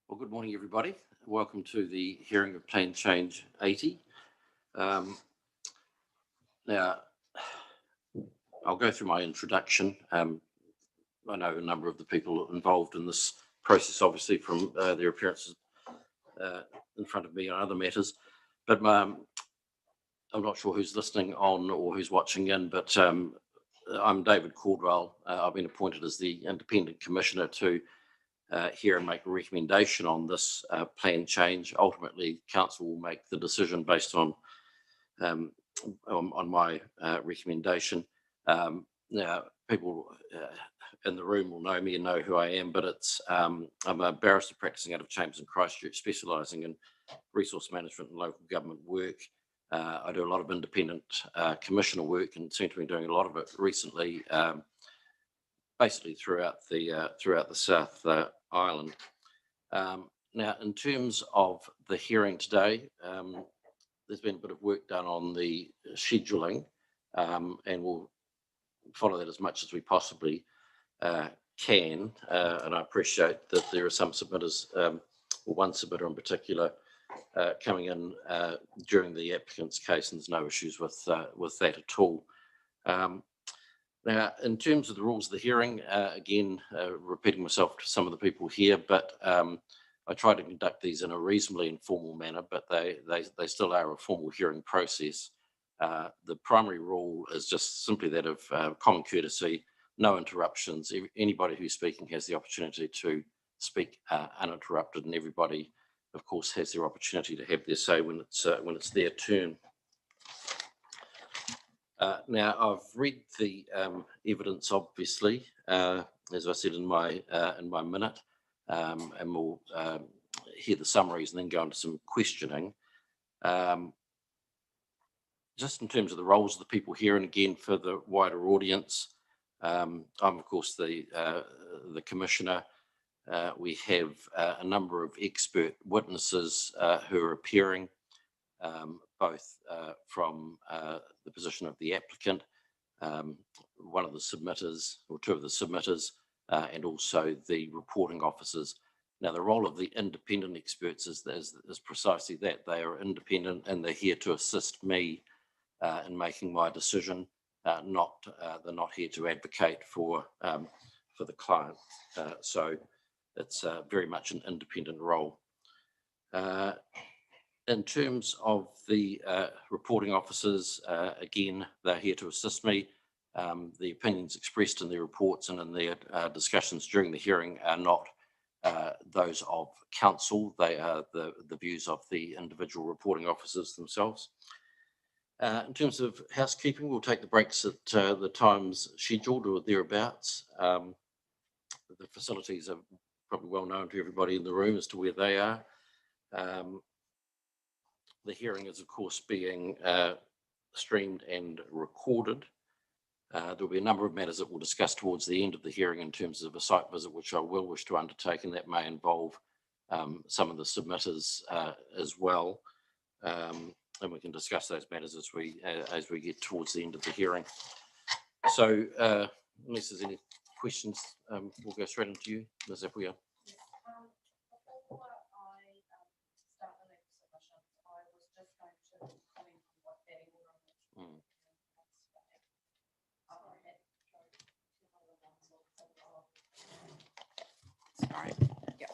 Well, good morning, everybody. Welcome to the hearing of Plan Change 80. Now, I'll go through my introduction. I know a number of the people involved in this process, obviously, from their appearances in front of me on other matters, but I'm not sure who's listening on or who's watching in, but I'm David Caldwell. I've been appointed as the Independent Commissioner to hear and make a recommendation on this plan change. Ultimately, Council will make the decision based on my recommendation. Now, people in the room will know me and know who I am, but I'm a barrister practicing out of Chambers in Christchurch, specialising in resource management and local government work. I do a lot of independent commissioner work and seem to be doing a lot of it recently, basically throughout the South Island. Now, in terms of the hearing today, there's been a bit of work done on the scheduling, and we'll follow that as much as we possibly can. And I appreciate that there are some submitters, or one submitter in particular, coming in during the applicant's case, and there's no issues with that at all. Now, in terms of the rules of the hearing, again, repeating myself to some of the people here, but I try to conduct these in a reasonably informal manner, but they still are a formal hearing process. The primary rule is just simply that of common courtesy, no interruptions. Anybody who's speaking has the opportunity to speak uninterrupted, and everybody, of course, has their opportunity to have their say when it's their turn. Now, I've read the evidence, obviously, as I said in my minute, and we'll hear the summaries and then go into some questioning. Just in terms of the roles of the people here, and again for the wider audience, I'm of course the Commissioner. We have a number of expert witnesses who are appearing, both from the position of the applicant, one of the submitters, or two of the submitters, and also the reporting officers. Now, the role of the independent experts is precisely that. They are independent and they're here to assist me in making my decision. They're not here to advocate for the client. So it's very much an independent role. In terms of the reporting officers, again, they're here to assist me. The opinions expressed in their reports and in their discussions during the hearing are not those of council. They are the views of the individual reporting officers themselves. In terms of housekeeping, we'll take the breaks at the times scheduled or thereabouts. The facilities are probably well known to everybody in the room as to where they are. The hearing is, of course, being streamed and recorded. There'll be a number of matters that we'll discuss towards the end of the hearing in terms of a site visit, which I will wish to undertake, and that may involve some of the submitters as well. And we can discuss those matters as we get towards the end of the hearing. So, unless there's any questions, we'll go straight into you, Ms. Apuia. Sorry. Yeah.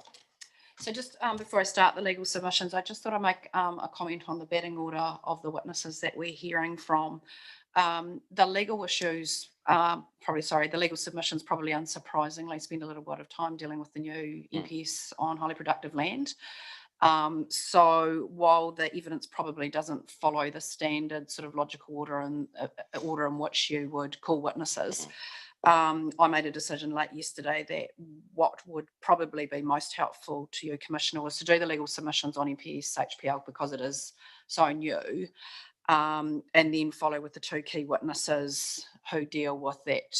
So just before I start the legal submissions, I just thought I'd make a comment on the batting order of the witnesses that we're hearing from. The legal issues, the legal submissions probably unsurprisingly spend a little bit of time dealing with the new EPS on highly productive land. So while the evidence probably doesn't follow the standard sort of logical order and order in which you would call witnesses, I made a decision late yesterday that what would probably be most helpful to you, Commissioner, was to do the legal submissions on EPS HPL because it is so new, and then follow with the two key witnesses who deal with that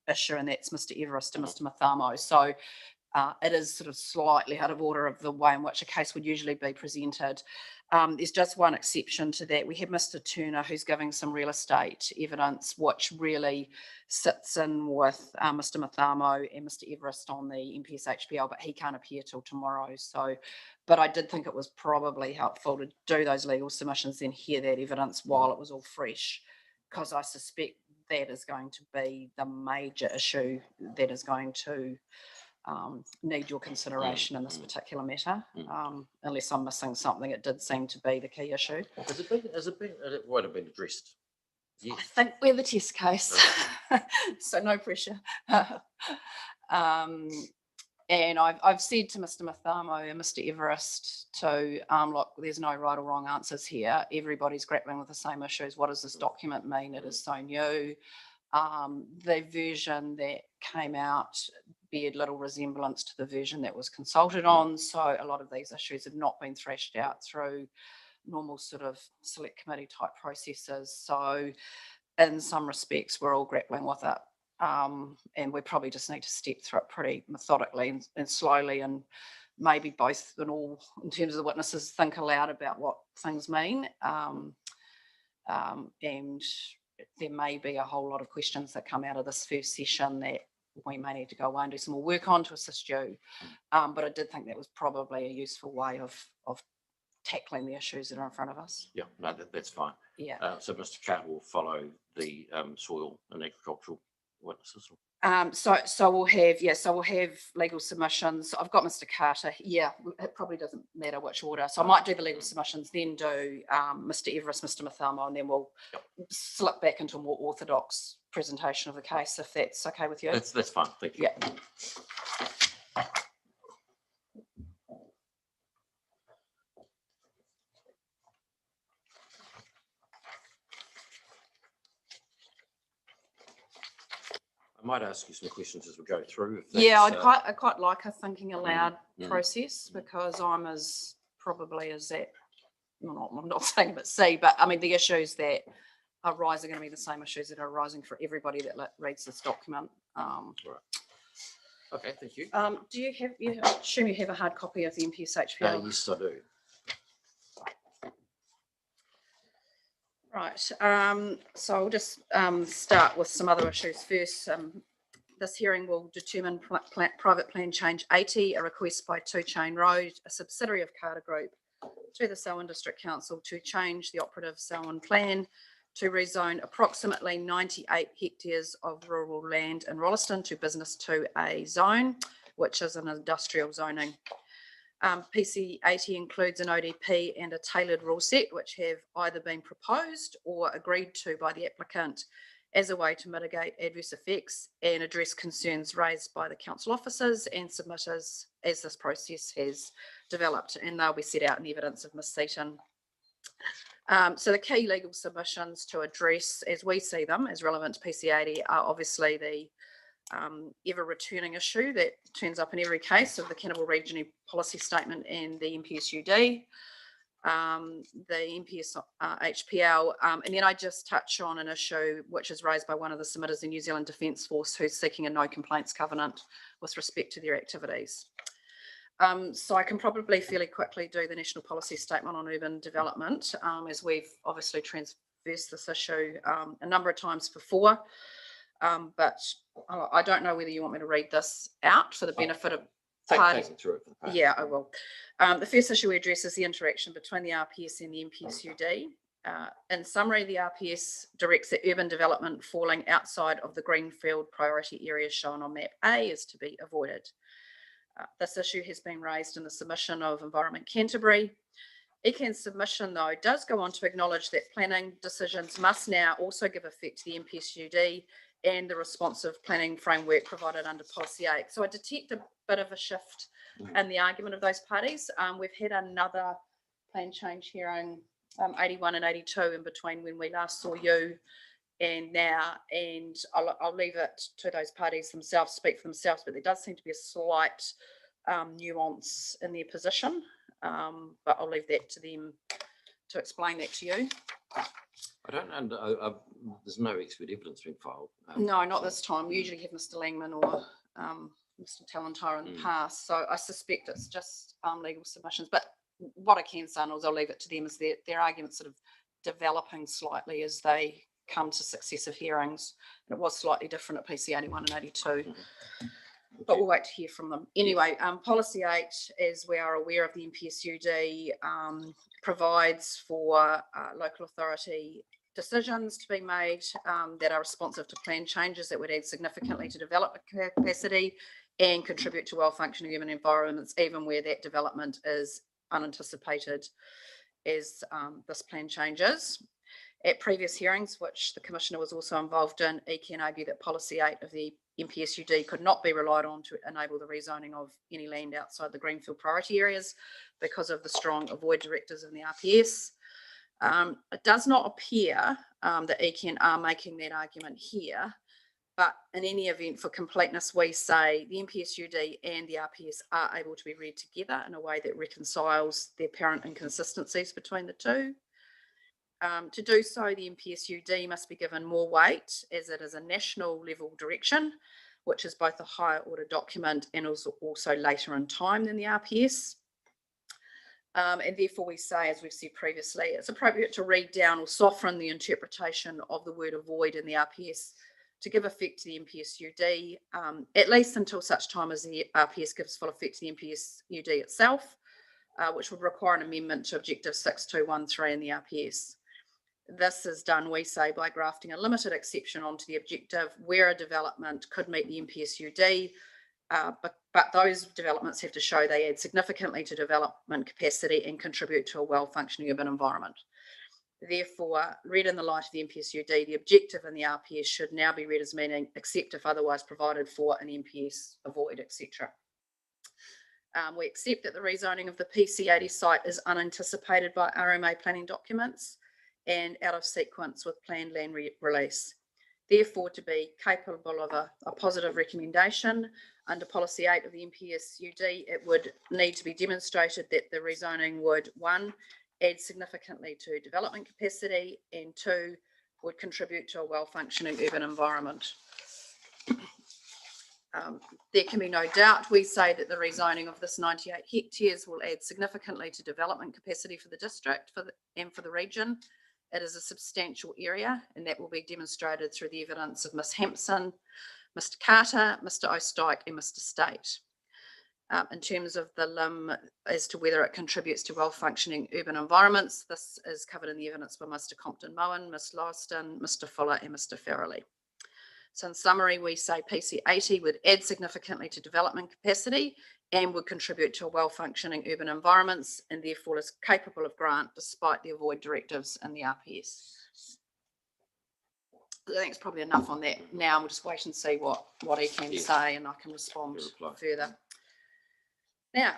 issue, and that's Mr. Everest and Mr. Mathamo. So it is sort of slightly out of order of the way in which a case would usually be presented. There's just one exception to that. We have Mr. Turner, who's giving some real estate evidence, which really sits in with Mr. Mathamo and Mr. Everest on the MPS HPL, but he can't appear till tomorrow. So, but I did think it was probably helpful to do those legal submissions, then hear that evidence while it was all fresh, because I suspect that is going to be the major issue that is going to need your consideration in this particular matter. Unless I'm missing something, it did seem to be the key issue. Has it been, it won't have been addressed. Yes. I think we're the test case, so no pressure. And I've said to Mr. Mathamo and Mr. Everest to look, there's no right or wrong answers here. Everybody's grappling with the same issues. What does this document mean? It is so new. The version that came out beared little resemblance to the version that was consulted on. So a lot of these issues have not been thrashed out through normal sort of select committee type processes. So in some respects, we're all grappling with it. And we probably just need to step through it pretty methodically and slowly, and maybe both and all in terms of the witnesses think aloud about what things mean. And there may be a whole lot of questions that come out of this first session that we may need to go away and do some more work on to assist you. But I did think that was probably a useful way of tackling the issues that are in front of us. Yeah, no, that's fine. Yeah. So Mr. Carter will follow the soil and agricultural witnesses. So we'll have legal submissions. I've got Mr. Carter. Yeah, it probably doesn't matter which order. So I might do the legal submissions, then do Mr. Everest, Mr. Mathamo, and then we'll slip back into a more orthodox presentation of the case, if that's okay with you. That's fine. Thank you. Yeah. I might ask you some questions as we go through. Yeah, I quite like a thinking aloud process, because I'm as probably as that. I'm not saying I'm at sea, but I mean the issues that arise are going to be the same issues that are arising for everybody that reads this document. Right. Okay, thank you. Do you have? I assume you have a hard copy of the MPS HPL. Yes, I do. Right, so I'll just start with some other issues first. This hearing will determine private plan change 80, a request by Two Chain Road, a subsidiary of Carter Group, to the Selwyn District Council to change the operative Selwyn plan to rezone approximately 98 hectares of rural land in Rolleston to business 2A zone, which is an industrial zoning. PC 80 includes an ODP and a tailored rule set, which have either been proposed or agreed to by the applicant as a way to mitigate adverse effects and address concerns raised by the council officers and submitters as this process has developed, and they'll be set out in evidence of Ms. Seaton. So the key legal submissions to address, as we see them, as relevant to PC 80 are obviously the ever returning issue that turns up in every case of the Cannibal Regional Policy Statement and the MPSUD, the MPS HPL, and then I just touch on an issue which is raised by one of the submitters, the New Zealand Defence Force, who's seeking a no complaints covenant with respect to their activities. So I can probably fairly quickly do the National Policy Statement on Urban Development, as we've obviously traversed this issue a number of times before. But I don't know whether you want me to read this out for the benefit of Take it through it. Yeah, I will. The first issue we address is the interaction between the RPS and the MPSUD. In summary, the RPS directs that urban development falling outside of the greenfield priority areas shown on map A is to be avoided. This issue has been raised in the submission of Environment Canterbury. ECAN's submission, though, does go on to acknowledge that planning decisions must now also give effect to the MPSUD and the responsive planning framework provided under Policy 8. So I detect a bit of a shift in the argument of those parties. We've had another plan change hearing, 81 and 82, in between when we last saw you and now, and I'll leave it to those parties themselves speak for themselves, but there does seem to be a slight nuance in their position, but I'll leave that to them to explain that to you. I don't know. There's no expert evidence being filed. No, not this time. We usually have Mr. Langman or Mr. Talentire in the Mm. past, so I suspect it's just legal submissions. But what I can say, and I'll leave it to them, is their arguments sort of developing slightly as they come to successive hearings. And it was slightly different at PC 81 and 82. Mm-hmm. But we'll wait to hear from them. Anyway, policy 8, as we are aware of, the NPSUD provides for local authority decisions to be made that are responsive to plan changes that would add significantly to development capacity and contribute to well-functioning urban environments, even where that development is unanticipated as this plan changes. At previous hearings, which the Commissioner was also involved in, ECAN argued that policy 8 of the NPSUD could not be relied on to enable the rezoning of any land outside the greenfield priority areas because of the strong avoid directives in the RPS. It does not appear that ECAN are making that argument here, but in any event, for completeness, we say the NPSUD and the RPS are able to be read together in a way that reconciles the apparent inconsistencies between the two. To do so, the NPSUD must be given more weight, as it is a national level direction, which is both a higher order document and also later in time than the RPS. And therefore we say, as we've said previously, it's appropriate to read down or soften the interpretation of the word avoid in the RPS to give effect to the NPSUD, at least until such time as the RPS gives full effect to the NPSUD itself, which would require an amendment to Objective 6213 in the RPS. This is done, we say, by grafting a limited exception onto the objective where a development could meet the NPSUD, but those developments have to show they add significantly to development capacity and contribute to a well-functioning urban environment. Therefore, read in the light of the NPSUD, the objective in the RPS should now be read as meaning except if otherwise provided for an NPS, avoid, etc. We accept that the rezoning of the PC80 site is unanticipated by RMA planning documents and out of sequence with planned land release. Therefore, to be capable of a positive recommendation under policy 8 of the NPSUD, it would need to be demonstrated that the rezoning would, 1, add significantly to development capacity, and 2, would contribute to a well-functioning urban environment. There can be no doubt, we say, that the rezoning of this 98 hectares will add significantly to development capacity for the district and for the region. It is a substantial area, and that will be demonstrated through the evidence of Ms Hampson, Mr Carter, Mr Ostyke and Mr State. In terms of the LIM as to whether it contributes to well-functioning urban environments, this is covered in the evidence by Mr Compton-Moen, Ms Rolleston, Mr Fuller and Mr Farrelly. So in summary, we say PC80 would add significantly to development capacity and would contribute to a well-functioning urban environments, and therefore is capable of grant despite the avoid directives in the RPS. I think it's probably enough on that now. We'll just wait and see what he can say, and I can respond further. Now,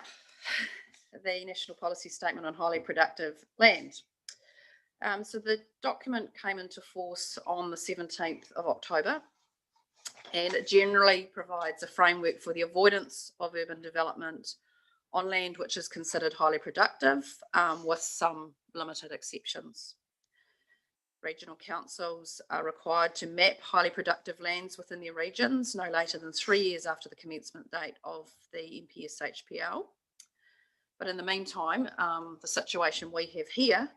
the National Policy Statement on Highly Productive Land. So the document came into force on the 17th of October, and it generally provides a framework for the avoidance of urban development on land which is considered highly productive, with some limited exceptions. Regional councils are required to map highly productive lands within their regions no later than 3 years after the commencement date of the NPS HPL. But in the meantime, the situation we have here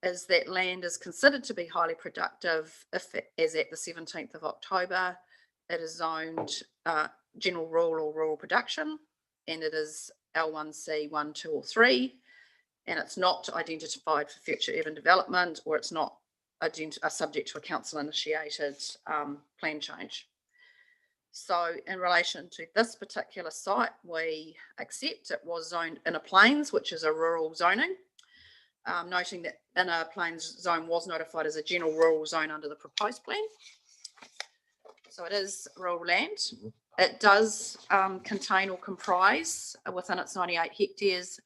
is that land is considered to be highly productive if, as at the 17th of October, it is zoned general rural or rural production, and it is L1C 1, 2 or 3, and it's not identified for future urban development, or it's not subject to a council initiated plan change. So in relation to this particular site, we accept it was zoned inner plains, which is a rural zoning, noting that inner plains zone was notified as a general rural zone under the proposed plan. So it is rural land. It does contain or comprise within its 98 hectares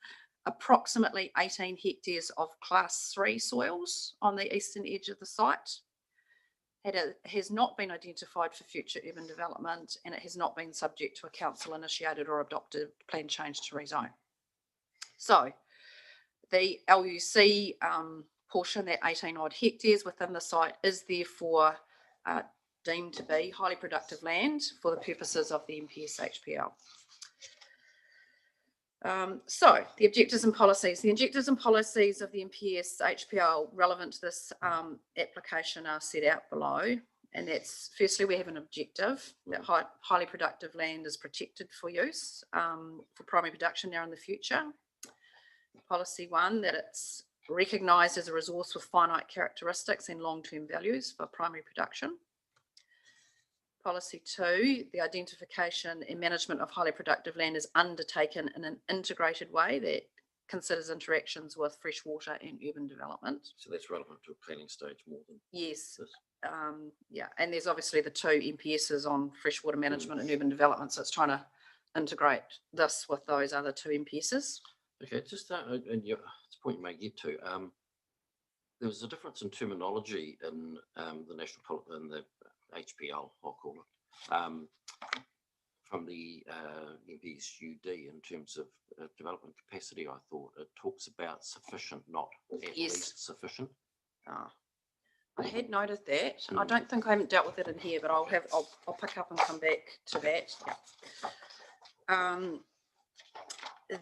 approximately 18 hectares of class 3 soils on the eastern edge of the site. It has not been identified for future urban development, and it has not been subject to a council initiated or adopted plan change to rezone. So the LUC portion, that 18 odd hectares within the site, is therefore deemed to be highly productive land for the purposes of the MPS HPL. So the objectives and policies. The objectives and policies of the MPS HPL relevant to this application are set out below. And that's, firstly, we have an objective that highly productive land is protected for use for primary production now in the future. Policy 1, that it's recognised as a resource with finite characteristics and long-term values for primary production. Policy 2, the identification and management of highly productive land is undertaken in an integrated way that considers interactions with freshwater and urban development. So that's relevant to a planning stage more than yes. this. Yeah, and there's obviously the 2 MPSs on freshwater management and urban development, so it's trying to integrate this with those other 2 MPSs. Okay, just and it's a point you may get to. There was a difference in terminology in the the HPL, I'll call it, from the MPSUD in terms of development capacity. I thought it talks about sufficient, not at least sufficient. I had noted that. I don't think I haven't dealt with it in here, but I'll pick up and come back to that. Yeah.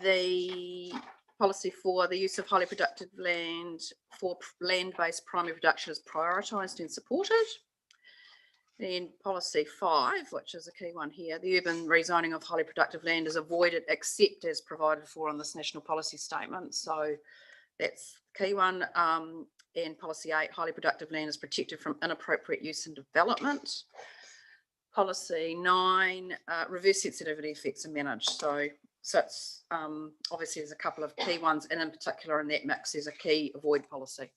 The policy 4, the use of highly productive land for land-based primary production is prioritised and supported. Then policy 5, which is a key one here, the urban rezoning of highly productive land is avoided except as provided for in this national policy statement. So that's the key one. And policy 8, highly productive land is protected from inappropriate use and development. Policy 9, reverse sensitivity effects are managed. So it's obviously there's a couple of key ones, and in particular in that mix there's a key avoid policy.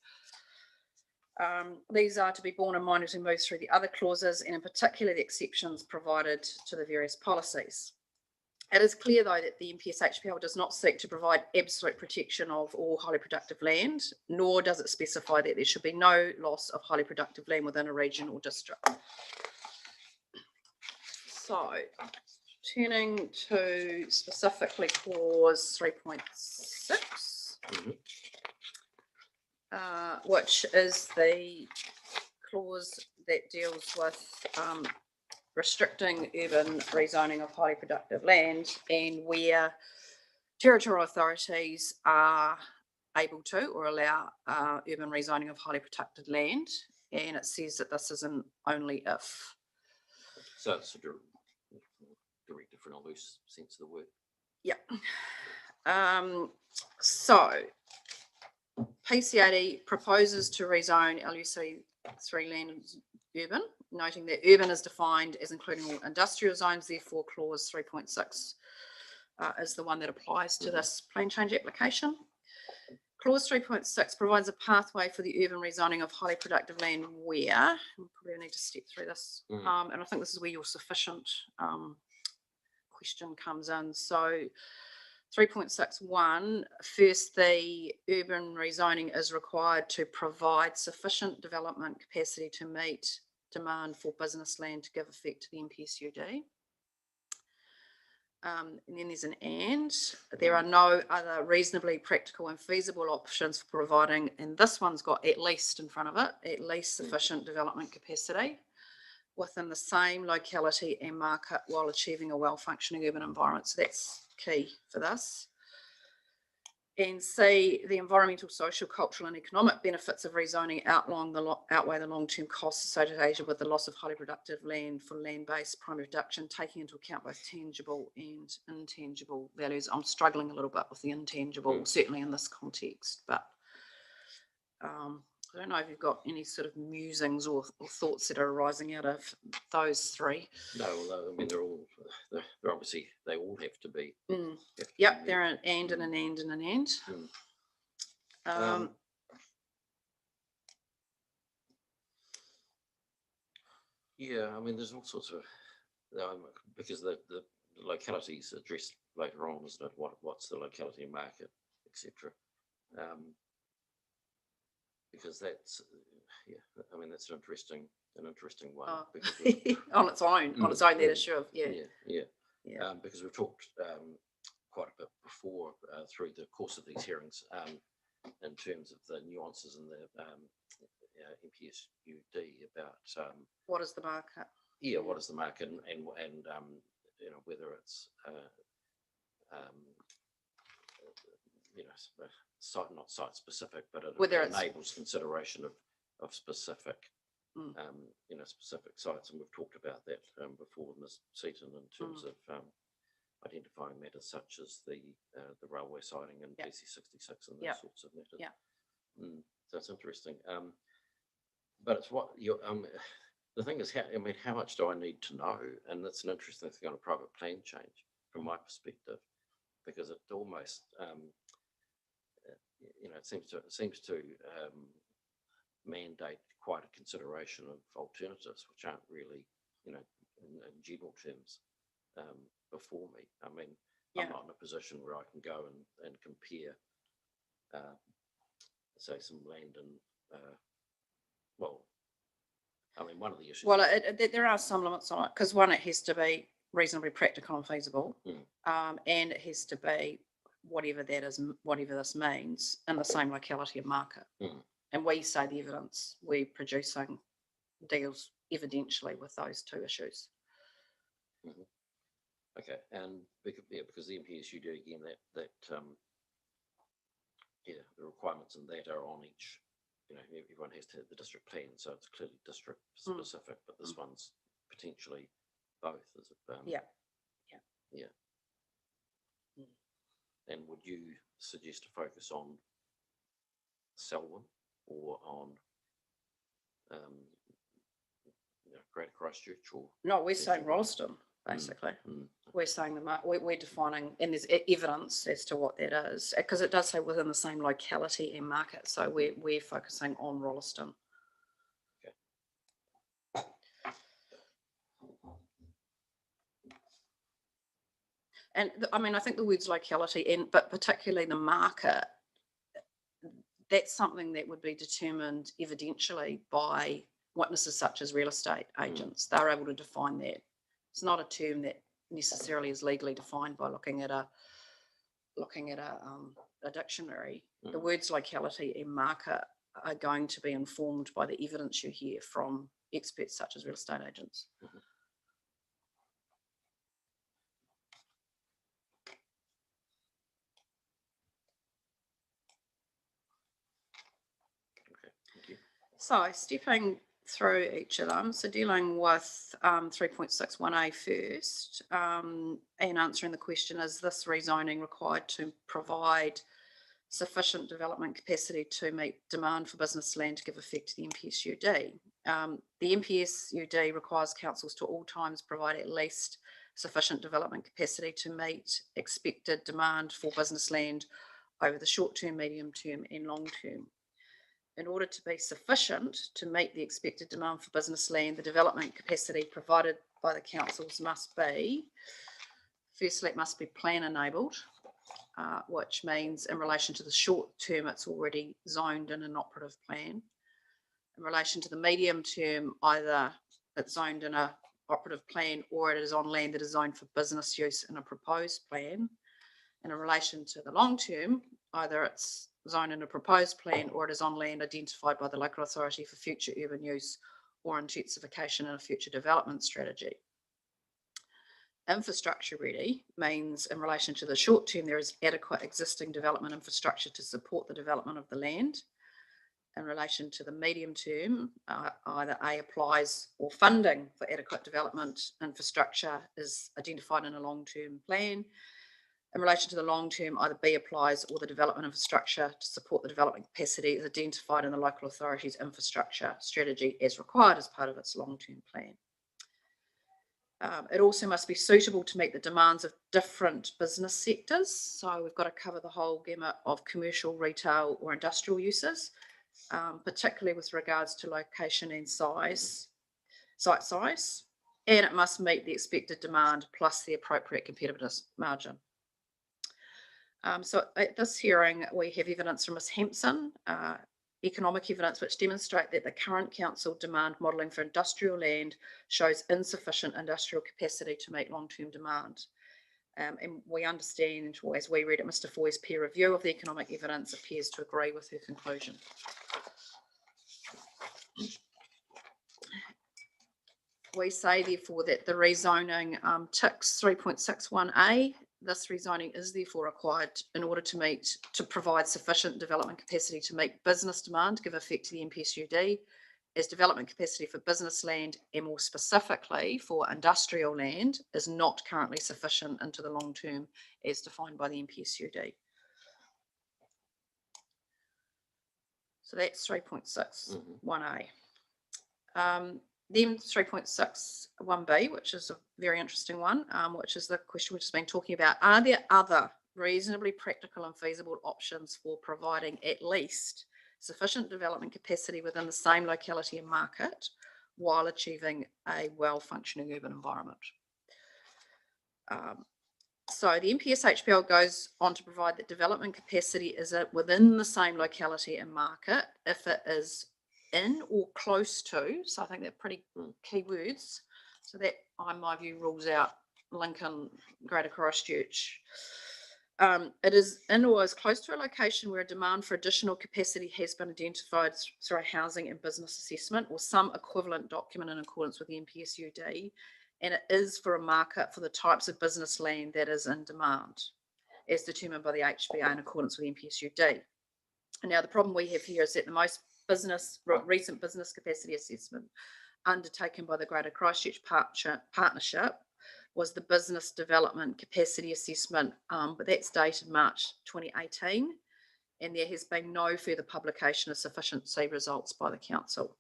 These are to be borne in mind as we move through the other clauses, and in particular the exceptions provided to the various policies. It is clear, though, that the MPS HPL does not seek to provide absolute protection of all highly productive land, nor does it specify that there should be no loss of highly productive land within a region or district. So, turning to specifically clause 3.6, which is the clause that deals with restricting urban rezoning of highly productive land, and where territorial authorities are able to or allow urban rezoning of highly productive land, and it says that this is an only if. So it's a direct different or loose sense of the word. Yeah. So PCAD proposes to rezone LUC3 land urban, noting that urban is defined as including all industrial zones, therefore clause 3.6 is the one that applies to this plan change application. Clause 3.6 provides a pathway for the urban rezoning of highly productive land where, we probably need to step through this, and I think this is where your sufficient question comes in. So 3.61, first, the urban rezoning is required to provide sufficient development capacity to meet demand for business land to give effect to the MPSUD. And then there's an and. There are no other reasonably practical and feasible options for providing, and this one's got at least in front of it, at least sufficient development capacity within the same locality and market while achieving a well-functioning urban environment. So that's key for this. And C, the environmental, social, cultural and economic benefits of rezoning outweigh the long-term costs associated with the loss of highly productive land for land-based primary production, taking into account both tangible and intangible values. I'm struggling a little bit with the intangible, certainly in this context, but I don't know if you've got any sort of musings or thoughts that are arising out of those 3. No, I mean they're obviously, they all have to be. Yep, they're an and and an and and an and. Yeah, I mean there's all sorts of because the locality is addressed later on, isn't it? What's the locality market, etc. Because that's I mean that's an interesting one. On its own, that issue of because we've talked quite a bit before through the course of these hearings in terms of the nuances in the MPSUD about What is the market? Yeah, what is the market, and whether it's site, not site specific, but Whether it enables consideration of specific specific sites, and we've talked about that before, Ms. Seaton, in terms of identifying matters such as the railway siding and PC 66 and those sorts of matters. So it's interesting, but it's what you the thing is, how much do I need to know? And that's an interesting thing on a private plan change from my perspective, because it almost it seems to mandate quite a consideration of alternatives, which aren't really, in general terms, before me. I mean, I'm not in a position where I can go and compare, say, some land and, one of the issues. Well, there are some limits on it, because one, it has to be reasonably practical and feasible, and it has to be whatever this means in the same locality of market. And we say the evidence we're producing deals evidentially with those two issues. Okay, and because the MPSUD again, the requirements in that are on each. Everyone has to have the district plan, so it's clearly district specific, but this one's potentially both, is it? Yeah. And would you suggest to focus on Selwyn or on Greater Christchurch? Or no, we're saying Rolleston, basically. We're saying we're defining, and there's evidence as to what that is, because it does say within the same locality and market. So we're focusing on Rolleston. Okay. And I think the words locality, but particularly the market, that's something that would be determined evidentially by witnesses such as real estate agents. They're able to define that. It's not a term that necessarily is legally defined by looking at a dictionary. The words locality and market are going to be informed by the evidence you hear from experts such as real estate agents. Okay, thank you. So stepping through each of them, so dealing with 3.61A first, and answering the question, is this rezoning required to provide sufficient development capacity to meet demand for business land to give effect to the MPSUD? The MPSUD requires councils to all times provide at least sufficient development capacity to meet expected demand for business land over the short term, medium term and long term. In order to be sufficient to meet the expected demand for business land, the development capacity provided by the councils must be, firstly, it must be plan enabled, which means in relation to the short term, it's already zoned in an operative plan. In relation to the medium term, either it's zoned in an operative plan or it is on land that is zoned for business use in a proposed plan. And in relation to the long term, either it's zoned in a proposed plan or it is on land identified by the local authority for future urban use or intensification in a future development strategy. Infrastructure ready means in relation to the short term, there is adequate existing development infrastructure to support the development of the land. In relation to the medium term, either A applies or funding for adequate development infrastructure is identified in a long-term plan. In relation to the long term, either B applies or the development infrastructure to support the development capacity is identified in the local authority's infrastructure strategy as required as part of its long-term plan. It also must be suitable to meet the demands of different business sectors. So we've got to cover the whole gamut of commercial, retail or industrial uses, particularly with regards to location and size, site size, and it must meet the expected demand plus the appropriate competitiveness margin. So at this hearing, we have evidence from Ms. Hampson, economic evidence which demonstrate that the current council demand modelling for industrial land shows insufficient industrial capacity to meet long-term demand. And we understand, or as we read it, Mr. Foy's peer review of the economic evidence appears to agree with her conclusion. We say, therefore, that the rezoning ticks 3.61A. This rezoning is therefore required in order to provide sufficient development capacity to meet business demand, give effect to the NPSUD, as development capacity for business land and more specifically for industrial land is not currently sufficient into the long term as defined by the NPSUD. So that's 3.61A. Then 3.61B, which is a very interesting one, which is the question we've just been talking about. Are there other reasonably practical and feasible options for providing at least sufficient development capacity within the same locality and market while achieving a well-functioning urban environment? So the NPS HPL goes on to provide that development capacity is within the same locality and market if it is in or close to, so I think they're pretty key words. So that, in my view, rules out Lincoln, Greater Christchurch. It is in or is close to a location where a demand for additional capacity has been identified through a housing and business assessment or some equivalent document in accordance with the NPSUD, and it is for a market for the types of business land that is in demand, as determined by the HBA in accordance with the NPSUD. And now the problem we have here is that the most recent business capacity assessment undertaken by the Greater Christchurch Partnership was the Business Development Capacity Assessment, but that's dated March 2018, and there has been no further publication of sufficiency results by the Council.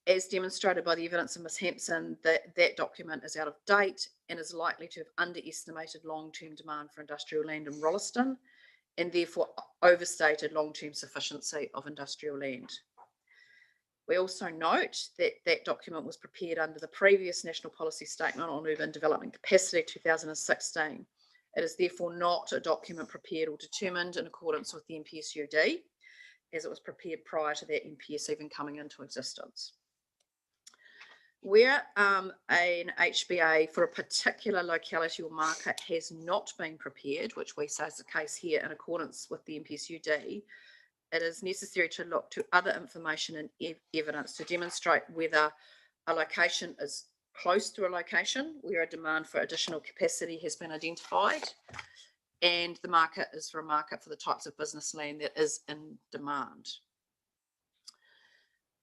As demonstrated by the evidence of Ms Hampson, that document is out of date and is likely to have underestimated long-term demand for industrial land in Rolleston, and therefore overstated long-term sufficiency of industrial land. We also note that that document was prepared under the previous National Policy Statement on Urban Development Capacity 2016. It is therefore not a document prepared or determined in accordance with the NPSUD, as it was prepared prior to that NPS even coming into existence. Where an HBA for a particular locality or market has not been prepared, which we say is the case here in accordance with the NPSUD, it is necessary to look to other information and evidence to demonstrate whether a location is close to a location where a demand for additional capacity has been identified, and the market is for a market for the types of business land that is in demand.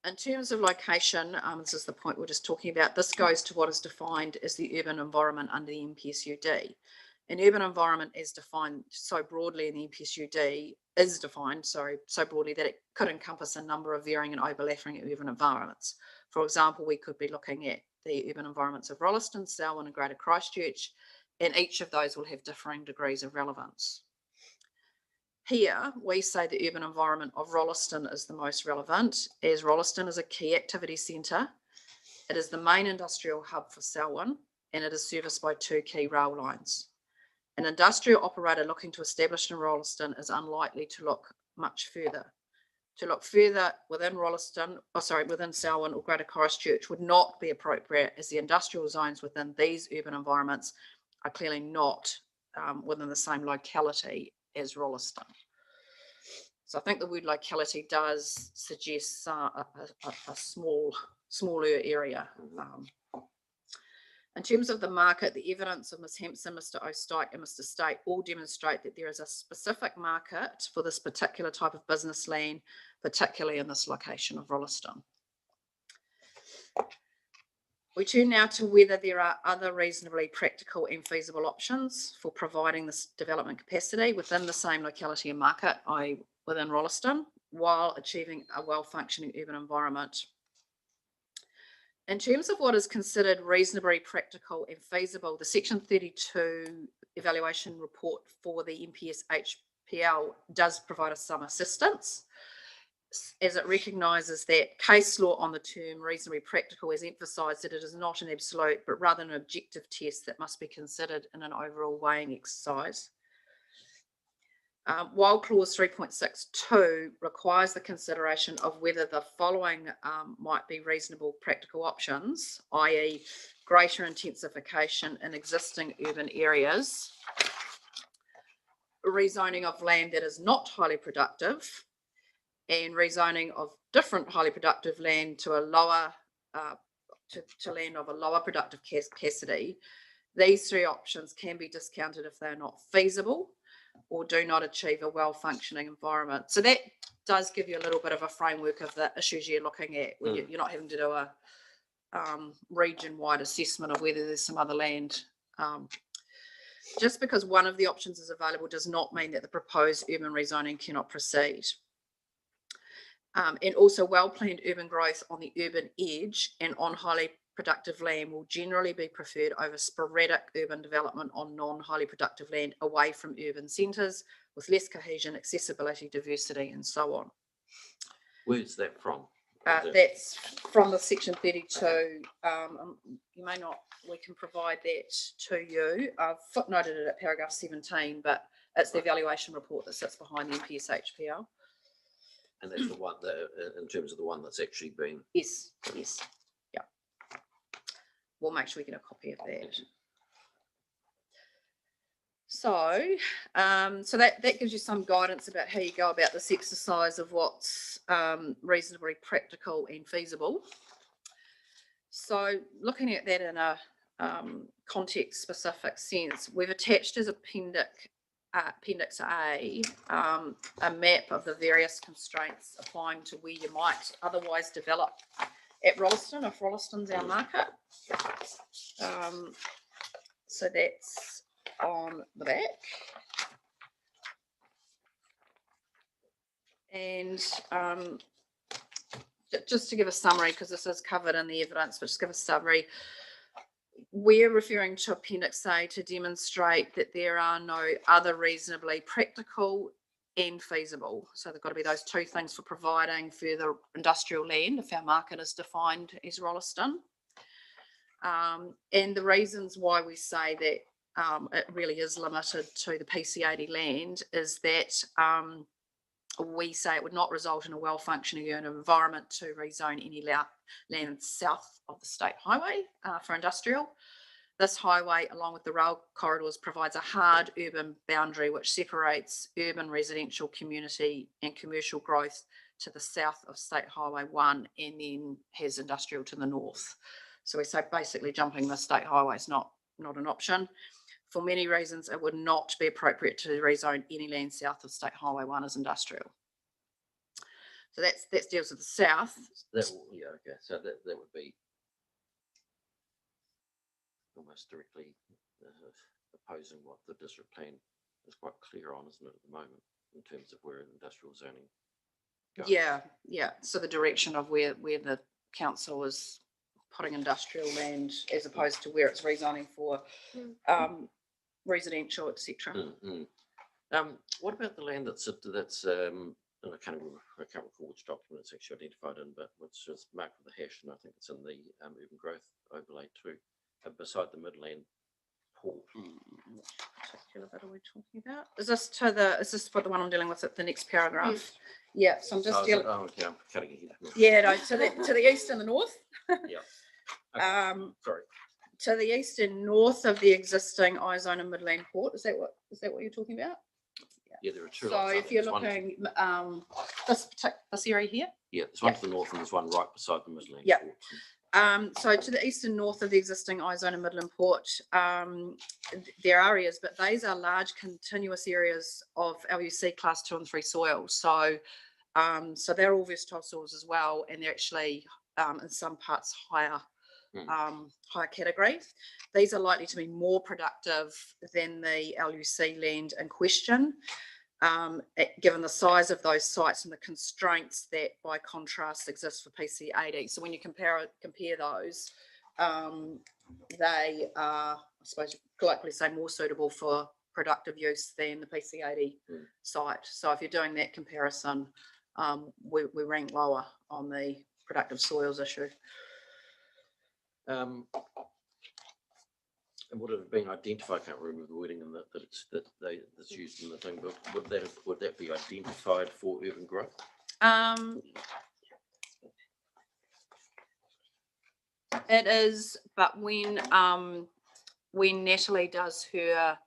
In terms of location, this is the point we're just talking about, this goes to what is defined as the urban environment under the NPSUD. An urban environment is defined so broadly in the NPSUD, so broadly that it could encompass a number of varying and overlapping urban environments. For example, we could be looking at the urban environments of Rolleston, Selwyn and Greater Christchurch, and each of those will have differing degrees of relevance. Here, we say the urban environment of Rolleston is the most relevant, as Rolleston is a key activity centre. It is the main industrial hub for Selwyn, and it is serviced by 2 key rail lines. An industrial operator looking to establish in Rolleston is unlikely to look much further. To look further within within Selwyn or Greater Christchurch would not be appropriate, as the industrial zones within these urban environments are clearly not within the same locality as Rolleston. So I think the word locality does suggest a smaller area. In terms of the market, the evidence of Ms Hampson, Mr Ostyke and Mr State all demonstrate that there is a specific market for this particular type of business land, particularly in this location of Rolleston. We turn now to whether there are other reasonably practical and feasible options for providing this development capacity within the same locality and market, i.e. within Rolleston, while achieving a well-functioning urban environment. In terms of what is considered reasonably practical and feasible, the Section 32 evaluation report for the NPS HPL does provide us some assistance, as it recognises that case law on the term reasonably practical has emphasised that it is not an absolute, but rather an objective test that must be considered in an overall weighing exercise. While clause 3.62 requires the consideration of whether the following might be reasonable practical options, i.e. greater intensification in existing urban areas, rezoning of land that is not highly productive, and rezoning of different highly productive land to a lower, to land of a lower productive capacity. These three options can be discounted if they're not feasible or do not achieve a well-functioning environment. So that does give you a little bit of a framework of the issues you're looking at when you're not having to do a region-wide assessment of whether there's some other land. Just because one of the options is available does not mean that the proposed urban rezoning cannot proceed. And also well-planned urban growth on the urban edge and on highly productive land will generally be preferred over sporadic urban development on non-highly productive land away from urban centres with less cohesion, accessibility, diversity, and so on. Where's that from? That's from the section 32. You may not, we can provide that to you. I've footnoted it at paragraph 17, but it's the evaluation report that sits behind the NPS-HPL. And that's the one that, in terms of the one that's actually been. Yes, yes, yeah. We'll make sure we get a copy of that. So, so that gives you some guidance about how you go about this exercise of what's reasonably practical and feasible. So, looking at that in a context-specific sense, we've attached as Appendix A a map of the various constraints applying to where you might otherwise develop at Rolleston, if Rolleston's our market. So that's on the back. And just to give a summary, because this is covered in the evidence, but just give a summary. We're referring to Appendix A to demonstrate that there are no other reasonably practical and feasible. So there've got to be those two things for providing further industrial land if our market is defined as Rolleston. And the reasons why we say that it really is limited to the PC80 land is that we say it would not result in a well-functioning urban environment to rezone any land south of the state highway for industrial. This highway, along with the rail corridors, provides a hard urban boundary which separates urban residential community and commercial growth to the south of State Highway 1 and then has industrial to the north. So we say basically jumping the state highway is not an option. For many reasons, it would not be appropriate to rezone any land south of State Highway 1 as industrial. So that deals with the south. Yeah, okay. So that would be almost directly opposing what the district plan is quite clear on, isn't it, at the moment, in terms of where industrial zoning goes? Yeah. So the direction of where the council is putting industrial land as opposed to where it's rezoning for residential, etc. What about the land that's I can't recall which document it's actually identified in, but which is marked with a hash, and I think it's in the urban growth overlay too, beside the Midland Port. What particular bit are we talking about? Is this for the one I'm dealing with at the next paragraph? Yeah, so I'm just dealing. Oh, okay, I'm cutting it here. Yeah, no, to the east and the north. Yeah. Okay. Sorry. To the east and north of the existing I-zone and Midland Port. Is that what you're talking about? Yeah, there are two. So if you're looking this area here. Yeah, there's one to the north and there's one right beside the Midland. Yeah. So to the east and north of the existing I-zone and Midland Port, there are areas, but these are large continuous areas of LUC class 2 and 3 soil. So they're all versatile soils as well, and they're actually in some parts higher category. These are likely to be more productive than the LUC land in question, given the size of those sites and the constraints that by contrast exist for PC80. So when you compare those, they are, I suppose you could likely say, more suitable for productive use than the PC80 site. So if you're doing that comparison, we rank lower on the productive soils issue. And would it have been identified? I can't remember the wording in that's used in the thing, but would that be identified for urban growth? It is, but when Natalie does her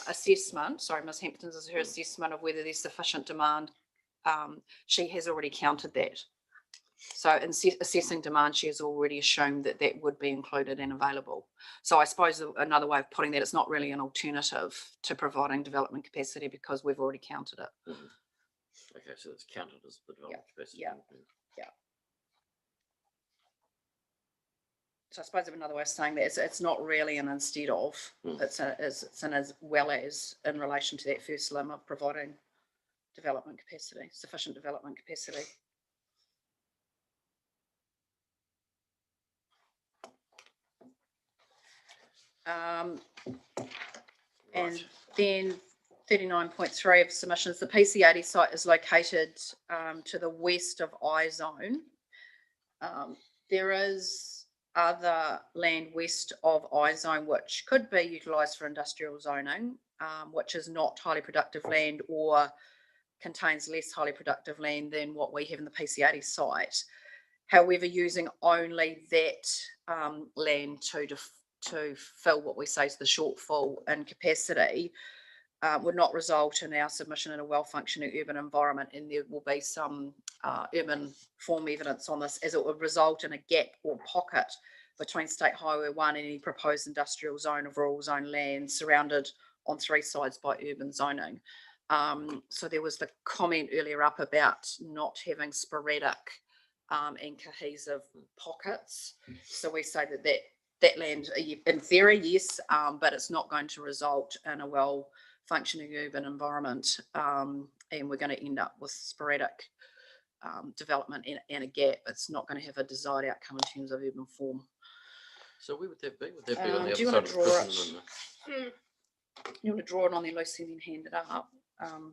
assessment, sorry, Ms. Hampton does her assessment of whether there's sufficient demand, she has already counted that. So in assessing demand, she has already assumed that that would be included and available. So I suppose another way of putting that, it's not really an alternative to providing development capacity because we've already counted it. Mm-hmm. Okay, so it's counted as the development capacity. Yeah. So I suppose another way of saying that it's not really an instead of, it's an as well as in relation to that first limb of providing development capacity, sufficient development capacity. And then 39.3 of submissions, the PC80 site is located to the west of I zone. There is other land west of I zone which could be utilised for industrial zoning, which is not highly productive land or contains less highly productive land than what we have in the PC80 site. However, using only that land to fill what we say is the shortfall in capacity would not result in our submission in a well-functioning urban environment, and there will be some urban form evidence on this, as it would result in a gap or pocket between State Highway 1 and any proposed industrial zone of rural zone land surrounded on three sides by urban zoning. So there was the comment earlier up about not having sporadic and cohesive pockets. So we say that land, in theory, yes, but it's not going to result in a well-functioning urban environment, and we're going to end up with sporadic development and a gap. It's not going to have a desired outcome in terms of urban form. So where would that be? Would that be on the do you other want side to of the draw prison? it? You want to draw it on there, Lucy, and then hand it up.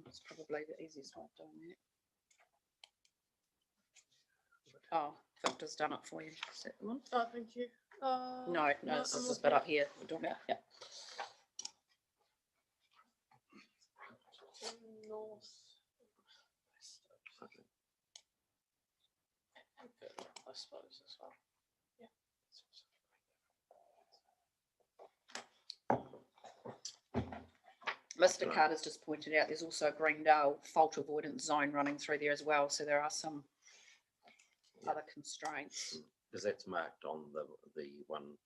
It's probably the easiest way of doing that. Oh, Victor's done it for you. Is that the one? Oh, thank you. No, it's this bit up here we're talking about. Yeah. North. Okay. I suppose as well. Yeah. Mr. Carter's just pointed out there's also a Greendale fault avoidance zone running through there as well. So there are some other constraints. Because that's marked on the one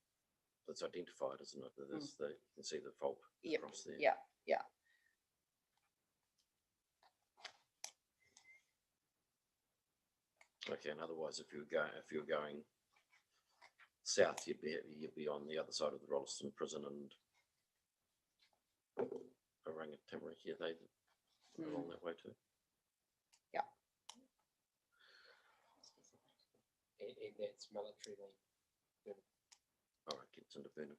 that's identified, isn't it? There's you can see the fault across there. Yeah. Okay, and otherwise, if you were going south, you'd be on the other side of the Rolleston prison and Orangatamari here. They along that way too. Yeah. And that's military land. All right, gets into Burnham.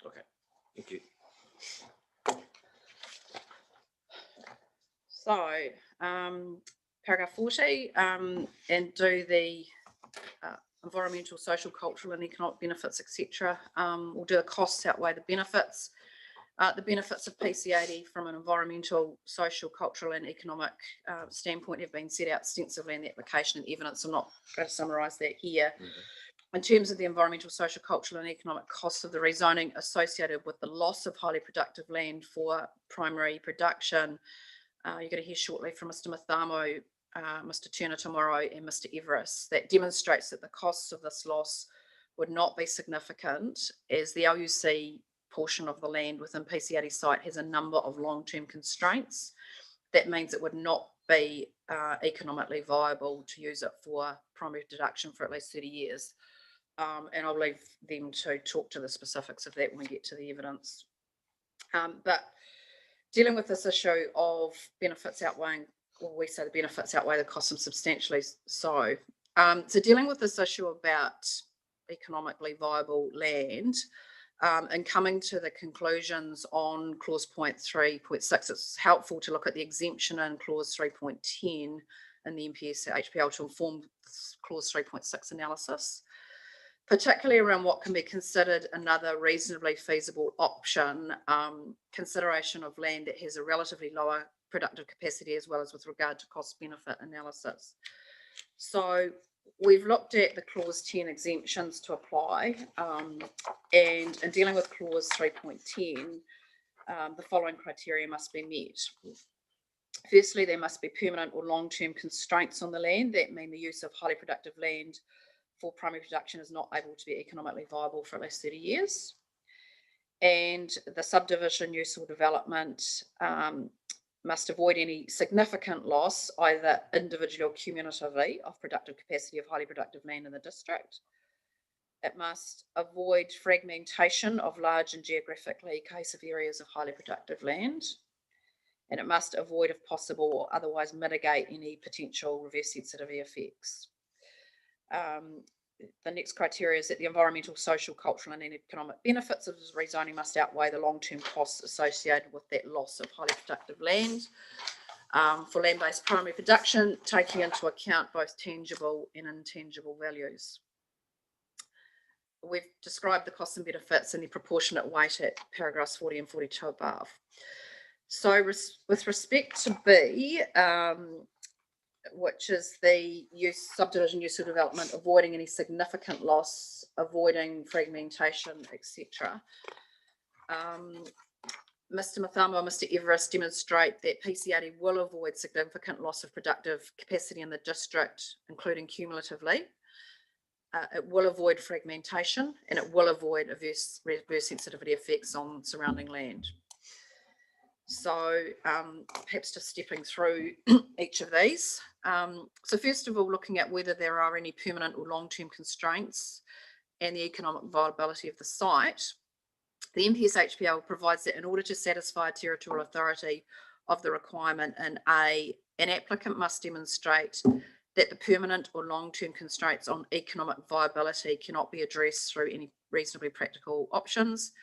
Okay, thank you. So, paragraph 40, and do the environmental, social, cultural and economic benefits, etc. We'll do the costs outweigh the benefits. The benefits of PC80 from an environmental, social, cultural and economic standpoint have been set out extensively in the application and evidence. I'm not going to summarise that here. In terms of the environmental, social, cultural and economic costs of the rezoning associated with the loss of highly productive land for primary production, you're going to hear shortly from Mr. Mathamo, Mr. Turner tomorrow and Mr. Everest. That demonstrates that the costs of this loss would not be significant, as the LUC portion of the land within PC80 site has a number of long-term constraints. That means it would not be economically viable to use it for primary production for at least 30 years. And I'll leave them to talk to the specifics of that when we get to the evidence. But dealing with this issue of benefits outweighing, or we say the benefits outweigh the costs substantially so. So dealing with this issue about economically viable land, and coming to the conclusions on clause 3.6, it's helpful to look at the exemption in clause 3.10 in the MPS HPL to inform clause 3.6 analysis, particularly around what can be considered another reasonably feasible option, consideration of land that has a relatively lower productive capacity, as well as with regard to cost benefit analysis. So we've looked at the clause 10 exemptions to apply, and in dealing with clause 3.10, the following criteria must be met. Firstly, there must be permanent or long-term constraints on the land that mean the use of highly productive land for primary production is not able to be economically viable for at least 30 years. And the subdivision, use or development must avoid any significant loss, either individually or cumulatively, of productive capacity of highly productive land in the district. It must avoid fragmentation of large and geographically cohesive areas of highly productive land. And it must avoid, if possible, or otherwise mitigate any potential reverse sensitivity effects. The next criteria is that the environmental, social, cultural, and economic benefits of this rezoning must outweigh the long-term costs associated with that loss of highly productive land. For land-based primary production, taking into account both tangible and intangible values. We've described the costs and benefits in the proportionate weight at paragraphs 40 and 42 above. So with respect to B, which is the subdivision, use or development, avoiding any significant loss, avoiding fragmentation, etc. Mr. Mathamo and Mr. Everest demonstrate that PCAD will avoid significant loss of productive capacity in the district, including cumulatively. It will avoid fragmentation, and it will avoid reverse sensitivity effects on surrounding land. So perhaps just stepping through each of these. So first of all, looking at whether there are any permanent or long-term constraints and the economic viability of the site. The NPS-HPL provides that in order to satisfy a territorial authority of the requirement in A, an applicant must demonstrate that the permanent or long-term constraints on economic viability cannot be addressed through any reasonably practical options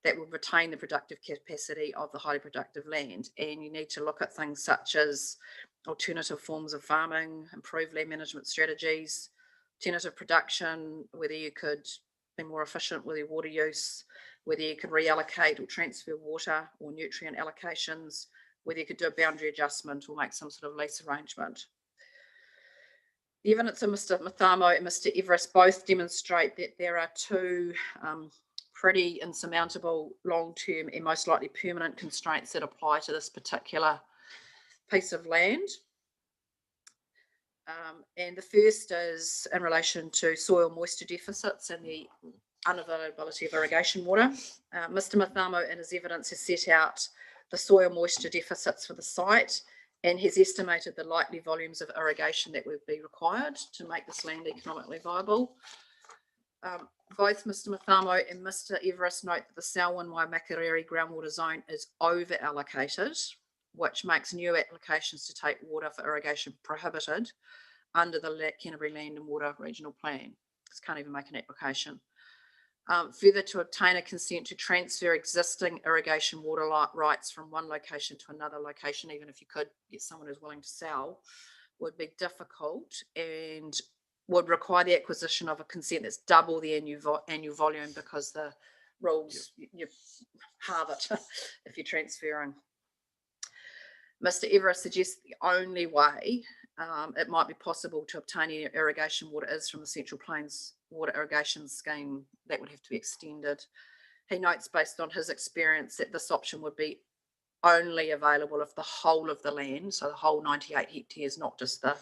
that will retain the productive capacity of the highly productive land. And you need to look at things such as alternative forms of farming, improved land management strategies, alternative production, whether you could be more efficient with your water use, whether you could reallocate or transfer water or nutrient allocations, whether you could do a boundary adjustment or make some sort of lease arrangement. The evidence of Mr. Mathamo and Mr. Everest both demonstrate that there are two pretty insurmountable long-term and most likely permanent constraints that apply to this particular piece of land. And the first is in relation to soil moisture deficits and the unavailability of irrigation water. Mr. Mathamo in his evidence has set out the soil moisture deficits for the site and has estimated the likely volumes of irrigation that would be required to make this land economically viable. Both Mr. Mathamo and Mr. Everest note that the Salwin-Waimakariri groundwater zone is over allocated, which makes new applications to take water for irrigation prohibited under the Canterbury Land and Water Regional Plan. Just can't even make an application. Further, to obtain a consent to transfer existing irrigation water rights from one location to another location, even if you could get someone who's willing to sell, would be difficult and would require the acquisition of a consent that's double the annual volume, because the rules, you halve it if you're transferring. Mr. Everest suggests the only way it might be possible to obtain any irrigation water is from the Central Plains Water Irrigation Scheme that would have to be extended. He notes, based on his experience, that this option would be only available if the whole of the land, so the whole 98 hectares, not just the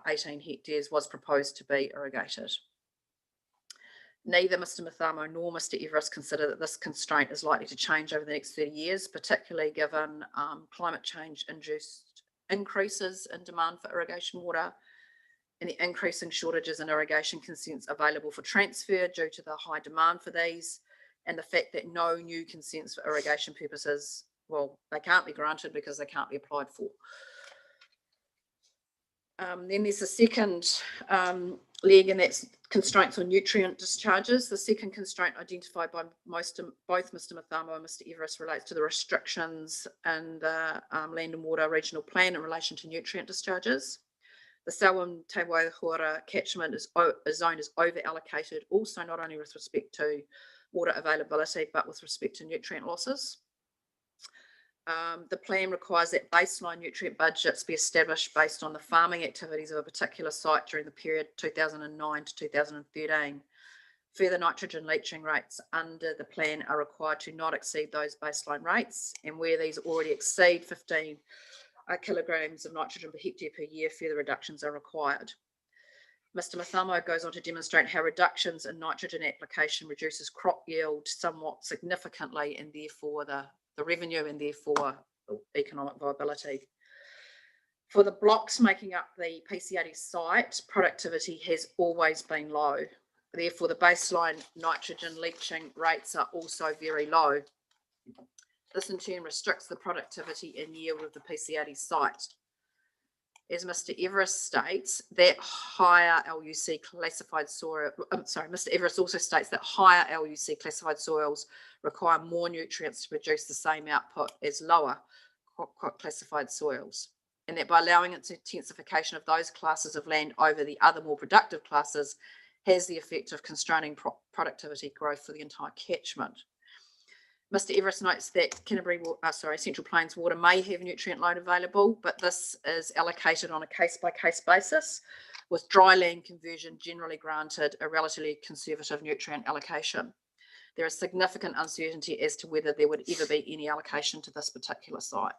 18 hectares, was proposed to be irrigated. Neither Mr. Mathamo nor Mr. Everest consider that this constraint is likely to change over the next 30 years, particularly given climate change induced increases in demand for irrigation water and the increasing shortages in irrigation consents available for transfer due to the high demand for these, and the fact that no new consents for irrigation purposes, well, they can't be granted because they can't be applied for. Then there's a second leg, and that's constraints on nutrient discharges. The second constraint identified by both Mr. Mathamo and Mr. Everest relates to the restrictions in the Land and Water Regional Plan in relation to nutrient discharges. The Salwin Te Waiahura catchment zone is over allocated, also not only with respect to water availability, but with respect to nutrient losses. The plan requires that baseline nutrient budgets be established based on the farming activities of a particular site during the period 2009 to 2013. Further nitrogen leaching rates under the plan are required to not exceed those baseline rates, and where these already exceed 15 kilograms of nitrogen per hectare per year, further reductions are required. Mr. Mathamo goes on to demonstrate how reductions in nitrogen application reduces crop yield somewhat significantly, and therefore the revenue and therefore the economic viability. For the blocks making up the PC80 site, productivity has always been low. Therefore, the baseline nitrogen leaching rates are also very low. This in turn restricts the productivity and yield of the PC80 site. As Mr. Everest states, that higher LUC classified soil, Mr. Everest also states that higher LUC classified soils require more nutrients to produce the same output as lower classified soils, and that by allowing its intensification of those classes of land over the other more productive classes has the effect of constraining productivity growth for the entire catchment. Mr. Everest notes that Central Plains water may have nutrient load available, but this is allocated on a case-by-case basis, with dry land conversion generally granted a relatively conservative nutrient allocation. There is significant uncertainty as to whether there would ever be any allocation to this particular site.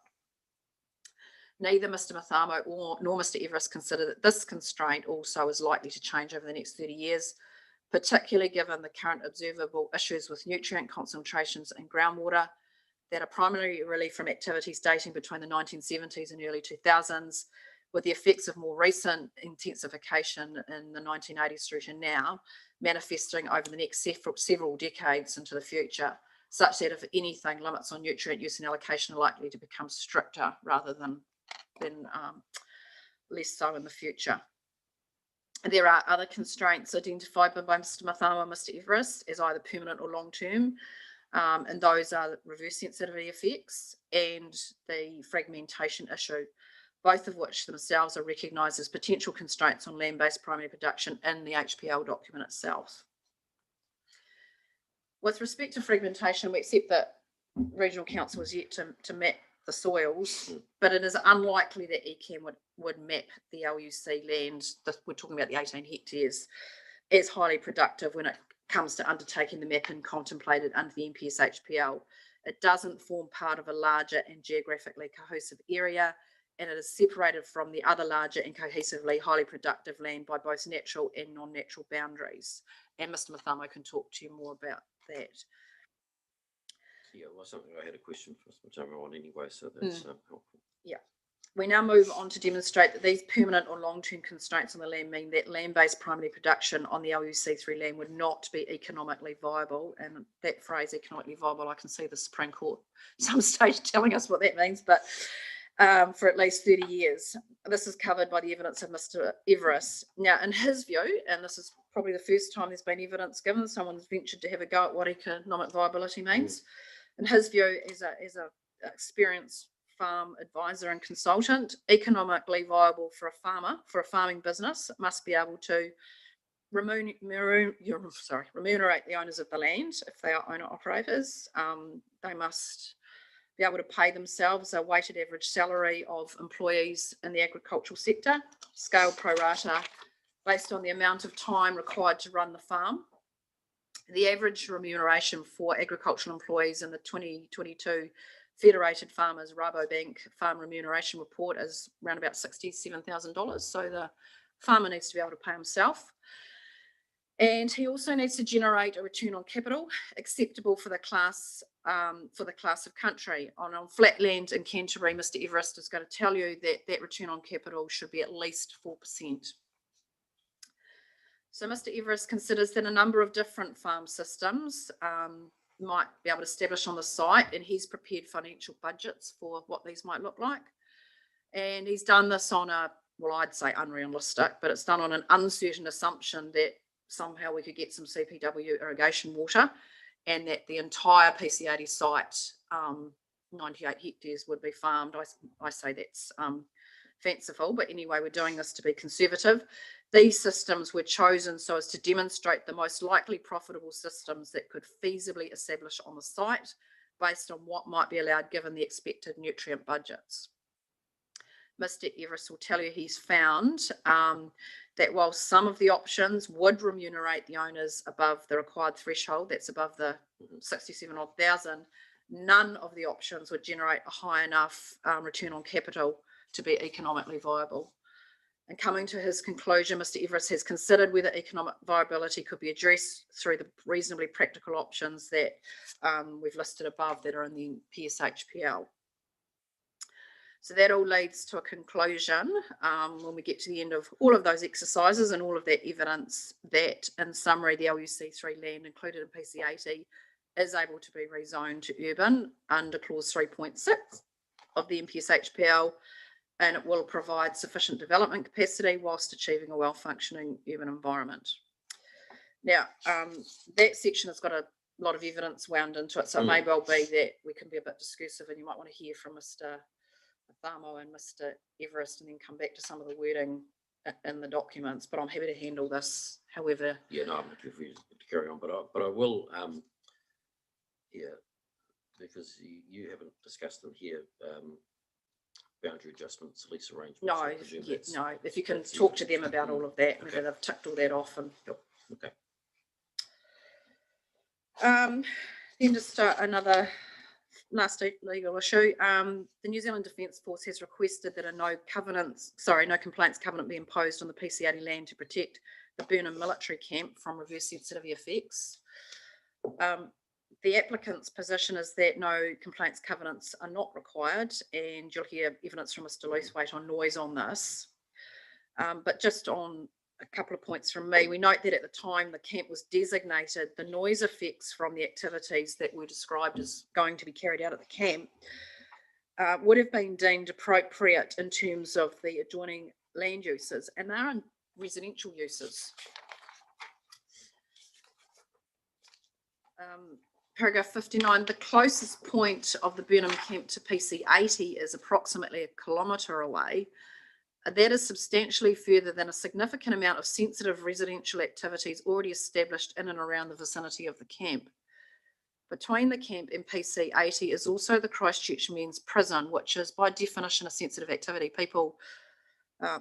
Neither Mr. Mathamo nor Mr. Everest consider that this constraint also is likely to change over the next 30 years, particularly given the current observable issues with nutrient concentrations in groundwater that are primarily really from activities dating between the 1970s and early 2000s, with the effects of more recent intensification in the 1980s through to now manifesting over the next several decades into the future, such that if anything, limits on nutrient use and allocation are likely to become stricter rather than less so in the future. There are other constraints identified by Mr. Mathamo and Mr. Everest as either permanent or long-term, and those are reverse sensitivity effects and the fragmentation issue, both of which themselves are recognised as potential constraints on land-based primary production in the HPL document itself. With respect to fragmentation, we accept that Regional Council is yet to map the soils, but it is unlikely that ECAM would map the LUC land, we're talking about the 18 hectares, as highly productive when it comes to undertaking the mapping contemplated under the NPS HPL. It doesn't form part of a larger and geographically cohesive area, and it is separated from the other larger and cohesively highly productive land by both natural and non-natural boundaries. And Mr. Mathamo can talk to you more about that. Yeah, well, something I had a question for Mr. Mathamo on anyway, so that's helpful. Yeah. We now move on to demonstrate that these permanent or long-term constraints on the land mean that land-based primary production on the LUC3 land would not be economically viable. And that phrase, economically viable, I can see the Supreme Court some stage telling us what that means, but for at least 30 years. This is covered by the evidence of Mr. Everest. Now, in his view, and this is probably the first time there's been evidence given, someone's ventured to have a go at what economic viability means. In his view, as a experienced farm advisor and consultant, economically viable for a farmer, for a farming business, must be able to remunerate the owners of the land if they are owner operators. They must be able to pay themselves a weighted average salary of employees in the agricultural sector, scaled pro rata based on the amount of time required to run the farm. The average remuneration for agricultural employees in the 2022 Federated Farmers Rabobank Farm Remuneration Report is around about $67,000. So the farmer needs to be able to pay himself. And he also needs to generate a return on capital acceptable for the class of country. On flat land in Canterbury, Mr. Everest is going to tell you that that return on capital should be at least 4%. So Mr. Everest considers that a number of different farm systems might be able to establish on the site, and he's prepared financial budgets for what these might look like. And he's done this on I'd say unrealistic, but it's done on an uncertain assumption that somehow we could get some CPW irrigation water and that the entire PC80 site, 98 hectares, would be farmed. I say that's fanciful, but anyway, we're doing this to be conservative. These systems were chosen so as to demonstrate the most likely profitable systems that could feasibly establish on the site, based on what might be allowed given the expected nutrient budgets. Mr. Everest will tell you he's found that while some of the options would remunerate the owners above the required threshold, that's above the 67,000, none of the options would generate a high enough return on capital to be economically viable. And coming to his conclusion, Mr. Everest has considered whether economic viability could be addressed through the reasonably practical options that we've listed above that are in the PSHPL. So that all leads to a conclusion when we get to the end of all of those exercises and all of that evidence that, in summary, the LUC3 land included in PC80 is able to be rezoned to urban under clause 3.6 of the MPSHPL, and it will provide sufficient development capacity whilst achieving a well-functioning urban environment. Now, that section has got a lot of evidence wound into it, so it may well be that we can be a bit discursive and you might want to hear from Mr. Thamo and Mr. Everest and then come back to some of the wording in the documents, but I'm happy to handle this however. Yeah, no, I'm happy for you to carry on, but I will, yeah, because you haven't discussed them here, boundary adjustments, lease arrangements. No, no, if you can talk to them about all of that, okay. Whether they've ticked all that off. And yep. Okay. Then just another last legal issue. The New Zealand Defence Force has requested that no complaints covenant be imposed on the PC80 land to protect the Burnham military camp from reverse sensitivity effects. The applicant's position is that no complaints covenants are not required, and you'll hear evidence from Mr. Loothwaite on noise on this. But just on a couple of points from me, we note that at the time the camp was designated, the noise effects from the activities that were described as going to be carried out at the camp would have been deemed appropriate in terms of the adjoining land uses, and they are in residential uses. Paragraph 59, the closest point of the Burnham camp to PC80 is approximately 1 kilometre away. That is substantially further than a significant amount of sensitive residential activities already established in and around the vicinity of the camp. Between the camp and PC80 is also the Christchurch Men's Prison, which is by definition a sensitive activity. People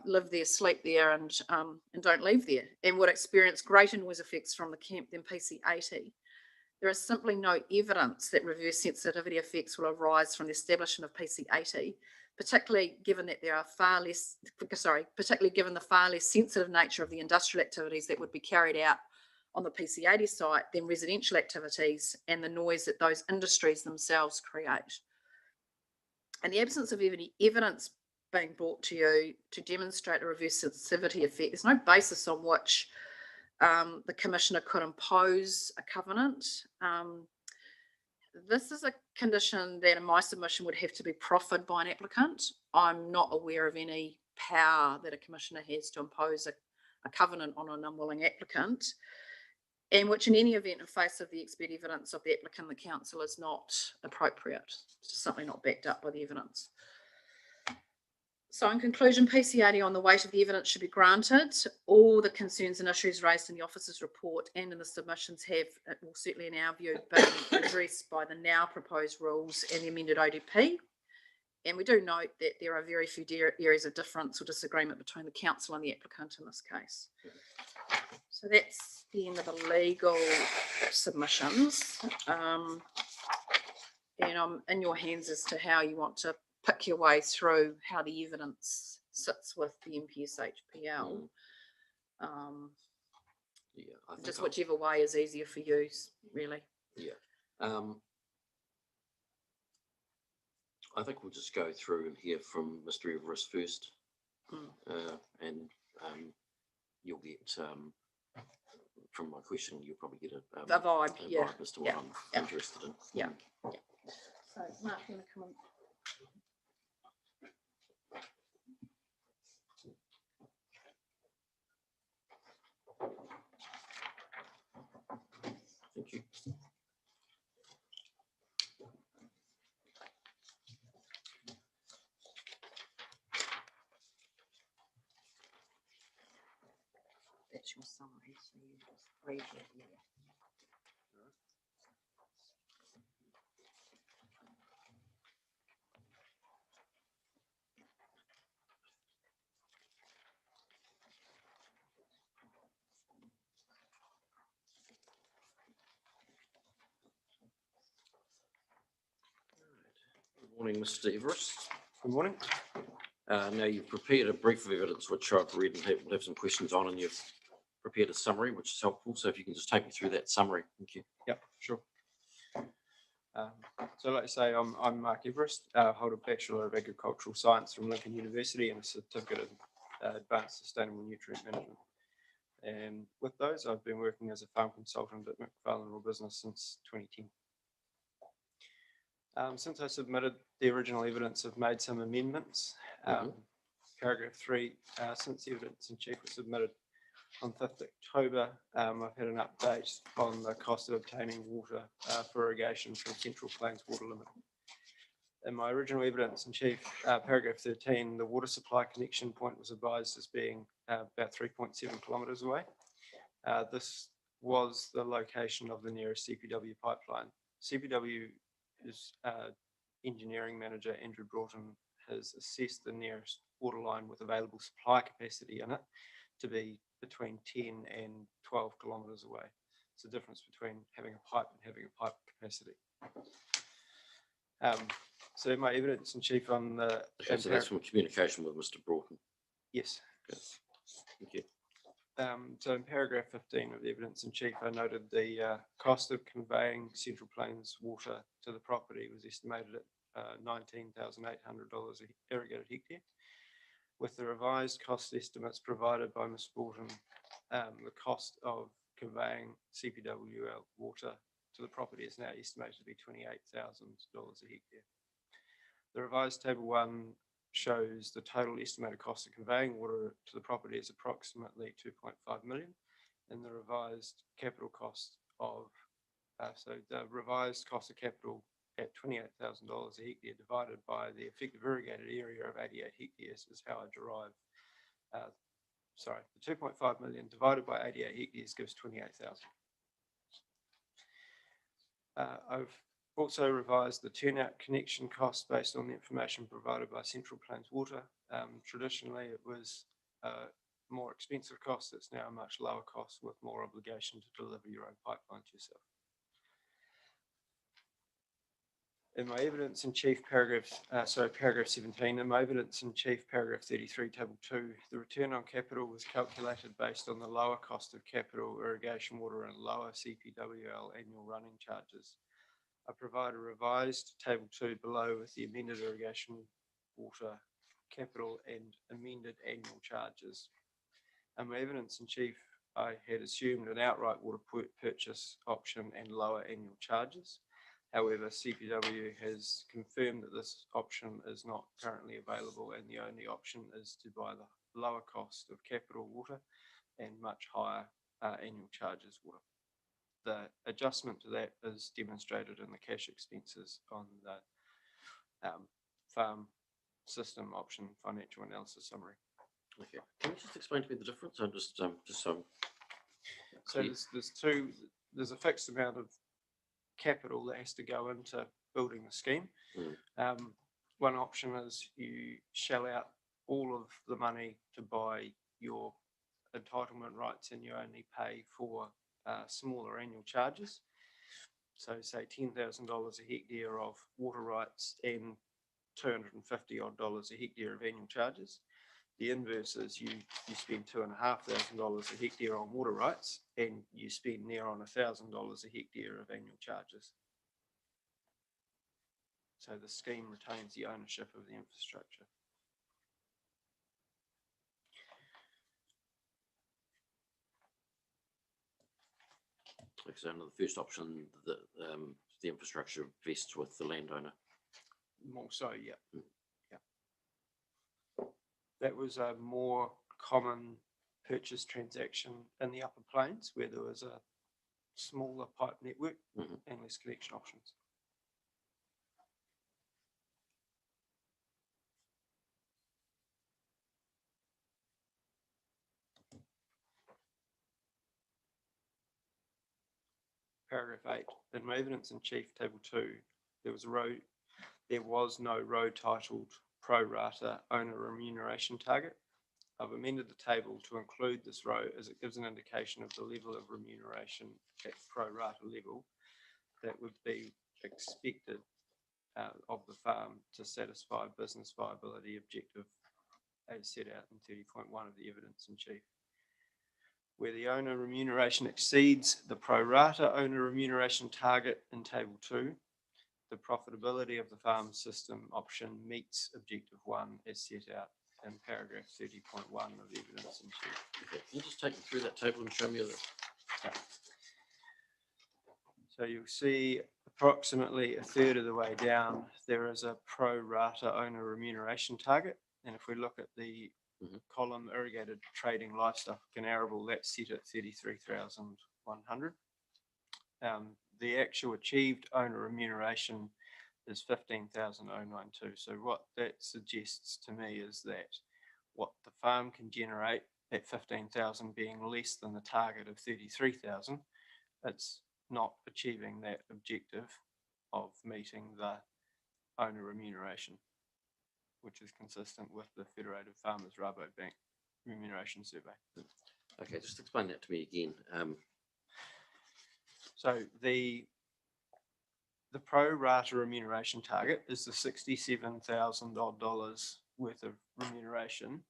live there, sleep there, and don't leave there, and would experience greater noise effects from the camp than PC80. There is simply no evidence that reverse sensitivity effects will arise from the establishment of PC80, particularly given that there are particularly given the far less sensitive nature of the industrial activities that would be carried out on the PC80 site than residential activities and the noise that those industries themselves create. In the absence of any evidence being brought to you to demonstrate a reverse sensitivity effect, there's no basis on which the Commissioner could impose a covenant. This is a condition that in my submission would have to be proffered by an applicant. I'm not aware of any power that a Commissioner has to impose a covenant on an unwilling applicant, and which in any event in face of the expert evidence of the applicant, the council is not appropriate. It's just something not backed up by the evidence. So in conclusion, PC80 on the weight of the evidence should be granted. All the concerns and issues raised in the officer's report and in the submissions have, well, certainly in our view, been addressed by the now proposed rules and the amended ODP. And we do note that there are very few areas of difference or disagreement between the council and the applicant in this case. So that's the end of the legal submissions. And I'm in your hands as to how you want to pick your way through how the evidence sits with the MPSHPL. Yeah, I think just whichever way is easier for you, really. Yeah. I think we'll just go through and hear from Mr. Everest first, and you'll get, from my question, you'll probably get a vibe, yeah, as to what I'm interested in. Yeah. So, Mark, you want to come on? Thank you. That's your summary, so you just read it. Morning, Mr. Everest. Good morning. Now you've prepared a brief of evidence which I've read and have some questions on, and you've prepared a summary which is helpful. So if you can just take me through that summary. Thank you. Yep, sure. So like I say, I'm Mark Everest, hold a Bachelor of Agricultural Science from Lincoln University and a Certificate of Advanced Sustainable Nutrient Management. And with those, I've been working as a farm consultant at McFarlane Rural Business since 2010. Since I submitted the original evidence, I've made some amendments. Paragraph 3, since the evidence in chief was submitted on 5th October, I've had an update on the cost of obtaining water for irrigation from Central Plains Water Limited. In my original evidence in chief, paragraph 13, the water supply connection point was advised as being about 3.7 kilometres away. This was the location of the nearest CPW pipeline. CPW's engineering manager, Andrew Broughton, has assessed the nearest water line with available supply capacity in it to be between 10 and 12 kilometres away. It's the difference between having a pipe and having a pipe capacity. So my evidence in chief on the... Okay, so that's from communication with Mr. Broughton. Yes. Good. Thank you. So in paragraph 15 of the evidence in chief, I noted the cost of conveying Central Plains water to the property was estimated at $19,800 a irrigated hectare. With the revised cost estimates provided by Ms. Broughton, the cost of conveying CPWL water to the property is now estimated to be $28,000 a hectare. The revised table 1 shows the total estimated cost of conveying water to the property is approximately 2.5 million, and the revised capital cost of the revised cost of capital at $28,000 a hectare divided by the effective irrigated area of 88 hectares is how I derive. The 2.5 million divided by 88 hectares gives 28,000. I've also revised the turnout connection cost based on the information provided by Central Plains Water. Traditionally, it was a more expensive cost. It's now a much lower cost with more obligation to deliver your own pipeline to yourself. In my evidence in chief, paragraph 17, in my evidence in chief, paragraph 33, table 2, the return on capital was calculated based on the lower cost of capital, irrigation water, and lower CPWL annual running charges. I provide a revised table 2 below with the amended irrigation water capital and amended annual charges. In my evidence in chief, I had assumed an outright water purchase option and lower annual charges. However, CPW has confirmed that this option is not currently available, and the only option is to buy the lower cost of capital water and much higher annual charges water. The adjustment to that is demonstrated in the cash expenses on the farm system option financial analysis summary. Okay. Can you just explain to me the difference? I'm just so. So there's a fixed amount of capital that has to go into building the scheme. One option is you shell out all of the money to buy your entitlement rights and you only pay for smaller annual charges. So say $10,000 a hectare of water rights and $250 odd a hectare of annual charges. The inverse is you spend $2,500 a hectare on water rights and you spend near on $1,000 a hectare of annual charges. So the scheme retains the ownership of the infrastructure. So under the first option, the infrastructure vests with the landowner. More so, yeah. That was a more common purchase transaction in the Upper Plains where there was a smaller pipe network and less connection options. Paragraph 8, in my evidence in chief, table 2, there was no row titled pro rata owner remuneration target. I've amended the table to include this row as it gives an indication of the level of remuneration at pro rata level that would be expected of the farm to satisfy business viability objective as set out in 30.1 of the evidence in chief. Where the owner remuneration exceeds the pro rata owner remuneration target in table 2, the profitability of the farm system option meets objective 1 as set out in paragraph 30.1 of the evidence in chief. Okay, can you just take me through that table and show me the, So you'll see approximately a third of the way down, there is a pro rata owner remuneration target. And if we look at the column irrigated trading livestock and arable, that's set at 33,100. The actual achieved owner remuneration is 15,092. So what that suggests to me is that what the farm can generate at 15,000 being less than the target of 33,000, it's not achieving that objective of meeting the owner remuneration, which is consistent with the Federated Farmers Rabobank remuneration survey. okay, just explain that to me again. So the pro rata remuneration target is the $67,000 odd worth of remuneration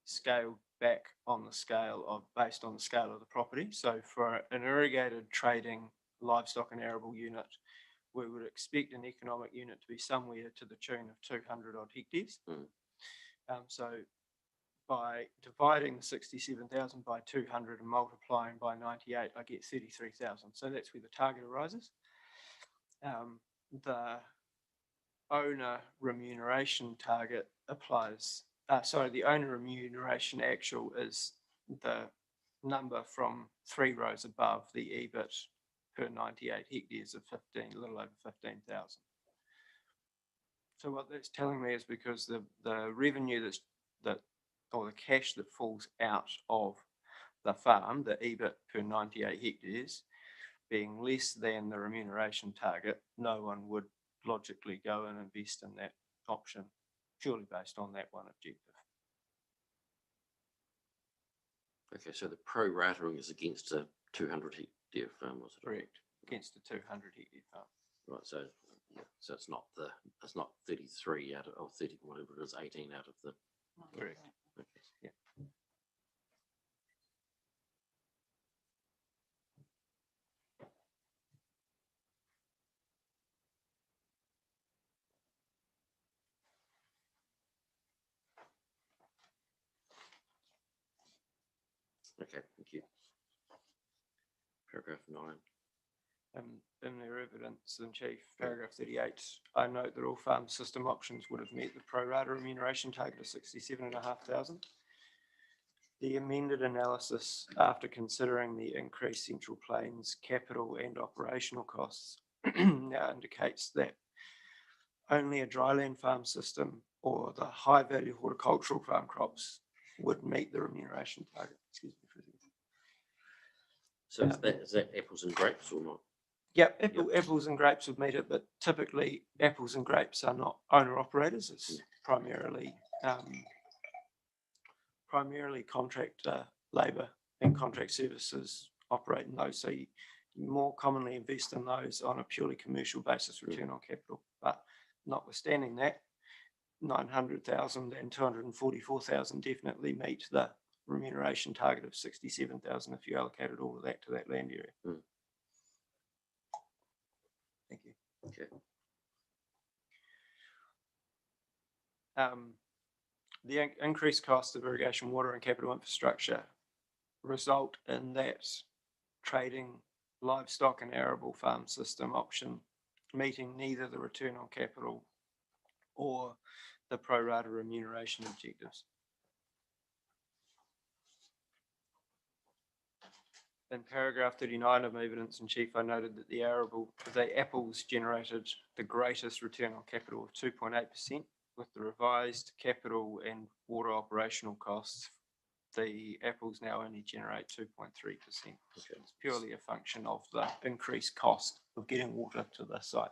scaled back on the scale of, based on the scale of the property. So for an irrigated trading livestock and arable unit, we would expect an economic unit to be somewhere to the tune of 200 odd hectares. So by dividing the 67,000 by 200 and multiplying by 98, I get 33,000. So that's where the target arises. The owner remuneration target applies, the owner remuneration actual is the number from 3 rows above the EBIT per 98 hectares of 15, a little over 15,000. So what that's telling me is because the revenue or the cash that falls out of the farm, the EBIT per 98 hectares, being less than the remuneration target, no one would logically go and invest in that option purely based on that one objective. Okay, so the pro ratering is against a 200 hectare farm, was it? Correct, against a 200 hectare farm. Right, so yeah, so it's not 33 out of, or 30, whatever it is, 18 out of the. Correct. Okay. Yeah. Okay, thank you. Paragraph 9. In their evidence in chief, paragraph 38, I note that all farm system options would have met the pro rata remuneration target of 67,500. The amended analysis, after considering the increased Central Plains capital and operational costs, now indicates that only a dryland farm system or the high value horticultural farm crops would meet the remuneration target. Excuse me for a second. So is that apples and grapes or not? Yeah, apples and grapes would meet it, but typically apples and grapes are not owner operators. It's primarily contractor labour and contract services operating those. So you more commonly invest in those on a purely commercial basis return on capital. But notwithstanding that, 900,000 and 244,000 definitely meet the remuneration target of 67,000 if you allocated all of that to that land area. Thank you. Okay. The increased cost of irrigation, water and capital infrastructure result in that trading livestock and arable farm system option meeting neither the return on capital or the pro rata remuneration objectives. In paragraph 39 of my evidence in chief, I noted that the apples generated the greatest return on capital of 2.8%, with the revised capital and water operational costs. The apples now only generate 2.3%. Okay. It's purely a function of the increased cost of getting water to the site.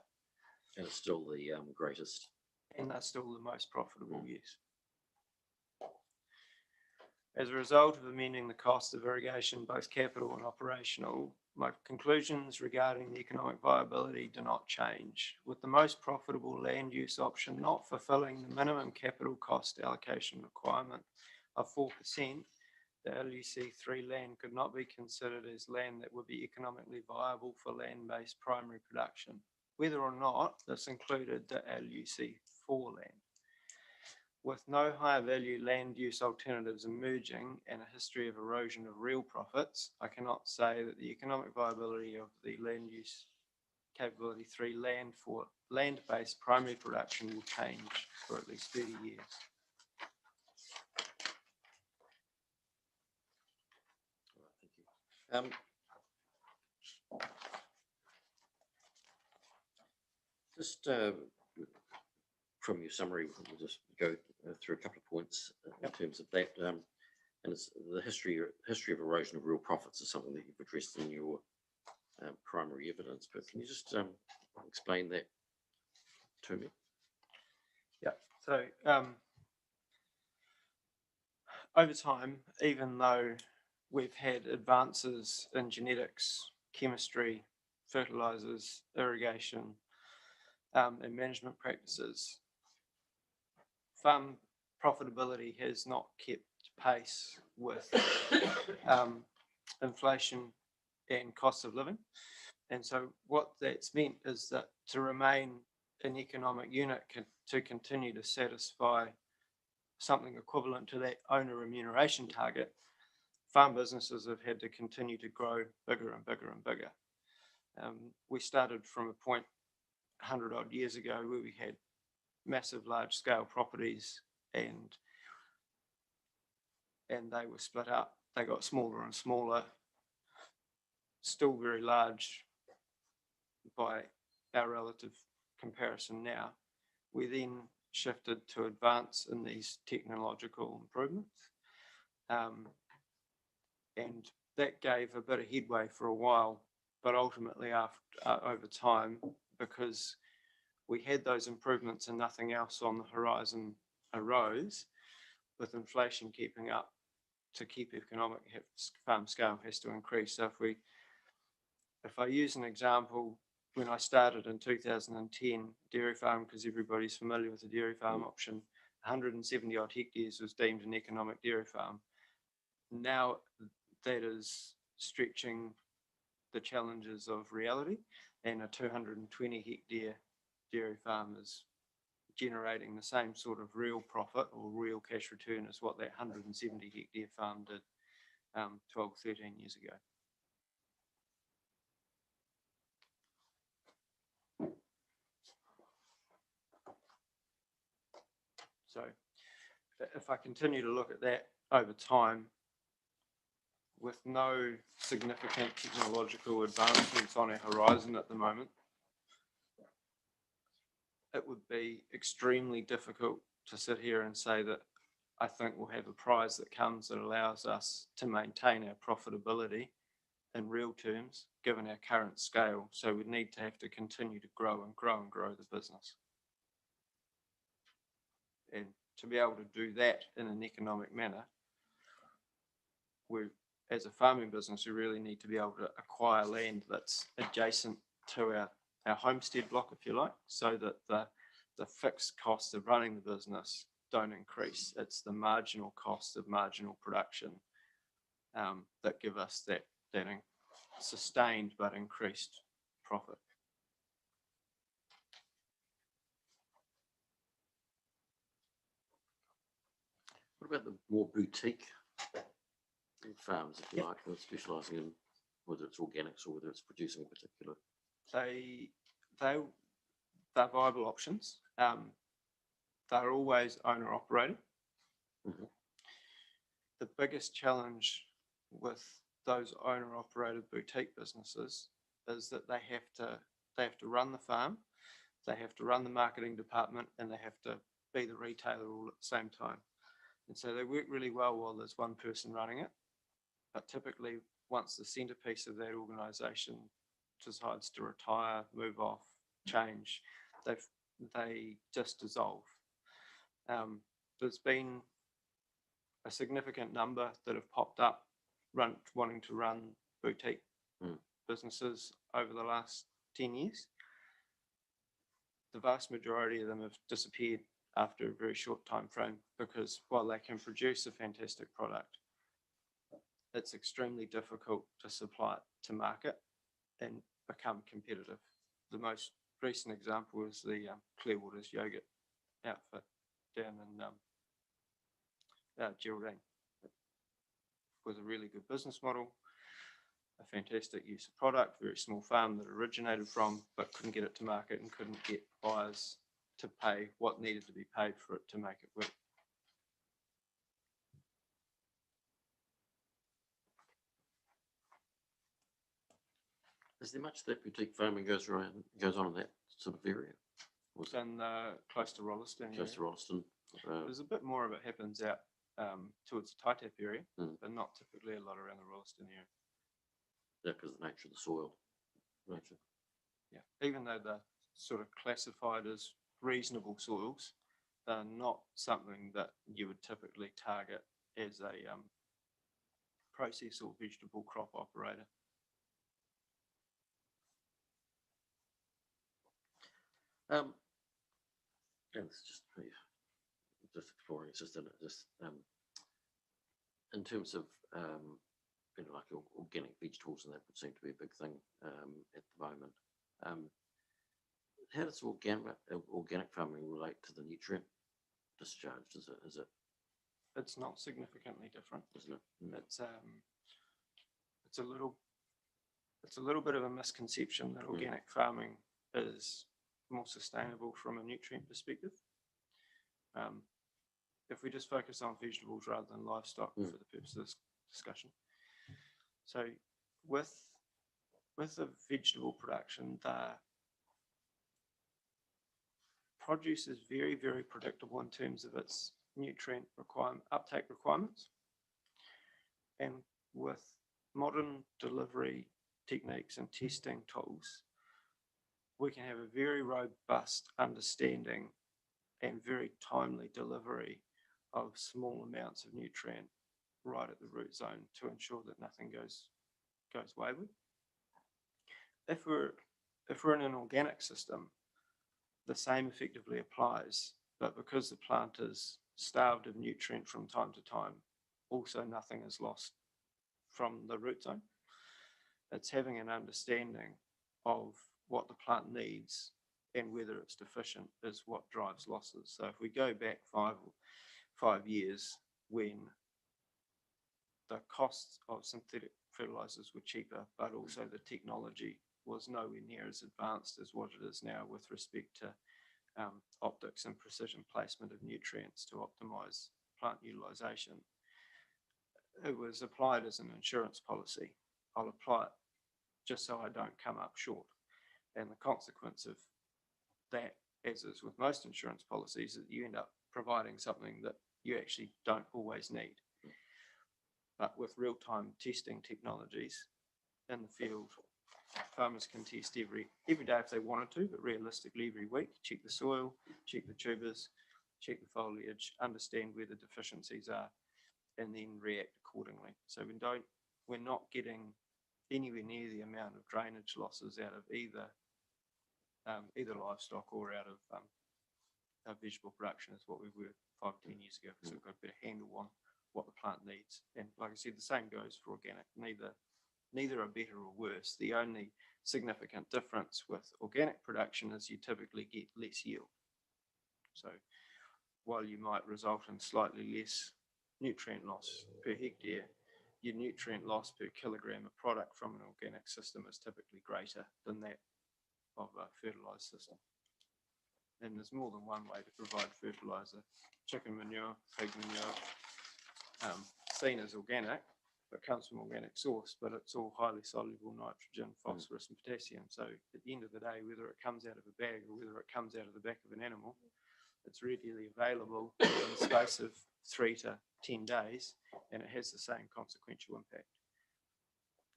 And it's still the greatest. And they're still the most profitable, yes. As a result of amending the cost of irrigation, both capital and operational, my conclusions regarding the economic viability do not change. With the most profitable land use option not fulfilling the minimum capital cost allocation requirement of 4%, the LUC3 land could not be considered as land that would be economically viable for land-based primary production, whether or not this included the LUC4 land. With no higher value land use alternatives emerging and a history of erosion of real profits, I cannot say that the economic viability of the land use capability 3 land for land-based primary production will change for at least 30 years. All right, thank you. Just from your summary, we'll just go through a couple of points in terms of that. And it's the history of erosion of real profits is something that you've addressed in your primary evidence. But can you just explain that to me? Yeah. So over time, even though we've had advances in genetics, chemistry, fertilizers, irrigation, and management practices, farm profitability has not kept pace with inflation and cost of living. And so what that's meant is that to remain an economic unit to continue to satisfy something equivalent to that owner remuneration target, farm businesses have had to continue to grow bigger and bigger and bigger. We started from a point 100 odd years ago where we had massive large scale properties and they were split up. They got smaller and smaller, still very large by our relative comparison now. We then shifted to advance in these technological improvements. And that gave a bit of headway for a while, but ultimately over time, because we had those improvements and nothing else on the horizon arose, with inflation keeping up, to keep economic farm scale has to increase. So if I use an example, when I started in 2010, dairy farm, because everybody's familiar with the dairy farm option, 170 odd hectares was deemed an economic dairy farm. Now that is stretching the challenges of reality, and a 220 hectare dairy farm is generating the same sort of real profit or real cash return as what that 170 hectare farm did 12, 13 years ago. So if I continue to look at that over time, with no significant technological advancements on our horizon at the moment, it would be extremely difficult to sit here and say that I think we'll have a prize that comes that allows us to maintain our profitability in real terms, given our current scale. So we need to have to continue to grow and grow and grow the business. And to be able to do that in an economic manner, as a farming business, we really need to be able to acquire land that's adjacent to our homestead block, if you like, so that the fixed costs of running the business don't increase. It's the marginal cost of marginal production that give us that sustained but increased profit. What about the more boutique farms, if you like, that are specialising in whether it's organics or whether it's producing a particular? They're viable options. They're always owner operated. Mm-hmm. The biggest challenge with those owner operated boutique businesses is that they have to run the farm, they have to run the marketing department, and they have to be the retailer all at the same time. And so they work really well while there's one person running it. But typically, once the centerpiece of that organisation decides to retire, move off, change, they just dissolve. There's been a significant number that have popped up wanting to run boutique businesses over the last 10 years. The vast majority of them have disappeared after a very short time frame because while they can produce a fantastic product, it's extremely difficult to supply it to market and become competitive. The most recent example is the Clearwater's yogurt outfit down in Geraldine. It was a really good business model, a fantastic use of product, very small farm that originated from, but couldn't get it to market and couldn't get buyers to pay what needed to be paid for it to make it work. Is there much that boutique farming goes on in that sort of area? Was in close to Rolleston. Close to Rolleston. There's a bit more of it happens out towards the Taitap area, but not typically a lot around the Rolleston area. Yeah, because of the nature of the soil. Nature. Yeah, even though they're sort of classified as reasonable soils, they're not something that you would typically target as a process or vegetable crop operator. And it's just exploring. It's just in terms of like organic vegetables, and that would seem to be a big thing at the moment. How does organic farming relate to the nutrient discharge? Is it? It's not significantly different, Isn't it? it's a little bit of a misconception that organic farming is more sustainable from a nutrient perspective. If we just focus on vegetables rather than livestock for the purpose of this discussion. So with the vegetable production, the produce is very, very predictable in terms of its nutrient uptake requirements. And with modern delivery techniques and testing tools, we can have a very robust understanding and very timely delivery of small amounts of nutrient right at the root zone to ensure that nothing goes wayward. If we're in an organic system, the same effectively applies, but because the plant is starved of nutrient from time to time, also nothing is lost from the root zone. It's having an understanding of what the plant needs and whether it's deficient is what drives losses. So if we go back five years, when the costs of synthetic fertilizers were cheaper, but also the technology was nowhere near as advanced as what it is now with respect to optics and precision placement of nutrients to optimize plant utilization. It was applied as an insurance policy. I'll apply it just so I don't come up short. And the consequence of that, as is with most insurance policies, is that you end up providing something that you actually don't always need. But with real-time testing technologies in the field, farmers can test every day if they wanted to, but realistically every week, check the soil, check the tubers, check the foliage, understand where the deficiencies are, and then react accordingly. So we're not getting anywhere near the amount of drainage losses out of either livestock or out of vegetable production as what we were 5-10 years ago. So we've got a better handle on what the plant needs. And like I said, the same goes for organic. Neither are better or worse. The only significant difference with organic production is you typically get less yield. So while you might result in slightly less nutrient loss per hectare, your nutrient loss per kilogram of product from an organic system is typically greater than that of a fertilized system. And there's more than one way to provide fertilizer. Chicken manure, pig manure, seen as organic, but comes from organic source, but it's all highly soluble nitrogen, phosphorus, and potassium. So at the end of the day, whether it comes out of a bag or whether it comes out of the back of an animal, it's readily available in the space of 3 to 10 days, and it has the same consequential impact.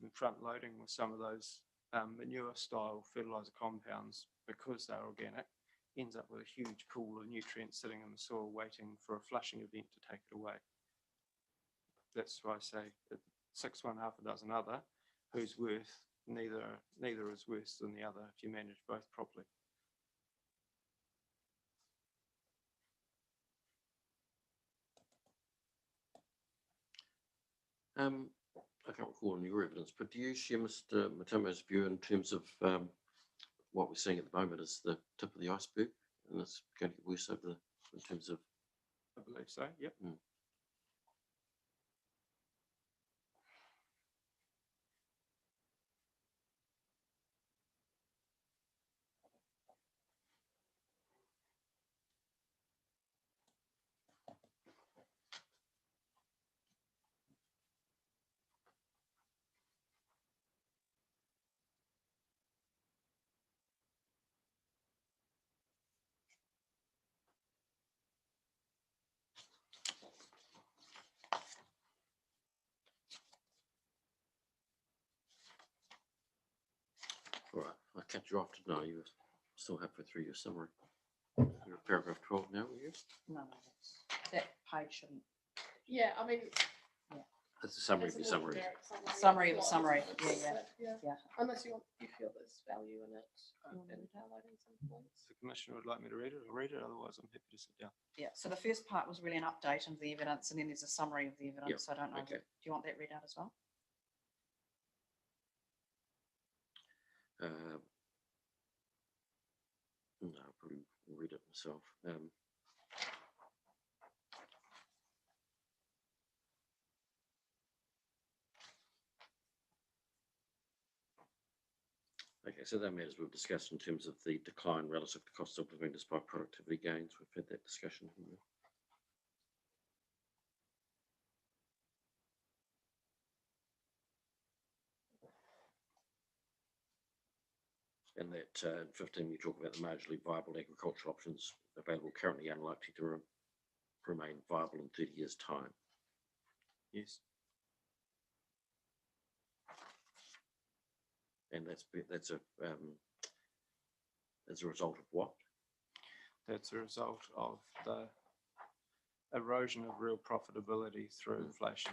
And front loading with some of those manure style fertilizer compounds, because they're organic, ends up with a huge pool of nutrients sitting in the soil waiting for a flushing event to take it away. That's why I say 6 1/2 a dozen other, who's worth neither is worse than the other if you manage both properly. I can't recall on your evidence, but do you share Mr. Matamo's view in terms of what we're seeing at the moment is the tip of the iceberg, and it's going to get worse in terms of? I believe so, yep. All right, I cut you off, didn't I? You were still halfway through your summary. You're at paragraph 12 now, were you? No, that page shouldn't. Yeah, I mean. That's a summary of it's your a more summary. generic Summary of a It's summary, not- yeah. Unless you feel there's value in it, in highlighting some points. If the commissioner would like me to read it, I'll read it, otherwise I'm happy to sit down. Yeah, so the first part was really an update of the evidence, and then there's a summary of the evidence. So I don't know. Okay. Do you want that read out as well? No, I'll probably read it myself. Okay, so that matters we've discussed in terms of the decline relative to cost of living despite productivity gains. We've had that discussion. And that 15, you talk about the marginally viable agricultural options available currently unlikely to remain viable in 30 years' time. Yes. And that's as a result of what? That's a result of the erosion of real profitability through inflation.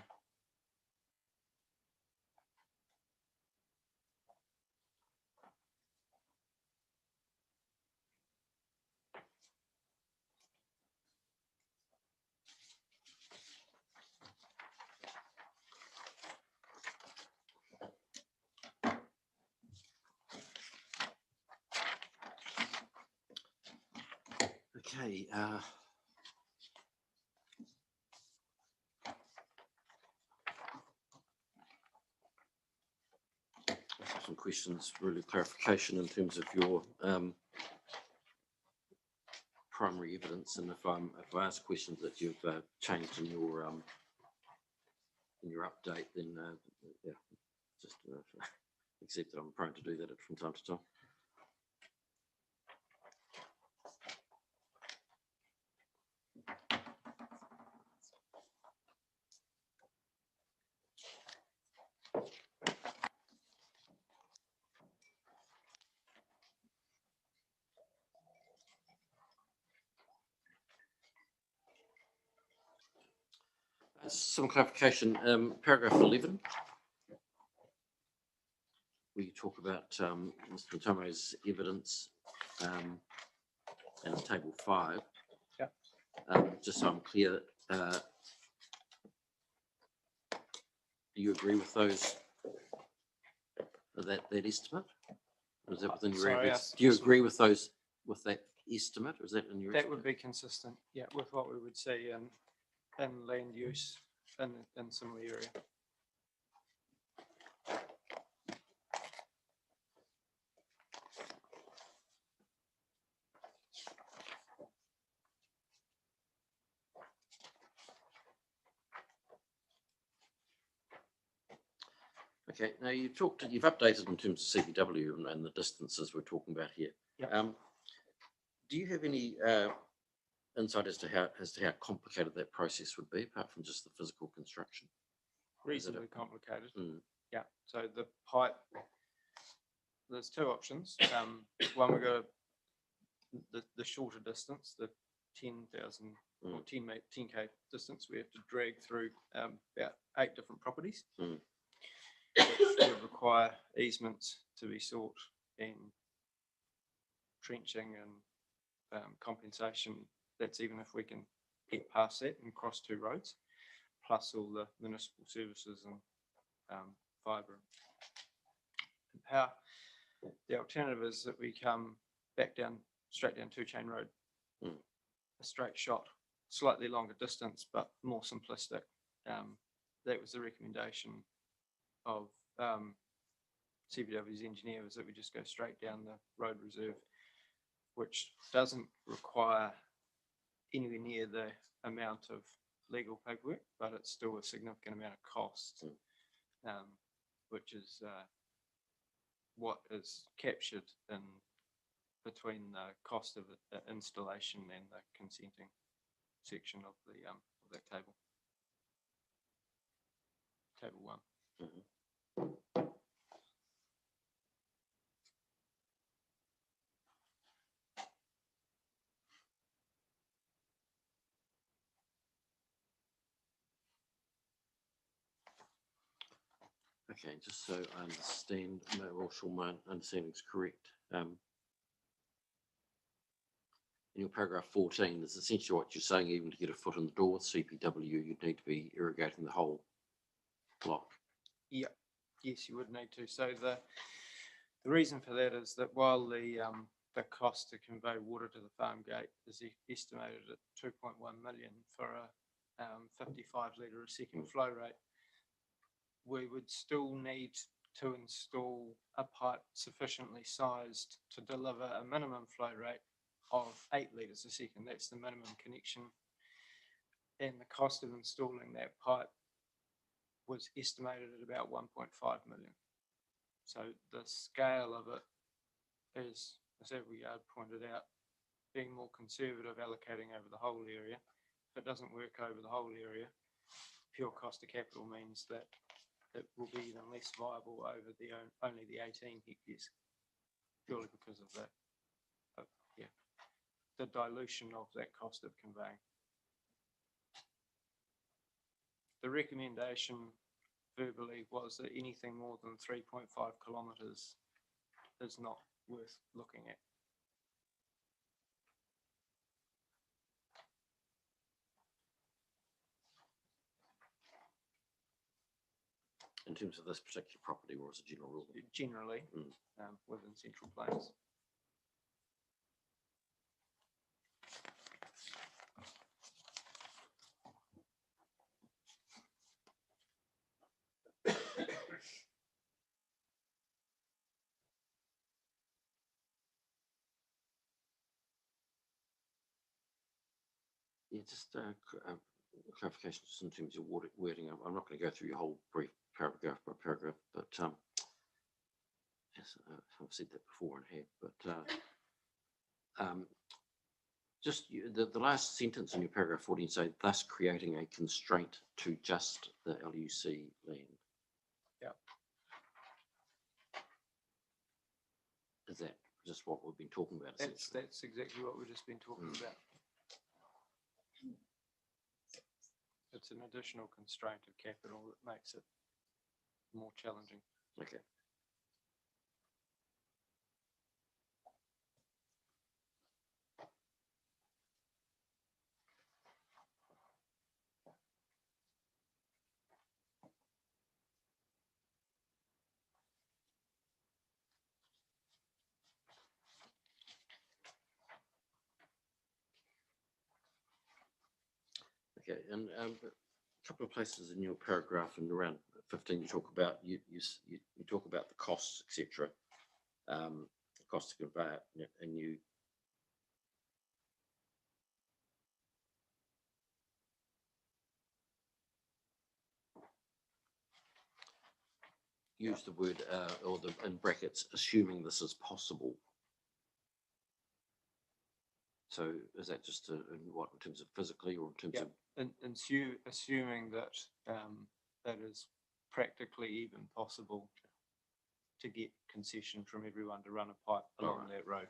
Okay. Some questions, really clarification in terms of your primary evidence, and if I ask questions that you've changed in your update, then yeah, just accept that I'm prone to do that from time to time. Some clarification, paragraph 11, where you talk about Mr. Matamo's evidence in table 5. Yeah. Just so I'm clear, do you agree with those, that estimate? Or is that within your Sorry, evidence? yes. Do you agree with those, with that estimate, or is that in your That estimate? would be consistent, yeah, with what we would see in land use in similar area. Okay, now you've updated in terms of CBW and the distances we're talking about here. Yep. Do you have any insight as to how complicated that process would be, apart from just the physical construction? Reasonably complicated. Mm. Yeah, so the pipe, there's two options. One, we got the shorter distance, the 10,000 or 10K distance we have to drag through about 8 different properties. Mm. which would require easements to be sought and trenching and compensation. That's even if we can get past that and cross two roads, plus all the municipal services and fibre and power. The alternative is that we come back down, straight down Two Chain Road, a straight shot, slightly longer distance, but more simplistic. That was the recommendation of CBW's engineer, was that we just go straight down the road reserve, which doesn't require anywhere near the amount of legal paperwork, but it's still a significant amount of cost, which is what is captured in between the cost of the installation and the consenting section of the that table. Table 1. Okay, just so I understand, well, sure my understanding is correct. In your paragraph 14, is essentially what you're saying, even to get a foot in the door with CPW, you'd need to be irrigating the whole block. Yeah, yes, you would need to. So the reason for that is that while the cost to convey water to the farm gate is estimated at 2.1 million for a 55 litre a second flow rate, we would still need to install a pipe sufficiently sized to deliver a minimum flow rate of 8 litres a second. That's the minimum connection. And the cost of installing that pipe was estimated at about 1.5 million. So the scale of it is, as Everyard pointed out, being more conservative, allocating over the whole area. If it doesn't work over the whole area, pure cost of capital means that it will be even less viable over only the 18 hectares, purely because of that. The dilution of that cost of conveying. The recommendation verbally was that anything more than 3.5 kilometres is not worth looking at. In terms of this particular property, or as a general rule? Generally, within Central Plains. Yeah, just clarification just in terms of wording. I'm not going to go through your whole brief paragraph by paragraph, but yes, I've said that before and have, but just the last sentence in your paragraph 14 say, thus creating a constraint to just the LUC land. Yeah. Is that just what we've been talking about? That's exactly what we've just been talking about. It's an additional constraint of capital that makes it more challenging. Okay. Okay, and a couple of places in your paragraph and around 15, you talk about you talk about the costs, etc. The cost to convey it, and you use the word or the in brackets, assuming this is possible. So is that just in what, in terms of physically, or in terms of? Assuming that that is practically even possible to get concession from everyone to run a pipe along that road.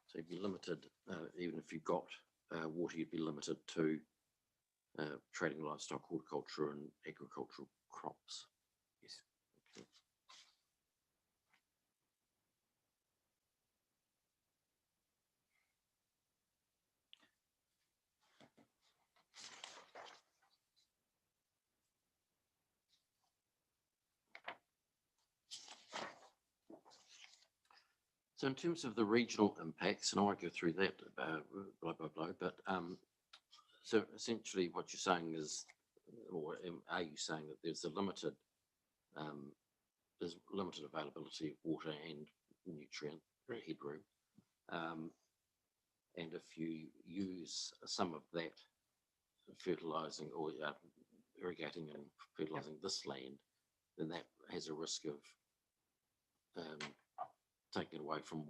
So you'd be limited, even if you got water, you'd be limited to trading livestock, horticulture and agricultural crops. Yes. Okay. So in terms of the regional impacts, and I won't go through that blow by blow, but so essentially what you're saying is, or are you saying that there's limited availability of water and nutrient headroom, and if you use some of that fertilizing or irrigating and fertilizing this land, then that has a risk of taking it away from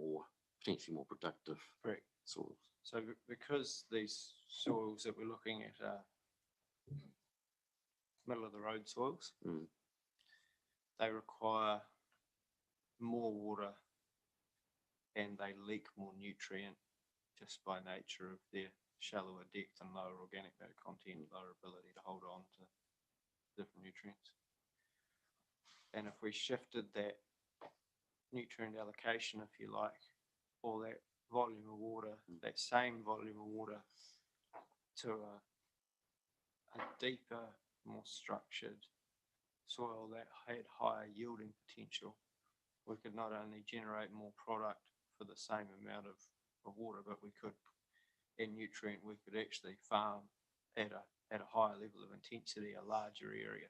potentially more productive Correct. soils. So because these soils that we're looking at are middle of the road soils, they require more water and they leak more nutrient just by nature of their shallower depth and lower organic matter content, lower ability to hold on to different nutrients. And if we shifted that nutrient allocation, if you like, or that volume of water, that same volume of water to a deeper, more structured soil that had higher yielding potential, we could not only generate more product for the same amount of water, but we could, in nutrient, we could actually farm at a higher level of intensity, a larger area.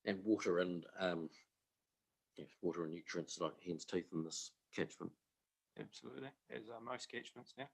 And water and water and nutrients like hen's teeth in this catchment. Absolutely, as are most catchments now.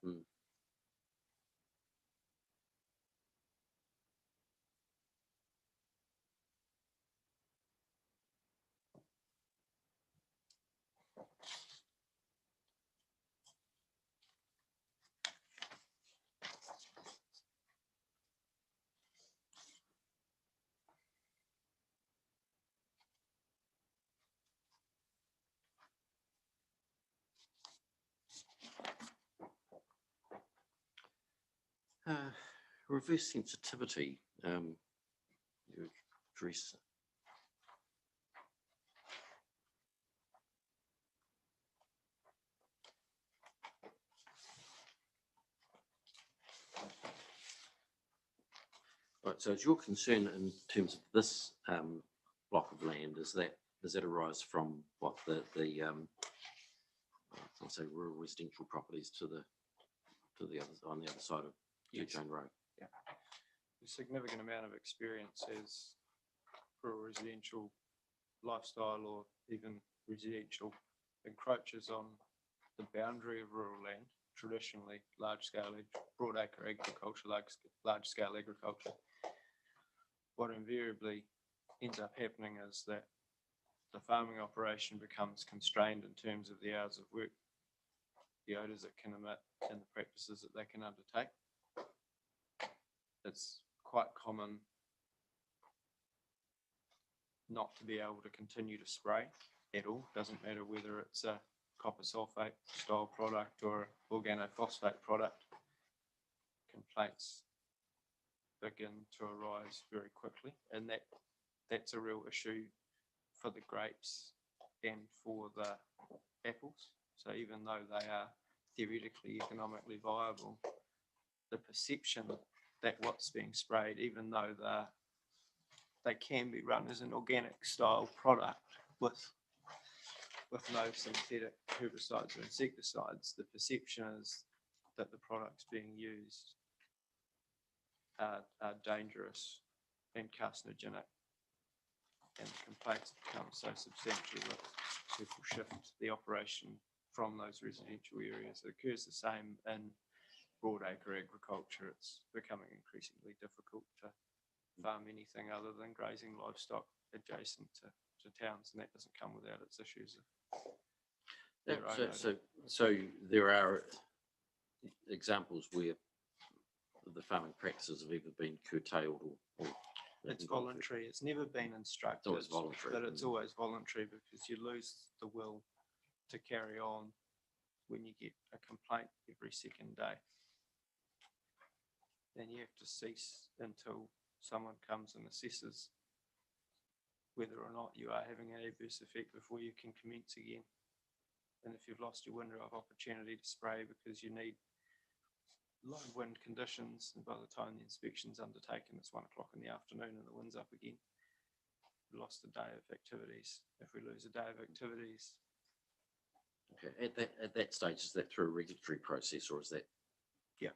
Reverse sensitivity, you address. Right, so is your concern in terms of this block of land, does that arise from what the I'll say rural residential properties to the other, on the other side of Chain Road? Yeah, a significant amount of experience as rural residential lifestyle or even residential encroaches on the boundary of rural land, traditionally large-scale broadacre agriculture, large-scale agriculture. What invariably ends up happening is that the farming operation becomes constrained in terms of the hours of work, the odours it can emit, and the practices that they can undertake. It's quite common not to be able to continue to spray at all. Doesn't matter whether it's a copper sulfate style product or organophosphate product. Complaints begin to arise very quickly, and that's a real issue for the grapes and for the apples. So even though they are theoretically economically viable, the perception that what's being sprayed, even though they can be run as an organic style product with no synthetic herbicides or insecticides, the perception is that the products being used are dangerous and carcinogenic, and the complaints become so substantial that people shift the operation from those residential areas. It occurs the same in broadacre agriculture. It's becoming increasingly difficult to farm anything other than grazing livestock adjacent to towns, and that doesn't come without its issues. So there are examples where the farming practices have either been curtailed or It's voluntary. It's never been instructed. always voluntary. But it's always voluntary because you lose the will to carry on when you get a complaint every second day. Then you have to cease until someone comes and assesses whether or not you are having an adverse effect before you can commence again. And if you've lost your window of opportunity to spray because you need low wind conditions, and by the time the inspection's undertaken, it's 1 o'clock in the afternoon and the wind's up again, we lost a day of activities. If we lose a day of activities, Okay. At that stage, is that through a regulatory process, or is that? Yeah.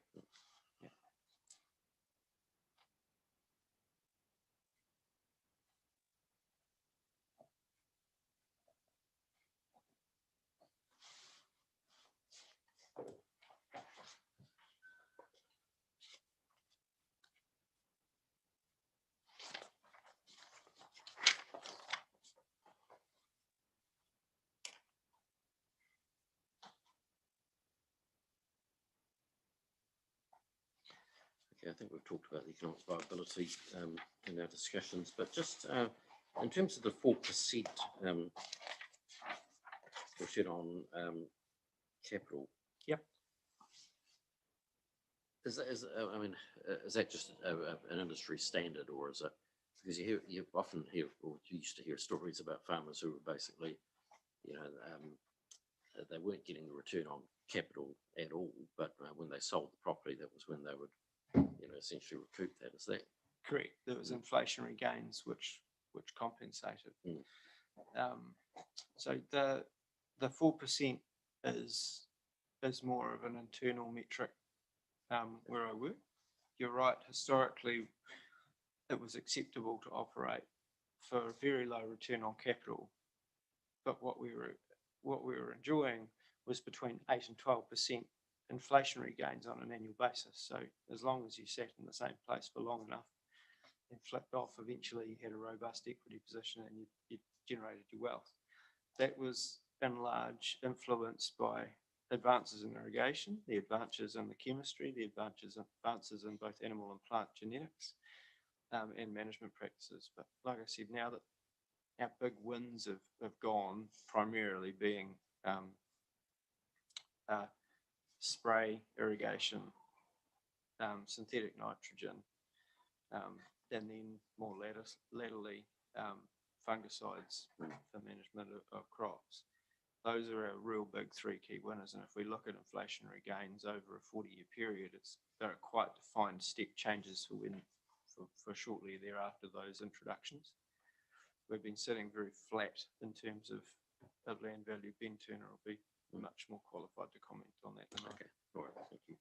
Okay, I think we've talked about the economic viability in our discussions, but just in terms of the 4% return on capital. Yep. Is that just an industry standard, or is it because you often hear, or you used to hear stories about farmers who were basically, they weren't getting the return on capital at all, but when they sold the property, that was when they would, essentially recoup that. Is that correct? There was inflationary gains which compensated. So the 4% is more of an internal metric where I work. You're right. Historically, it was acceptable to operate for a very low return on capital, but what we were enjoying was between 8 and 12% inflationary gains on an annual basis. So as long as you sat in the same place for long enough and flipped off, eventually you had a robust equity position and you generated your wealth. That was in large influenced by advances in irrigation, the advances in the chemistry, the advances in both animal and plant genetics, and management practices. But like I said, now that our big wins have gone, primarily being spray, irrigation, synthetic nitrogen, and then more latterly fungicides for management of crops. Those are our real big 3 key winners. And if we look at inflationary gains over a 40-year period, there are quite defined step changes for shortly thereafter those introductions. We've been sitting very flat in terms of land value. Ben Turner will be much more qualified to comment on that than I. okay? All right, thank you.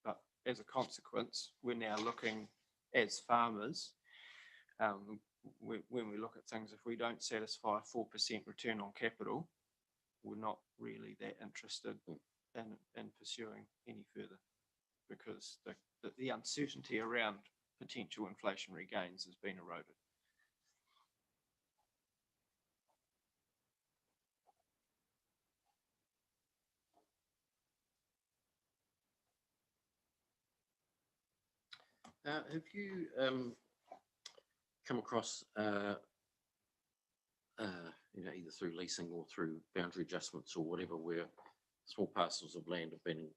But as a consequence, we're now looking as farmers, when we look at things, if we don't satisfy a 4% return on capital, we're not really that interested in pursuing any further, because the uncertainty around potential inflationary gains has been eroded. Have you come across, either through leasing or through boundary adjustments or whatever, where small parcels of land have been,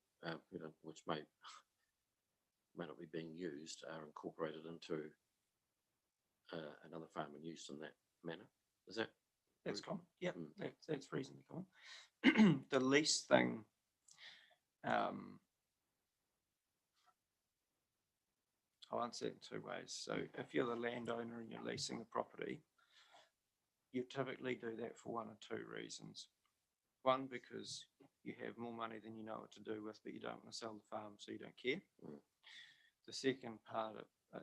which may not be being used, are incorporated into another farm and used in that manner? Is that? That's common. Yeah, that's reasonably common. The lease thing, I'll answer it in 2 ways. So if you're the landowner and you're leasing the property, you typically do that for 1 or 2 reasons. One, because you have more money than you know what to do with, but you don't want to sell the farm, so you don't care. The second part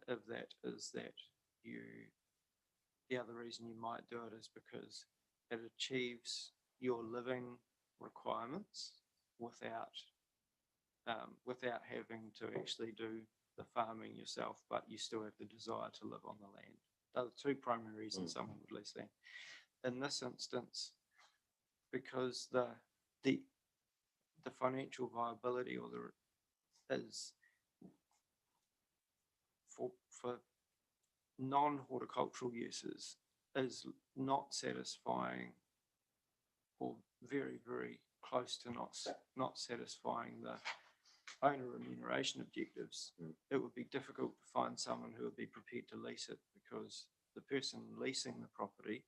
of that is that the other reason you might do it is because it achieves your living requirements without having to actually do the farming yourself, but you still have the desire to live on the land. Those are 2 primary reasons someone would lease land. In this instance, because the the financial viability or is for non-horticultural uses is not satisfying or very, very close to not satisfying the owner remuneration objectives. It would be difficult to find someone who would be prepared to lease it because the person leasing the property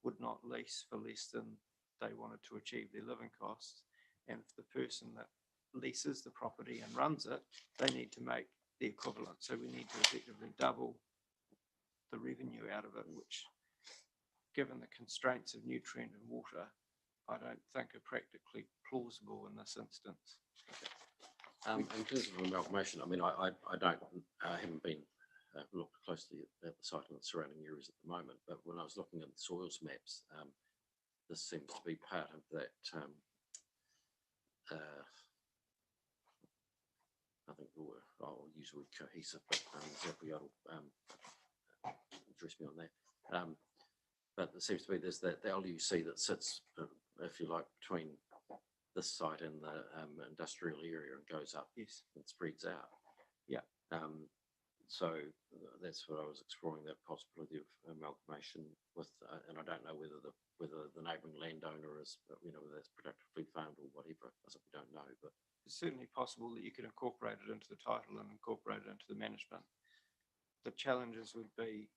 would not lease for less than they wanted to achieve their living costs. And if the person that leases the property and runs it, they need to make the equivalent. So we need to effectively double the revenue out of it, which, given the constraints of nutrient and water, I don't think are practically plausible in this instance. In terms of amalgamation, I mean, I haven't been looked closely at the site and the surrounding areas at the moment, but when I was looking at the soils maps, this seems to be part of that. I think I'll use the word cohesive, but exactly I'll address me on that. But there seems to be there's the LUC that sits, if you like, between this site and the industrial area and goes up. Yes. And spreads out. Yeah. So that's what I was exploring, that possibility of amalgamation with, and I don't know whether the neighbouring landowner is, whether that's productively farmed or whatever. I we don't know, but it's certainly possible that you could incorporate it into the title and incorporate it into the management. The challenges would be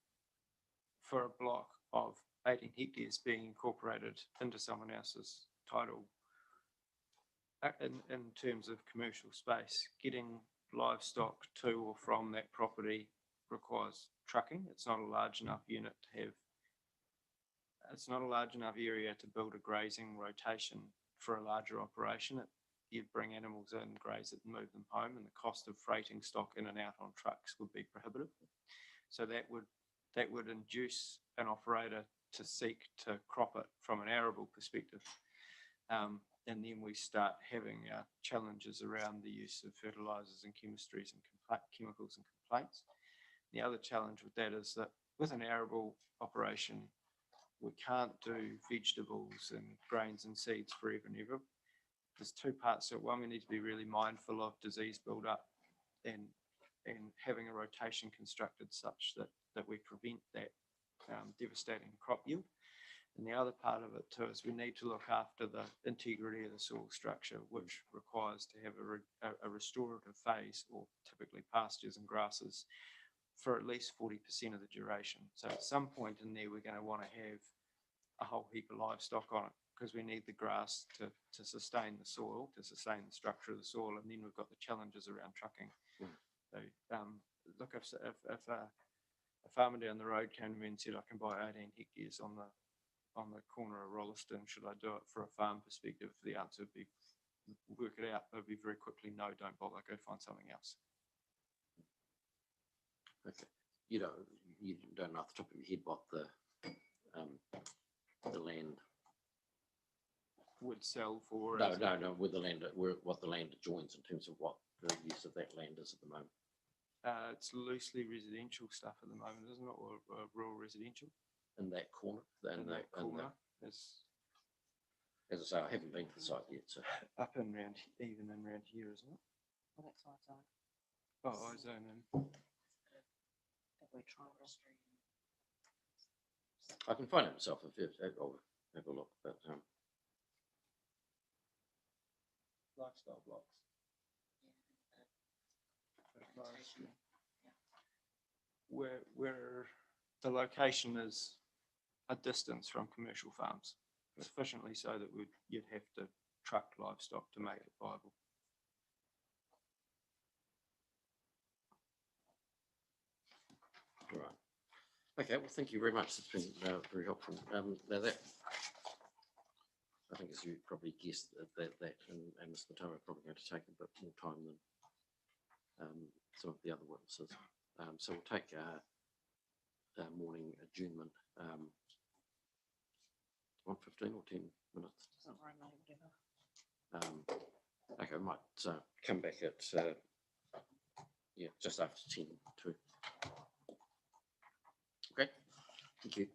for a block of 18 hectares being incorporated into someone else's title. In terms of commercial space, getting livestock to or from that property requires trucking. It's not a large enough unit to have, it's not a large enough area to build a grazing rotation for a larger operation. You'd bring animals in, graze it and move them home, and the cost of freighting stock in and out on trucks would be prohibitive. So that would induce an operator to seek to crop it from an arable perspective. And then we start having challenges around the use of fertilizers and chemistries and chemicals and complaints. The other challenge with that is that with an arable operation, we can't do vegetables and grains and seeds forever and ever. There's two parts to it. One, we need to be really mindful of disease build-up and having a rotation constructed such that we prevent that devastating crop yield. And the other part of it too is we need to look after the integrity of the soil structure, which requires to have a restorative phase, or typically pastures and grasses, for at least 40% of the duration. So at some point in there, we're going to want to have a whole heap of livestock on it, because we need the grass to sustain the soil, to sustain the structure of the soil, and then we've got the challenges around trucking. So look, if a farmer down the road came to me and said, I can buy 18 hectares on the corner of Rolleston, should I do it for a farm perspective? The answer would be, work it out. It would be very quickly, no, don't bother, go find something else. okay. You don't know off the top of your head what the land Would sell for. No, with the land, what the land adjoins in terms of what the use of that land is at the moment. It's loosely residential stuff at the moment, isn't it, or rural residential? In that corner, It's as I say, I haven't been to the site yet, so up and round, even and round here, isn't it? Well, that's what I Oh, I zone in. we tried. I can find it myself if I'll have a look. But Lifestyle blocks. Where the location is a distance from commercial farms, sufficiently so that you'd have to truck livestock to make it viable. right. Okay, well, thank you very much. It's been very helpful. Now that, I think, as you probably guessed, that and Mr. Matara are probably going to take a bit more time than some of the other witnesses. So we'll take a morning adjournment. 1:15 or 10 minutes. Doesn't worry, mate, whatever. Okay, I might come back at just after 10 too. Okay, thank you.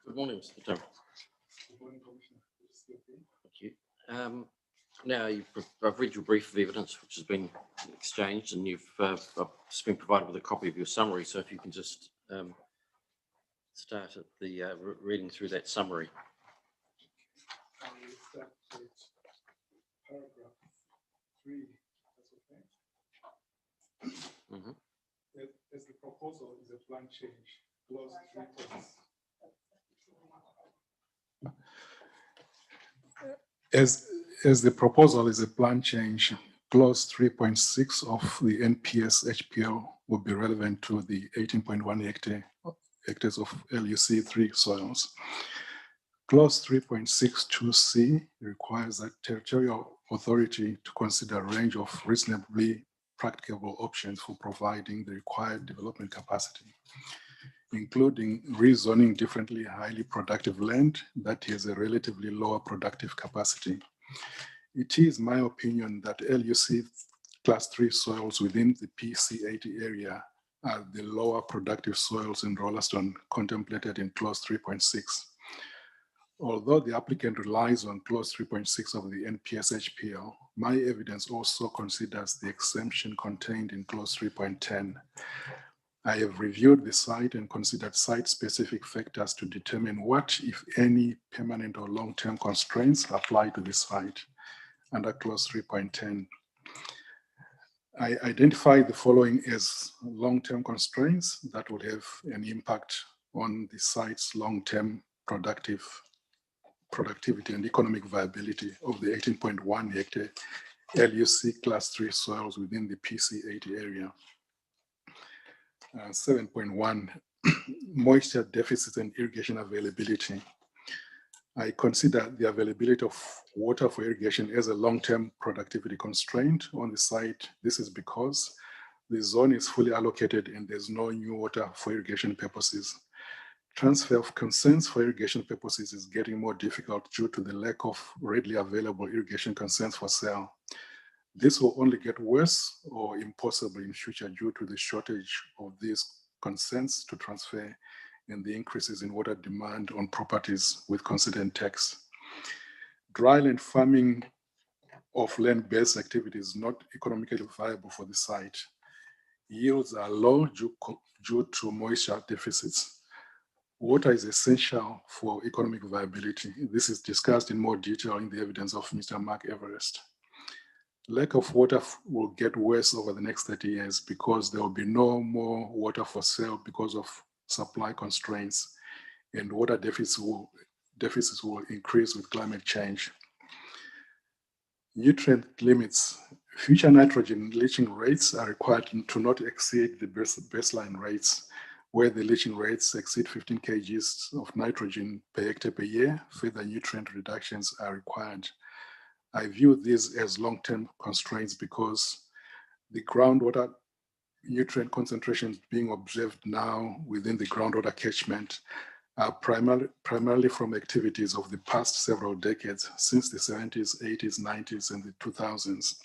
Good morning, Mr. Tim. Thank you. Now, I've read your brief of evidence, which has been exchanged, and you've just been provided with a copy of your summary. So if you can just start at the reading through that summary. Paragraph 3, that's okay. Mhm. As the proposal is a plan change, clause 3. As the proposal is a plan change, clause 3.6 of the NPS HPL will be relevant to the 18.1 hectares of LUC3 soils. Clause 3.62C requires that territorial authority to consider a range of reasonably practicable options for providing the required development capacity, including rezoning differently highly productive land that has a relatively lower productive capacity. It is my opinion that LUC class 3 soils within the PC80 area are the lower productive soils in Rolleston contemplated in clause 3.6. Although the applicant relies on clause 3.6 of the NPS HPL, my evidence also considers the exemption contained in clause 3.10. I have reviewed the site and considered site-specific factors to determine what, if any, permanent or long-term constraints apply to the site under clause 3.10. I identify the following as long-term constraints that would have an impact on the site's long-term productivity and economic viability of the 18.1 hectare LUC class 3 soils within the PC80 area. 7.1, moisture deficits and irrigation availability. I consider the availability of water for irrigation as a long-term productivity constraint on the site. This is because the zone is fully allocated and there's no new water for irrigation purposes. Transfer of consents for irrigation purposes is getting more difficult due to the lack of readily available irrigation consents for sale. This will only get worse or impossible in future due to the shortage of these consents to transfer and the increases in water demand on properties with consequent tax. Dryland farming of land-based activities is not economically viable for the site. Yields are low due to moisture deficits. Water is essential for economic viability. This is discussed in more detail in the evidence of Mr. Mark Everest. Lack of water will get worse over the next 30 years because there will be no more water for sale because of supply constraints, and water deficits will increase with climate change. Nutrient limits. Future nitrogen leaching rates are required to not exceed the baseline rates. Where the leaching rates exceed 15 kgs of nitrogen per hectare per year, further nutrient reductions are required. I view these as long-term constraints because the groundwater nutrient concentrations being observed now within the groundwater catchment are primarily from activities of the past several decades, since the 70s, 80s, 90s, and the 2000s.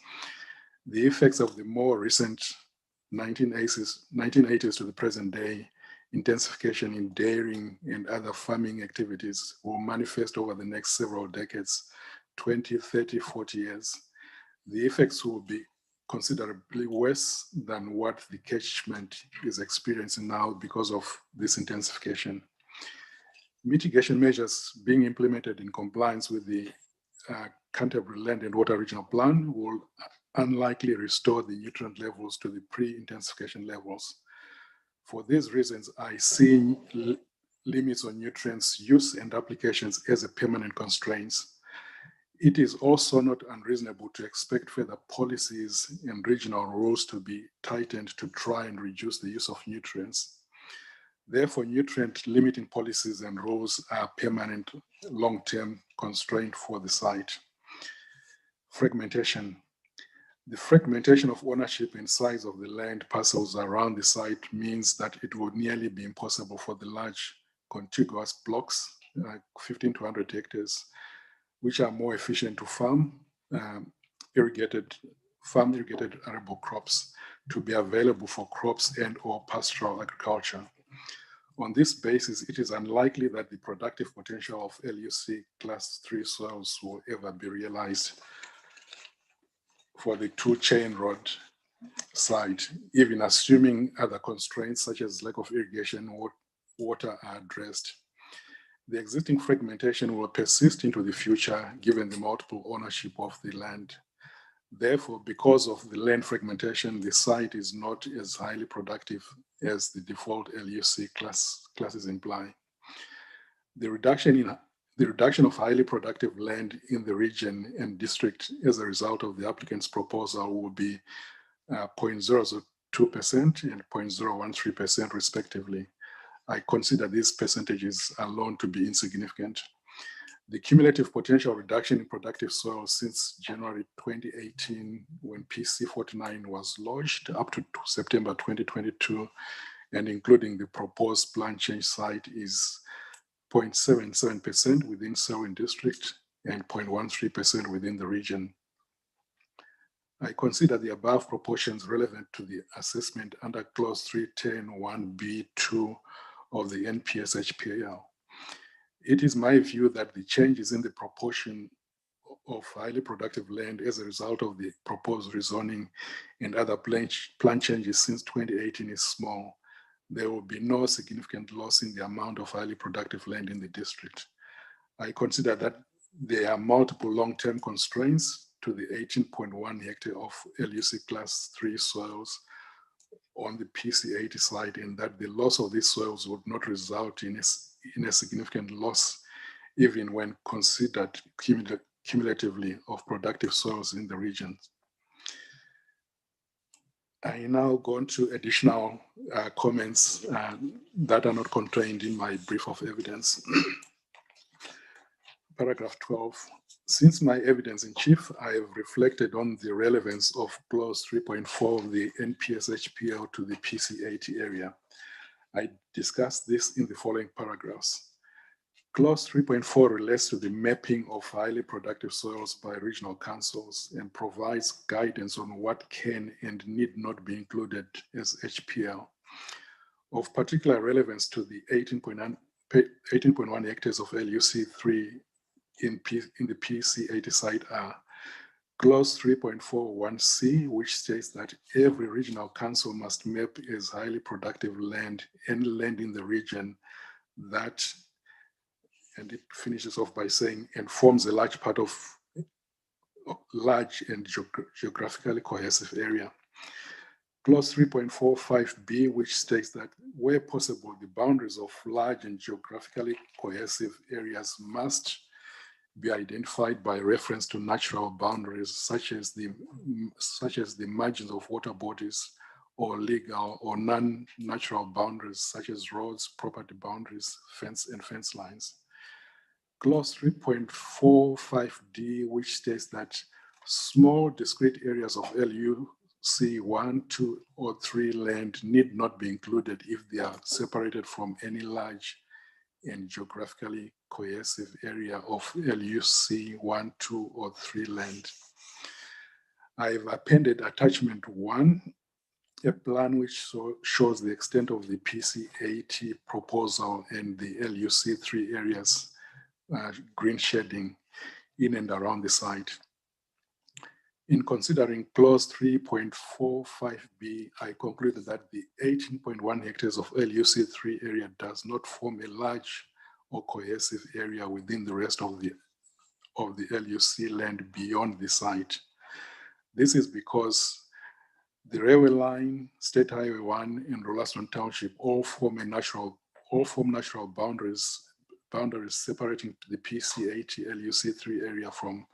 The effects of the more recent 1980s to the present day intensification in dairying and other farming activities will manifest over the next several decades, 20, 30, 40 years. The effects will be considerably worse than what the catchment is experiencing now because of this intensification. Mitigation measures being implemented in compliance with the Canterbury Land and Water Regional Plan will unlikely restore the nutrient levels to the pre-intensification levels. For these reasons, I see limits on nutrients use and applications as a permanent constraints. It is also not unreasonable to expect further policies and regional rules to be tightened to try and reduce the use of nutrients. Therefore, nutrient limiting policies and rules are permanent long-term constraint for the site. Fragmentation. The fragmentation of ownership and size of the land parcels around the site means that it would nearly be impossible for the large contiguous blocks, like 15 to 100 hectares, which are more efficient to farm irrigated arable crops, to be available for crops and or pastoral agriculture. On this basis, it is unlikely that the productive potential of LUC Class 3 soils will ever be realized for the 2 chain road site, even assuming other constraints such as lack of irrigation or water are addressed. The existing fragmentation will persist into the future given the multiple ownership of the land. Therefore, because of the land fragmentation, the site is not as highly productive as the default LUC classes imply. The reduction of highly productive land in the region and district as a result of the applicant's proposal will be 0.002% and 0.013% respectively. I consider these percentages alone to be insignificant. The cumulative potential reduction in productive soil since January 2018, when PC 49 was launched, up to September 2022, and including the proposed plan change site, is 0.77% within Selwyn district and 0.13% within the region. I consider the above proportions relevant to the assessment under clause 310(1)(b)(2) of the NPS HPL. It is my view that the changes in the proportion of highly productive land as a result of the proposed rezoning and other plan changes since 2018 is small. There will be no significant loss in the amount of highly productive land in the district. I consider that there are multiple long-term constraints to the 18.1 hectare of LUC Class 3 soils on the PC80 site, and that the loss of these soils would not result in a significant loss, even when considered cumulatively of productive soils in the region. I now go on to additional comments that are not contained in my brief of evidence. Paragraph 12. Since my evidence in chief, I have reflected on the relevance of clause 3.4 of the NPS HPL to the PC80 area. I discussed this in the following paragraphs. Clause 3.4 relates to the mapping of highly productive soils by regional councils and provides guidance on what can and need not be included as HPL. Of particular relevance to the 18.1 hectares of LUC3 in the PC80 site are clause 3.41c, which states that every regional council must map as highly productive land and land in the region that, and it finishes off by saying, and forms a large part of large and geographically cohesive area. Clause 3.45b, which states that where possible, the boundaries of large and geographically cohesive areas must be identified by reference to natural boundaries, such as the margins of water bodies, or legal or non-natural boundaries, such as roads, property boundaries, fence lines. Clause 3.45d, which states that small discrete areas of LUC 1, 2, or 3 land need not be included if they are separated from any large and geographically cohesive area of LUC 1, 2, or 3 land. I have appended attachment 1, a plan which shows the extent of the PC80 proposal and the LUC 3 areas green shading in and around the site. In considering clause 3.45b, I concluded that the 18.1 hectares of LUC3 area does not form a large or cohesive area within the rest of the LUC land beyond the site. This is because the railway line, State Highway 1, and Rolleston Township all form natural boundaries separating the PC80 LUC3 area from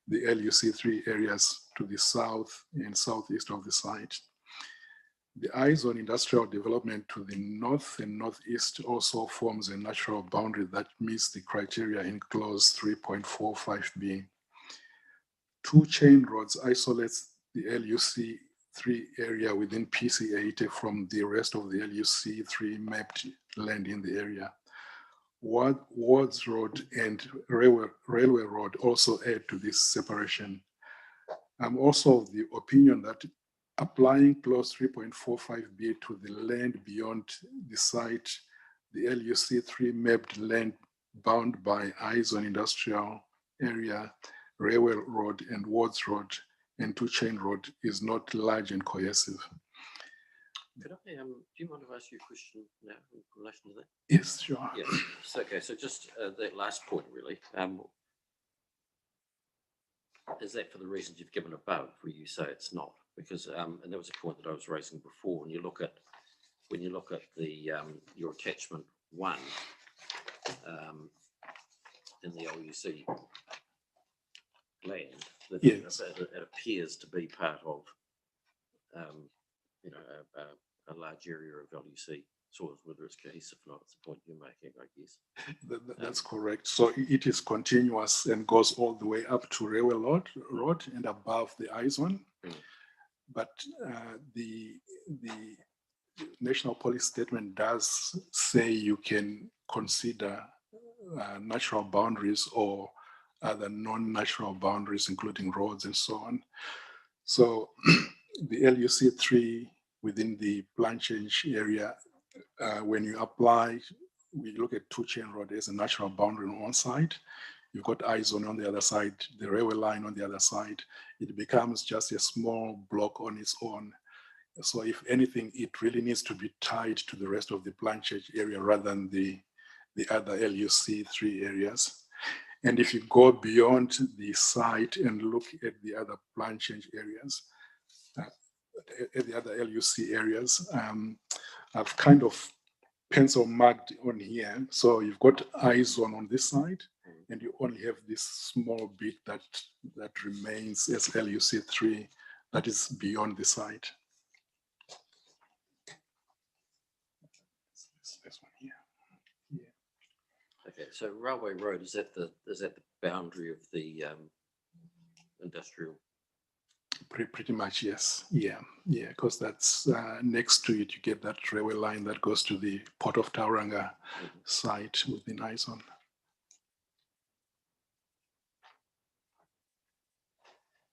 the LUC3 areas to the south and southeast of the site. The I-zone industrial development to the north and northeast also forms a natural boundary that meets the criteria in clause 3.45b. 2 chain roads isolates the LUC3 area within PC80 from the rest of the LUC3 mapped land in the area. Wards Road and Railway Road also add to this separation. I'm also of the opinion that applying clause 3.45b to the land beyond the site the LUC3 mapped land bound by eyes on industrial area, railway road and wards road and two-chain road is not large and cohesive. Could I, do you mind if I ask you a question now in relation to that? Yes, sure. Yeah, so, okay, so just that last point really, is that for the reasons you've given above where you say it's not? Because, and there was a point that I was raising before, when you look at the, your attachment 1 in the LUC land, that Yes. it appears to be part of, you know, a large area of LUC soils, whether it's cohesive or not, it's the point you're making, I guess. That's correct. So it is continuous and goes all the way up to railway road and above the eye zone. Mm. But the national policy statement does say you can consider natural boundaries or other non-natural boundaries, including roads and so on. So the LUC3 within the plan change area, when you apply, we look at two-chain road as a natural boundary on one side. You've got eye zone on the other side, the railway line on the other side. It becomes just a small block on its own. So if anything, it really needs to be tied to the rest of the plan change area rather than the other LUC3 areas. And if you go beyond the site and look at the other plan change areas, at the other LUC areas, I've kind of pencil marked on here. So you've got eye zone on this side, and you only have this small bit that remains as LUC3 that is beyond the site. This one here. Yeah. Okay, so railway road, is that the boundary of the industrial? Pretty much, yes. Yeah, because that's next to it, you get that railway line that goes to the Port of Tauranga site within IZON.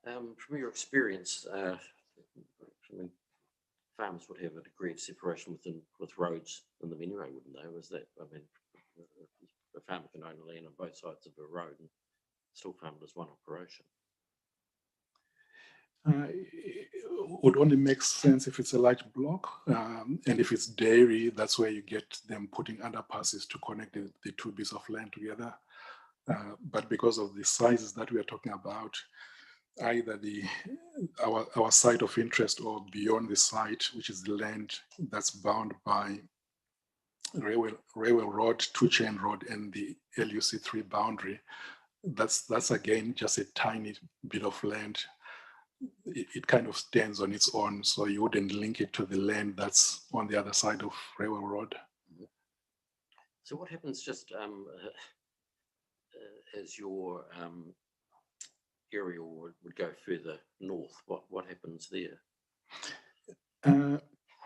From your experience, I mean, farmers would have a degree of separation with roads in them anyway, wouldn't they? Was that, I mean, a farmer can own land on both sides of a road and still farm as one operation. It would only make sense if it's a large block, and if it's dairy, that's where you get them putting underpasses to connect the two bits of land together. But because of the sizes that we are talking about, either our site of interest or beyond the site, which is the land that's bound by railway road, two-chain road, and the LUC3 boundary, that's again just a tiny bit of land. It kind of stands on its own, so you wouldn't link it to the land that's on the other side of railway road. So what happens just as your area would go further north? What happens there?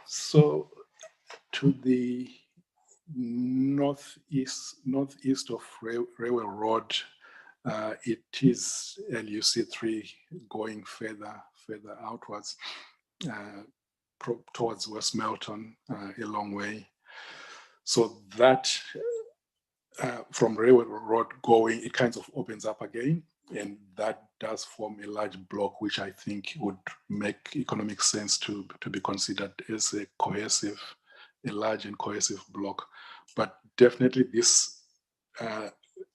So to the northeast of railway road, it is LUC3 going further outwards towards West Melton, a long way. So that from railway road going, it kind of opens up again, and that does form a large block, which I think would make economic sense to be considered as a large and cohesive block. But definitely this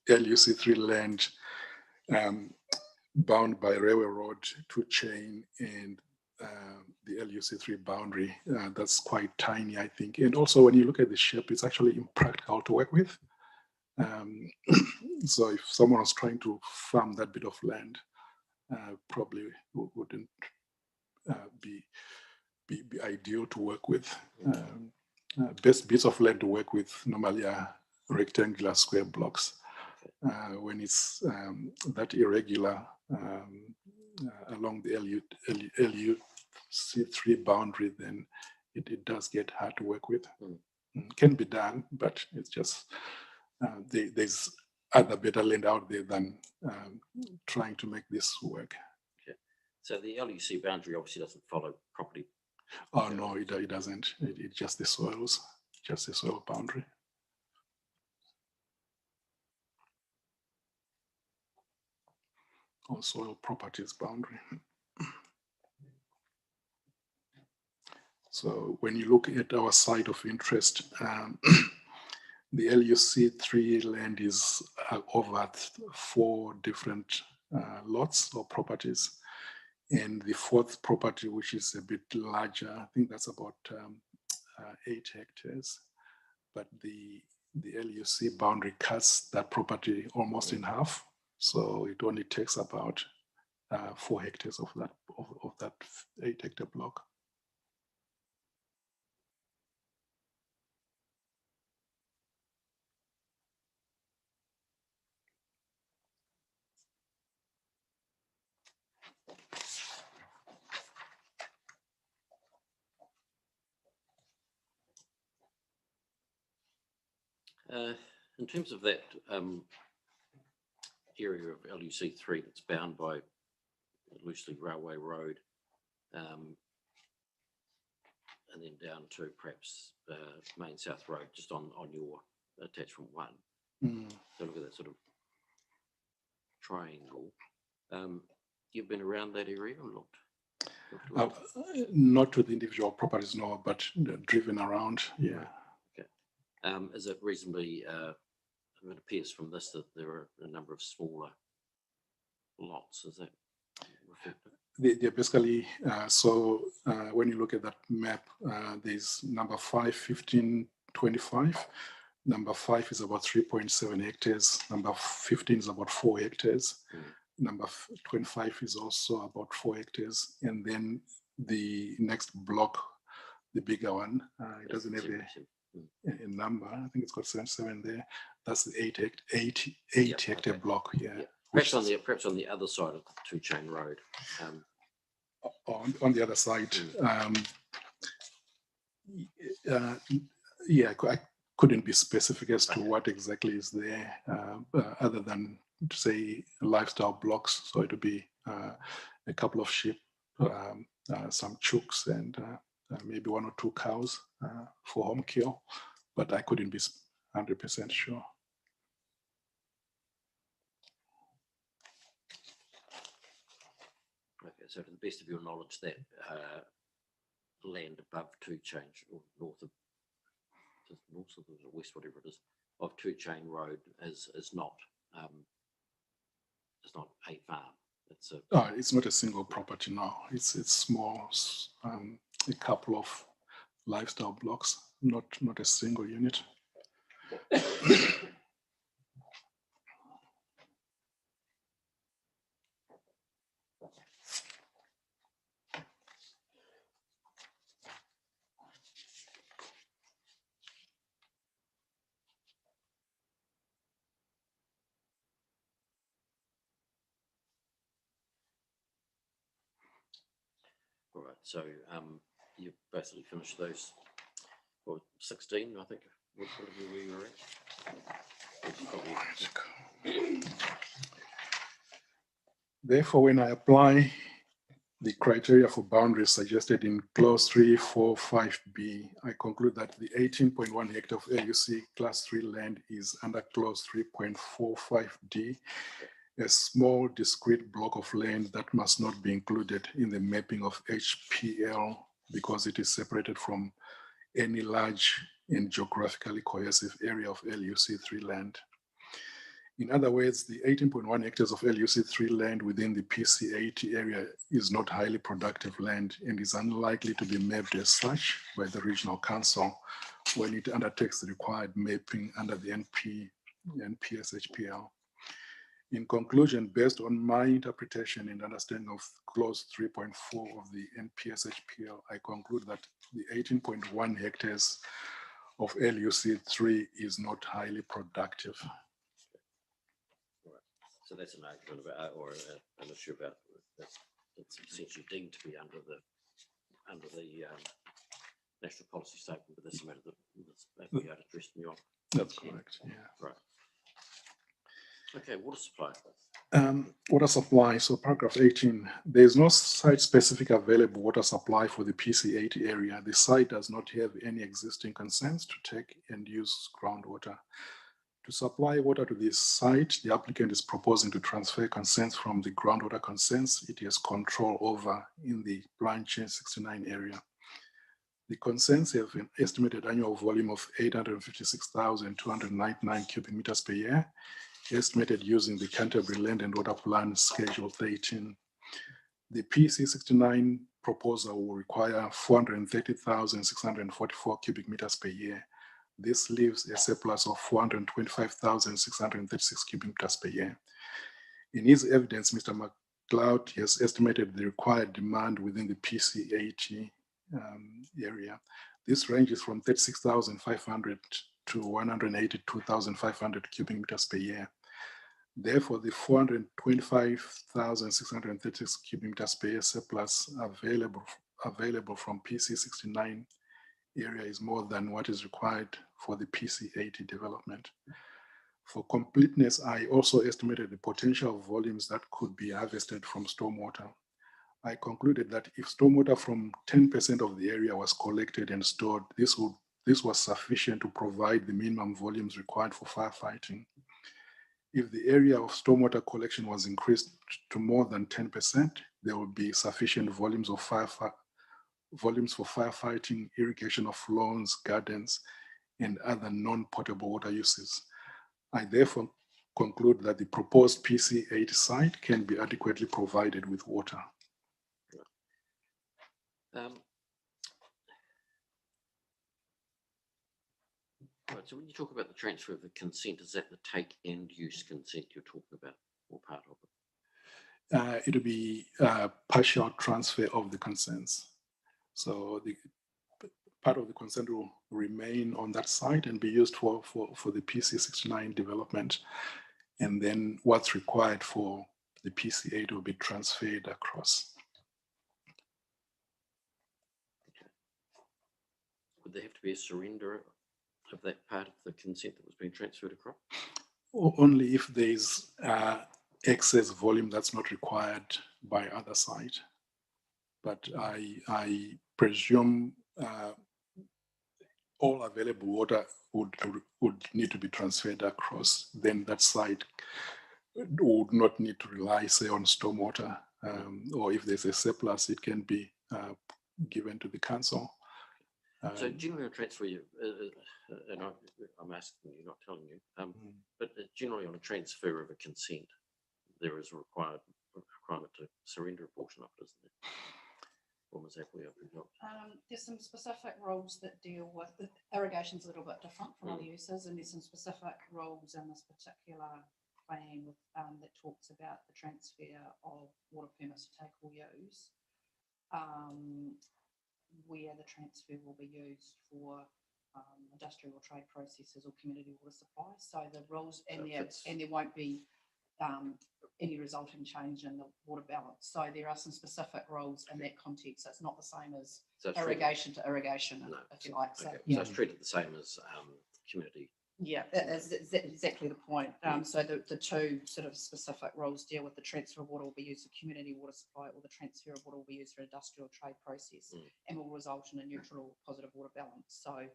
LUC3 land bound by railway road, two-chain, and the LUC3 boundary, that's quite tiny, I think. And also when you look at the shape, it's actually impractical to work with. So if someone was trying to farm that bit of land, probably wouldn't be ideal to work with. Best bits of land to work with normally are rectangular square blocks. When it's that irregular along the LUC3 boundary, then it does get hard to work with. Can be done, but it's just there's other better land out there than trying to make this work. Okay. So the LUC boundary obviously doesn't follow property. Oh no, it doesn't. It's just the soil boundary. or soil properties boundary. So when you look at our site of interest, the LUC3 land is over 4 different lots or properties. And the 4th property, which is a bit larger, I think that's about 8 hectares. But the LUC boundary cuts that property almost in half. So it only takes about 4 hectares of that 8 hectare block. In terms of that area of LUC3 that's bound by loosely Railway Road, and then down to perhaps Main South Road, just on your attachment 1. So look at that sort of triangle. You've been around that area or looked? Not to the individual properties, no, but driven around, yeah. Is it reasonably, it appears from this that there are a number of smaller lots, is that reflected? They're basically, when you look at that map, there's number 5, 15, 25. Number 5 is about 3.7 hectares. Number 15 is about 4 hectares. Number 25 is also about 4 hectares. And then the next block, the bigger one, it doesn't have a number. I think it's got 77 there. That's the 8 hectare block. Yeah. Perhaps on the other side of the 2-chain road. On the other side, I couldn't be specific as to what exactly is there, other than to say lifestyle blocks. So it would be a couple of sheep, some chooks, and maybe 1 or 2 cows for home kill, but I couldn't be 100% sure. Okay, so to the best of your knowledge, that land above 2-chain or north of or west, whatever it is, of 2-chain road is not a farm. It's not a single property now. It's small, a couple of lifestyle blocks, not a single unit. All right, so you basically finished those, 16, I think, whatever we were at. Therefore, when I apply the criteria for boundaries suggested in clause 345B, I conclude that the 18.1 hectare of LUC class 3 land is under clause 3.45D, a small discrete block of land that must not be included in the mapping of HPL because it is separated from any large and geographically cohesive area of LUC3 land. In other words, the 18.1 hectares of LUC3 land within the PC80 area is not highly productive land and is unlikely to be mapped as such by the regional council when it undertakes the required mapping under the NPS HPL. In conclusion, based on my interpretation and understanding of clause 3.4 of the NPS HPL, I conclude that the 18.1 hectares of LUC3 is not highly productive. So that's an argument about, or an issue about that's essentially deemed to be under the national policy statement, but that's a matter that we had addressed me on. That's correct. Yeah. Right. Okay, water supply. Water supply. So paragraph 18. There is no site-specific available water supply for the PC80 area. The site does not have any existing consents to take and use groundwater. To supply water to this site, the applicant is proposing to transfer consents from the groundwater consents it has control over in the Plan Change 69 area. The consents have an estimated annual volume of 856,299 cubic meters per year, estimated using the Canterbury Land and Water Plan Schedule 13. The PC 69 proposal will require 430,644 cubic meters per year. This leaves a surplus of 425,636 cubic meters per year. In his evidence, Mr. McLeod has estimated the required demand within the PC80 area. This ranges from 36,500 to 182,500 cubic meters per year. Therefore, the 425,636 cubic meters per year surplus available from PC69 area is more than what is required for the PC80 development. For completeness, I also estimated the potential volumes that could be harvested from stormwater. I concluded that if stormwater from 10% of the area was collected and stored, this was sufficient to provide the minimum volumes required for firefighting. If the area of stormwater collection was increased to more than 10%, there would be sufficient volumes for firefighting, irrigation of lawns, gardens, and other non-potable water uses. I therefore conclude that the proposed PC8 site can be adequately provided with water. Right, so when you talk about the transfer of the consent, is that the take and use consent you're talking about, or part of it? It'll be a partial transfer of the consents. So the part of the consent will remain on that site and be used for the PC69 development. And then what's required for the PC8 will be transferred across. Okay. Would there have to be a surrender of that part of the consent that was being transferred across? Only if there's excess volume that's not required by other site. But I presume all available water would need to be transferred across. Then that site would not need to rely, say, on stormwater, or if there's a surplus, it can be given to the council. So generally a transfer, and I'm asking you, not telling you, but generally on a transfer of a consent, there is a requirement to surrender a portion of it, isn't there? Or was that where I've been helped? There's some specific rules that deal with the irrigation's a little bit different from other uses, and there's some specific rules in this particular plan with, that talks about the transfer of water permits to take or use, where the transfer will be used for industrial or trade processes or community water supply. So the rules, and there won't be any resulting change in the water balance. So there are some specific rules in that context. So it's not the same as irrigation to irrigation, if you like. So, so it's treated the same as community. Yeah, that's exactly the point. So the two sort of specific rules deal with the transfer of water will be used for community water supply, or the transfer of water will be used for industrial trade process, and will result in a neutral or positive water balance. So,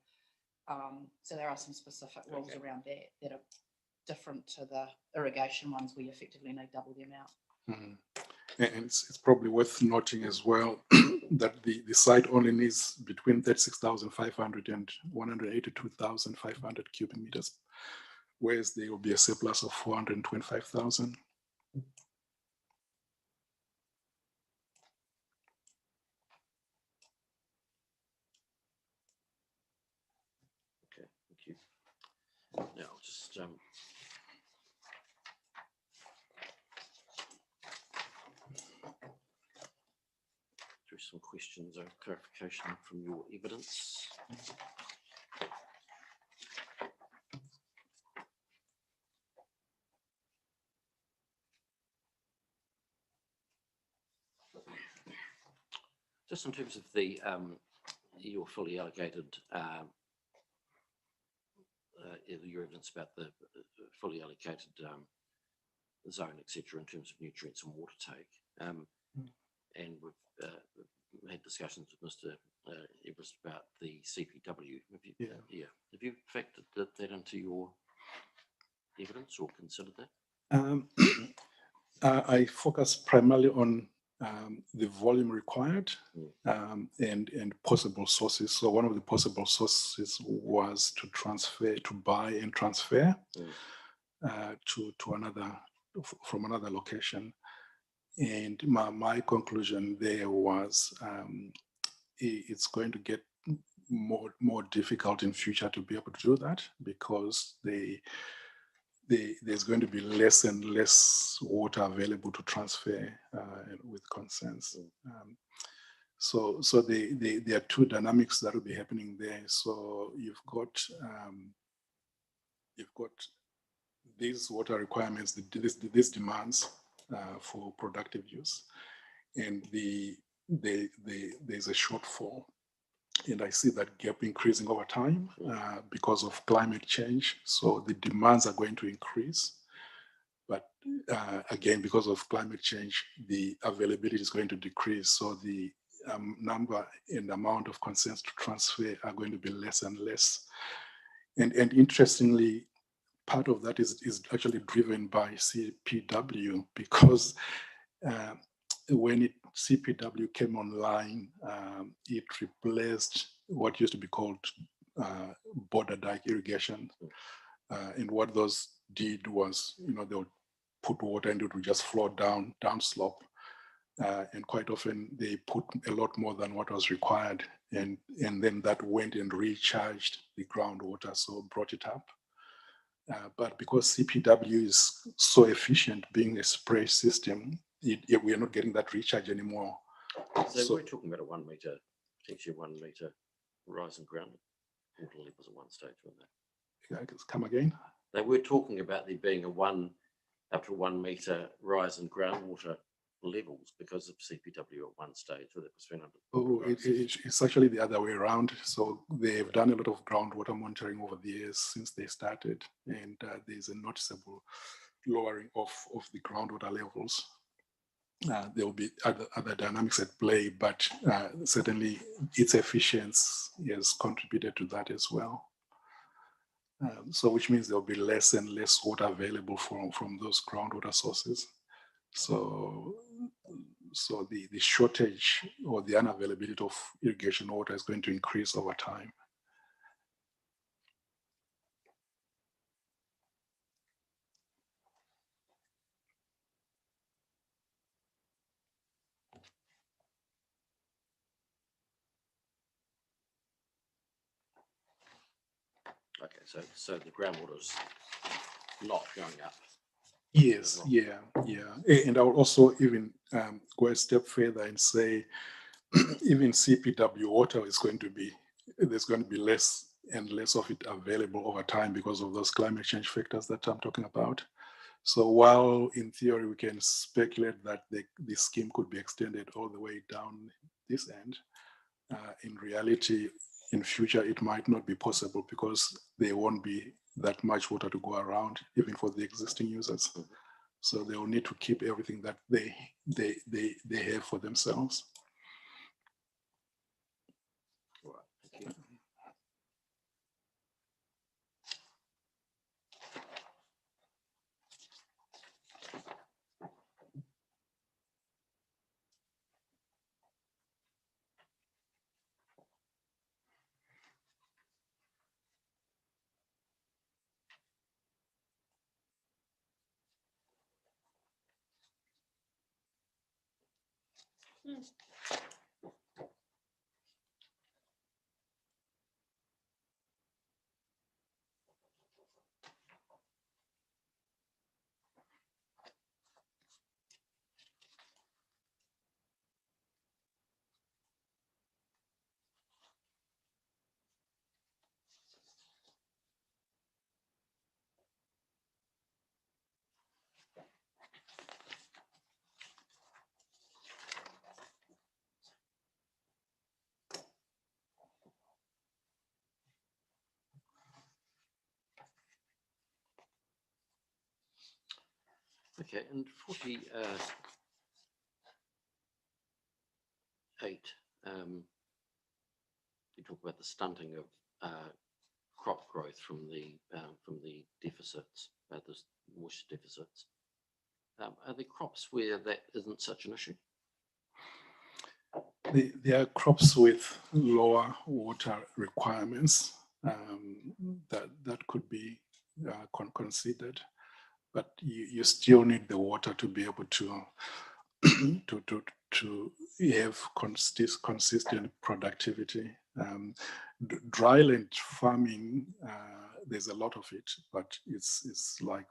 so there are some specific rules around that are different to the irrigation ones, where you effectively need double the amount. And it's probably worth noting as well that the site only needs between 36,500 and 182,500 cubic meters, whereas there will be a surplus of 425,000. Okay, thank you. Now I'll just through some questions or clarification from your evidence. Just in terms of the your fully allocated your evidence about the fully allocated zone, etc., in terms of nutrients and water take, and we've had discussions with Mr. Everest about the CPW. Have you, have you factored that into your evidence or considered that? I focus primarily on the volume required and possible sources. So one of the possible sources was to buy and transfer to another from another location. And my conclusion there was it's going to get more difficult in future to be able to do that because there's going to be less and less water available to transfer with consents. So there are two dynamics that will be happening there. So you've got these water requirements, these demands for productive use, and there's a shortfall. And I see that gap increasing over time because of climate change. So the demands are going to increase. But again, because of climate change, the availability is going to decrease. So the number and amount of consents to transfer are going to be less and less. And interestingly, part of that is actually driven by CPW because when CPW came online, it replaced what used to be called border dike irrigation. And what those did was, they would put water and it would just flow downslope. And quite often they put a lot more than what was required. And then that went and recharged the groundwater, so brought it up. But because CPW is so efficient, being a spray system, we are not getting that recharge anymore. So we're talking about a 1 metre, potentially 1 metre rise in ground water levels at one stage, weren't they? Come again? They were talking about there being up to 1 metre rise in groundwater levels because of CPW at one stage. So that was It's actually the other way around. So they've done a lot of groundwater monitoring over the years since they started, and there's a noticeable lowering of the groundwater levels. There will be other dynamics at play, but certainly its efficiency has contributed to that as well. So which means there'll be less and less water available from those groundwater sources. So the shortage or the unavailability of irrigation water is going to increase over time. Okay, so the groundwater is not going up. Yes, yeah. And I will also even go a step further and say, even CPW water there's going to be less and less of it available over time because of those climate change factors that I'm talking about. So while in theory we can speculate that the scheme could be extended all the way down this end, in reality, in future it might not be possible because there won't be that much water to go around, even for the existing users. So they will need to keep everything that they have for themselves. All right, thank you. Okay, and 48, you talk about the stunting of crop growth from the deficits, the moisture deficits. Are there crops where that isn't such an issue? There are crops with lower water requirements that could be considered, but you still need the water to be able to to have consistent productivity. Dryland farming, there's a lot of it, but it's like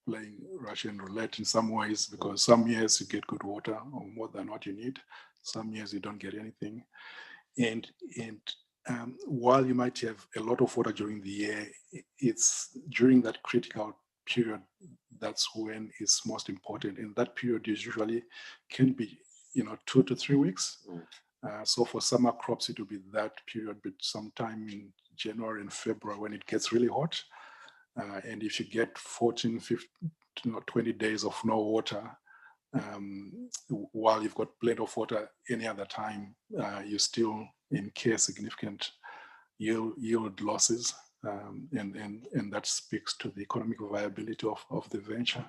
playing Russian roulette in some ways, because some years you get good water or more than what you need. Some years you don't get anything. And while you might have a lot of water during the year, it's during that critical period that's when it's most important. And that period usually can be 2 to 3 weeks. So for summer crops, it will be that period, but sometime in January and February when it gets really hot. And if you get 14, 15, 20 days of no water, while you've got plenty of water any other time, you still incur significant yield losses. And that speaks to the economic viability of the venture.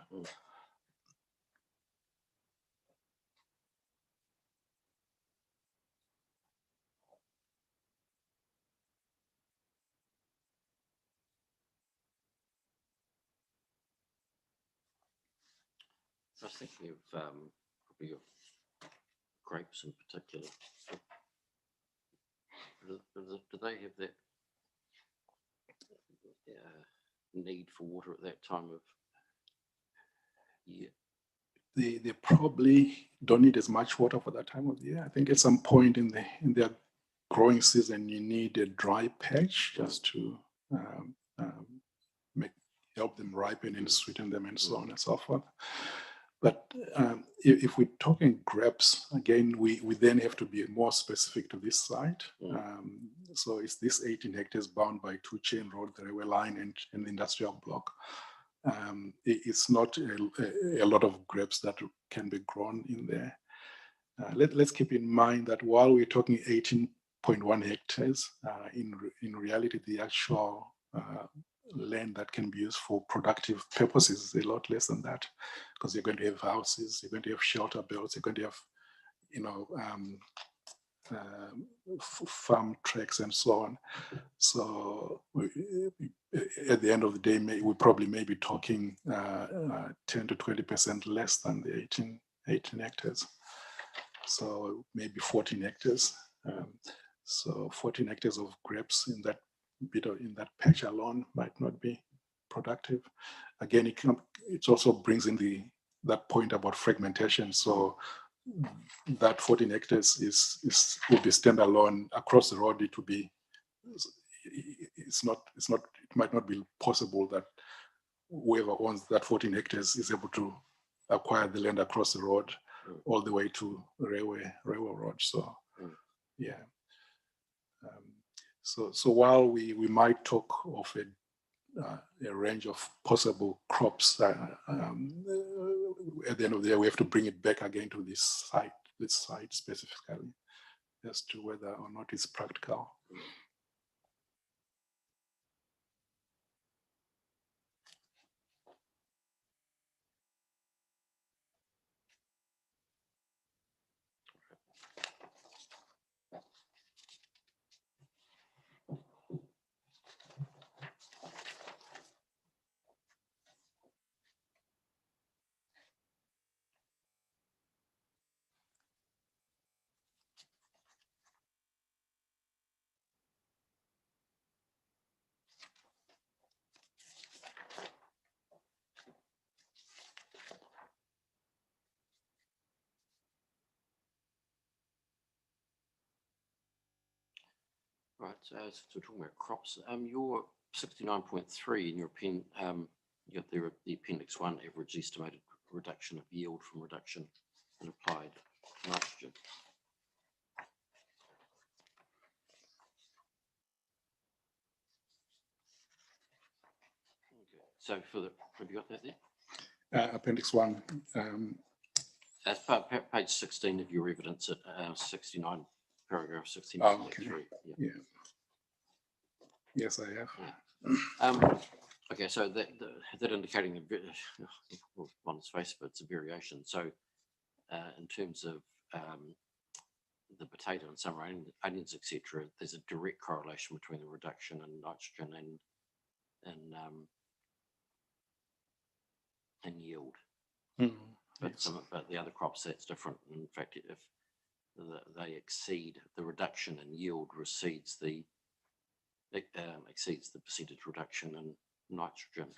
I was thinking of probably of grapes in particular. Do they have that need for water at that time of year? They probably don't need as much water for that time of the year. I think at some point in their growing season, you need a dry patch just to help them ripen and sweeten them and so on and so forth. But if we're talking grapes, again, we then have to be more specific to this site. So it's this 18 hectares bound by 2 chain road, the railway line, and the industrial block. It's not a lot of grapes that can be grown in there. Let's keep in mind that while we're talking 18.1 hectares, in reality, the actual land that can be used for productive purposes is a lot less than that, because you're going to have houses, you're going to have shelter belts, you're going to have farm tracks and so on. So at the end of the day, we probably may be talking 10 to 20% less than the 18 hectares. So maybe 14 hectares. So 14 hectares of grapes in that patch alone might not be productive. Again, it also brings in that point about fragmentation. So that 14 hectares will be standalone across the road. It might not be possible that whoever owns that 14 hectares is able to acquire the land across the road all the way to railway road. So yeah. So while we might talk of a range of possible crops, at the end of the day, we have to bring it back again to this site specifically as to whether or not it's practical. Right, so we're talking about crops. Your 69.3 in your pen, you got there the Appendix 1 average estimated reduction of yield from reduction in applied nitrogen. Okay. So have you got that there? Appendix 1. As part page 16 of your evidence at 69, paragraph 69.3. Okay. Yeah. Yes, I have. Okay, so that indicating well, on its face of it's a variation. So in terms of the potato and summer onions, etc., there's a direct correlation between the reduction in nitrogen and yield. But Yes. but the other crops, that's different. In fact, if they exceed the reduction in yield, exceeds the percentage reduction in nitrogen.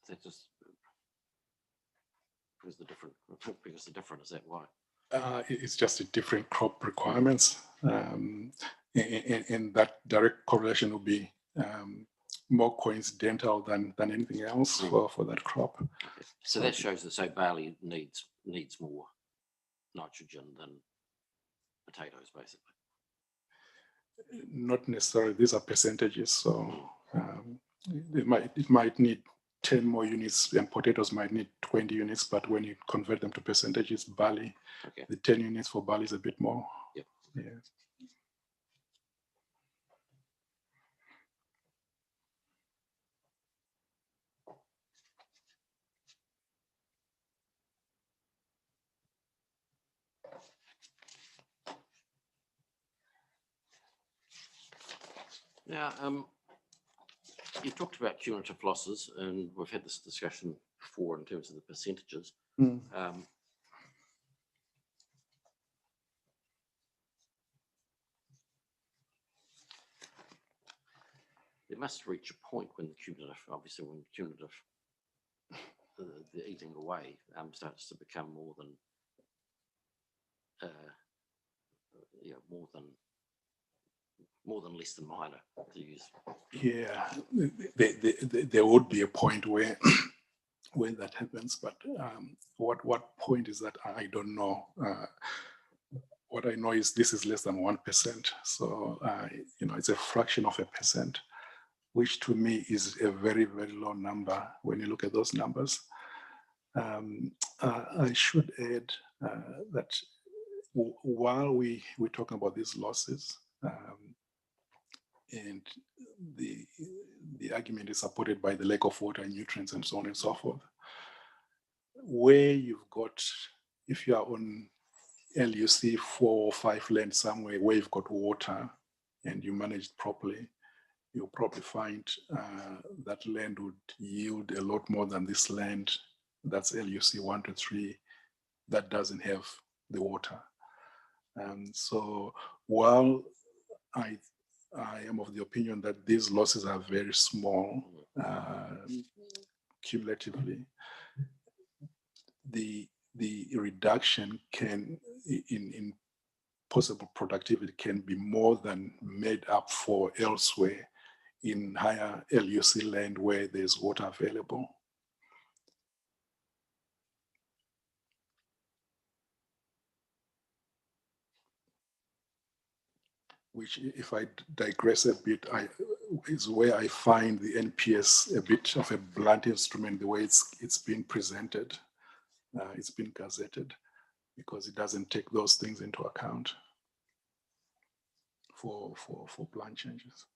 That just because the different is that why? It's just a different crop requirements, and that direct correlation will be more coincidental than anything else for that crop. Okay. So that shows that barley needs more nitrogen than potatoes, basically. Not necessarily. These are percentages, so it might need 10 more units, and potatoes might need 20 units. But when you convert them to percentages, barley, Okay. the 10 units for barley is a bit more. Yep. Yeah. Now, you talked about cumulative losses, and we've had this discussion before in terms of the percentages. There must reach a point when the cumulative, the eating away starts to become more than less than minor to use. Yeah, there would be a point where when that happens, but what point is that? I don't know. What I know is this is less than 1%, so it's a fraction of a percent, which to me is a very, very low number when you look at those numbers. I should add that while we're talking about these losses, and the argument is supported by the lack of water and nutrients and so on and so forth, where you've got, if you are on LUC 4 or 5 land somewhere where you've got water and you manage it properly, you'll probably find that land would yield a lot more than this land that's LUC 1 to 3 that doesn't have the water. So while I am of the opinion that these losses are very small cumulatively, the reduction in possible productivity can be more than made up for elsewhere in higher LUC land where there's water available. Which, if I digress a bit, is where I find the NPS a bit of a blunt instrument, the way it's been presented, it's been gazetted, because it doesn't take those things into account for plan changes.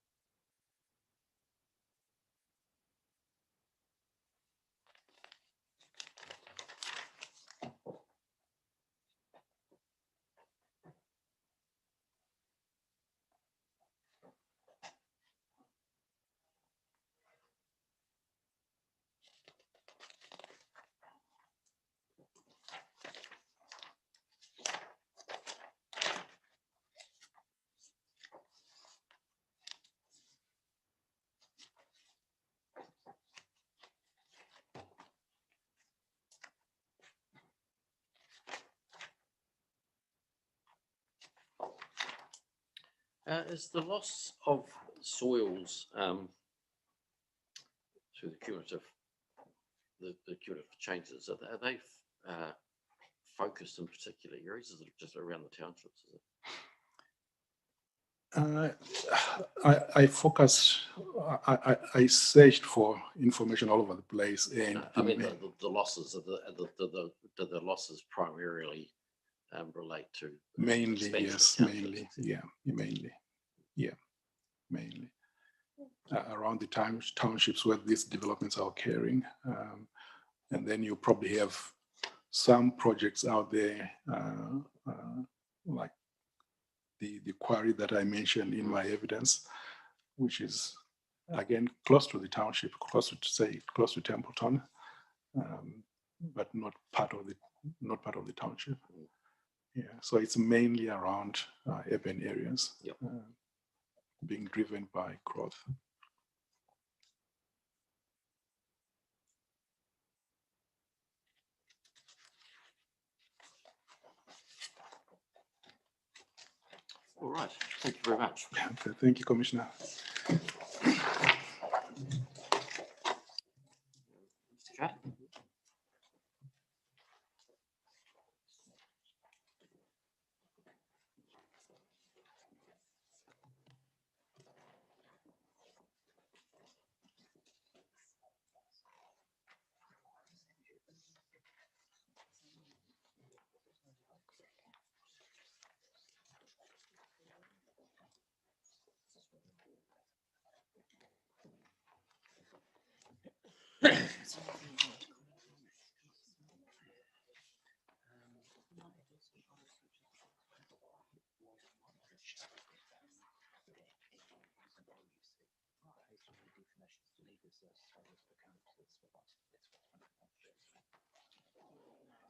Is the loss of soils through the cumulative changes, are they focused in particular areas? Is it just around the townships? Is it? I focused, I searched for information all over the place, and I mean the losses do the losses primarily relate to mainly, expansion of yes, townships, mainly, etc.? yeah, mainly. Yeah, mainly around the townships where these developments are occurring. And then you probably have some projects out there, like the quarry that I mentioned in my evidence, which is again close to the township, close to Templeton, but not part of the township. Yeah, so it's mainly around urban areas, Yep. being driven by growth. All right, thank you very much. Okay, thank you, Commissioner. Mr. Chair.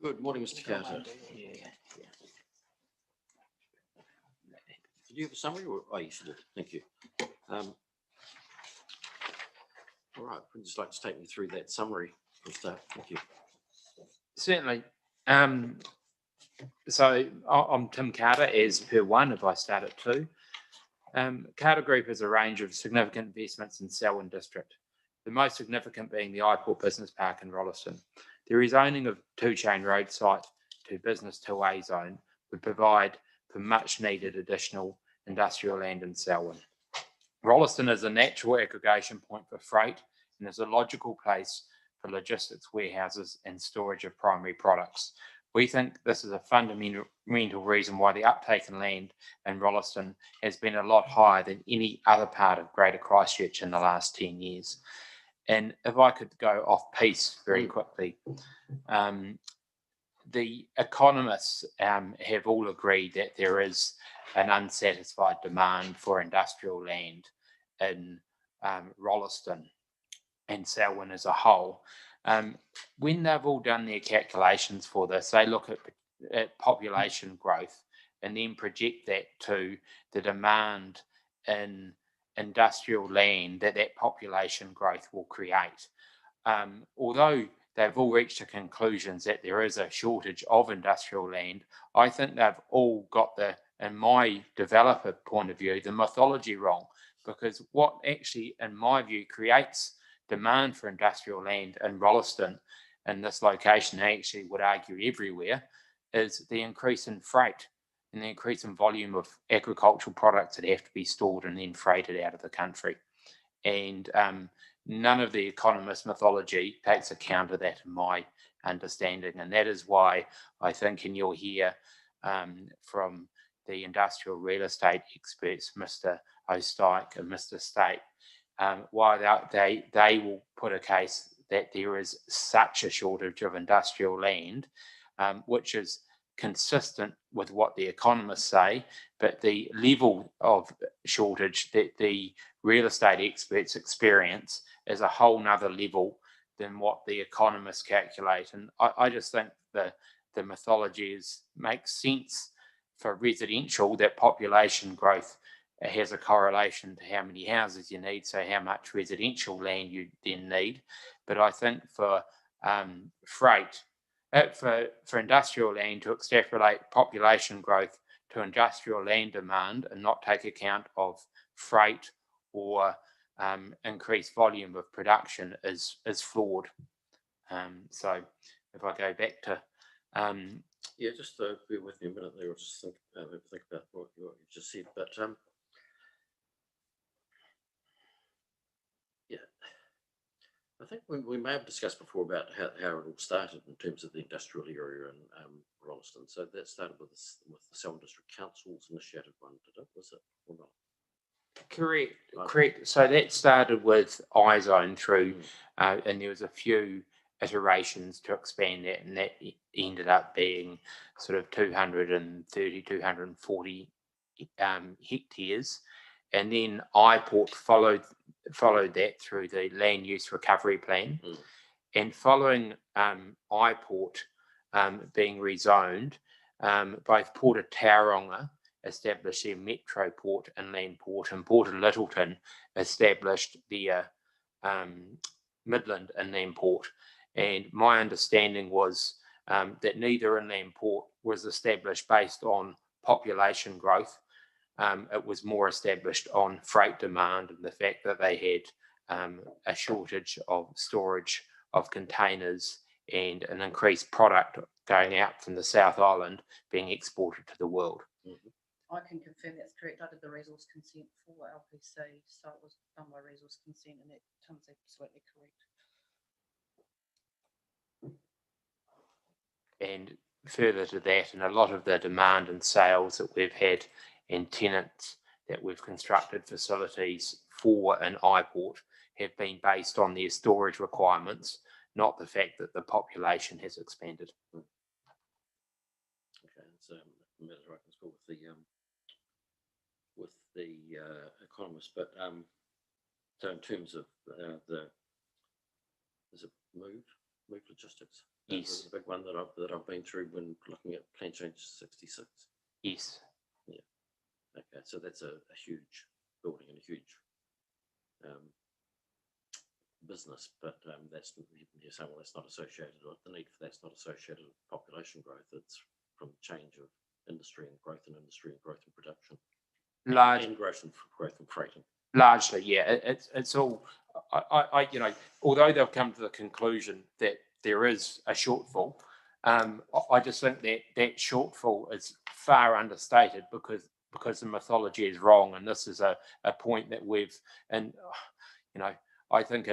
Good morning, Mr. Carter. Did you have a summary? Or, oh, yes, you did. Thank you. All right, would you just like to take me through that summary for a start? Thank you. Certainly. So I'm Tim Carter, as per one, if I start at two. Carter Group has a range of significant investments in Selwyn District, the most significant being the iPort Business Park in Rolleston. The rezoning of Two Chain Road site to Business 2A zone would provide for much needed additional industrial land in Selwyn. Rolleston is a natural aggregation point for freight and is a logical place for logistics warehouses and storage of primary products. We think this is a fundamental reason why the uptake in land in Rolleston has been a lot higher than any other part of Greater Christchurch in the last 10 years. And if I could go off piece very quickly, the economists have all agreed that there is an unsatisfied demand for industrial land in Rolleston and Selwyn as a whole. When they've all done their calculations for this, they look at population growth and then project that to the demand in industrial land that population growth will create. Although they've all reached the conclusions that there is a shortage of industrial land, I think they've all got in my developer point of view, the mythology wrong, because what actually, in my view, creates demand for industrial land in Rolleston, in this location, I actually would argue everywhere, is the increase in freight and the increase in volume of agricultural products that have to be stored and then freighted out of the country. And none of the economist mythology takes account of that in my understanding. And that is why I think, and you'll hear from the industrial real estate experts, Mr. Osteich and Mr. State, why they will put a case that there is such a shortage of industrial land, which is consistent with what the economists say, but the level of shortage that the real estate experts experience is a whole nother level than what the economists calculate. And I just think the mythology makes sense for residential, that population growth has a correlation to how many houses you need, so how much residential land you then need. But I think for freight, for industrial land to extrapolate population growth to industrial land demand and not take account of freight or increased volume of production is flawed. So if I go back to yeah, just bear with me a minute there. I'll just think about what you just said. But yeah, I think we may have discussed before about how it all started in terms of the industrial area in Rolleston. So that started with the Selwyn District Council's initiated one, did it? Was it or not? Correct, Right. correct. So that started with iZone through, and there was a few iterations to expand that, and that ended up being sort of 230, 240 hectares. And then iPort followed that through the land use recovery plan. Mm. And following iPort being rezoned, both Port of Tauranga established their metro port inland port, and Port of Littleton established their Midland inland port. And my understanding was that neither inland port was established based on population growth. It was more established on freight demand and the fact that they had a shortage of storage of containers and an increased product going out from the South Island being exported to the world. I can confirm that's correct. I did the resource consent for LPC, so it was done by resource consent, and that Tim's absolutely correct. And further to that, and a lot of the demand and sales that we've had and tenants that we've constructed facilities for an iPort have been based on their storage requirements, not the fact that the population has expanded. Okay, so a matter I can score with the economist, but so in terms of is it move logistics? Yes. The big one that I've been through when looking at plan change 66. Yes. Okay, so that's a huge building and a huge business, but that's, you're saying, well, that's not associated, or the need for that's not associated with population growth. It's from change of industry and growth in industry and growth in production. And growth and freighting. Largely, yeah. It's all. I although they've come to the conclusion that there is a shortfall, I just think that shortfall is far understated because the mythology is wrong, and this is a point that we've, and I think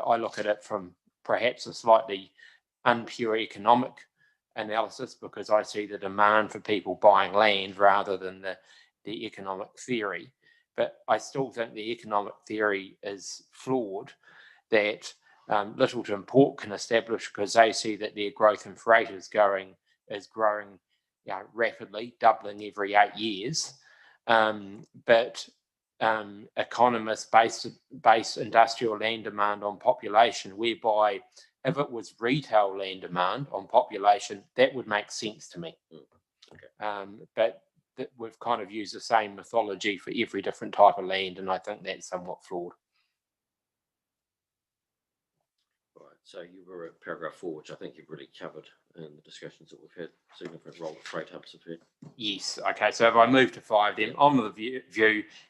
I look at it from perhaps a slightly unpure economic analysis, because I see the demand for people buying land rather than the economic theory. But I still think the economic theory is flawed, that Littleton Port can establish because they see that their growth in freight is growing rapidly, doubling every 8 years. But economists base industrial land demand on population, whereby if it was retail land demand on population, that would make sense to me. Okay. But we've kind of used the same mythology for every different type of land, and I think that's somewhat flawed. Right, so you were at paragraph 4, which I think you've really covered in the discussions that we've had, significant role that freight hubs have had. Yes, okay, so if I move to 5, then on the view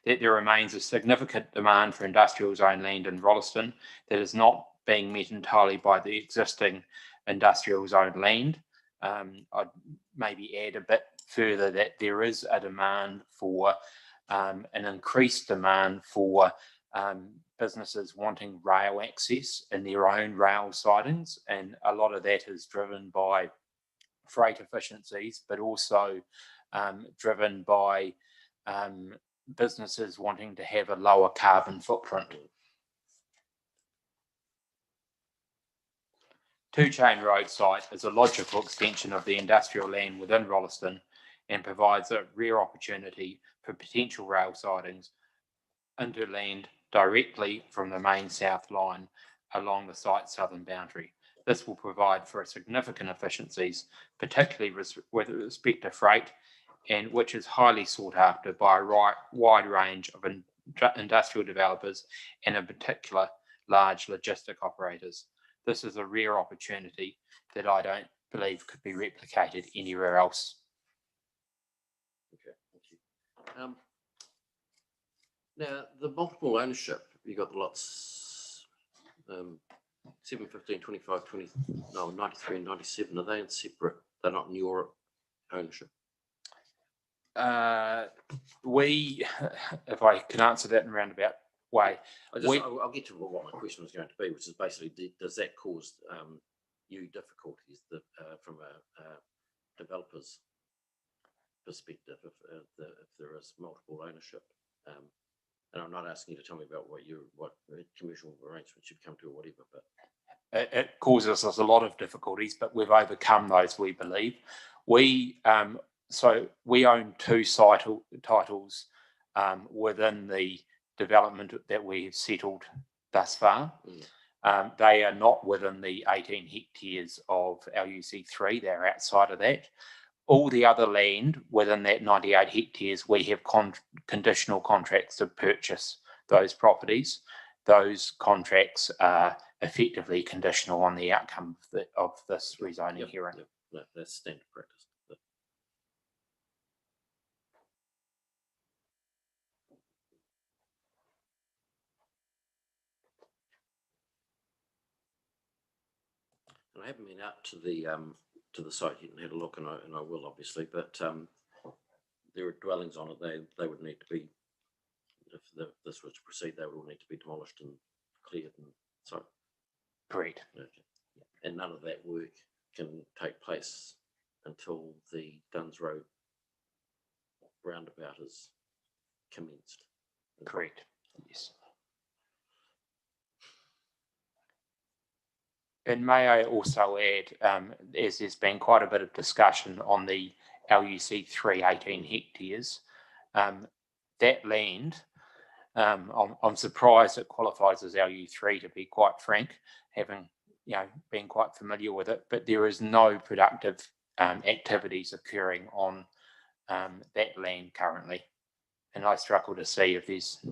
that there remains a significant demand for industrial zone land in Rolleston that is not being met entirely by the existing industrial zone land. I'd maybe add a bit further that there is a demand for an increased demand for businesses wanting rail access in their own rail sidings, and a lot of that is driven by freight efficiencies, but also driven by businesses wanting to have a lower carbon footprint. Two Chain Road site is a logical extension of the industrial land within Rolleston and provides a rare opportunity for potential rail sidings into land directly from the main south line along the site's southern boundary. This will provide for significant efficiencies, particularly with respect to freight, and which is highly sought after by a wide range of industrial developers and in particular large logistic operators. This is a rare opportunity that I don't believe could be replicated anywhere else. Okay, thank you. Now, the multiple ownership, you got the lots 7, 15, 25, 20, no, 93 and 97, are they in separate? They're not in your ownership? If I can answer that in a roundabout way. I'll get to what my question was going to be, which is basically, does that cause you difficulties from a developer's perspective if there is multiple ownership? And I'm not asking you to tell me about what commercial arrangements you've come to or whatever, but it causes us a lot of difficulties, but we've overcome those, we believe. We own 2 titles within the development that we've settled thus far. They are not within the 18 hectares of LUC3, they're outside of that. All the other land within that 98 hectares, we have conditional contracts to purchase those properties. Those contracts are effectively conditional on the outcome of this rezoning hearing. No, that's standard practice. And I haven't been out to the site yet and had a look, and I will obviously, but there are dwellings on it. They would need to be, if this was to proceed, they would all need to be demolished and cleared, and so. Correct. Okay. And none of that work can take place until the Duns Road roundabout is commenced. Correct. Yes. And may I also add, as there's been quite a bit of discussion on the LUC3 18 hectares, that land, I'm surprised it qualifies as LU3, to be quite frank, having been quite familiar with it, but there is no productive activities occurring on that land currently. And I struggle to see if it's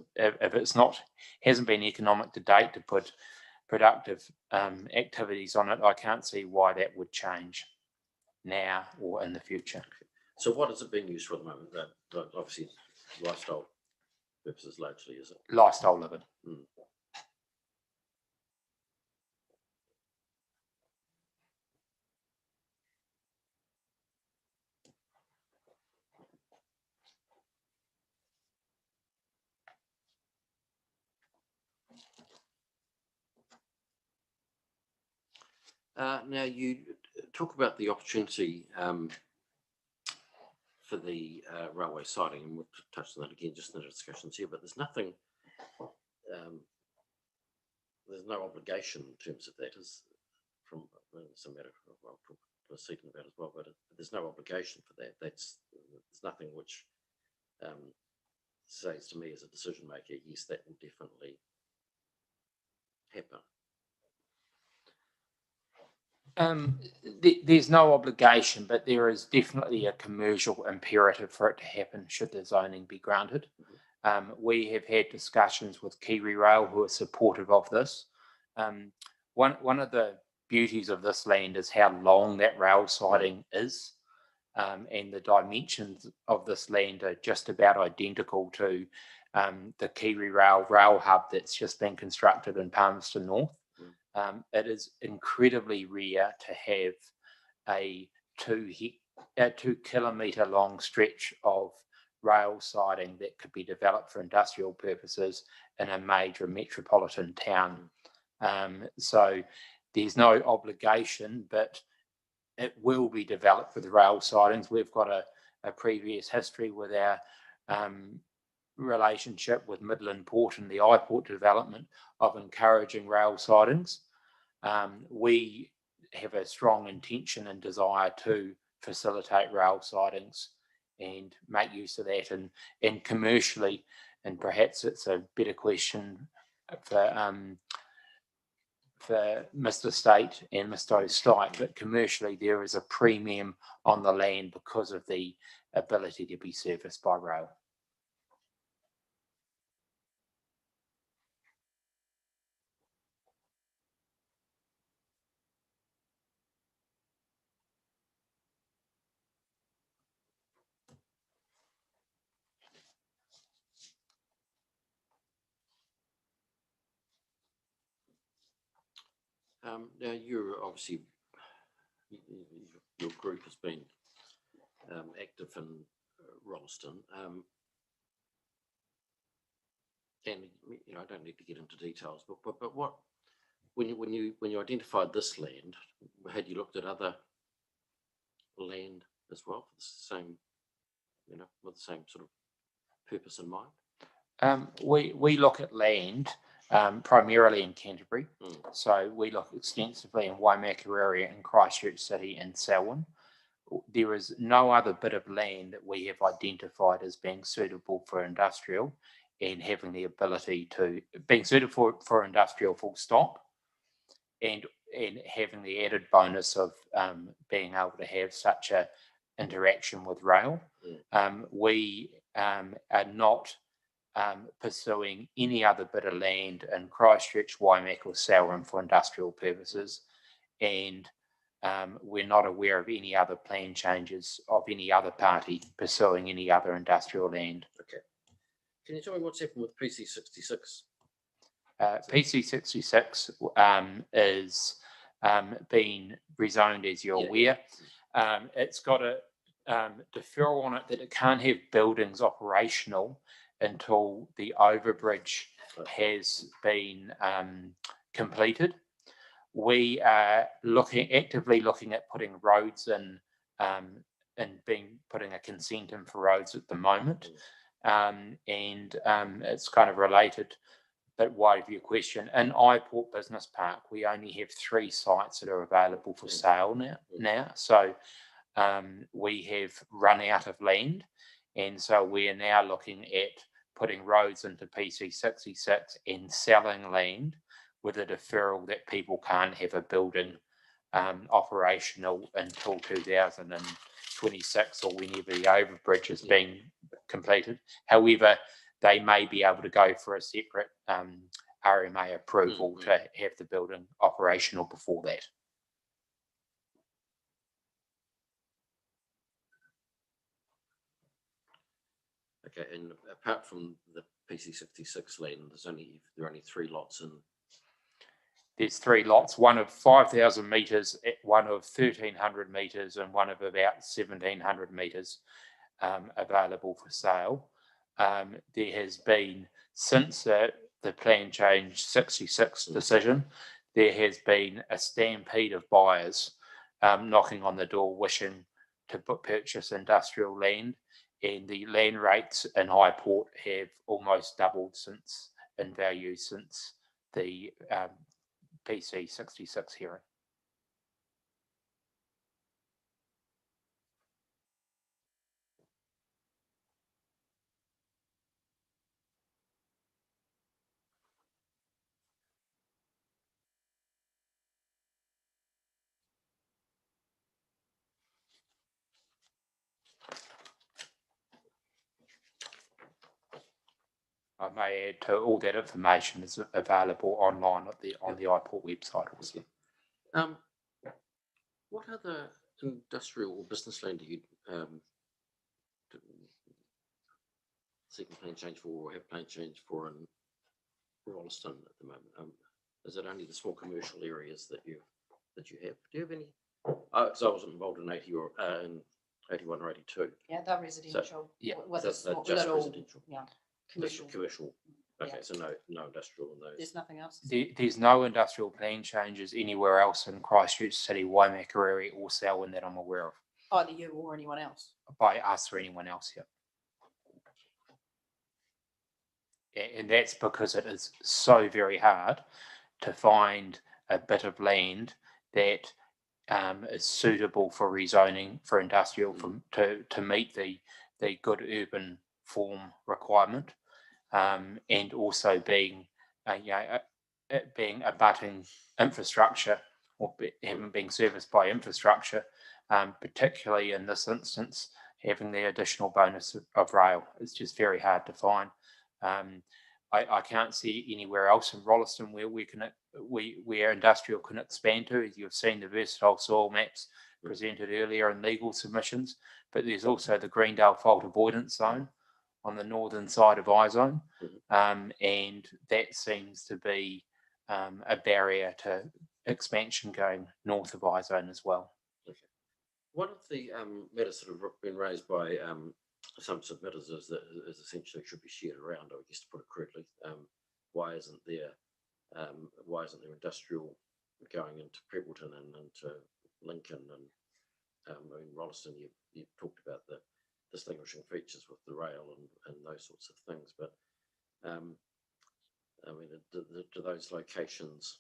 hasn't been economic to date to put productive activities on it. I can't see why that would change now or in the future. So what is it being used for at the moment? Obviously lifestyle purposes largely, is it? Lifestyle living. Now you talk about the opportunity for the railway siding, and we'll touch on that again just in the discussions here, but there's nothing, there's no obligation in terms of that, is from some matter, well, proceeding about as well, but there's no obligation for that. There's nothing which says to me as a decision maker, yes, that will definitely happen. There's no obligation, but there is definitely a commercial imperative for it to happen should the zoning be granted. We have had discussions with Kiwi Rail, who are supportive of this. One of the beauties of this land is how long that rail siding is, and the dimensions of this land are just about identical to the Kiwi Rail hub that's just been constructed in Palmerston North. It is incredibly rare to have a 2 kilometre long stretch of rail siding that could be developed for industrial purposes in a major metropolitan town. So there's no obligation, but it will be developed with rail sidings. We've got a previous history with our relationship with Midland Port and the iPort development of encouraging rail sidings. We have a strong intention and desire to facilitate rail sidings and make use of that, and commercially, and perhaps it's a better question for Mr. State and Mr. O'Stipe, but commercially there is a premium on the land because of the ability to be serviced by rail. Now you're obviously, your group has been active in Rolleston, and I don't need to get into details, but what, when you identified this land, had you looked at other land as well for the same, with the same sort of purpose in mind? We look at land primarily in Canterbury. Mm. So we look extensively in Waimaka area and Christchurch City and Selwyn. There is no other bit of land that we have identified as being suitable for industrial and having the ability to being suitable for industrial full stop, and having the added bonus of being able to have such a interaction with rail. We are not pursuing any other bit of land in Christchurch, Waimaka or Selwyn for industrial purposes, and we're not aware of any other plan changes of any other party pursuing any other industrial land. Okay. Can you tell me what's happened with PC 66? PC 66 is being rezoned, as you're aware. It's got a deferral on it that it can't have buildings operational until the overbridge has been completed. We are actively looking at putting roads in and putting a consent in for roads at the moment. And it's kind of related, but wide of your question. In Airport Business Park, we only have 3 sites that are available for sale now. So we have run out of land. And so we are now looking at putting roads into PC 66 and selling land with a deferral that people can't have a building operational until 2026 or whenever the overbridge has been completed. However, they may be able to go for a separate RMA approval to have the building operational before that. Okay, and apart from the PC 66 land, there are only 3 lots in. There's 3 lots, one of 5,000 metres, one of 1,300 metres, and one of about 1,700 metres available for sale. There has been, since the plan change 66 decision, there has been a stampede of buyers knocking on the door wishing to purchase industrial land, and the land rates in Highport have almost doubled in value since the PC 66 hearing. I may add to all that information is available online on the iPort website also. What other industrial or business land do you seeking plan change for or have plan change for in Rolleston at the moment? Is it only the small commercial areas that you have? Do you have any? Because I wasn't involved in 80 or in 81 or 82. Yeah, they're residential. yeah, with So a small, just little, residential. yeah, Commercial. commercial. Okay, Yeah. so no industrial in those. There's nothing else. There's no industrial plan changes anywhere else in Christchurch City, Waimaka area or Selwyn that I'm aware of. Either you or anyone else. By us or anyone else here. And that's because it is so very hard to find a bit of land that is suitable for rezoning for industrial to meet the good urban form requirement, and also being abutting infrastructure or having been serviced by infrastructure, particularly in this instance, having the additional bonus of rail. It's just very hard to find. I can't see anywhere else in Rolleston where industrial can expand to. As you've seen the versatile soil maps presented earlier in legal submissions, but there's also the Greendale fault avoidance zone on the northern side of iZone, and that seems to be a barrier to expansion going north of iZone as well. Okay. One of the matters that have been raised by some submitters is that essentially should be shared around, I guess, to put it correctly. Why isn't there industrial going into Prebbleton and into Lincoln and in Rolleston? You talked about the distinguishing features with the rail and those sorts of things, but I mean, do those locations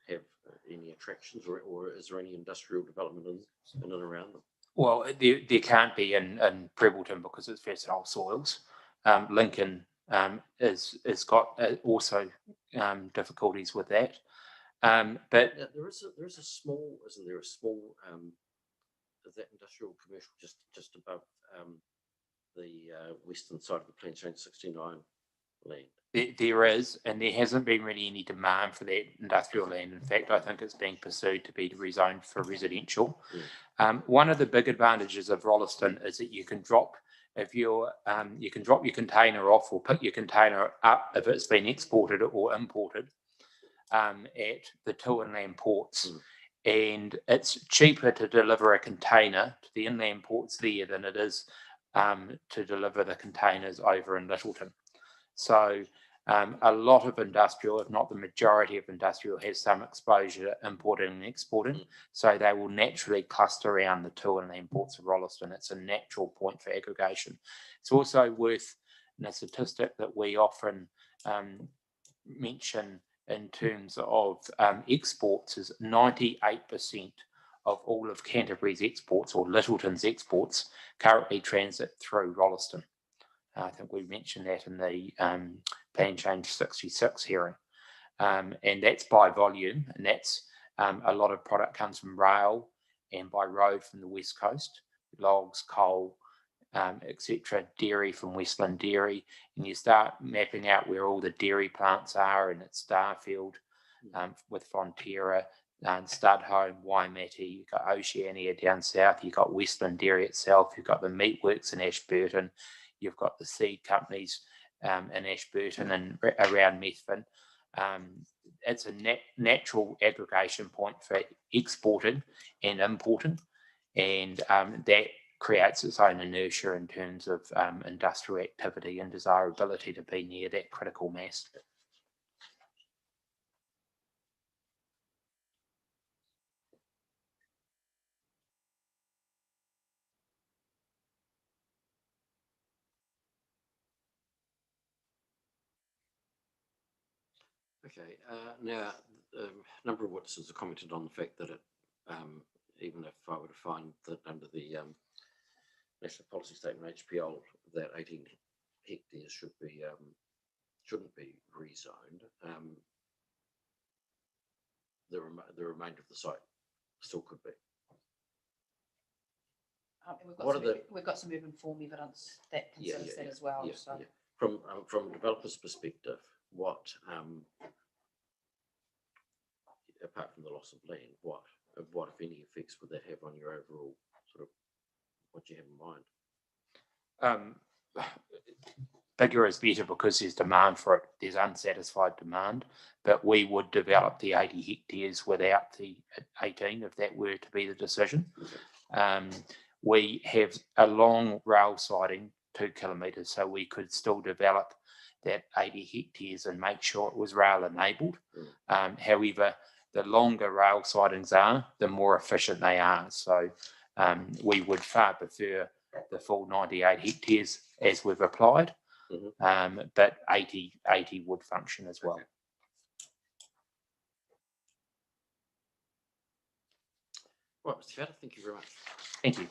have any attractions, or is there any industrial development in and around them? Well, there can't be in Prebbleton because it's fertile soils. Lincoln is got also difficulties with that. But Yeah, there is a small, isn't there, a small is that industrial commercial just above the western side of the Plan Change 69 land? There is, and there hasn't been really any demand for that industrial land. In fact, I think it's being pursued to be rezoned for residential. One of the big advantages of Rolleston is that you can drop you can drop your container off or pick your container up if it's been exported or imported at the two inland ports. And it's cheaper to deliver a container to the inland ports there than it is to deliver the containers over in Littleton. So a lot of industrial, if not the majority of industrial, has some exposure to importing and exporting. So they will naturally cluster around the two inland ports of Rolleston. It's a natural point for aggregation. It's also worth a statistic that we often mention in terms of exports is 98% of all of Canterbury's exports or Littleton's exports currently transit through Rolleston. I think we mentioned that in the Plan Change 66 hearing. And that's by volume, and that's a lot of product comes from rail and by road from the West Coast, logs, coal, etc., dairy from Westland Dairy, and you start mapping out where all the dairy plants are, and it's Starfield with Fonterra, Studholme, Waimate, you've got Oceania down south, you've got Westland Dairy itself, you've got the meatworks in Ashburton, you've got the seed companies in Ashburton and around Methven. It's a natural aggregation point for exporting and importing, and that creates its own inertia in terms of industrial activity and desirability to be near that critical mass. Okay, now a number of witnesses have commented on the fact that it, even if I were to find that under the National Policy Statement HPL that 18 hectares shouldn't be rezoned, the remainder of the site still could be. We've got some informed evidence that considers that as well. So. From a developer's perspective, what apart from the loss of land, what if any effects would that have on your overall sort of what you have in mind? Bigger is better because there's demand for it. There's unsatisfied demand, but we would develop the 80 hectares without the 18 if that were to be the decision. We have a long rail siding, 2 kilometres, so we could still develop that 80 hectares and make sure it was rail enabled. However, the longer rail sidings are, the more efficient they are. So we would far prefer the full 98 hectares as we've applied, but 80 would function as well. Okay. Right, Mr. Fowler, thank you very much. Thank you.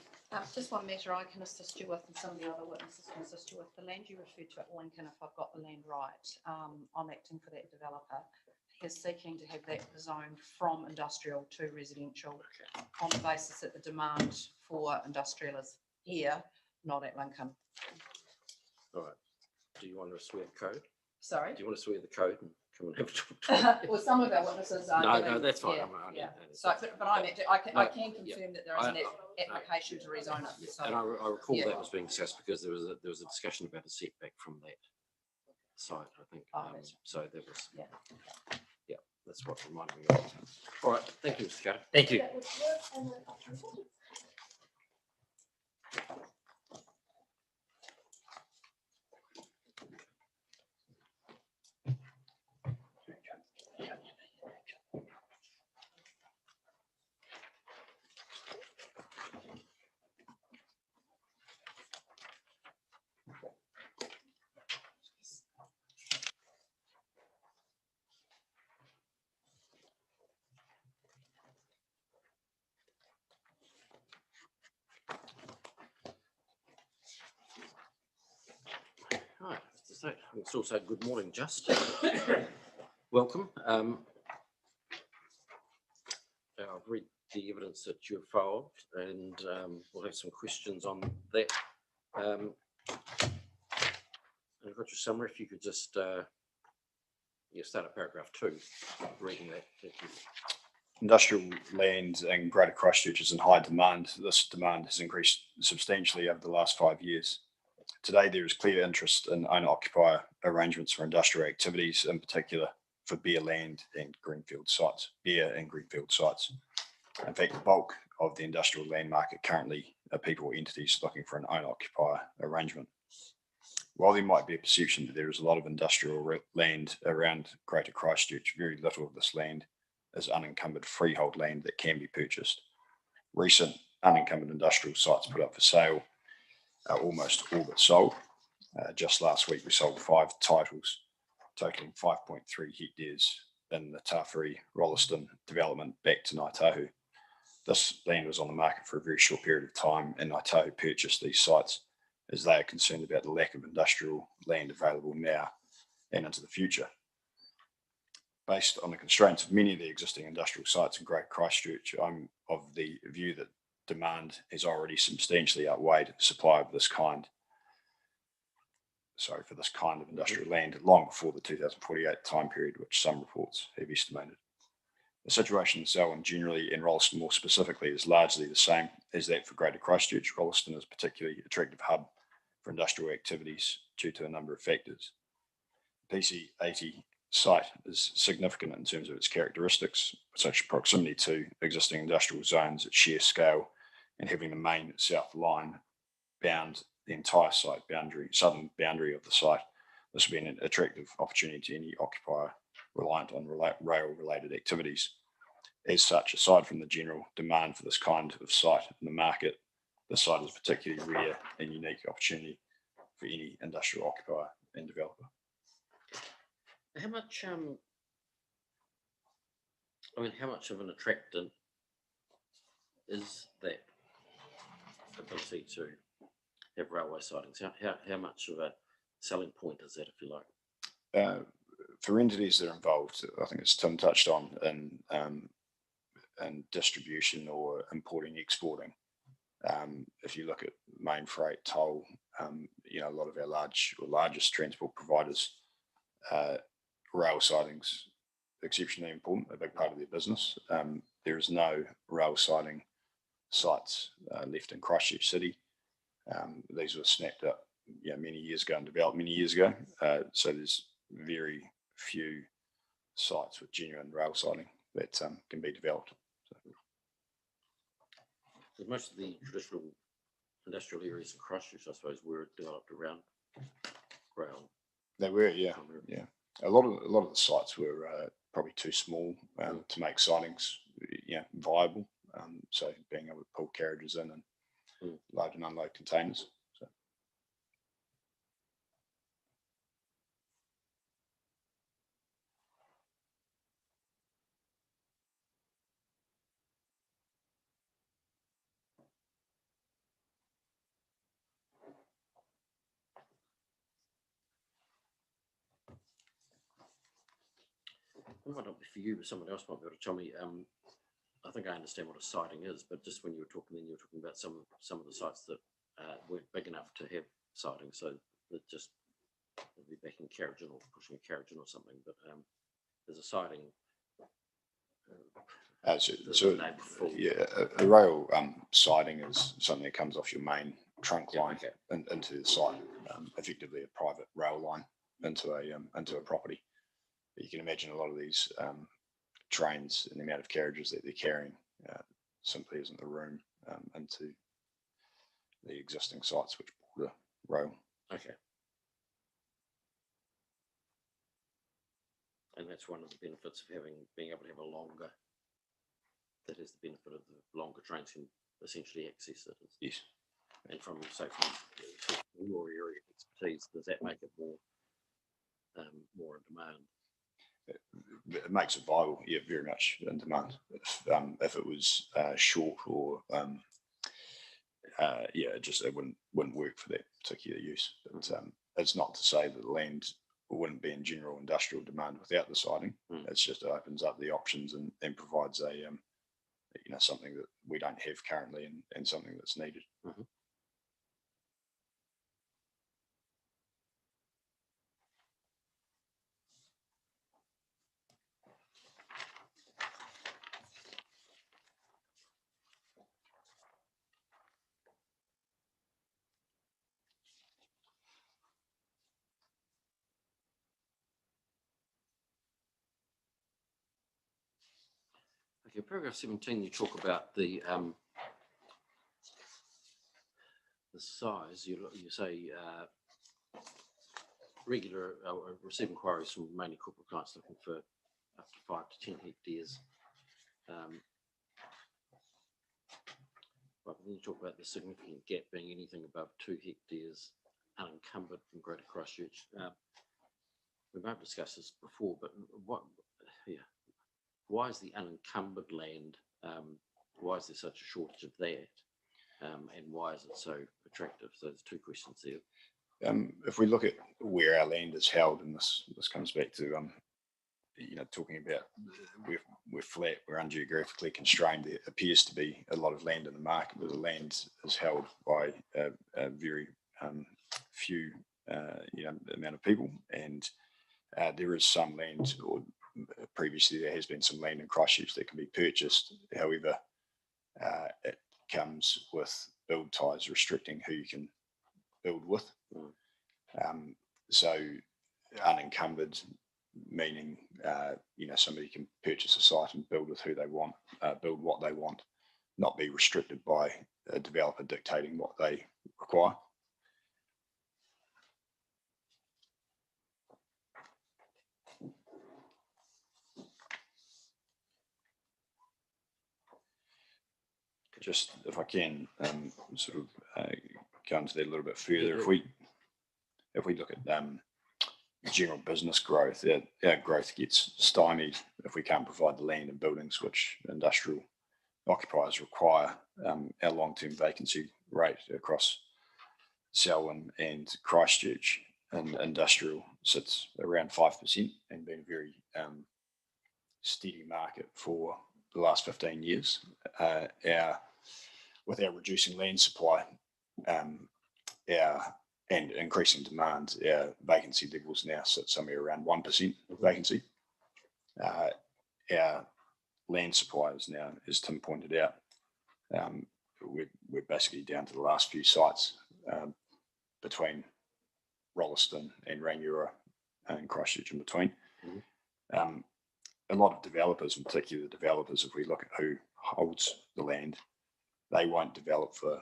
Just one matter I can assist you with, and some of the other witnesses can assist you with. The land you referred to at Lincoln, if I've got the land right, I'm acting for that developer. He's seeking to have that zoned from industrial to residential on the basis that the demand for industrial is here, not at Lincoln. All right. Do you want to swear the code? Sorry? Do you want to swear the code and come and have a talk? Well, some of our witnesses are. No, that's fine. Yeah. So, but I can confirm that there is an application to rezone it. So. And I recall that was being discussed because there was a discussion about a setback from that site, I think. So that was, yeah, that's what reminded me of. All right, thank you, Mr. Carter. Thank you. Yes, it's also good morning, Just. Welcome. I've read the evidence that you've filed, and we'll have some questions on that. I've got your summary. If you could just start at paragraph 2, reading that. Thank you. Industrial land in Greater Christchurch is in high demand. This demand has increased substantially over the last 5 years. Today, there is clear interest in owner-occupier arrangements for industrial activities, in particular for bare land and greenfield sites, bare and greenfield sites. In fact, the bulk of the industrial land market currently are people or entities looking for an owner-occupier arrangement. While there might be a perception that there is a lot of industrial land around Greater Christchurch, very little of this land is unencumbered freehold land that can be purchased. Recent unencumbered industrial sites put up for sale are almost all but sold. Just last week, we sold 5 titles, totaling 5.3 hectares in the Tawhiri Rolleston development back to Ngāi Tahu. This land was on the market for a very short period of time, and Ngāi Tahu purchased these sites as they are concerned about the lack of industrial land available now and into the future. Based on the constraints of many of the existing industrial sites in Greater Christchurch, I'm of the view that demand has already substantially outweighed supply of this kind. For this kind of industrial land long before the 2048 time period, which some reports have estimated. The situation in Selwyn generally and Rolleston more specifically is largely the same as that for Greater Christchurch. Rolleston is a particularly attractive hub for industrial activities due to a number of factors. PC80 site is significant in terms of its characteristics, such as proximity to existing industrial zones at sheer scale and having the main south line bound the entire site boundary, southern boundary of the site. This would be an attractive opportunity to any occupier reliant on rail-related activities. As such, aside from the general demand for this kind of site in the market, this site is a particularly rare and unique opportunity for any industrial occupier and developer. How much, how much of an attractant is that ability to have railway sidings? How much of a selling point is that, if you like? For entities that are involved, I think as Tim touched on in distribution or importing, exporting. If you look at main freight, toll, a lot of our largest transport providers, rail sidings exceptionally important, a big part of their business. There is no rail siding sites left in Christchurch City. These were snapped up many years ago and developed many years ago. So there's very few sites with genuine rail siding that can be developed. So most of the traditional industrial areas in Christchurch, I suppose, were developed around rail. They were, yeah. A lot of the sites were probably too small to make sidings, viable. So being able to pull carriages in and load and unload containers. So. It might not be for you, but someone else might be able to tell me. I think I understand what a siding is, but just when you were talking, then you were talking about some of the sites that weren't big enough to have siding, so that just would be backing carriage in or pushing a carriage in or something. But there's a siding. A rail siding is something that comes off your main trunk line into the site, effectively a private rail line into a property. But you can imagine a lot of these trains and the amount of carriages that they're carrying simply isn't the room into the existing sites which border rail. Okay. And that's one of the benefits of being able to have a longer. That is the benefit of the longer trains can essentially access it. Yes. And from your area expertise, does that make it more in demand? It makes it viable, very much in demand. If it was short or it wouldn't work for that particular use. But it's not to say that the land wouldn't be in general industrial demand without the siding. It's just it opens up the options and provides a something that we don't have currently and something that's needed. Okay, paragraph 17, you talk about the size. You say regular receive inquiries from mainly corporate clients looking for up to 5 to 10 hectares. But then you talk about the significant gap being anything above 2 hectares unencumbered in Greater Christchurch. We might have discussed this before, but why is the unencumbered land, why is there such a shortage of that? And why is it so attractive? So there's 2 questions there. If we look at where our land is held, and this comes back to talking about we're flat, we're ungeographically constrained. There appears to be a lot of land in the market, but the land is held by a very few amount of people, and there is some land, or previously there has been some land in Christchurch that can be purchased. However, it comes with build ties restricting who you can build with. So unencumbered, meaning somebody can purchase a site and build with who they want, build what they want, not be restricted by a developer dictating what they require. Just if I can sort of go into that a little bit further, if we look at general business growth, our growth gets stymied if we can't provide the land and buildings which industrial occupiers require. Our long-term vacancy rate across Selwyn and Christchurch and industrial sits around 5% and been a very steady market for the last 15 years. With our reducing land supply and increasing demand, our vacancy levels now sit somewhere around 1% vacancy. Our land supply is now, as Tim pointed out, we're basically down to the last few sites between Rolleston and Rangiora and Christchurch in between. A lot of developers, in particular the developers, if we look at who holds the land, they won't develop for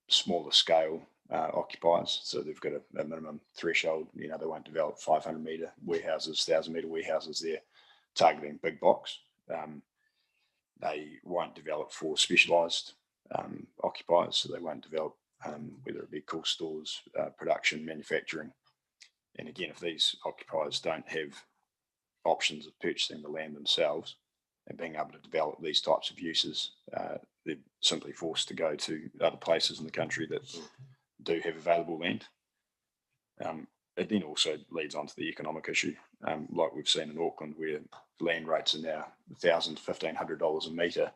smaller scale occupiers. So they've got a minimum threshold. They won't develop 500 metre warehouses, 1,000 metre warehouses. They're targeting big box. They won't develop for specialised occupiers. So they won't develop whether it be cool stores, production, manufacturing. And again, if these occupiers don't have options of purchasing the land themselves and being able to develop these types of uses, they're simply forced to go to other places in the country that do have available land. It then also leads on to the economic issue, like we've seen in Auckland, where land rates are now $1,000 to $1,500 a metre.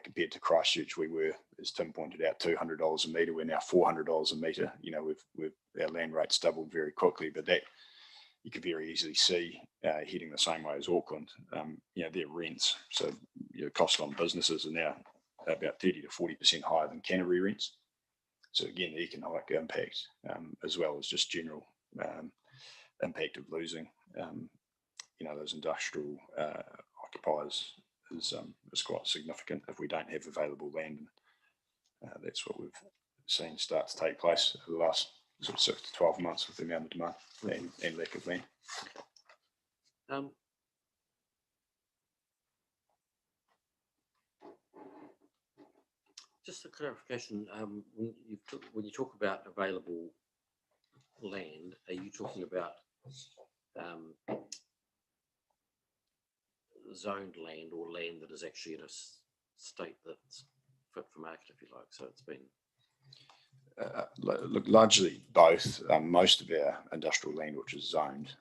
Compared to Christchurch, we were, as Tim pointed out, $200 a metre. We're now $400 a metre. Our land rates doubled very quickly, but that you could very easily see heading the same way as Auckland. Their rents, so your cost on businesses are now about 30 to 40% higher than Canterbury rents. So again, the economic impact, as well as just general impact of losing, those industrial occupiers is quite significant if we don't have available land. That's what we've seen start to take place over the last sort of 6 to 12 months with the amount of demand and lack of land. Just a clarification, when you talk about available land, are you talking about zoned land or land that is actually in a state that's fit for market, if you like? So it's been Look, largely both. Most of our industrial land, which is zoned,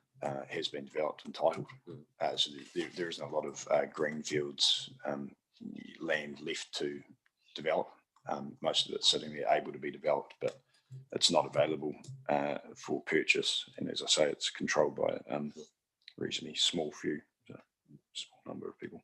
has been developed and titled. So there isn't a lot of greenfields land left to develop. Most of it's sitting there able to be developed, but it's not available for purchase. And as I say, it's controlled by a reasonably small few, small number of people.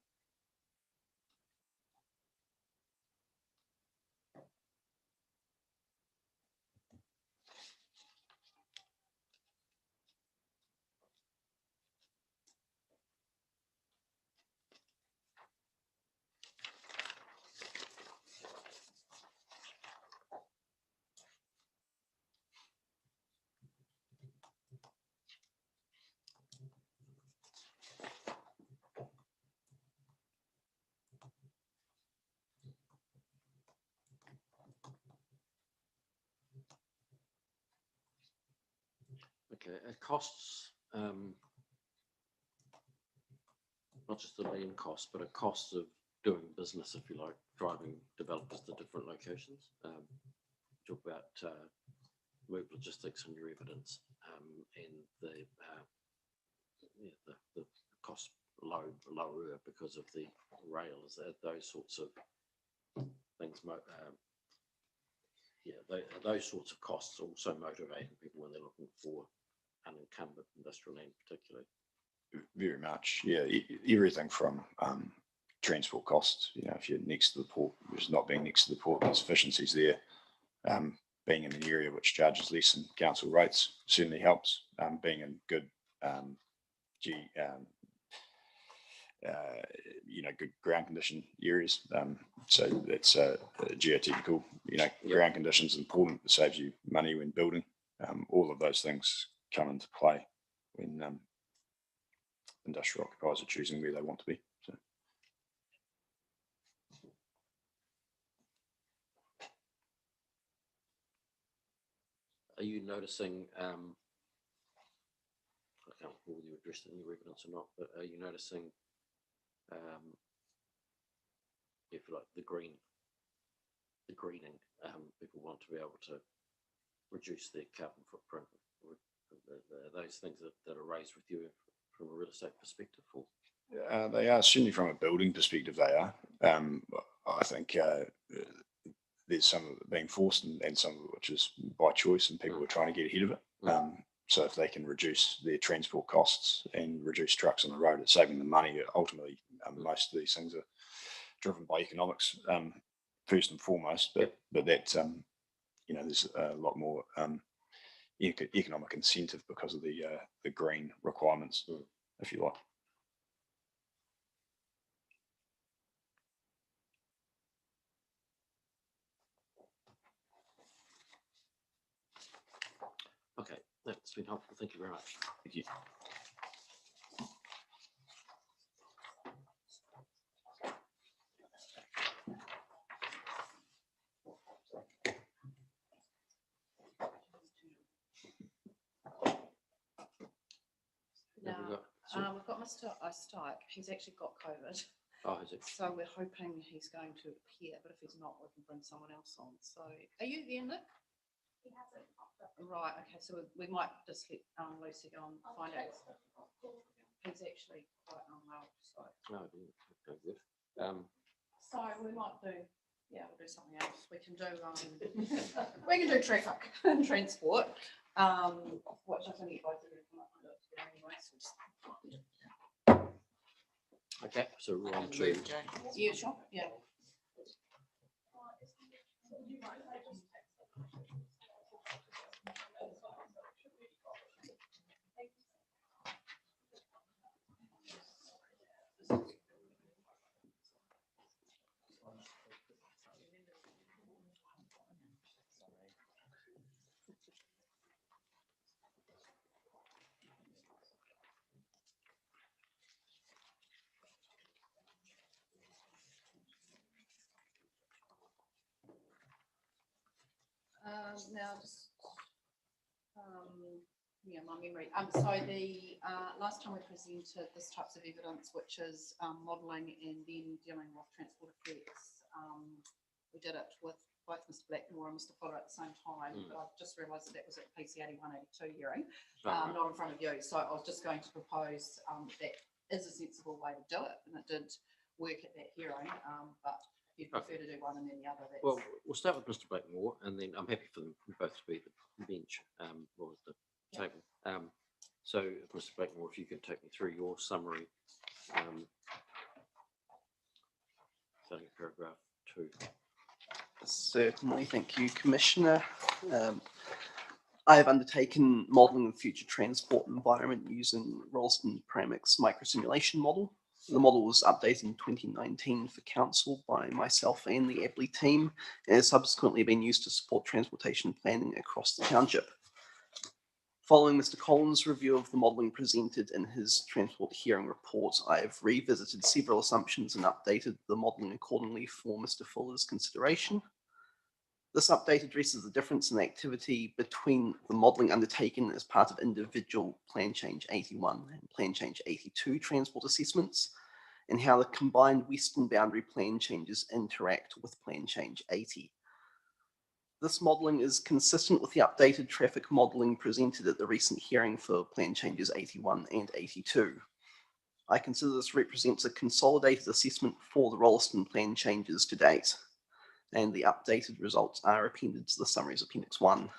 Okay, it costs, not just the land cost, but it costs of doing business, if you like, driving developers to different locations. Talk about move logistics in your evidence, and the cost lower because of the rails, those sorts of things. Those sorts of costs also motivating people when they're looking for unencumbered industrial land, particularly. Very much, yeah. Everything from transport costs. You know, if you're next to the port, just not being next to the port, there's efficiencies there. Being in an area which charges less than council rates certainly helps. Being in good, good ground condition areas. So that's geotechnical. Ground conditions important. It saves you money when building. All of those things come into play when industrial occupiers are choosing where they want to be. So. Are you noticing, I can't recall whether you addressed it in your evidence or not, but are you noticing, if you like, the greening, people want to be able to reduce their carbon footprint? Those things that are raised with you from a real estate perspective? Or? They are, certainly from a building perspective, they are. I think there's some of it being forced and some of it which is by choice, and people are trying to get ahead of it. So if they can reduce their transport costs and reduce trucks on the road, it's saving them money. Ultimately, most of these things are driven by economics, first and foremost, but that, there's a lot more economic incentive because of the green requirements, if you like. Okay, that's been helpful. Thank you very much. Thank you. Now, we've got Mr. Stike. He's actually got COVID. Oh, is it? So we're hoping he's going to appear, but if he's not, we can bring someone else on. So are you there, Nick? He hasn't popped up. Right, okay, so we might just let Lucy go and find out. He's actually quite unwell, so. No, okay, good. So we might do, we'll do something else. We can do traffic and transport, which I think you guys are going to come up with anyway. Okay, so we're on to. Yeah, sure, yeah. Now, just my memory. So the last time we presented this types of evidence, which is modelling and then dealing with transport effects, we did it with both Mr. Blackmore and Mr. Fuller at the same time, but I've just realised that was at PCAD 182 hearing, Right. not in front of you. So I was just going to propose that is a sensible way to do it, and it did work at that hearing. But if you'd prefer to do one and then the other, that's Well, we'll start with Mr. Blackmore, and then I'm happy for them both to be at the bench or at the table. So, Mr. Blackmore, if you could take me through your summary, starting at paragraph 2. Certainly, thank you, Commissioner. I have undertaken modelling of future transport environment using Rolleston Paramix microsimulation model. The model was updated in 2019 for council by myself and the Abley team, and has subsequently been used to support transportation planning across the township. Following Mr. Collins' review of the modelling presented in his transport hearing report, I have revisited several assumptions and updated the modelling accordingly for Mr. Fuller's consideration. This update addresses the difference in activity between the modelling undertaken as part of individual Plan Change 81 and Plan Change 82 transport assessments, and how the combined western boundary plan changes interact with Plan Change 80. This modelling is consistent with the updated traffic modelling presented at the recent hearing for Plan Changes 81 and 82. I consider this represents a consolidated assessment for the Rolleston plan changes to date, and the updated results are appended to the summaries Appendix 1.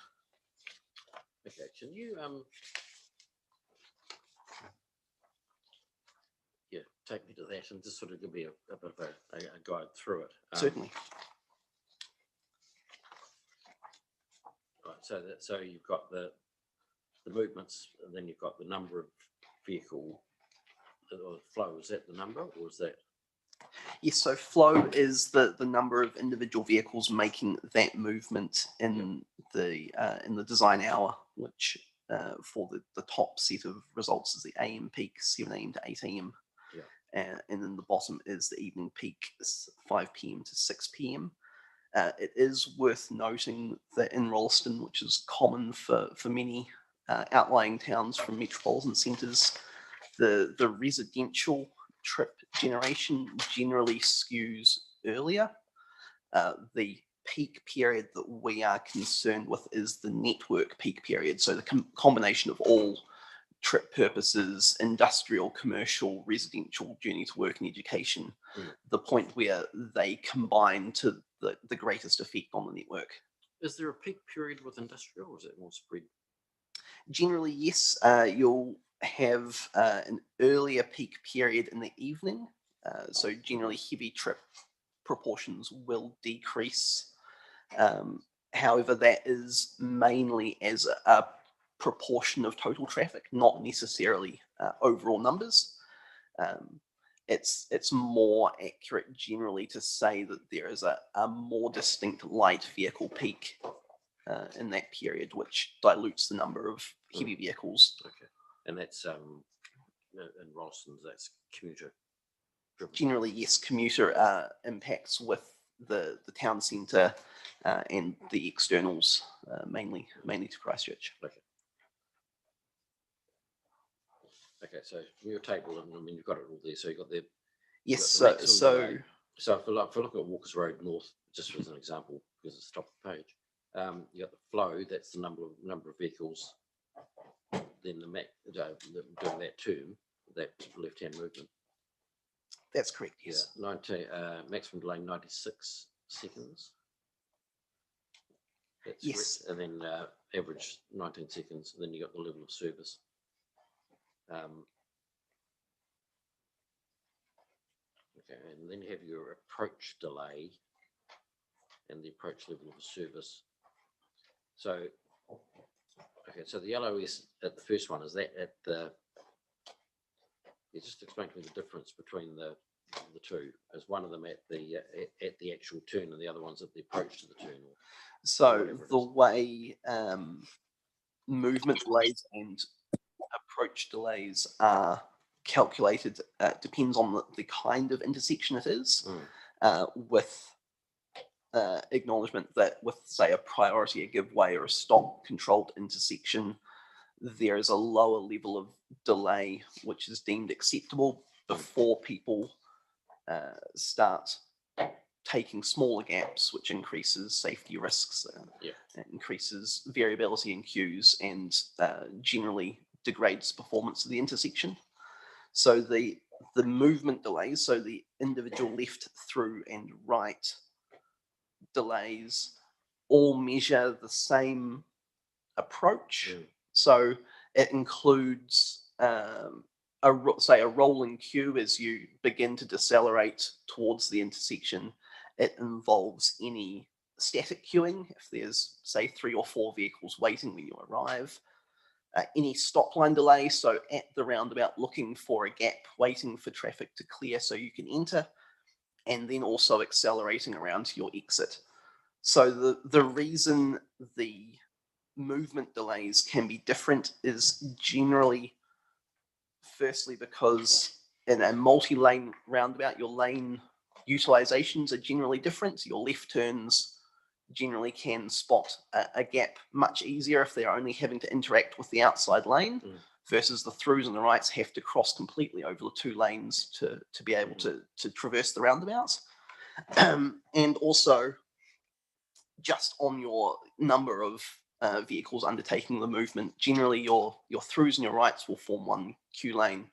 Okay, can you take me to that and just sort of give me a bit of a guide through it? Certainly. Right, so you've got the movements, and then you've got the number of vehicle or flow. Is that the number, or is that? Yes, so flow is the number of individual vehicles making that movement in the design hour, which for the top set of results is the AM peak, 7 AM to 8 AM. Yeah. And then the bottom is the evening peak, 5 PM to 6 PM. It is worth noting that in Rolleston, which is common for many outlying towns from metropolitan centres, the residential trip generation generally skews earlier. The peak period that we are concerned with is the network peak period. So the combination of all trip purposes, industrial, commercial, residential, journey to work and education, the point where they combine to the greatest effect on the network. Is there a peak period with industrial, or is it more spread? Generally, yes. You'll have an earlier peak period in the evening. So generally heavy trip proportions will decrease. However, that is mainly as a proportion of total traffic, not necessarily overall numbers. It's more accurate generally to say that there is a more distinct light vehicle peak in that period, which dilutes the number of heavy vehicles. Okay, and that's in Rolleston, that's commuter driven. Generally, yes, commuter impacts with the town centre and the externals, mainly to Christchurch. Okay. Okay, so from your table, and I mean you've got it all there. So you've got the Yes, the maximum so delay. So if we look at Walkers Road North, just as an example, because it's the top of the page, you got the flow. That's the number of vehicles. Then the doing that term, that left-hand movement. that's correct. Yes. Yeah, 90 maximum delay 96 seconds. That's Yes. correct. And then average 19 seconds. And then you got the level of service. Okay, and then you have your approach delay and the approach level of service. So, okay, so the LOS at the first one, is that at the, you just explain to me the difference between the two. Is one of them at the actual turn and the other one's at the approach to the turn? So the way movement delays and approach delays are calculated depends on the kind of intersection it is, with acknowledgement that with, say, a priority, a give way, or a stop controlled intersection, there is a lower level of delay which is deemed acceptable before people start taking smaller gaps, which increases safety risks, it increases variability in queues, and generally degrades performance of the intersection. So the movement delays, so the individual left, through, and right delays all measure the same approach. So it includes say a rolling queue as you begin to decelerate towards the intersection. It involves any static queuing if there's, say, 3 or 4 vehicles waiting when you arrive. Any stop line delay, so at the roundabout looking for a gap, waiting for traffic to clear so you can enter, and then also accelerating around to your exit. So the reason the movement delays can be different is generally, firstly, because in a multi-lane roundabout, your lane utilizations are generally different. Your left turns generally can spot a gap much easier if they're only having to interact with the outside lane, versus the throughs and the rights have to cross completely over the 2 lanes to be able to traverse the roundabouts. And also, just on your number of vehicles undertaking the movement, generally your throughs and your rights will form one queue lane.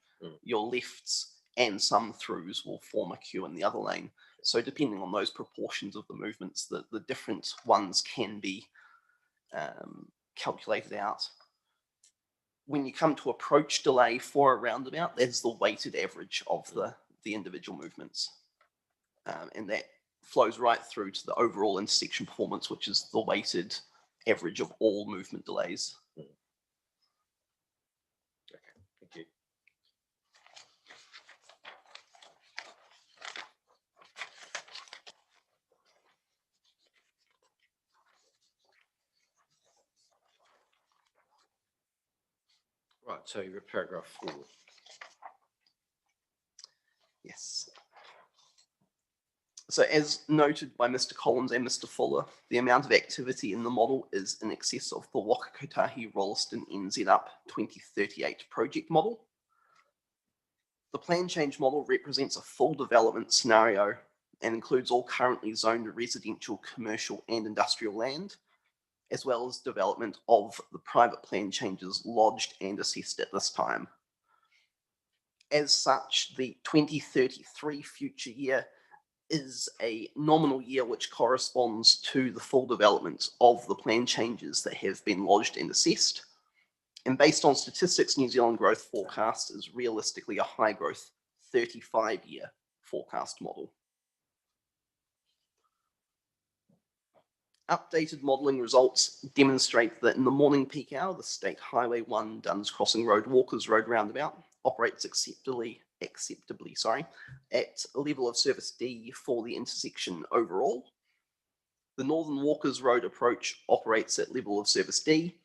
Your lefts and some throughs will form a queue in the other lane. So depending on those proportions of the movements, the different ones can be calculated out. When you come to approach delay for a roundabout, that's the weighted average of the individual movements. And that flows right through to the overall intersection performance, which is the weighted average of all movement delays. Okay, thank you. Right, so you're at paragraph 4. Yes. So as noted by Mr. Collins and Mr. Fuller, the amount of activity in the model is in excess of the Waka-Kotahi Rolleston NZ Up 2038 project model. The plan change model represents a full development scenario and includes all currently zoned residential, commercial, and industrial land, as well as development of the private plan changes lodged and assessed at this time. As such, the 2033 future year is a nominal year which corresponds to the full development of the plan changes that have been lodged and assessed. And based on Statistics New Zealand growth forecast, is realistically a high growth 35-year forecast model. Updated modelling results demonstrate that in the morning peak hour, the State Highway 1 Duns Crossing Road Walkers Road roundabout operates acceptably at a level of service D for the intersection overall. The Northern Walkers Road approach operates at level of service D,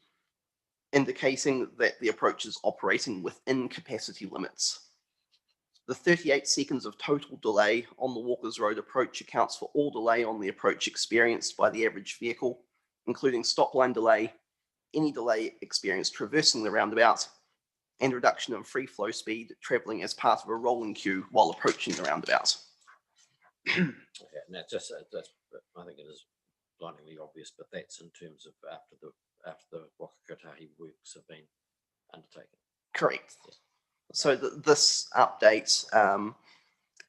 indicating that the approach is operating within capacity limits. The 38 seconds of total delay on the Walkers Road approach accounts for all delay on the approach experienced by the average vehicle, including stop line delay, any delay experienced traversing the roundabout, and reduction in free flow speed travelling as part of a rolling queue while approaching the roundabout. Okay, and that's just I think it is blindingly obvious, but that's in terms of after the Waka-Kotahi works have been undertaken. Correct. Yes. So this update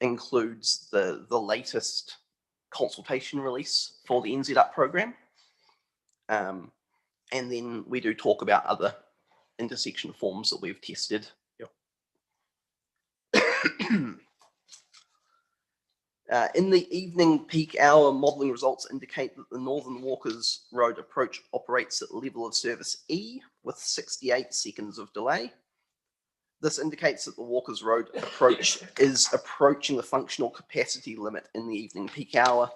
includes the latest consultation release for the NZ Up program, and then we do talk about other intersection forms that we've tested. Yep. In the evening peak hour, modelling results indicate that the Northern Walkers Road approach operates at level of service E with 68 seconds of delay. This indicates that the Walkers Road approach is approaching the functional capacity limit in the evening peak hour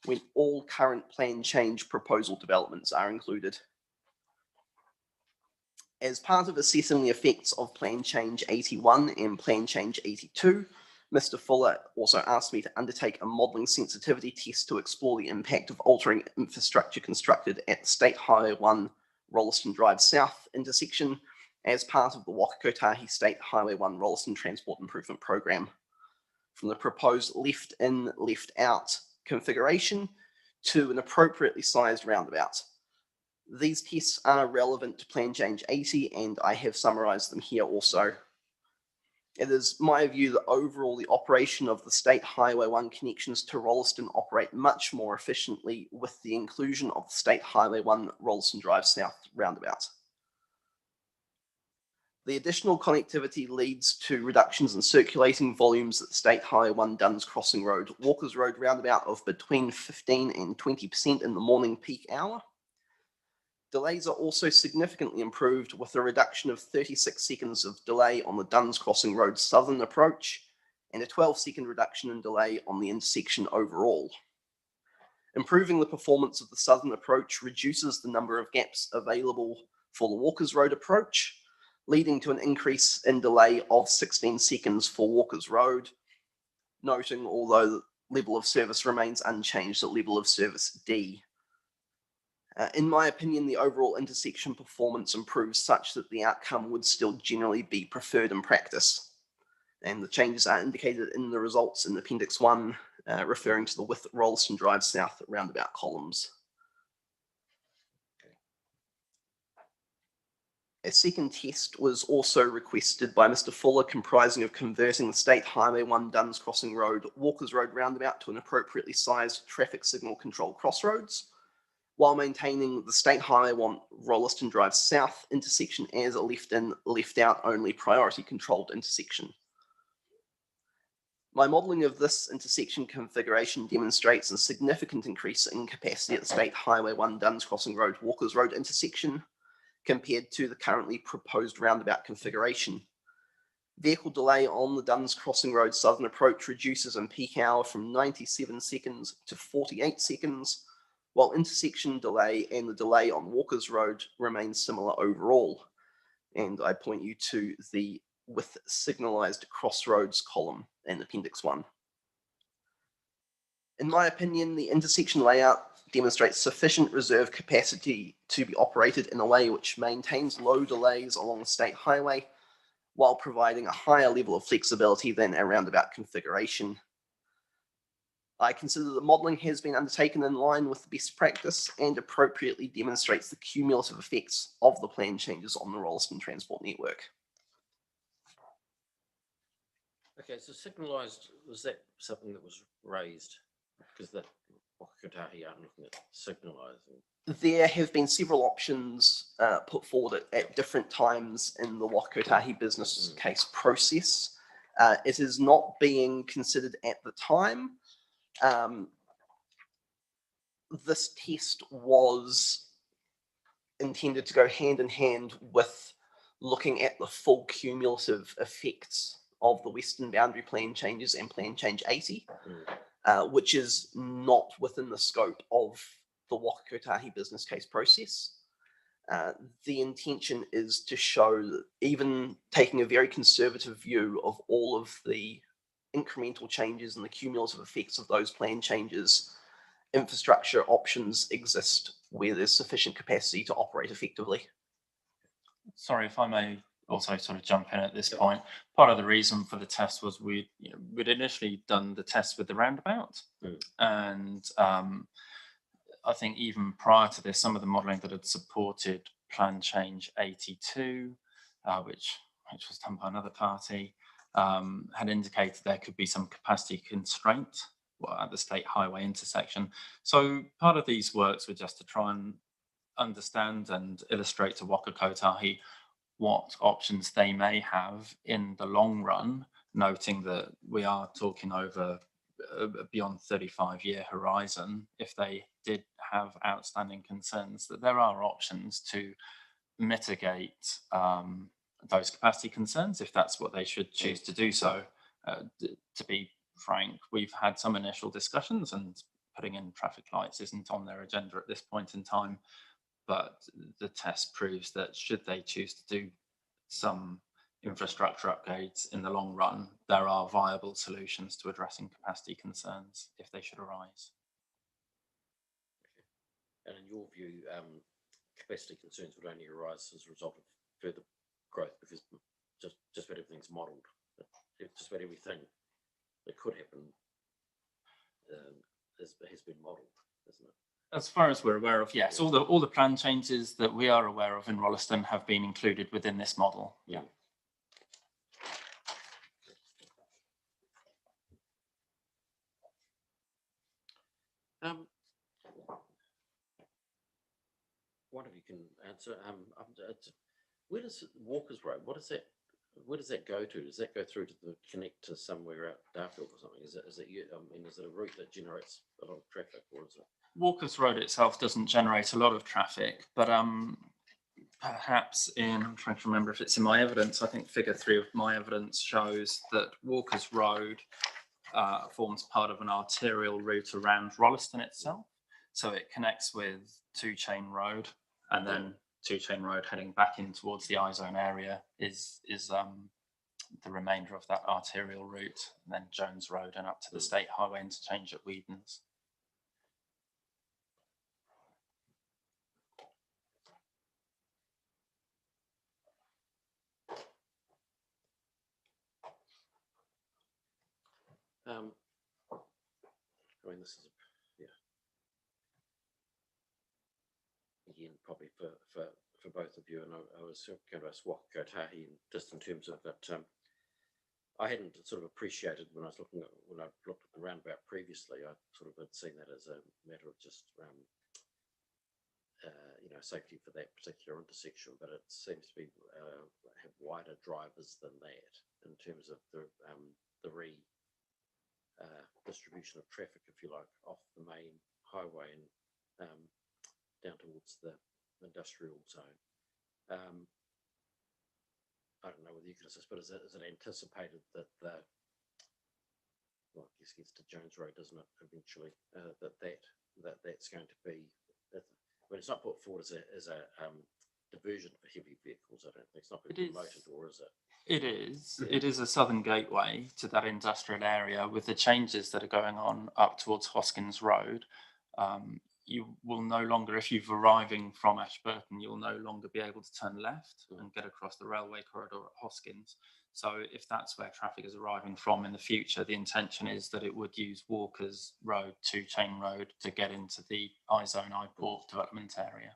when all current plan change proposal developments are included. As part of assessing the effects of Plan Change 81 and Plan Change 82, Mr. Fuller also asked me to undertake a modelling sensitivity test to explore the impact of altering infrastructure constructed at State Highway 1 Rolleston Drive South intersection as part of the Waka-Kotahi State Highway 1 Rolleston Transport Improvement Programme. From the proposed left in, left out configuration to an appropriately sized roundabout. These tests are relevant to Plan Change 80, and I have summarised them here also. It is my view that overall the operation of the State Highway 1 connections to Rolleston operate much more efficiently with the inclusion of the State Highway 1 Rolleston Drive South roundabout. The additional connectivity leads to reductions in circulating volumes at the State Highway 1 Duns Crossing Road, Walkers Road roundabout of between 15 and 20% in the morning peak hour. Delays are also significantly improved with a reduction of 36 seconds of delay on the Duns Crossing Road southern approach and a 12-second reduction in delay on the intersection overall. Improving the performance of the southern approach reduces the number of gaps available for the Walkers Road approach, leading to an increase in delay of 16 seconds for Walkers Road, noting although the level of service remains unchanged at level of service D. In my opinion, the overall intersection performance improves such that the outcome would still generally be preferred in practice. And the changes are indicated in the results in Appendix 1, referring to the with Rolleston Drive South roundabout columns. A second test was also requested by Mr. Fuller, comprising of converting the State Highway 1 Duns Crossing Road, Walkers Road roundabout to an appropriately sized traffic signal control crossroads, while maintaining the State Highway 1 Rolleston Drive South intersection as a left-in, left-out only priority controlled intersection. My modelling of this intersection configuration demonstrates a significant increase in capacity at the State Highway 1 Duns Crossing Road, Walkers Road intersection compared to the currently proposed roundabout configuration. Vehicle delay on the Duns Crossing Road southern approach reduces in peak hour from 97 seconds to 48 seconds, while intersection delay and the delay on Walkers Road remains similar overall. And I point you to the with signalised crossroads column in Appendix 1. In my opinion, the intersection layout demonstrates sufficient reserve capacity to be operated in a way which maintains low delays along the state highway while providing a higher level of flexibility than a roundabout configuration. I consider that modelling has been undertaken in line with the best practice and appropriately demonstrates the cumulative effects of the plan changes on the Rolleston transport network. Okay, so signalised, was that something that was raised? Because that Whakatahi aren't looking at signalising. There have been several options put forward at different times in the Whakatahi business case process. It is not being considered at the time. This test was intended to go hand in hand with looking at the full cumulative effects of the Western Boundary Plan changes and Plan Change 80, which is not within the scope of the Whakatahi business case process. The intention is to show that even taking a very conservative view of all of the incremental changes and the cumulative effects of those plan changes, infrastructure options exist where there's sufficient capacity to operate effectively. Sorry, if I may also sort of jump in at this point. Part of the reason for the test was we'd initially done the test with the roundabout, and I think even prior to this, some of the modelling that had supported Plan Change 82, which was done by another party, had indicated there could be some capacity constraint at the state highway intersection. So part of these works were just to try and understand and illustrate to Whakatahi what options they may have in the long run, noting that we are talking over beyond 35-year horizon. If they did have outstanding concerns, that there are options to mitigate those capacity concerns if that's what they should choose to do so. To be frank, we've had some initial discussions, and putting in traffic lights isn't on their agenda at this point in time. But the test proves that should they choose to do some infrastructure upgrades in the long run, there are viable solutions to addressing capacity concerns if they should arise. And in your view, capacity concerns would only arise as a result of further growth, because just about everything's modelled. Just about everything that could happen has been modelled, isn't it? As far as we're aware of, yes, all the plan changes that we are aware of in Rolleston have been included within this model. Yeah. One of you can answer. Where does Walker's Road? What is that? Where does that go to? Does that go through to connect to somewhere out Darfield or something? Is it? Is it a route that generates a lot of traffic, or is it? Walker's Road itself doesn't generate a lot of traffic, but perhaps I'm trying to remember if it's in my evidence. I think figure 3 of my evidence shows that Walker's Road forms part of an arterial route around Rolleston itself. So it connects with Two Chain Road, and then Two Chain Road heading back in towards the I-zone area is the remainder of that arterial route, and then Jones Road and up to the State Highway interchange at Whedon's. I mean, this is again probably for both of you, and I was going to ask Kotahi just in terms of that. I hadn't sort of appreciated when I looked at the roundabout previously. I sort of had seen that as a matter of just safety for that particular intersection, but it seems to be have wider drivers than that in terms of the distribution of traffic, if you like, off the main highway and down towards the industrial zone. I don't know whether you can assist, but is it anticipated that I guess gets to Jones Road, doesn't it? Eventually, that's going to be. But it's not put forward as a diversion for heavy vehicles. I don't think it's not been promoted, or is it? It is. It is a southern gateway to that industrial area. With the changes that are going on up towards Hoskins Road, you will no longer, if you're arriving from Ashburton, you'll no longer be able to turn left and get across the railway corridor at Hoskins. So if that's where traffic is arriving from in the future, the intention is that it would use Walker's Road, Two Chain Road to get into the I-zone, I-port development area.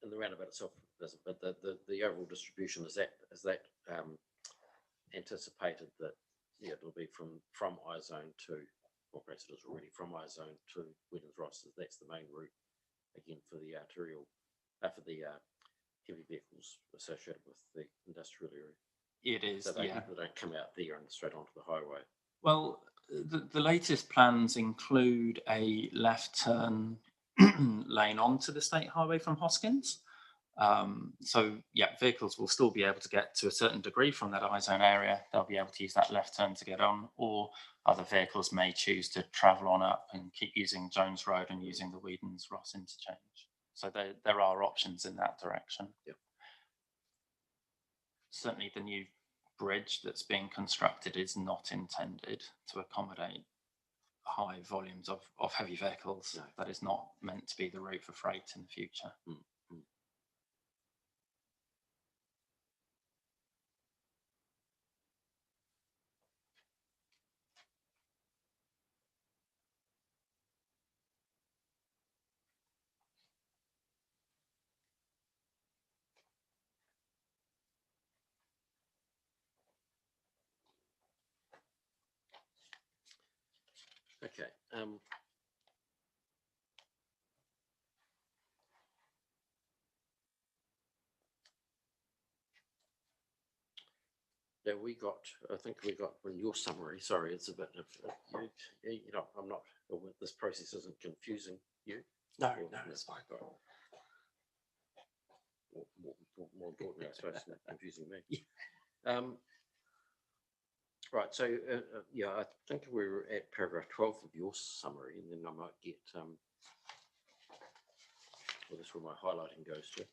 And the roundabout itself doesn't, but the overall distribution is that anticipated that it'll be from I-zone to, or perhaps it is already from I-zone to Whedon's Ross. That's the main route again for the arterial for the heavy vehicles associated with the industrial area. It is, so they don't come out there and straight onto the highway. Well, the latest plans include a left turn lane onto the state highway from Hoskins. So vehicles will still be able to get to a certain degree from that I-zone area. They'll be able to use that left turn to get on, or other vehicles may choose to travel on up and keep using Jones Road and using the Whedon's Ross interchange. So there are options in that direction. Yep. Certainly the new bridge that's being constructed is not intended to accommodate high volumes of heavy vehicles. No. That is not meant to be the route for freight in the future. Okay. Yeah, I think we got in your summary, sorry, it's a bit of, I'm not, this process isn't confusing you. No, it's fine. More importantly, I suppose, it's not confusing me. Right, so, I think we were at paragraph 12 of your summary, and then I might get, that's where my highlighting goes to.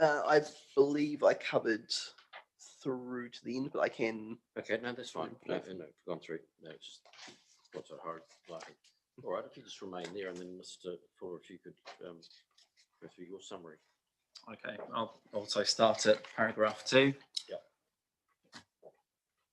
I believe I covered through to the end, but I can. Okay, no, that's fine. No, no, gone through. No, it's just not so hard. Like, all right, if you just remain there, and then Mr. Fuller, if you could go through your summary. Okay, I'll also start at paragraph 2. Yep.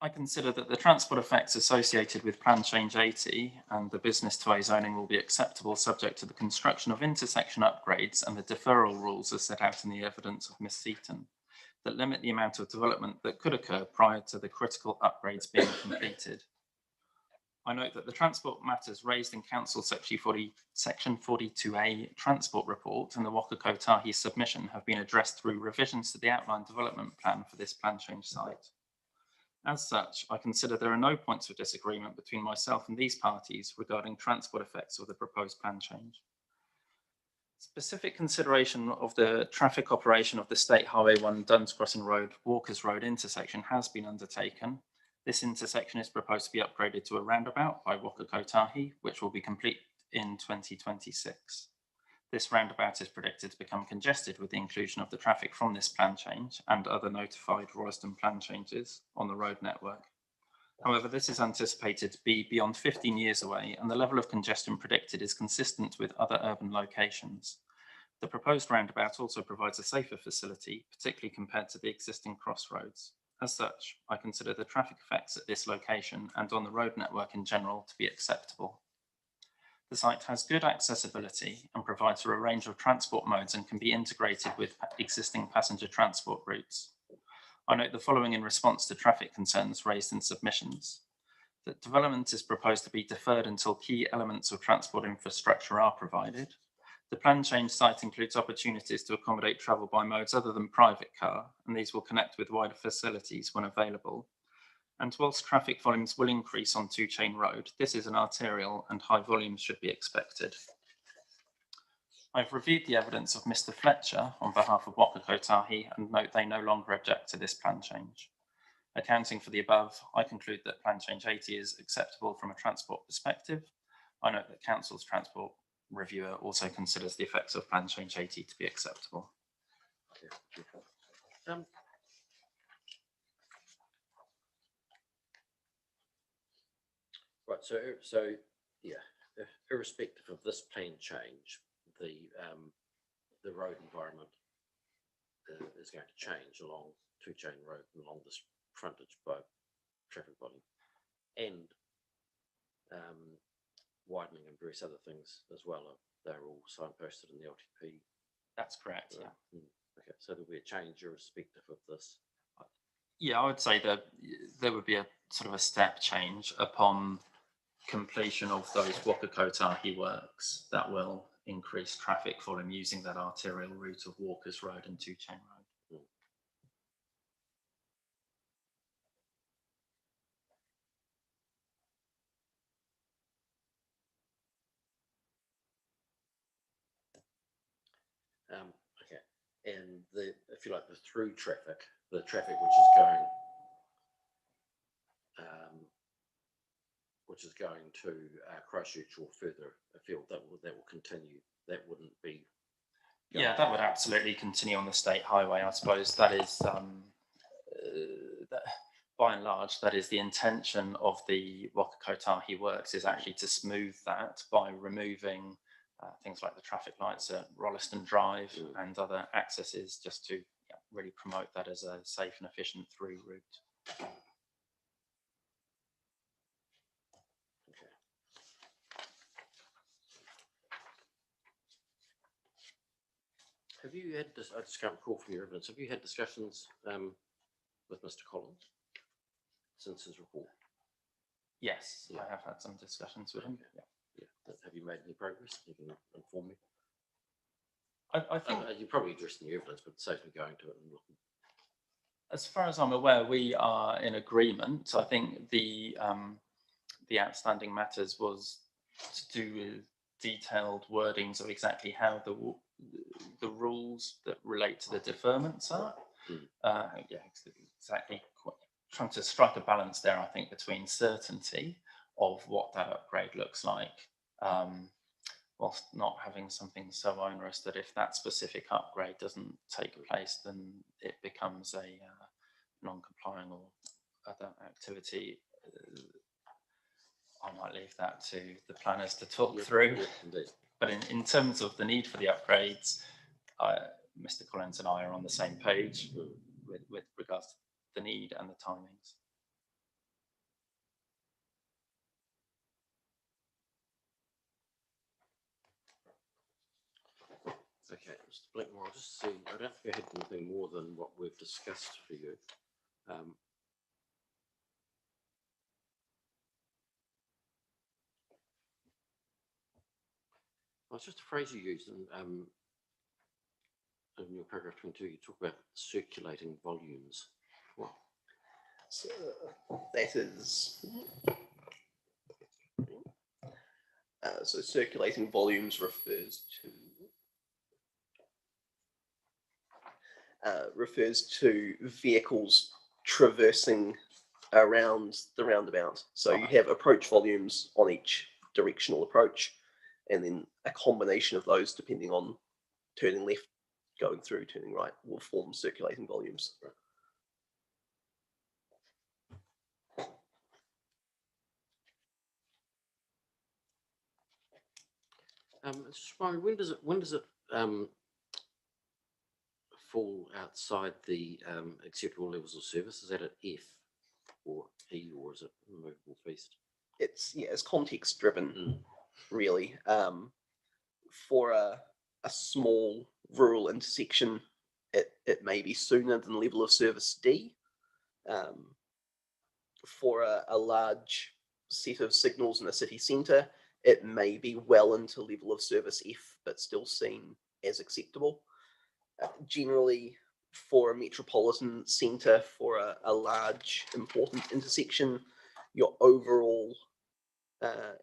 I consider that the transport effects associated with Plan Change 80 and the business to A zoning will be acceptable subject to the construction of intersection upgrades and the deferral rules as set out in the evidence of Ms. Seaton that limit the amount of development that could occur prior to the critical upgrades being completed. I note that the transport matters raised in Council Section 42A Transport Report and the Waka Kotahi submission have been addressed through revisions to the outline development plan for this plan change site. As such, I consider there are no points of disagreement between myself and these parties regarding transport effects of the proposed plan change. Specific consideration of the traffic operation of the State Highway 1 Duns Crossing Road, Walkers Road intersection has been undertaken. This intersection is proposed to be upgraded to a roundabout by Waka Kotahi, which will be complete in 2026. This roundabout is predicted to become congested with the inclusion of the traffic from this plan change and other notified Rolleston plan changes on the road network. However, this is anticipated to be beyond 15 years away, and the level of congestion predicted is consistent with other urban locations. The proposed roundabout also provides a safer facility, particularly compared to the existing crossroads. As such, I consider the traffic effects at this location and on the road network in general to be acceptable. The site has good accessibility and provides for a range of transport modes and can be integrated with existing passenger transport routes. I note the following in response to traffic concerns raised in submissions. That development is proposed to be deferred until key elements of transport infrastructure are provided. The plan change site includes opportunities to accommodate travel by modes other than private car, and these will connect with wider facilities when available. And whilst traffic volumes will increase on Two Chain Road, this is an arterial and high volumes should be expected. I've reviewed the evidence of Mr. Fletcher on behalf of Waka Kotahi and note they no longer object to this plan change. Accounting for the above, I conclude that Plan Change 80 is acceptable from a transport perspective. I note that Council's transport reviewer also considers the effects of Plan Change 80 to be acceptable. Right, so yeah, irrespective of this plan change, the road environment is going to change along Two Chain Road and along this frontage by traffic volume and widening and various other things as well. They're all signposted in the LTP. That's correct, yeah. Okay, so there'll be a change irrespective of this. Yeah, I would say that there would be a sort of a step change upon completion of those Waka Kotahi works that will increase traffic volume using that arterial route of Walkers Road and Two Chain Road. Okay, and if you like, the through traffic, the traffic which is going to Christchurch or further afield, that will continue. That wouldn't be. Yeah, that would absolutely continue on the state highway. I suppose that is, by and large, that is the intention of the Waka Kotahi works, is actually to smooth that by removing things like the traffic lights at Rolleston Drive and other accesses, just to really promote that as a safe and efficient through route. Have you had this? I just can't recall from your evidence. Have you had discussions with Mr. Collins since his report? Yes, I have had some discussions with him. Yeah. Have you made any progress? You can inform me. I think you probably addressed in your evidence, but it saves me going to it and looking. As far as I'm aware, we are in agreement. I think the outstanding matters was to do with detailed wordings of exactly how the rules that relate to the deferments are. Exactly. Trying to strike a balance there, I think, between certainty of what that upgrade looks like, whilst not having something so onerous that if that specific upgrade doesn't take place, then it becomes non-complying or other activity, I might leave that to the planners to talk through. Yeah, indeed. But in terms of the need for the upgrades, Mr. Collins and I are on the same page with regards to the need and the timings. Okay, Mr. Blackmore, I'll just see. I don't think I had anything more than what we've discussed for you. Well, it's just a phrase you used in your paragraph 22. You talk about circulating volumes. Well, So that is so circulating volumes refers to vehicles traversing around the roundabout. So you have approach volumes on each directional approach, and then a combination of those, depending on turning left, going through, turning right, will form circulating volumes. just wondering, when does it fall outside the acceptable levels of service? Is that at F or E, or is it movable feast? It's context driven, really. For a small rural intersection, it may be sooner than level of service D. For a large set of signals in a city centre, it may be well into level of service F, but still seen as acceptable. Generally, for a metropolitan centre, for a large, important intersection, your overall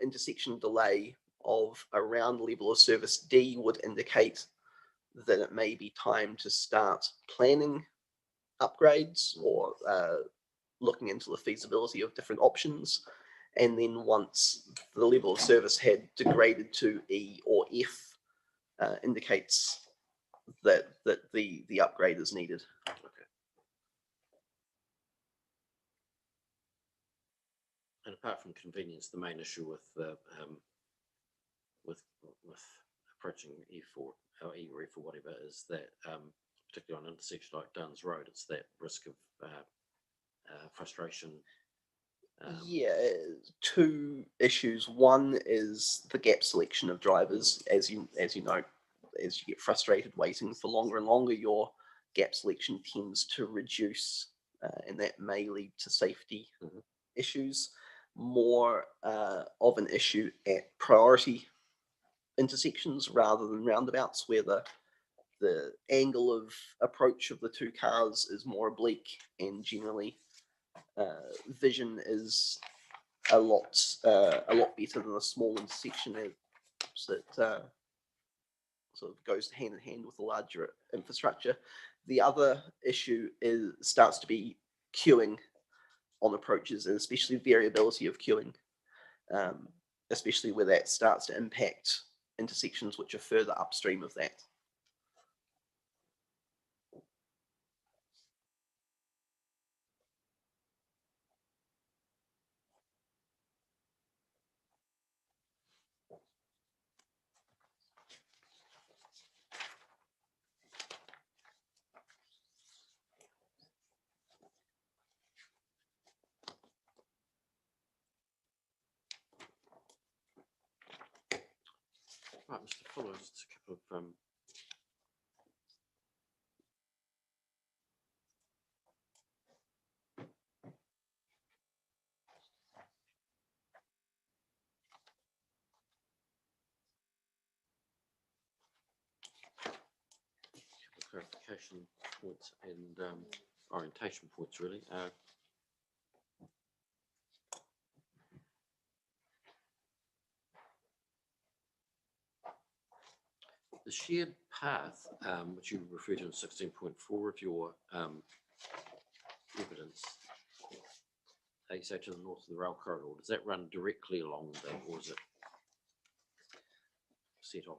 intersection delay of around level of service D would indicate that it may be time to start planning upgrades or looking into the feasibility of different options. And then once the level of service had degraded to E or F, indicates that the upgrade is needed. Okay. And apart from convenience, the main issue with approaching E4 or E or F or whatever is that, particularly on an intersection like Duns Road, it's that risk of frustration. Two issues. One is the gap selection of drivers. As you know, as you get frustrated waiting for longer and longer, your gap selection tends to reduce, and that may lead to safety issues. More of an issue at priority intersections rather than roundabouts, where the angle of approach of the two cars is more oblique, and generally vision is a lot better than a small intersection that sort of goes hand in hand with a larger infrastructure. The other issue starts to be queuing on approaches, and especially variability of queuing, especially where that starts to impact intersections which are further upstream of that. Right, Mr. Fuller, just a couple of clarification points and orientation points, really. The shared path, which you refer to in 16.4 of your evidence, you say to the north of the rail corridor, does that run directly along that, or is it set off?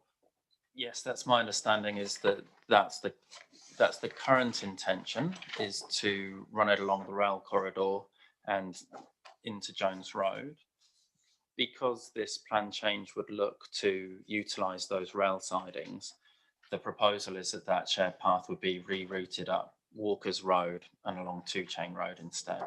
Yes, that's my understanding, is that that's the current intention, is to run it along the rail corridor and into Jones Road. Because this plan change would look to utilise those rail sidings, the proposal is that that shared path would be rerouted up Walker's Road and along Two Chain Road instead.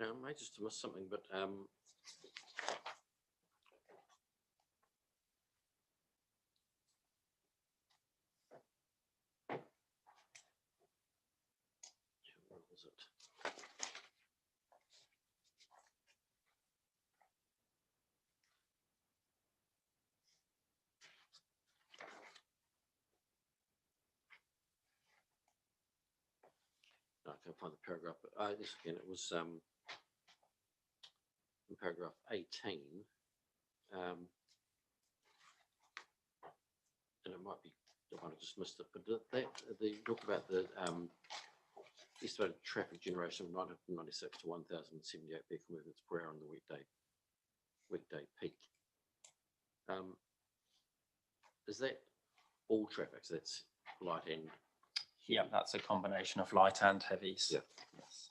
Now, I may just have missed something, but where was it? No, I can't find the paragraph. But yes, again, it was in paragraph 18. And it might be, I might have just missed it, but they talk about the estimated traffic generation of 996 to 1,078 vehicle movements per hour on the weekday peak. Is that all traffic? So that's light and Yeah, that's a combination of light and heavies. Yeah. Yes.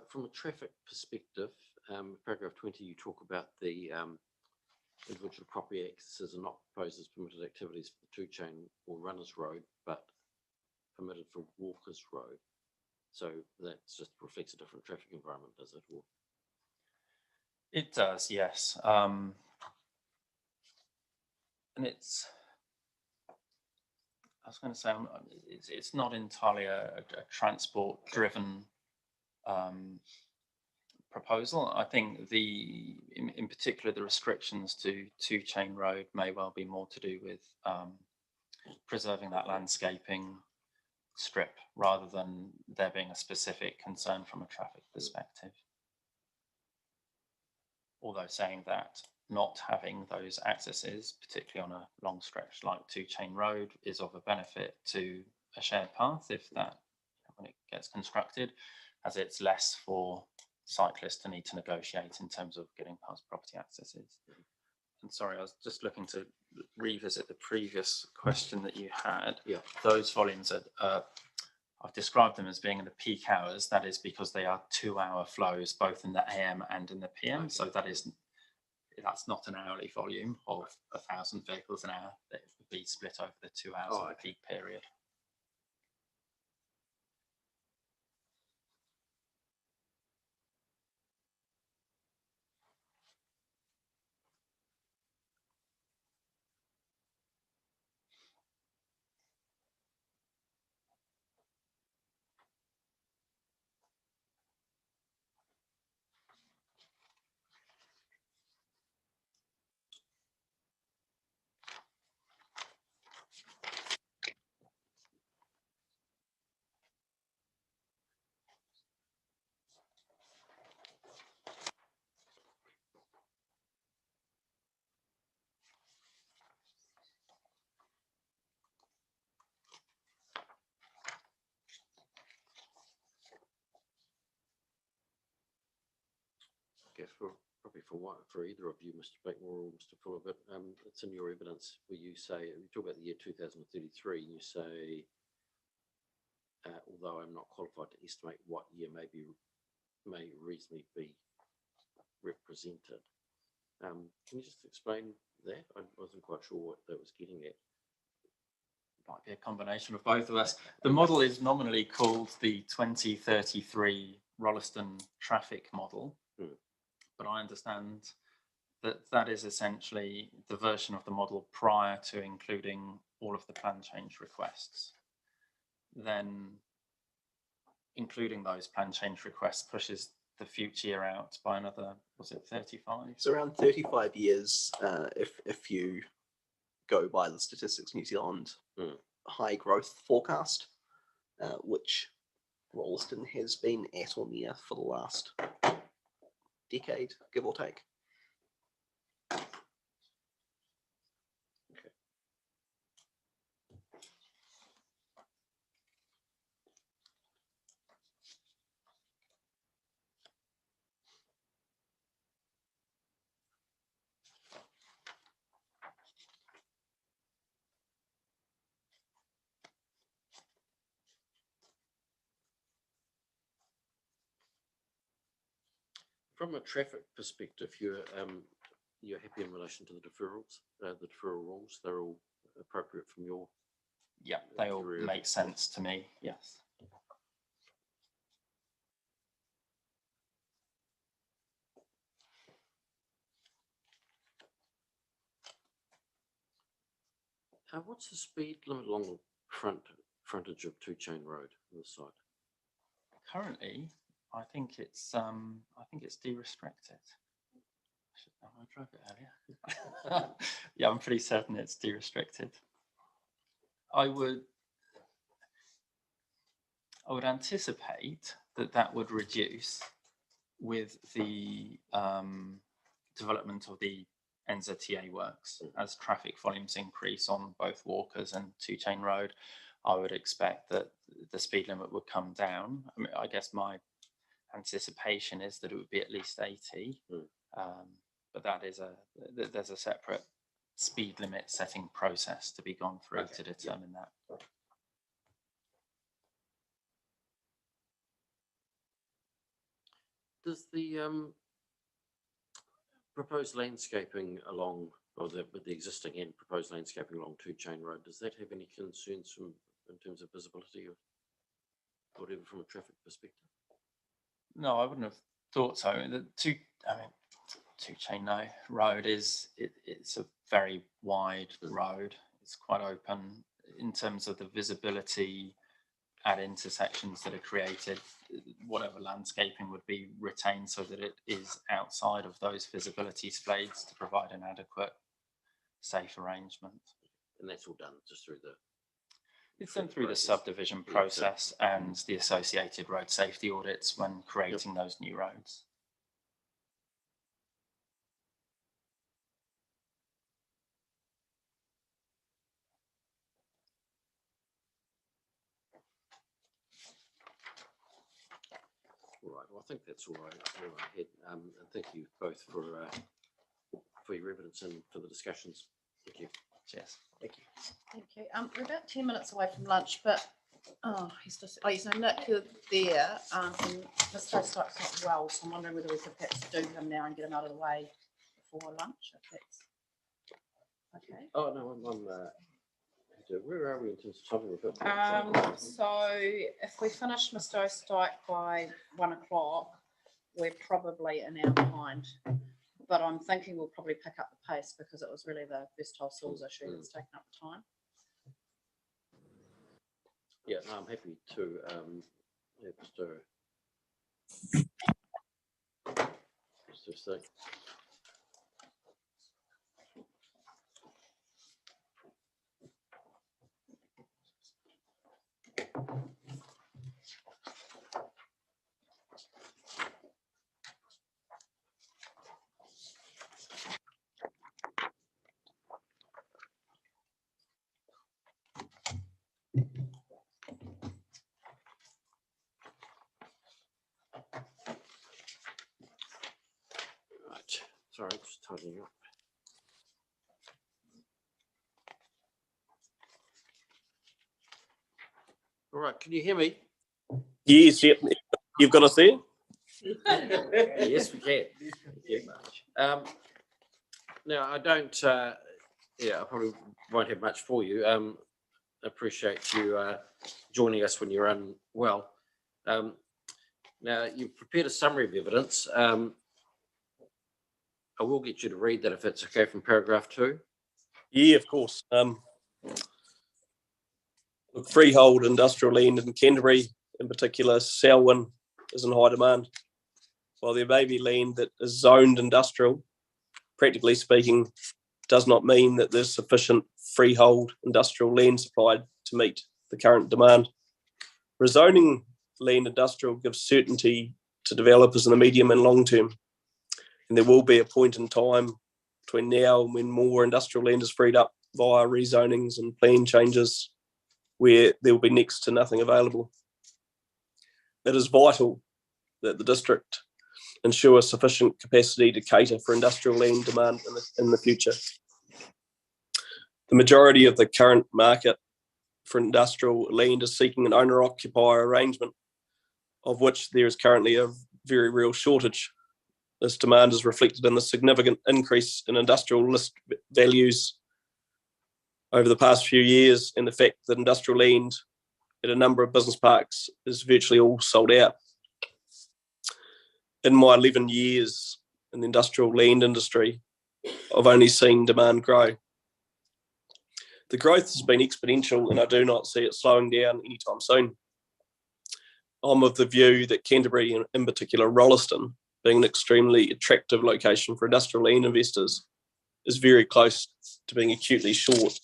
From a traffic perspective, paragraph 20, you talk about the individual property accesses are not proposed as permitted activities for the Two Chain or Runners Road, but permitted for Walkers Road. So that just reflects a different traffic environment, does it? Or It does, yes. And it's, I was going to say, it's not entirely a transport-driven proposal. I think in particular, the restrictions to Two Chain Road may well be more to do with preserving that landscaping strip rather than there being a specific concern from a traffic perspective. Although saying that, not having those accesses, particularly on a long stretch like Two Chain Road, is of a benefit to a shared path if that, when it gets constructed, as it's less for cyclists to need to negotiate in terms of getting past property accesses. And sorry, I was just looking to revisit the previous question that you had. Yeah. Those volumes are I've described them as being in the peak hours. That is because they are 2-hour flows, both in the AM and in the PM. Okay. So that's not an hourly volume of 1,000 vehicles an hour. That would be split over the 2 hours of the peak period. guess probably for either of you, Mr. Blakemore or Mr. Fuller, but it's in your evidence where you say, you talk about the year 2033, and you say, although I'm not qualified to estimate what year may reasonably be represented. Can you just explain that? I wasn't quite sure what that was getting at. Might be a combination of both of us. The model is nominally called the 2033 Rolleston traffic model, but I understand that is essentially the version of the model prior to including all of the plan change requests. Then including those plan change requests pushes the future year out by another, was it 35? It's around 35 years if you go by the Statistics New Zealand high growth forecast, which Rolleston has been at or near for the last decade, give or take. From a traffic perspective, you're happy in relation to the deferrals, the deferral rules. They're all appropriate from your. Yeah, they all career. make sense to me. Yes. What's the speed limit along the frontage of Two Chain Road on the site? Currently, I think it's de-restricted. I drove it earlier. Yeah, I'm pretty certain it's de-restricted. I would anticipate that would reduce with the development of the NZTA works. As traffic volumes increase on both Walkers and Two Chain Road, I would expect that the speed limit would come down. I mean, I guess my anticipation is that it would be at least 80, but there's a separate speed limit setting process to be gone through to determine that. Does the proposed landscaping along, or the existing and proposed landscaping along Two Chain Road, does that have any concerns in terms of visibility or whatever from a traffic perspective? No, I wouldn't have thought so. Two Chain Road it's a very wide road. It's quite open in terms of the visibility at intersections that are created. Whatever landscaping would be retained so that it is outside of those visibility splades to provide an adequate, safe arrangement. And that's all done just through the. It's done through the subdivision process and the associated road safety audits when creating those new roads. All right. Well, I think that's all I had. And thank you both for your evidence and for the discussions. Thank you. Cheers. Thank you. Thank you. We're about 10 minutes away from lunch, but he's no Nick, you're there. Mr. Stoke's not well, so I'm wondering whether we could perhaps do him now and get him out of the way before lunch, if that's okay. Oh no, where are we in terms of time? So if we finish Mr. Stoke by 1 o'clock, we're probably an hour behind. But I'm thinking we'll probably pick up the pace because it was really the versatile soils issue that's taken up the time. Yeah, no, I'm happy to Mr. Stoke. Right, sorry, just tidying up. All right, can you hear me? Yes, yep. You've got us there? Yes, we can. Thank you much. Now, I don't, I probably won't have much for you. Appreciate you joining us when you're unwell. Now, you've prepared a summary of evidence. I will get you to read that if it's okay from paragraph 2. Yeah, of course. Look, freehold industrial land in Canterbury, in particular, Selwyn, is in high demand. While there may be land that is zoned industrial, practically speaking, does not mean that there's sufficient freehold industrial land supplied to meet the current demand. Rezoning land industrial gives certainty to developers in the medium and long term. And there will be a point in time between now and when more industrial land is freed up via rezonings and plan changes where there will be next to nothing available. It is vital that the district ensure sufficient capacity to cater for industrial land demand in the future. The majority of the current market for industrial land is seeking an owner-occupier arrangement, of which there is currently a very real shortage. This demand is reflected in the significant increase in industrial list values over the past few years, and the fact that industrial land at a number of business parks is virtually all sold out. In my 11 years in the industrial land industry, I've only seen demand grow. The growth has been exponential, and I do not see it slowing down anytime soon. I'm of the view that Canterbury, and in particular Rolleston, being an extremely attractive location for industrial land investors, is very close to being acutely short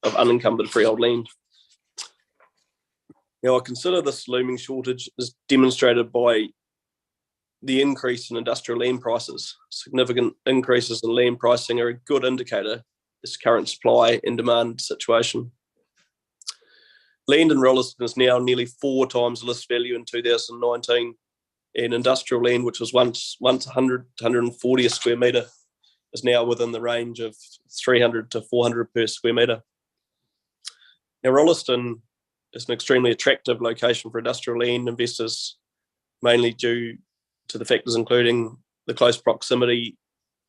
of unencumbered freehold land. Now, I consider this looming shortage is demonstrated by the increase in industrial land prices. Significant increases in land pricing are a good indicator of this current supply and demand situation. Land in Rolleston is now nearly 4 times the list value in 2019, and industrial land, which was once 100 to 140 a square metre, is now within the range of 300 to 400 per square metre. Now, Rolleston is an extremely attractive location for industrial land investors, mainly due to the factors including the close proximity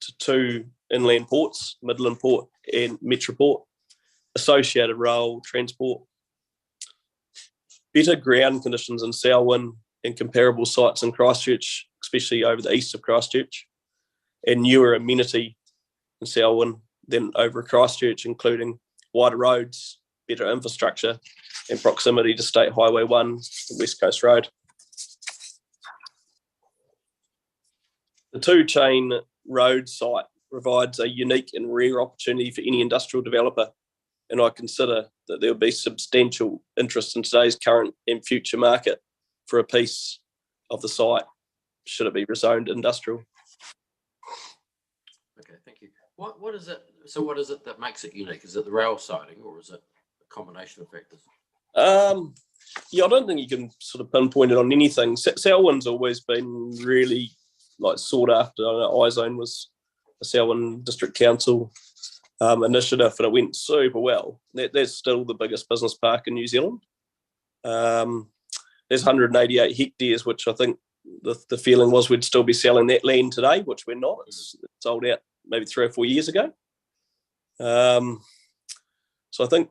to 2 inland ports, Midland Port and Metroport, associated rail transport, better ground conditions in Selwyn and comparable sites in Christchurch, especially over the east of Christchurch, and newer amenity in Selwyn than over Christchurch, including wider roads, better infrastructure, and proximity to State Highway 1 and West Coast Road. The 2-chain road site provides a unique and rare opportunity for any industrial developer, and I consider that there will be substantial interest in today's current and future market for a piece of the site, should it be rezoned industrial. Okay, thank you. What is it? So what is it that makes it unique? Is it the rail siding, or is it a combination of factors? Yeah, I don't think you can sort of pinpoint it on anything. Selwyn's always been really sought after. I know iZone was a Selwyn District Council initiative, and it went super well. That's still the biggest business park in New Zealand. There's 188 hectares, which I think the feeling was we'd still be selling that land today, which we're not. It's sold out maybe 3 or 4 years ago. So I think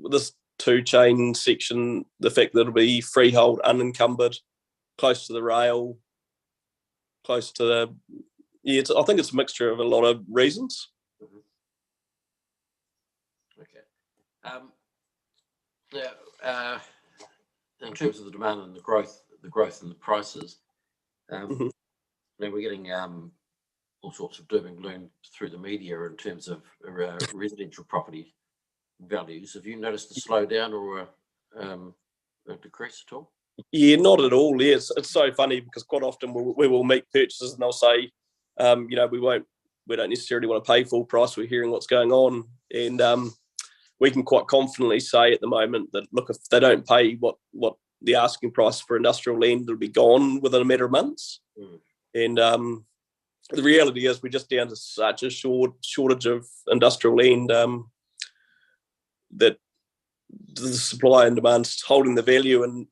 this 2-chain section, the fact that it'll be freehold, unencumbered, close to the rail, close to the... Yeah, I think it's a mixture of a lot of reasons. Okay. Now, in terms of the demand and the growth in the prices, now we're getting all sorts of doom and gloom through the media in terms of residential property values. Have you noticed a slowdown or a decrease at all? Yeah, not at all. Yeah, it's so funny because quite often we will meet purchasers and they'll say, we don't necessarily want to pay full price. We're hearing what's going on, and we can quite confidently say at the moment that, look, if they don't pay what the asking price for industrial land, it'll be gone within a matter of months. And the reality is we're just down to such a shortage of industrial land that the supply and demand's holding the value, and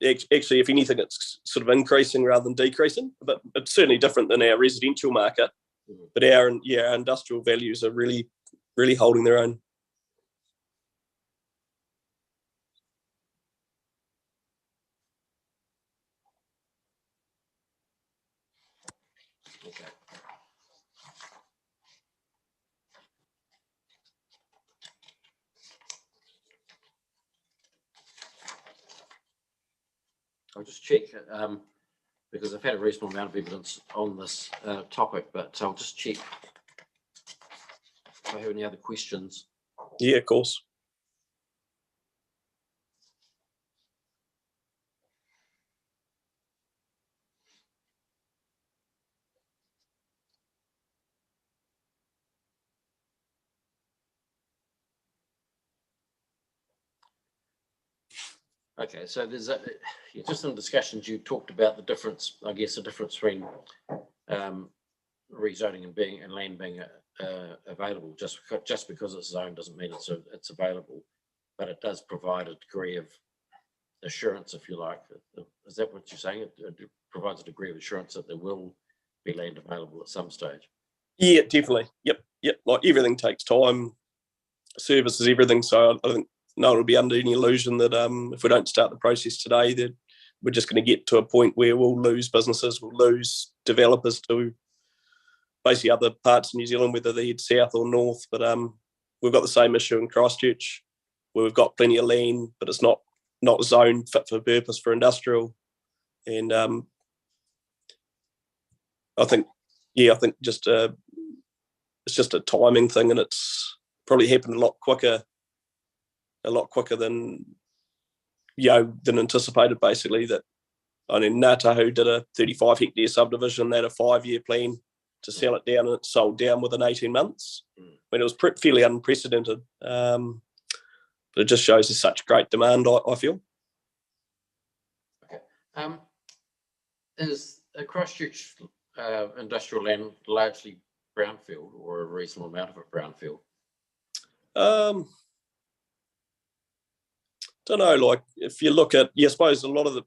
actually, if anything, it's sort of increasing rather than decreasing. But it's certainly different than our residential market. But our industrial values are really, really holding their own. Okay. I'll just check, because I've had a reasonable amount of evidence on this topic, but I'll just check if I have any other questions. Yeah, of course. Okay, so there's just in discussions you talked about the difference, I guess, the difference between rezoning and land being available. Just because it's zoned doesn't mean it's available, but it does provide a degree of assurance, if you like. Is that what you're saying? It provides a degree of assurance that there will be land available at some stage. Yeah, definitely. Yep. Like everything takes time, services, everything. So I think no one will be under any illusion that if we don't start the process today, that we're just going to get to a point where we'll lose businesses, we'll lose developers to basically other parts of New Zealand, whether they head south or north. But we've got the same issue in Christchurch, where we've got plenty of land, but it's not zoned fit for purpose for industrial. And I think just it's just a timing thing, and it's probably happened a lot quicker than than anticipated. Basically, that I mean, Ngātahu did a 35 hectare subdivision. They had a 5-year plan to sell it down, and it sold down within 18 months. I mean, it was fairly unprecedented, but it just shows there's such great demand, I feel. Okay. Is a Christchurch industrial land largely brownfield, or a reasonable amount of it brownfield? Don't know. Like, if you look at, I suppose a lot of the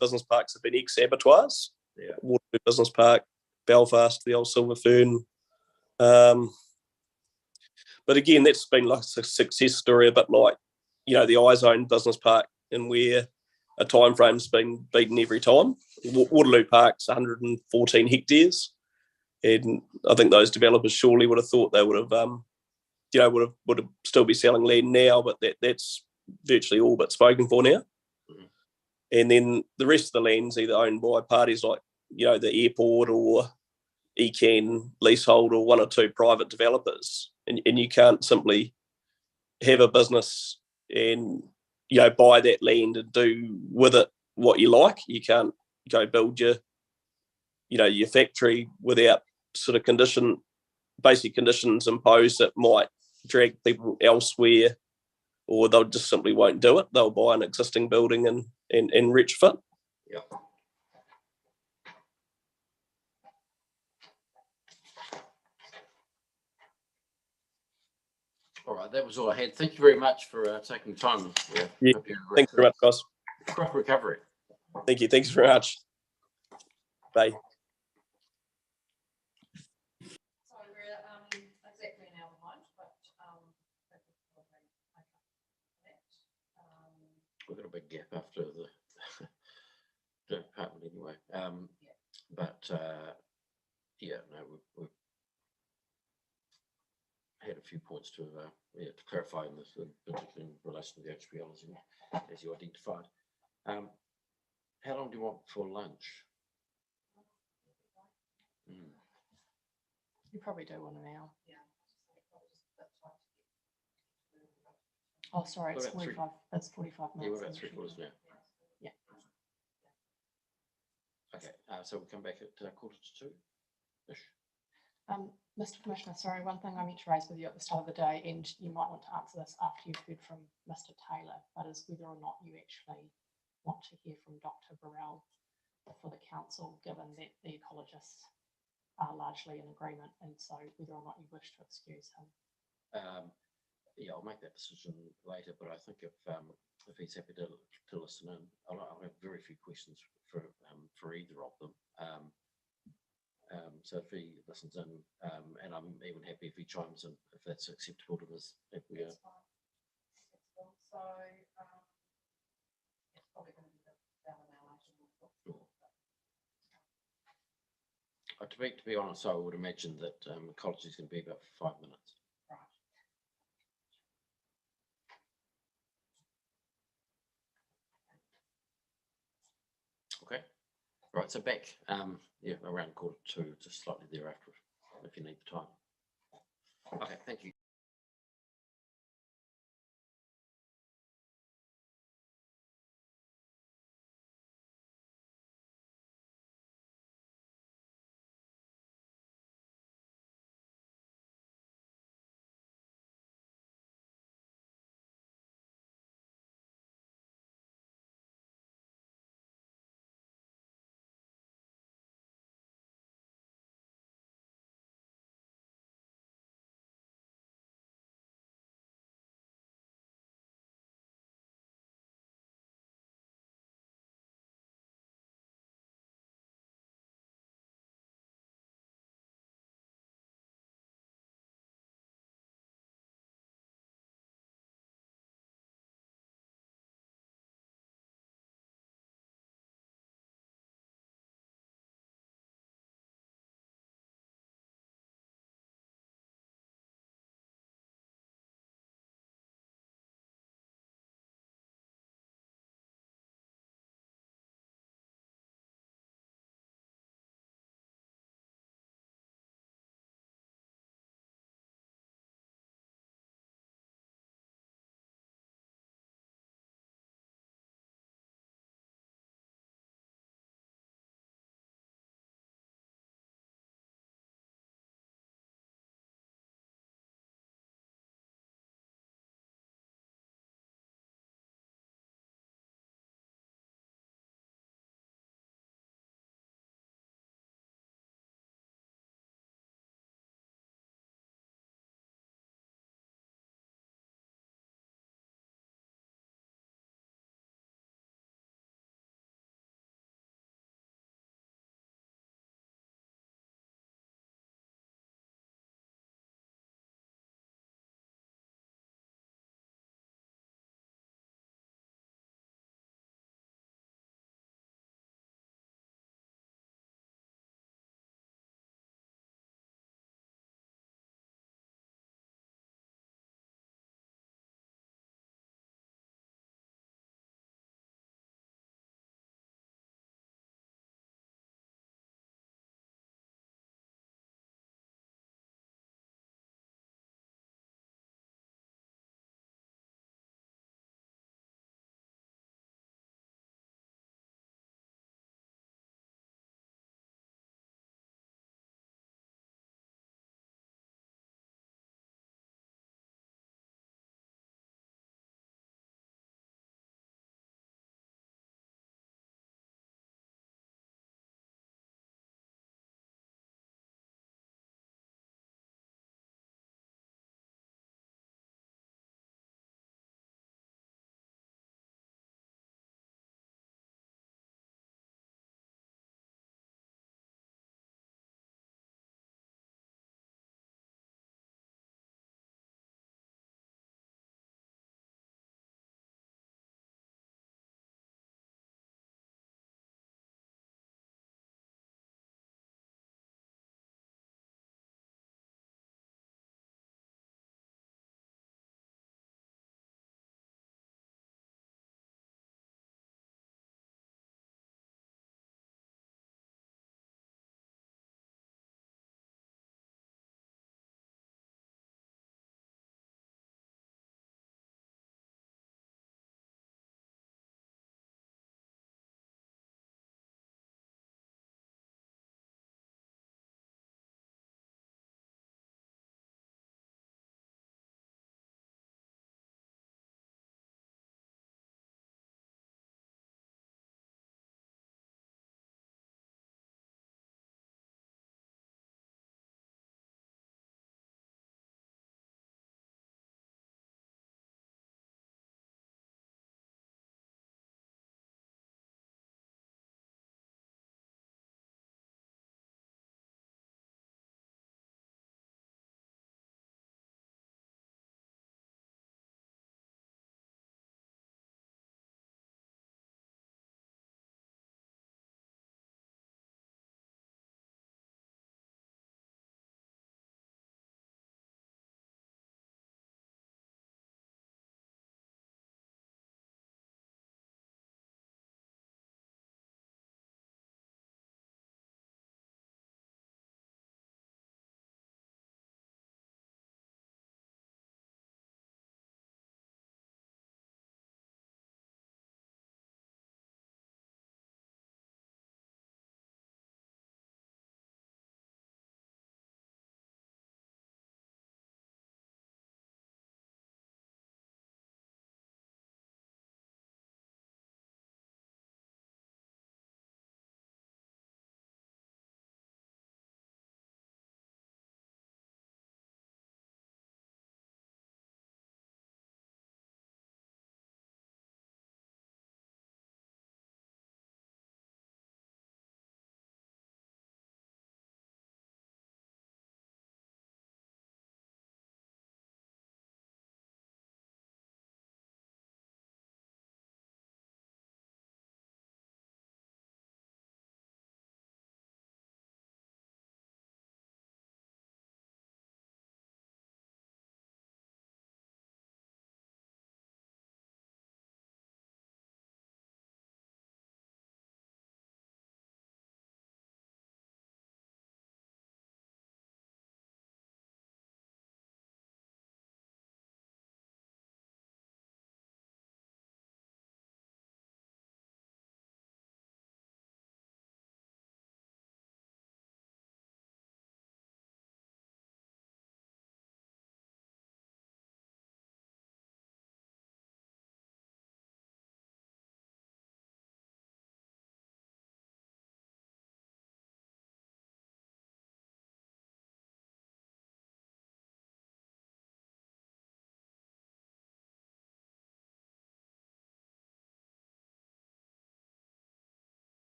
business parks have been ex-abattoirs. Yeah. Waterloo Business Park, Belfast, the old Silver Fern. But again, that's been like a success story, a bit like the iZone Business Park, and where a time frame's been beaten every time. Waterloo Park's 114 hectares, and I think those developers surely would have thought they would have, would have still be selling land now, but that's virtually all but spoken for now. Mm-hmm. And then the rest of the land's either owned by parties like the airport or ECAN leasehold, or one or two private developers, and you can't simply have a business and buy that land and do with it what you like. You can't go build your factory without sort of basic conditions imposed that might drag people elsewhere, or they'll just simply won't do it. They'll buy an existing building and retrofit. Yeah. All right, that was all I had. Thank you very much for taking time. Yeah. Thanks very much, guys. Quick recovery. Thank you. Thanks very much. Bye. Sorry, we're exactly an hour behind, but we've got a big gap after the department anyway. But we've had a few points to clarify in this, particularly in relation to the HPL as you identified. How long do you want for lunch? you probably do want an hour. Oh, sorry, it's What about 45. That's 45 Yeah, minutes. what about 3/4 now? Yeah. Okay, so we'll come back at 1:45-ish. Mr. Commissioner, sorry, one thing I meant to raise with you at the start of the day, and you might want to answer this after you've heard from Mr. Taylor, but is whether or not you actually want to hear from Dr. Burrell for the council, given that the ecologists are largely in agreement, and so whether or not you wish to excuse him. Yeah, I'll make that decision later, but I think if he's happy to listen in, I'll have very few questions for either of them. So if he listens in, and I'm even happy if he chimes in, if that's acceptable to us. If we are. So it's probably going to be about an hour. To be honest, I would imagine that ecology is going to be about 5 minutes. Right. Right, so back, yeah, around 1:45, just slightly thereafter, if you need the time. Okay, thank you.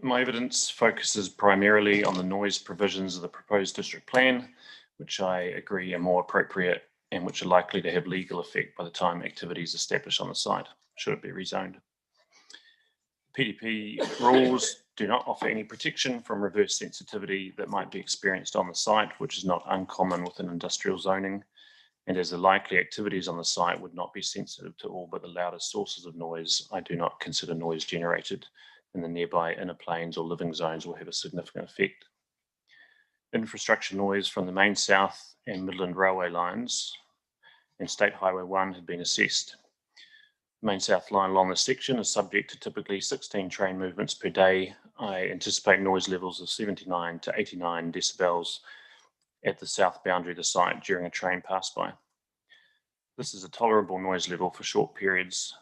My evidence focuses primarily on the noise provisions of the proposed district plan, which I agree are more appropriate and which are likely to have legal effect by the time activities established on the site, should it be rezoned. PDP rules do not offer any protection from reverse sensitivity that might be experienced on the site, which is not uncommon within industrial zoning. And as the likely activities on the site would not be sensitive to all but the loudest sources of noise, I do not consider noise generated in the nearby inner planes or living zones will have a significant effect. Infrastructure noise from the main south and Midland railway lines and State Highway 1 have been assessed. The main south line along this section is subject to typically 16 train movements per day. I anticipate noise levels of 79 to 89 decibels at the south boundary of the site during a train pass by. This is a tolerable noise level for short periods.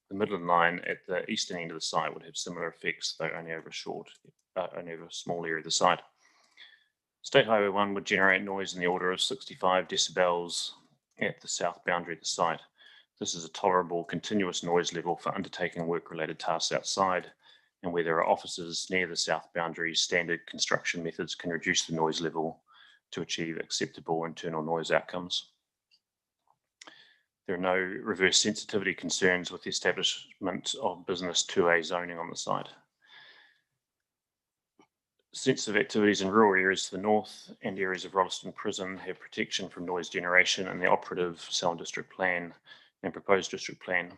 The Midland line at the eastern end of the site would have similar effects, though only over a small area of the site. State Highway 1 would generate noise in the order of 65 decibels at the south boundary of the site. This is a tolerable continuous noise level for undertaking work-related tasks outside, and where there are offices near the south boundary, standard construction methods can reduce the noise level to achieve acceptable internal noise outcomes. There are no reverse sensitivity concerns with the establishment of business 2A zoning on the site. Sensitive activities in rural areas to the north and areas of Rolleston Prison have protection from noise generation in the operative cell district plan and proposed district plan.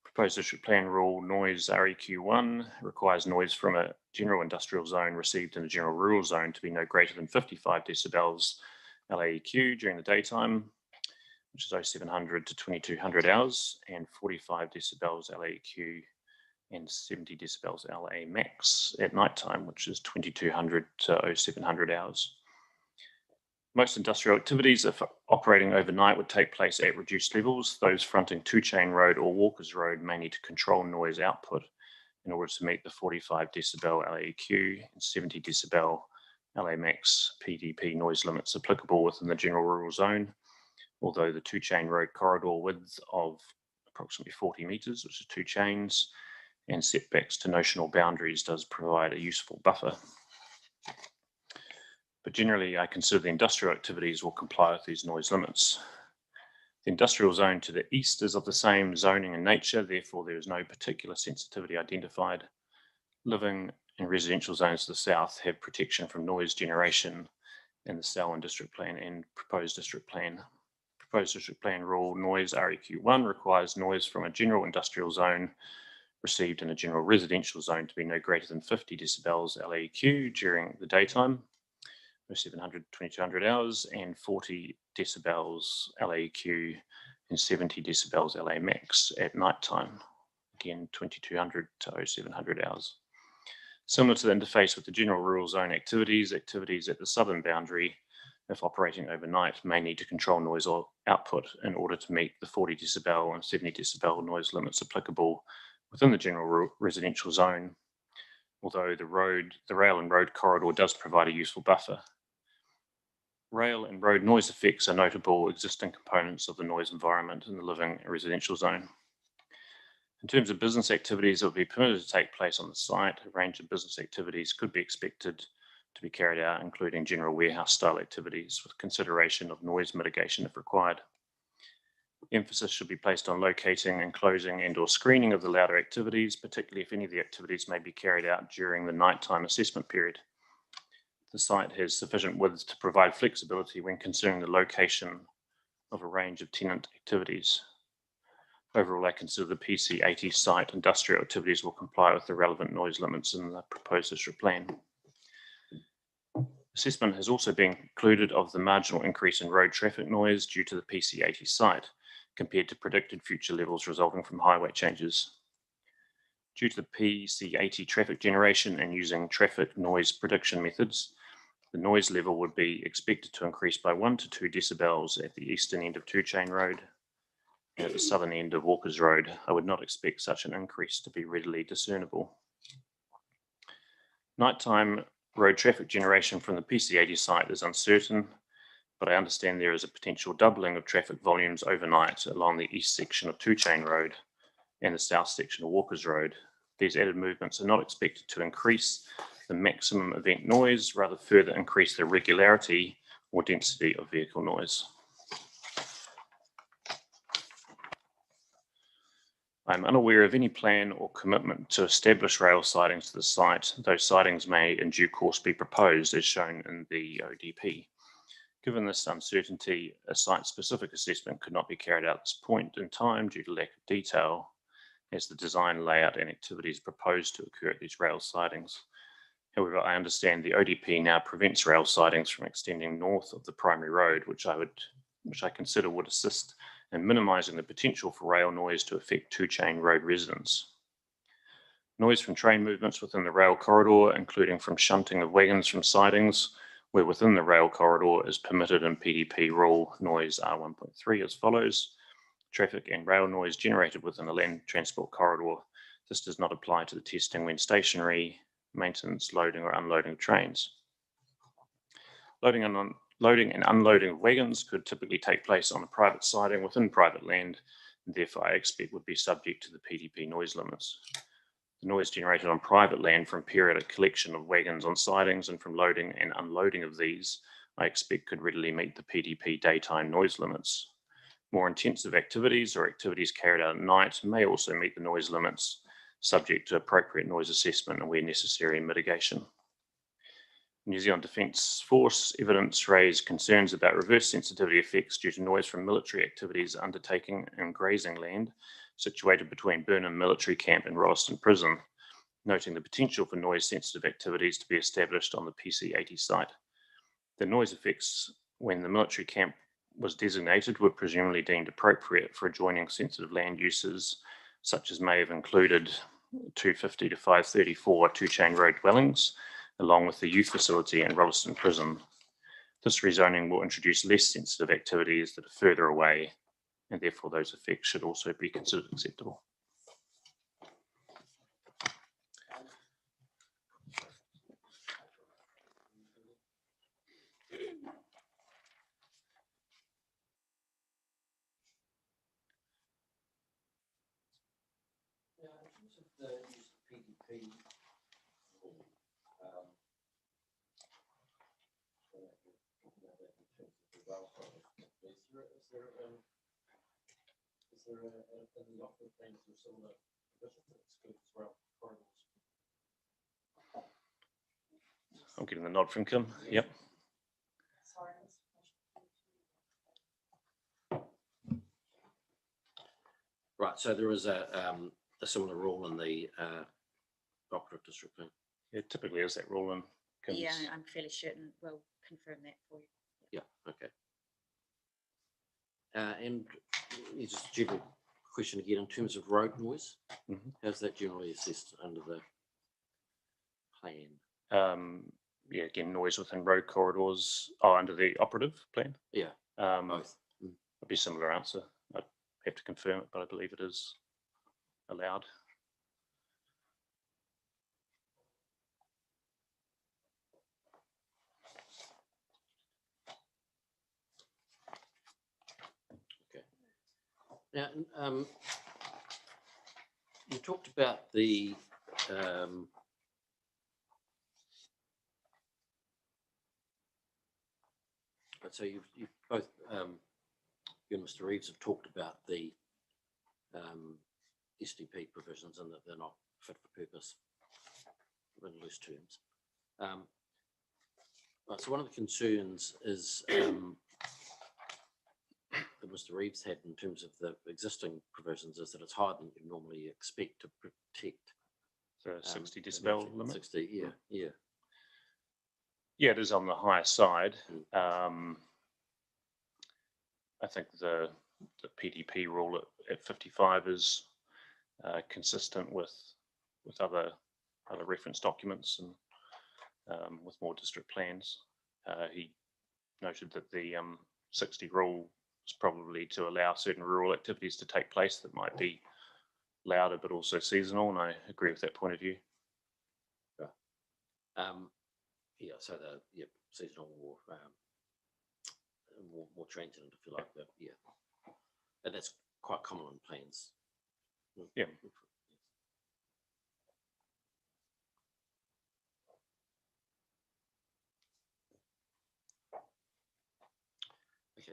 Proposed district plan rule noise REQ1 requires noise from a general industrial zone received in a general rural zone to be no greater than 55 decibels LAEQ during the daytime, which is 0700 to 2200 hours, and 45 decibels LAEQ and 70 decibels LA max at nighttime, which is 2200 to 0700 hours. Most industrial activities, if operating overnight, would take place at reduced levels. Those fronting Two Chain Road or Walker's Road may need to control noise output in order to meet the 45 decibel LAEQ and 70 decibel LA max PDP noise limits applicable within the general rural zone, although the Two Chain Road corridor width of approximately 40 metres, which is 2 chains, and setbacks to notional boundaries does provide a useful buffer. But generally, I consider the industrial activities will comply with these noise limits. The industrial zone to the east is of the same zoning and nature, therefore there is no particular sensitivity identified. Living and residential zones to the south have protection from noise generation in the Selwyn district plan and proposed district plan. Proposed district plan rule noise REQ1 requires noise from a general industrial zone received in a general residential zone to be no greater than 50 decibels LAEQ during the daytime, 0700 2200 hours, and 40 decibels LAEQ and 70 decibels LA max at nighttime, again 2200 to 0700 hours. Similar to the interface with the general rural zone activities at the southern boundary, if operating overnight, may need to control noise or output in order to meet the 40 decibel and 70 decibel noise limits applicable within the general residential zone, although the rail and road corridor does provide a useful buffer. Rail and road noise effects are notable existing components of the noise environment in the living and residential zone. In terms of business activities that would be permitted to take place on the site, a range of business activities could be expected to be carried out, including general warehouse style activities with consideration of noise mitigation if required. Emphasis should be placed on locating and closing and/or screening of the louder activities, particularly if any of the activities may be carried out during the nighttime assessment period. The site has sufficient width to provide flexibility when considering the location of a range of tenant activities. Overall, I consider the PC80 site industrial activities will comply with the relevant noise limits in the proposed district plan. Assessment has also been included of the marginal increase in road traffic noise due to the PC80 site compared to predicted future levels resulting from highway changes. Due to the PC80 traffic generation and using traffic noise prediction methods, the noise level would be expected to increase by 1 to 2 decibels at the eastern end of Two Chain Road and at the southern end of Walker's Road. I would not expect such an increase to be readily discernible. Nighttime road traffic generation from the PC80 site is uncertain, but I understand there is a potential doubling of traffic volumes overnight along the east section of Two Chain Road and the south section of Walker's Road, These added movements are not expected to increase the maximum event noise, rather further increase the regularity or density of vehicle noise. I'm unaware of any plan or commitment to establish rail sidings to the site. Those sidings may in due course be proposed as shown in the ODP. Given this uncertainty, a site-specific assessment could not be carried out at this point in time due to lack of detail, as the design, layout and activities proposed to occur at these rail sidings. However, I understand the ODP now prevents rail sidings from extending north of the primary road, which I consider would assist in minimising the potential for rail noise to affect two-chain road residents. Noise from train movements within the rail corridor, including from shunting of wagons from sidings, where within the rail corridor is permitted in PDP rule noise R1.3 as follows. Traffic and rail noise generated within a land transport corridor. This does not apply to the testing when stationary, maintenance, loading or unloading of trains. Loading and unloading of wagons could typically take place on a private siding within private land, and therefore I expect would be subject to the PDP noise limits. The noise generated on private land from periodic collection of wagons on sidings and from loading and unloading of these, I expect could readily meet the PDP daytime noise limits. More intensive activities or activities carried out at night may also meet the noise limits, subject to appropriate noise assessment and where necessary mitigation. New Zealand Defence Force evidence raised concerns about reverse sensitivity effects due to noise from military activities undertaken in grazing land situated between Burnham Military Camp and Rolleston Prison, noting the potential for noise sensitive activities to be established on the PC-80 site. The noise effects when the military camp was designated were presumably deemed appropriate for adjoining sensitive land uses, such as may have included 250 to 534 two-chain road dwellings, along with the youth facility and Rolleston Prison. This rezoning will introduce less sensitive activities that are further away, and therefore those effects should also be considered acceptable. I'm getting the nod from Kim. Yep. Right, so there is a similar rule in the operative district plan. Yeah, typically is that rule in Kim's. Yeah, I'm fairly certain we'll confirm that for you. Yeah, okay. And just a general question again, in terms of road noise, how's that generally assessed under the plan? Yeah, again, noise within road corridors, under the operative plan. Yeah, both. Would be a similar answer. I'd have to confirm it, but I believe it is allowed. Now, you talked about the so you've both you and Mr. Reeves have talked about the SDP provisions and that they're not fit for purpose in loose terms. Right, so one of the concerns is that Mr. Reeves had in terms of the existing provisions is that it's higher than you normally expect to protect. So 60 decibel limit? 60, yeah, yeah. Yeah, it is on the higher side. I think the PDP rule at 55 is consistent with other reference documents and with more district plans. He noted that the 60 rule is probably to allow certain rural activities to take place that might be louder but also seasonal, and I agree with that point of view. Yeah, so the seasonal or more transient, if you like, but yeah, and that's quite common in plans. Yeah.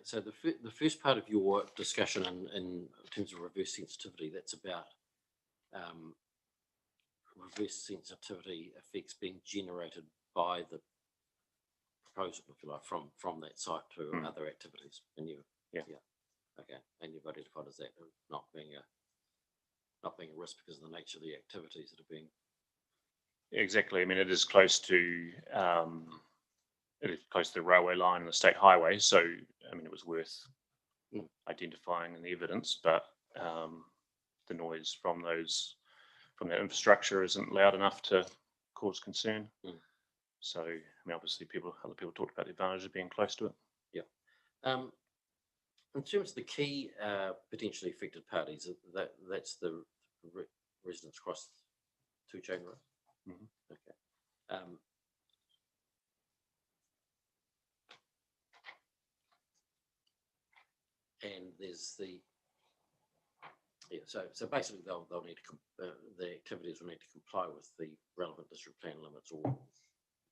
Okay, so the first part of your discussion in terms of reverse sensitivity, that's about reverse sensitivity effects being generated by the proposal, if you like, from that site to other activities. And okay, and you've identified as that not being a risk because of the nature of the activities that are being. Exactly. I mean, it is close to the railway line and the state highway. So, I mean, it was worth identifying in the evidence, but the noise from that infrastructure isn't loud enough to cause concern. So, I mean, obviously, other people talked about the advantage of being close to it. Yeah. In terms of the key potentially affected parties, that's the residents across 2 chain roads. Okay. And there's so basically they'll need to the activities will need to comply with the relevant district plan limits or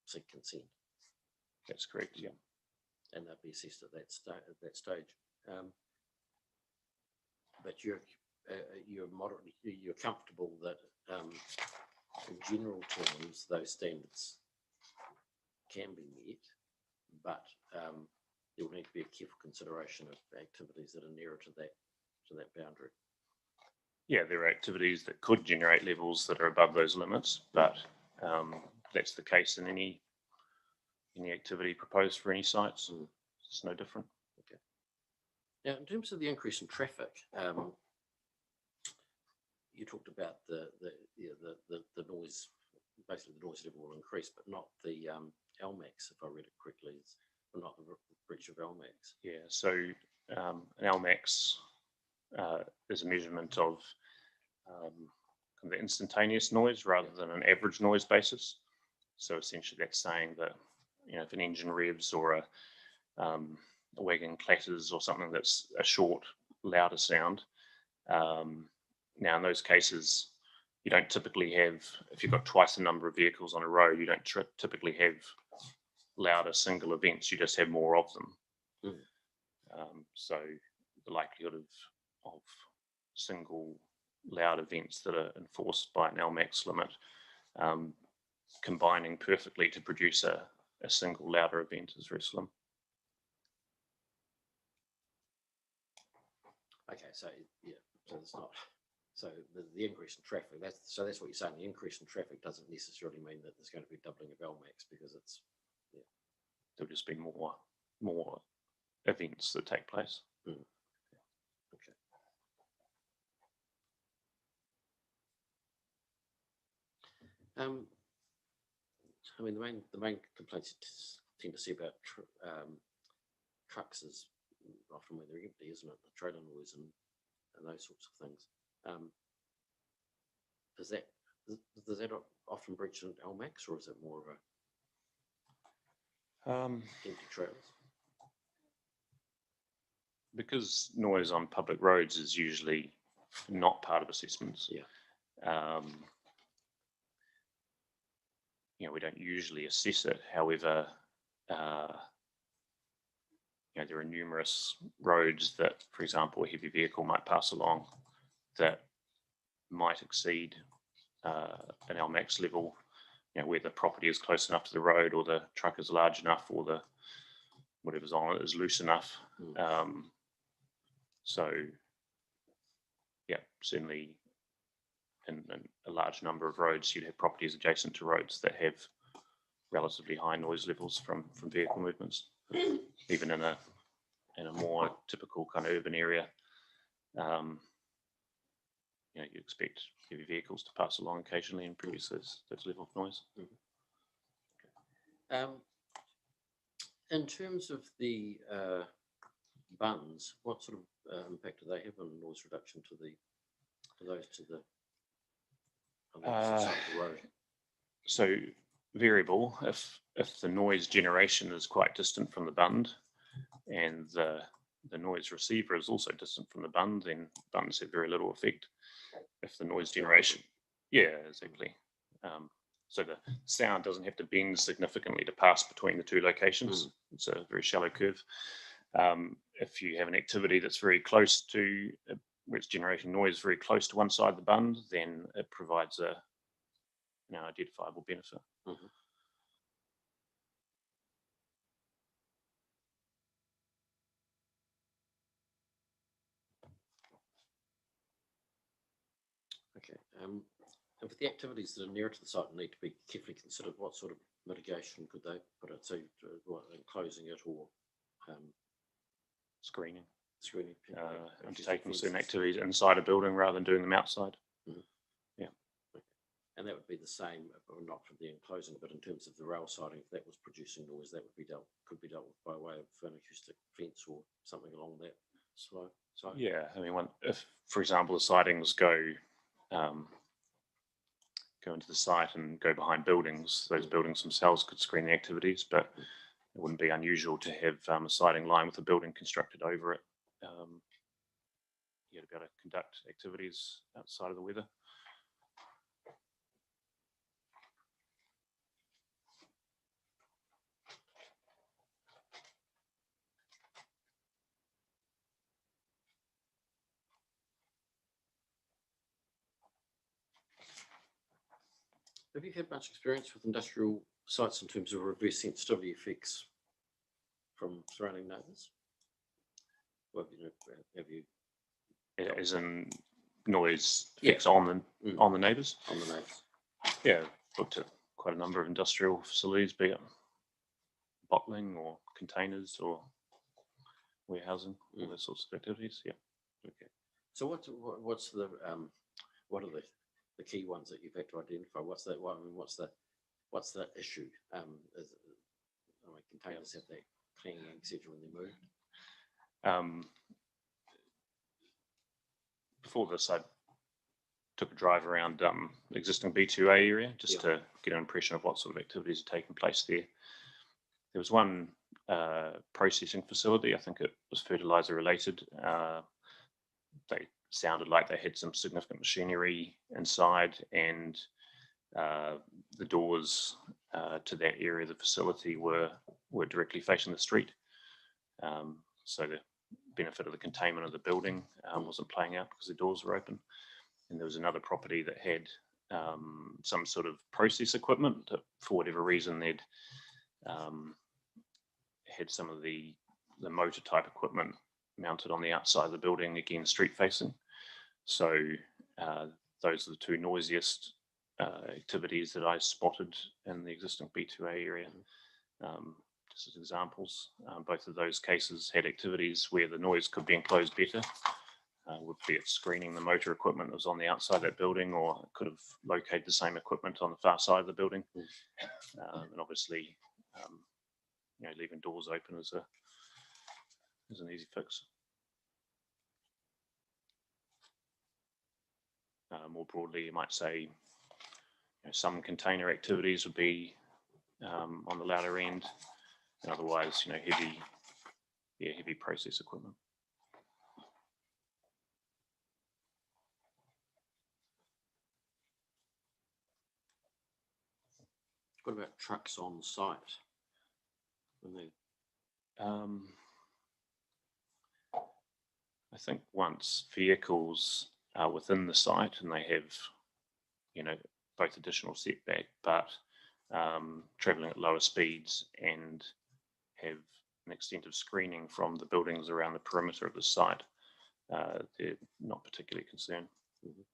seek consent. That's correct. Yeah. And they'll be assessed at that stage. But you're moderately, you're comfortable that in general terms those standards can be met, but there will need to be a careful consideration of activities that are nearer to that boundary. Yeah, there are activities that could generate levels that are above those limits, but that's the case in any activity proposed for any sites. It's no different. Okay. Now, in terms of the increase in traffic, you talked about the noise. Basically, the noise level will increase, but not the LMAX, if I read it correctly, or not the breach of LMAX. Yeah. So an LMAX is a measurement of the instantaneous noise rather than an average noise basis. So essentially, that's saying that if an engine revs or a wagon clatters or something that's a short, louder sound. Now, in those cases, you don't typically have, if you've got twice the number of vehicles on a road, you don't typically have louder single events. You just have more of them. So the likelihood of single loud events that are enforced by an LMAX limit combining perfectly to produce a single louder event is very slim. Okay, so it's not. So the increase in traffic. That's what you're saying. The increase in traffic doesn't necessarily mean that there's going to be doubling of LMAX because it's. Yeah. There'll just be more events that take place. Okay. I mean, the main complaints you tend to see about trucks is often when they're empty, isn't it? The trailer noise and those sorts of things. Does that often breach an LMAX, or is it more of a empty trailers? Because noise on public roads is usually not part of assessments. Yeah. We don't usually assess it. However, there are numerous roads that, for example, a heavy vehicle might pass along that might exceed an LMAX level, where the property is close enough to the road, or the truck is large enough, or the whatever's on it is loose enough. So, yeah, certainly in a large number of roads, you'd have properties adjacent to roads that have relatively high noise levels from vehicle movements. Even in a more typical kind of urban area, you expect heavy vehicles to pass along occasionally and produce those level of noise. In terms of the buns, what sort of impact do they have on noise reduction to those on the opposite side of the road? So variable. If the noise generation is quite distant from the bund, and the noise receiver is also distant from the bund, then bunds have very little effect. If the noise generation, yeah, exactly. So the sound doesn't have to bend significantly to pass between the two locations. It's a very shallow curve. If you have an activity that's very close to, where it's generating noise very close to one side of the bund, then it provides a identifiable benefit. Mhm. Okay. And for the activities that are nearer to the site and need to be carefully considered, what sort of mitigation could they put it? So, enclosing it or Screening, screening? undertaking certain activities inside a building rather than doing them outside. And that would be the same, not for the enclosing, but in terms of the rail siding, if that was producing noise, that would be could be dealt with by way of an acoustic fence or something along that side. Yeah, I mean, if, for example, the sidings go into the site and go behind buildings, those buildings themselves could screen the activities, but it wouldn't be unusual to have a siding line with a building constructed over it. To be able to conduct activities outside of the weather. Have you had much experience with industrial sites in terms of reverse sensitivity effects from surrounding neighbours? Well, have you As in noise Yeah. effects on the neighbours? on the neighbours? Yeah, looked at quite a number of industrial facilities, be it bottling or containers or warehousing, all those sorts of activities. Yeah. Okay. So what are the key ones that you've had to identify? What's the issue? Containers have that cleaning, etc. when they move. Before this, I took a drive around the existing B2A area just to get an impression of what sort of activities are taking place there. There was one processing facility, I think it was fertilizer related. They sounded like they had some significant machinery inside, and the doors to that area of the facility were directly facing the street. So the benefit of the containment of the building wasn't playing out because the doors were open. And there was another property that had some sort of process equipment that, for whatever reason, they'd had some of the motor type equipment mounted on the outside of the building, again street facing. So those are the two noisiest activities that I spotted in the existing B2A area. Just as examples, both of those cases had activities where the noise could be enclosed better, would be it screening the motor equipment that was on the outside of that building, or it could have located the same equipment on the far side of the building. And obviously, leaving doors open is an easy fix. More broadly, you might say some container activities would be on the louder end, and otherwise, heavy process equipment. What about trucks on site? When they I think once vehicles are within the site and they have, both additional setback, but traveling at lower speeds and have an extent of screening from the buildings around the perimeter of the site, they're not particularly concerned. Mhm.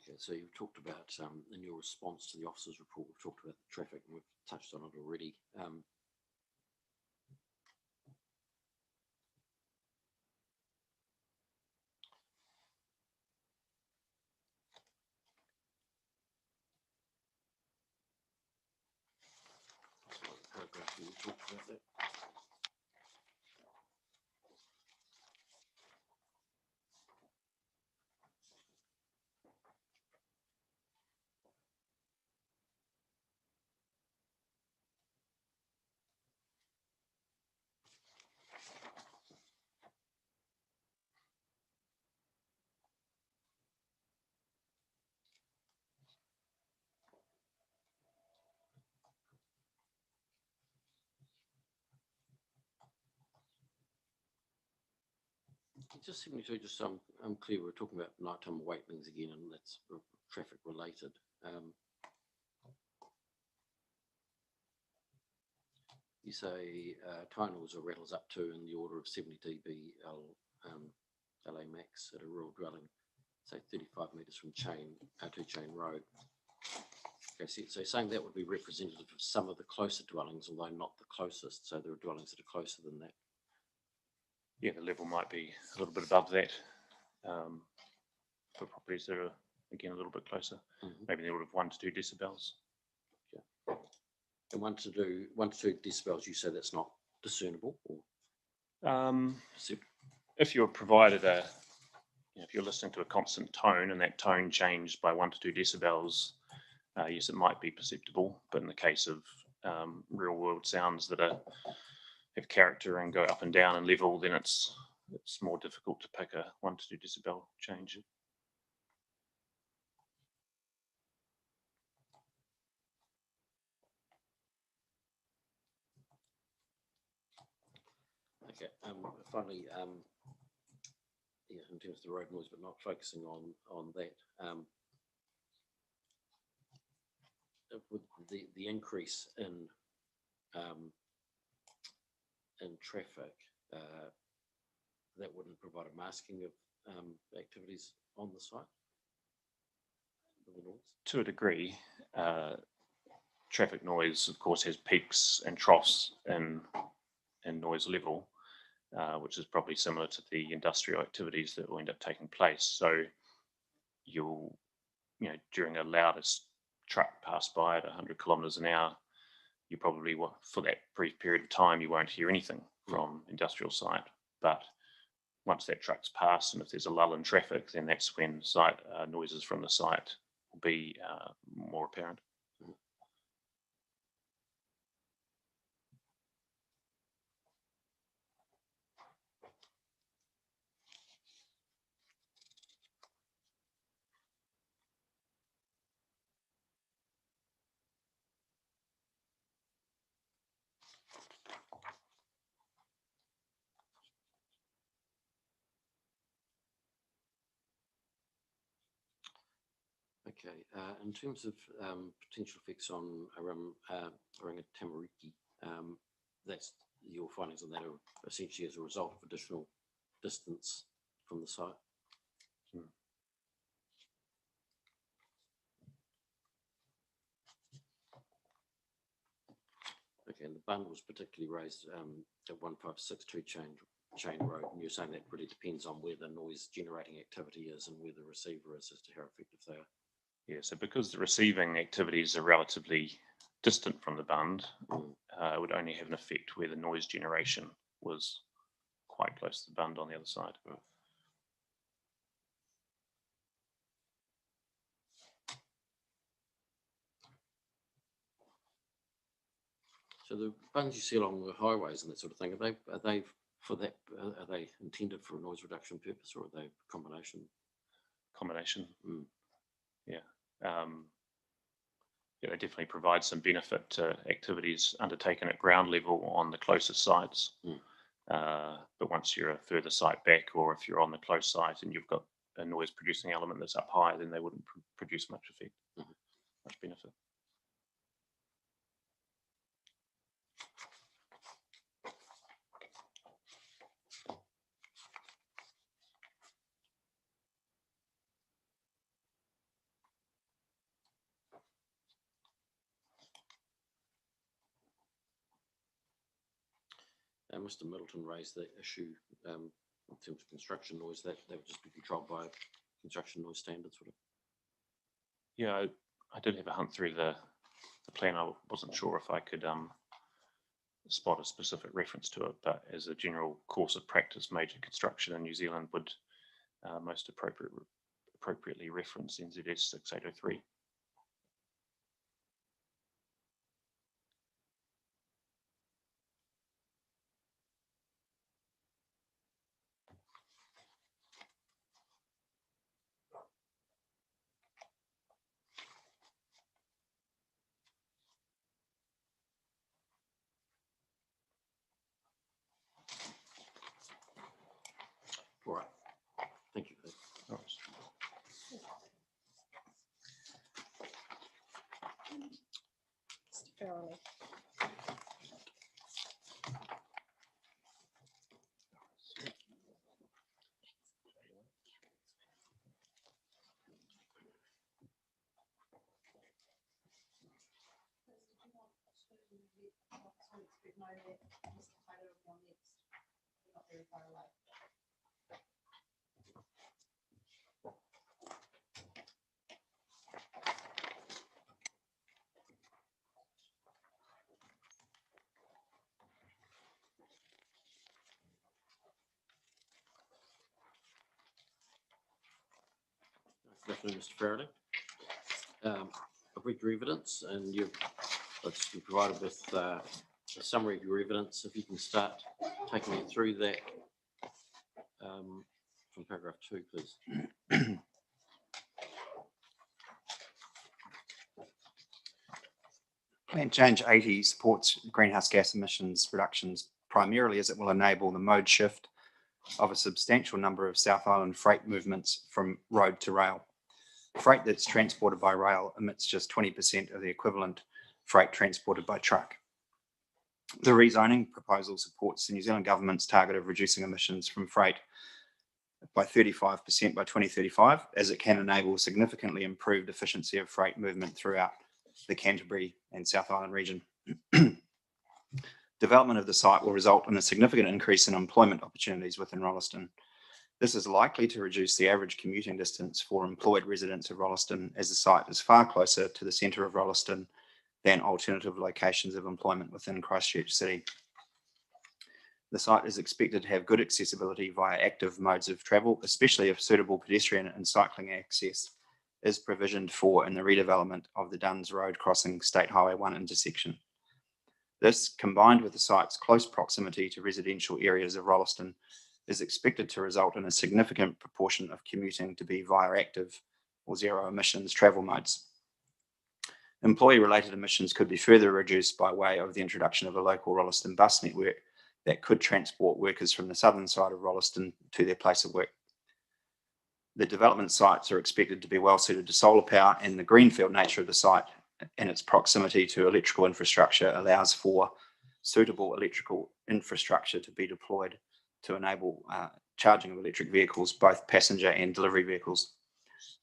Okay, so you've talked about, in your response to the officer's report, we've talked about the traffic and we've touched on it already. Paragraph, we talked about that. Just 72, just so I'm clear, we're talking about nighttime awakenings again, and that's traffic related. You say tire noise or rattles up to in the order of 70 dB LA max at a rural dwelling, say 35 metres from two-chain road. Okay, so saying that would be representative of some of the closer dwellings, although not the closest. So there are dwellings that are closer than that. Yeah, the level might be a little bit above that for properties that are, again, a little bit closer, maybe in the order of 1 to 2 decibels. Yeah. And 1 to 2 decibels, you say that's not discernible? Or if you're provided if you're listening to a constant tone and that tone changed by 1 to 2 decibels, yes, it might be perceptible. But in the case of real world sounds that have character and go up and down and level, then it's more difficult to pick a 1 to 2 decibel change. Okay. Finally, yeah, in terms of the road noise, but not focusing on that. With the increase in traffic, that wouldn't provide a masking of activities on the site? To a degree, traffic noise, of course, has peaks and troughs in noise level, which is probably similar to the industrial activities that will end up taking place. So you'll, during a loudest truck pass by at 100 kilometers an hour, you probably, for that brief period of time, you won't hear anything from industrial site. But once that truck's passed, and if there's a lull in traffic, then that's when site noises from the site will be more apparent. Okay, in terms of potential effects on Tamariki, that's your findings on that are essentially as a result of additional distance from the site. Okay, and the bund was particularly raised at 1562 chain road, and you're saying that really depends on where the noise generating activity is and where the receiver is as to how effective they are. Yeah, so because the receiving activities are relatively distant from the bund, it would only have an effect where the noise generation was quite close to the bund on the other side. So the bunds you see along the highways and that sort of thing, are they for that? Are they intended for a noise reduction purpose, or are they a combination? Combination. Yeah. Yeah, they definitely provide some benefit to activities undertaken at ground level on the closest sites. But once you're a further site back, or if you're on the close site and you've got a noise producing element that's up high, then they wouldn't produce much effect, much benefit. Mr. Middleton raised that issue in terms of construction noise, that would just be controlled by construction noise standards, would it? Yeah, I did have a hunt through the plan. I wasn't sure if I could spot a specific reference to it, but as a general course of practice, major construction in New Zealand would most appropriately reference NZS 6803. All right. Thank you. Oh, Mr. Farrelly. Good afternoon, Mr. Faraday. I've read your evidence and you've been provided with a summary of your evidence. If you can start taking me through that from paragraph 2, please. Plan Change 80 supports greenhouse gas emissions reductions primarily as it will enable the mode shift of a substantial number of South Island freight movements from road to rail. Freight that's transported by rail emits just 20% of the equivalent freight transported by truck. The rezoning proposal supports the New Zealand government's target of reducing emissions from freight by 35% by 2035, as it can enable significantly improved efficiency of freight movement throughout the Canterbury and South Island region. Development of the site will result in a significant increase in employment opportunities within Rolleston. This is likely to reduce the average commuting distance for employed residents of Rolleston, as the site is far closer to the centre of Rolleston than alternative locations of employment within Christchurch City. The site is expected to have good accessibility via active modes of travel, especially if suitable pedestrian and cycling access is provisioned for in the redevelopment of the Duns Road crossing State Highway 1 intersection. This, combined with the site's close proximity to residential areas of Rolleston, is expected to result in a significant proportion of commuting to be via active or zero emissions travel modes. Employee-related emissions could be further reduced by way of the introduction of a local Rolleston bus network that could transport workers from the southern side of Rolleston to their place of work. The development sites are expected to be well suited to solar power, and the greenfield nature of the site and its proximity to electrical infrastructure allows for suitable electrical infrastructure to be deployed to enable charging of electric vehicles, both passenger and delivery vehicles.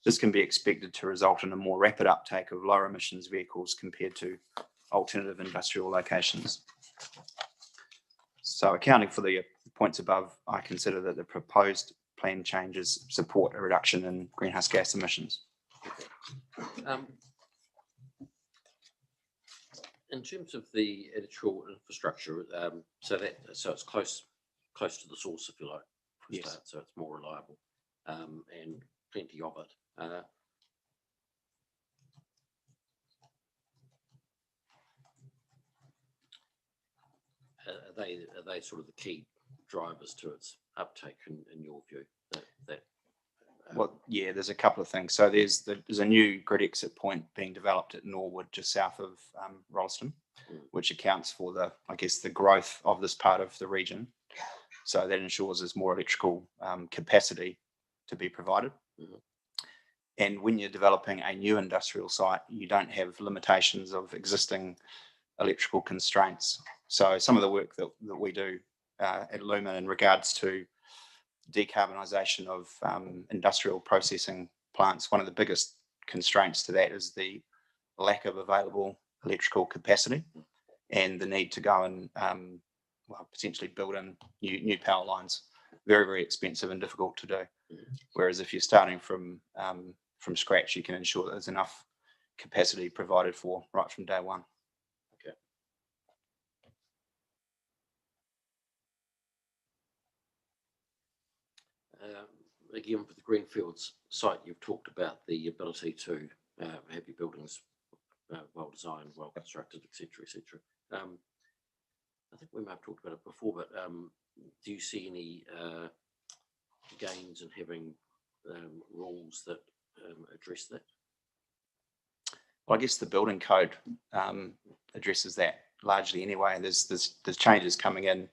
This can be expected to result in a more rapid uptake of lower emissions vehicles compared to alternative industrial locations. So, accounting for the points above, I consider that the proposed plan changes support a reduction in greenhouse gas emissions. In terms of the electrical infrastructure, so it's close to the source, if you like, for a Yes. start, so it's more reliable and plenty of it. Are they sort of the key drivers to its uptake in your view? Well, yeah, there's a couple of things. So there's a new grid exit point being developed at Norwood, just south of Rolleston, which accounts for the growth of this part of the region. So that ensures there's more electrical capacity to be provided. Mm-hmm. And when you're developing a new industrial site, you don't have limitations of existing electrical constraints. So some of the work that we do at Lumen in regards to decarbonisation of industrial processing plants, one of the biggest constraints to that is the lack of available electrical capacity and the need to go and well, potentially build in new power lines. Very, very expensive and difficult to do. Whereas if you're starting from scratch, you can ensure that there's enough capacity provided for right from day one. Okay. Again, for the Greenfields site, you've talked about the ability to have your buildings well designed, well constructed, etc., etc. I think we may have talked about it before, but do you see any gains in having rules that address that? Well, I guess the building code addresses that largely anyway. There's changes coming in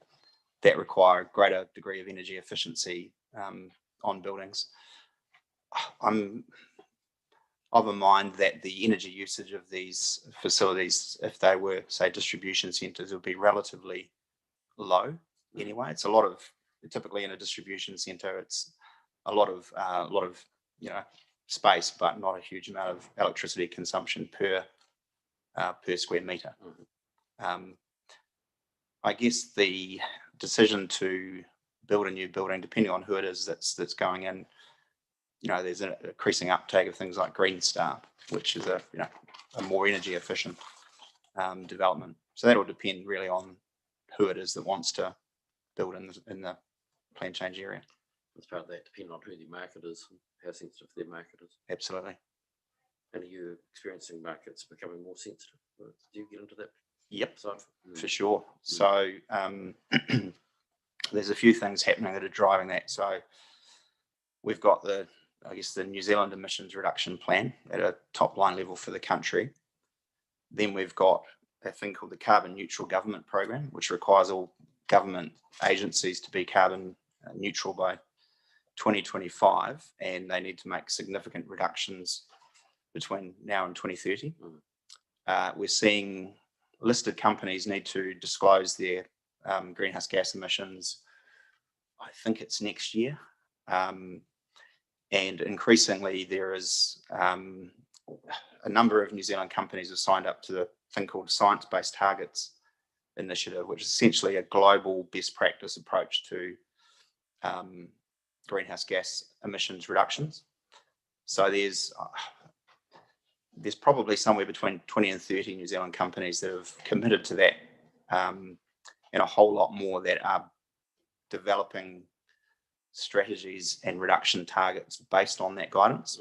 that require a greater degree of energy efficiency on buildings. I'm of a mind that the energy usage of these facilities, if they were, say, distribution centres, would be relatively low anyway. It's a lot of, typically in a distribution centre, it's a lot of space, but not a huge amount of electricity consumption per square metre. I guess the decision to build a new building, depending on who it is that's going in, there's an increasing uptake of things like Green Star, which is a more energy efficient development. So that will depend really on who it is that wants to build in the plan change area. As part of that, depending on who the market is and how sensitive their market is. Absolutely. And are you experiencing markets becoming more sensitive? Do you get into that? Yep, side? for sure. So there's a few things happening that are driving that. So we've got the New Zealand emissions reduction plan at a top line level for the country. Then we've got a thing called the Carbon Neutral Government Program, which requires all government agencies to be carbon neutral by 2025, and they need to make significant reductions between now and 2030. We're seeing listed companies need to disclose their greenhouse gas emissions. I think it's next year. And increasingly, there is a number of New Zealand companies have signed up to the thing called Science-Based Targets Initiative, which is essentially a global best practice approach to greenhouse gas emissions reductions. So there's probably somewhere between 20 and 30 New Zealand companies that have committed to that, and a whole lot more that are developing strategies and reduction targets based on that guidance.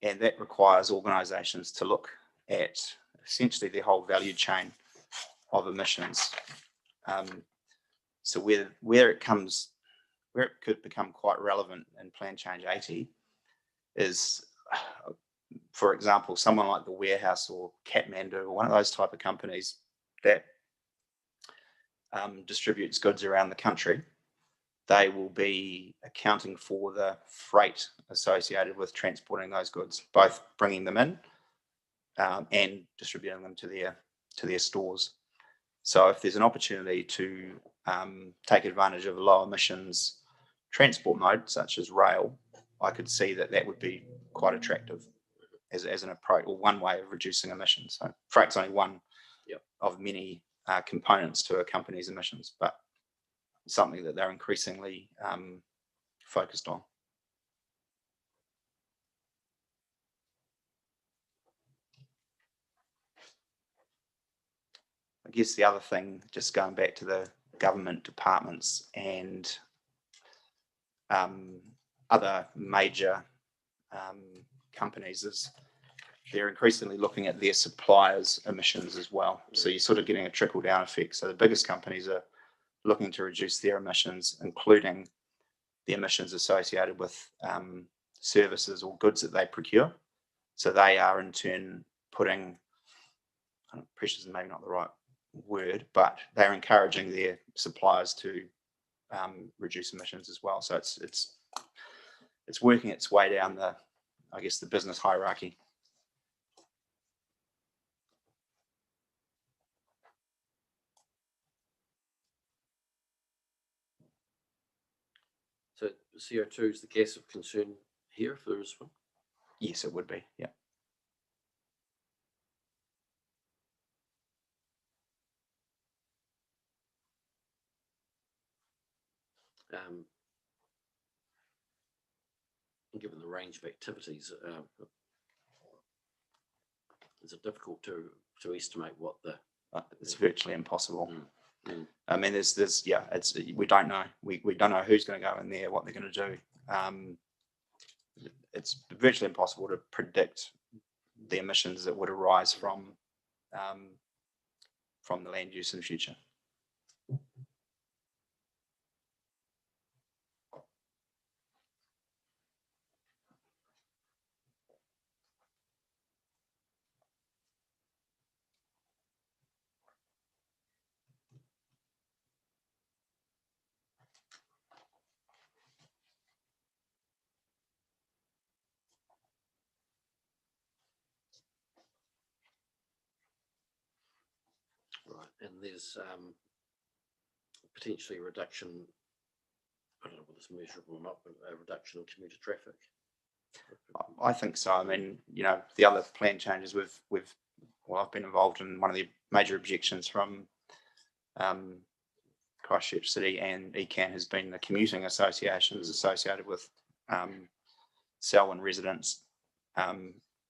And that requires organisations to look at essentially the whole value chain of emissions. So where it could become quite relevant in Plan Change 80 is, for example, someone like the Warehouse or Kathmandu or one of those type of companies that distributes goods around the country. They will be accounting for the freight associated with transporting those goods, both bringing them in and distributing them to their stores. So if there's an opportunity to take advantage of a low emissions transport mode, such as rail, I could see that would be quite attractive as an approach, or one way of reducing emissions. So freight's only one of many components to a company's emissions, but something that they're increasingly focused on. I guess the other thing, just going back to the government departments and other major companies, is they're increasingly looking at their suppliers' emissions as well. So you're sort of getting a trickle down effect. So the biggest companies are looking to reduce their emissions, including the emissions associated with services or goods that they procure. So they are in turn putting, pressure is maybe not the right word, but they're encouraging their suppliers to reduce emissions as well. So it's working its way down the business hierarchy. So CO2 is the gas of concern here, if there is one? Yes, it would be, yeah. given the range of activities, is it difficult to estimate what the? It's virtually impossible. Mm. I mean, there's yeah, we don't know. We don't know who's going to go in there, what they're going to do. It's virtually impossible to predict the emissions that would arise from the land use in the future. Right, and there's potentially a reduction, I don't know whether it's measurable or not, but a reduction in commuter traffic. I think so. I mean, you know, the other plan changes well, I've been involved in one of the major objections from Christchurch City and ECAN has been the commuting associations associated with Selwyn residents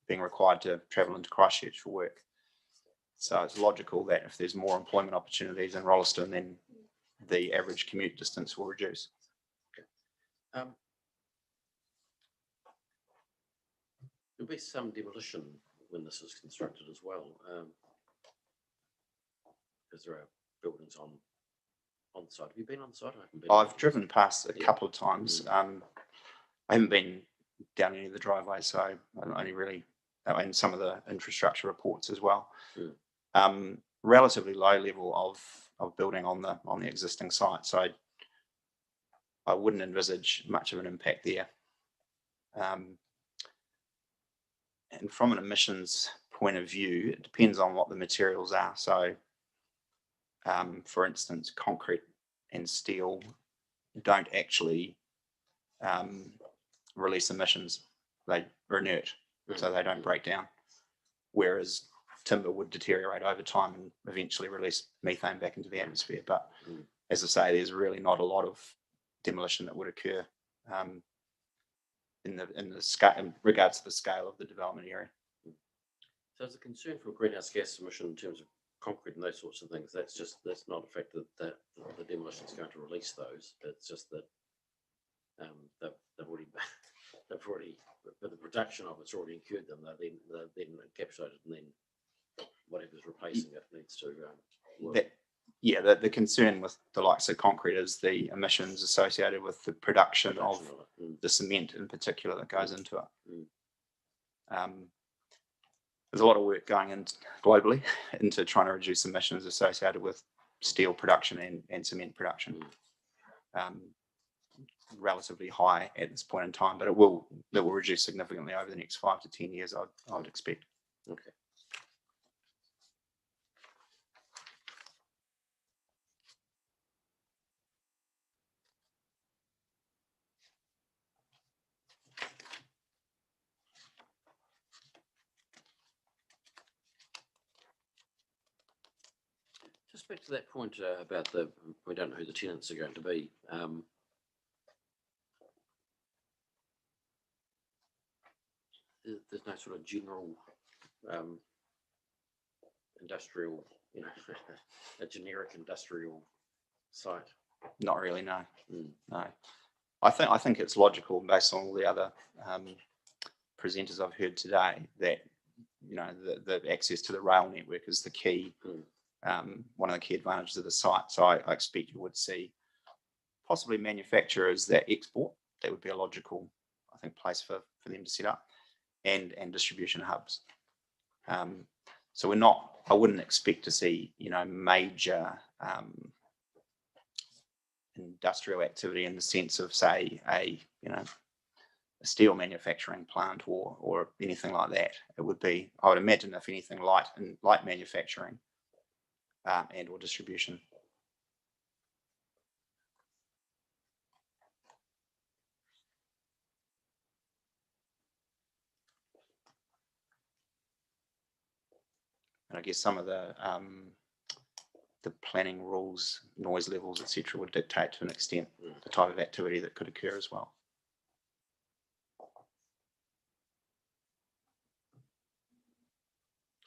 being required to travel into Christchurch for work. So it's logical that if there's more employment opportunities in Rolleston, then the average commute distance will reduce. There'll be some demolition when this is constructed as well, because there are buildings on the site. Have you been on the site? I haven't been. I've driven past a couple of times. I haven't been down any of the driveways, so I only really, and some of the infrastructure reports as well. Relatively low level of building on the existing site, so I wouldn't envisage much of an impact there. And from an emissions point of view, it depends on what the materials are. So, for instance, concrete and steel don't actually release emissions. They are inert, so they don't break down. Whereas timber would deteriorate over time and eventually release methane back into the atmosphere. But as I say, there's really not a lot of demolition that would occur in the scale, in regards to the scale of the development area. So there's a concern for greenhouse gas emission in terms of concrete and those sorts of things. That's not a fact that the demolition is going to release those. It's just that they've already but the production of it's already incurred them. They're then encapsulated, and then whatever's replacing it needs to work. The concern with the likes of concrete is the emissions associated with the production of the cement in particular that goes into it. There's a lot of work going in globally into trying to reduce emissions associated with steel production and cement production. Relatively high at this point in time, but it will reduce significantly over the next 5 to 10 years, I would expect. Okay. Just back to that point about we don't know who the tenants are going to be. There's no sort of general industrial, a generic industrial site. Not really, no. No. I think it's logical based on all the other presenters I've heard today that the access to the rail network is the key. One of the key advantages of the site. So I expect you would see possibly manufacturers that export. That would be a logical, I think, place for them to set up, and distribution hubs. So I wouldn't expect to see major industrial activity in the sense of, say, a steel manufacturing plant or anything like that. It would be, I would imagine, if anything, light manufacturing and or distribution. And I guess some of the the planning rules, noise levels, etc., would dictate to an extent the type of activity that could occur as well.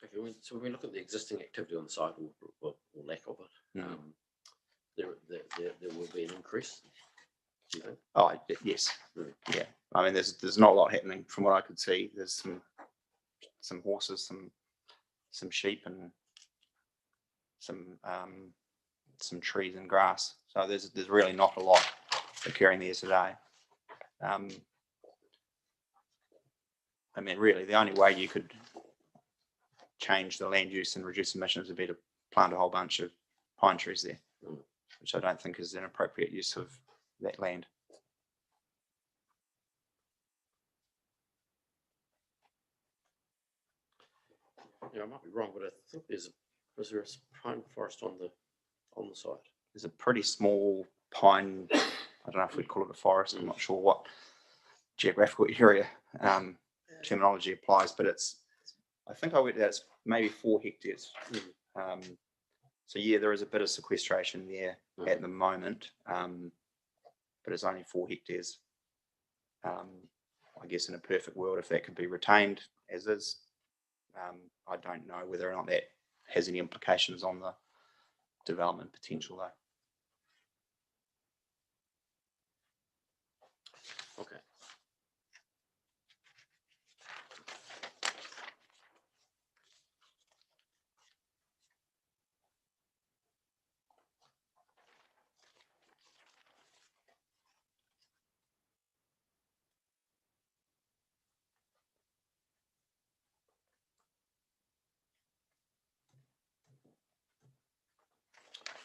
Okay, so when we look at the existing activity on the site or lack of it, there will be an increase. Do you think? Oh, yes, yeah. I mean, there's not a lot happening from what I could see. There's some horses, some sheep, and some trees and grass. So there's really not a lot occurring there today. I mean, really, the only way you could change the land use and reduce emissions would be to plant a whole bunch of pine trees there, which I don't think is an appropriate use of that land. Yeah, I might be wrong, but I think is there a pine forest on the site? There's a pretty small pine, I don't know if we'd call it a forest, I'm not sure what geographical area terminology applies, but I think I went out, it's maybe 4 hectares. So yeah, there is a bit of sequestration there at the moment, but it's only 4 hectares. I guess in a perfect world, if that could be retained as is, I don't know whether or not that has any implications on the development potential though. Okay.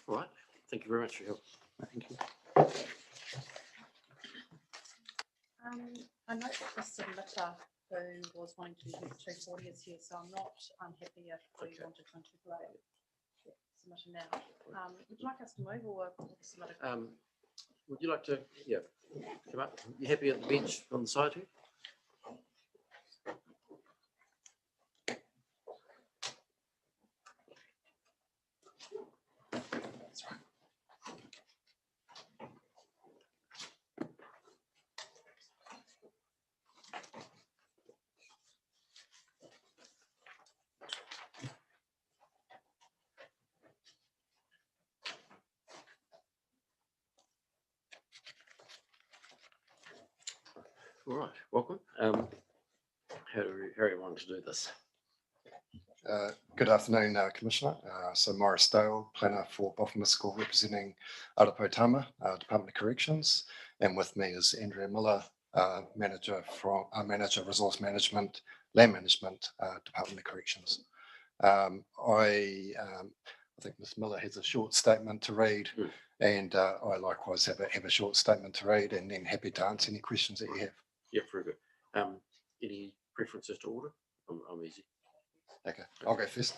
All right. Thank you very much for your help. Thank you. I note that the submitter who was wanting to move 240 is here, so I'm not unhappy if we want to contemplate submission now. Would you like us to move or the submitter? Would you like to, come up? You happy at the bench on the side here? All right, welcome. How do you want to do this? Good afternoon, Commissioner. So Morris Dale, planner for Boffinma School, representing Arapotama, Department of Corrections, and with me is Andrea Miller, manager resource management, land management, Department of Corrections. I think Ms. Miller has a short statement to read, and I likewise have a short statement to read, and then happy to answer any questions that you have. Yeah, very good. Any preferences to order? I'm easy. Okay, I'll go first.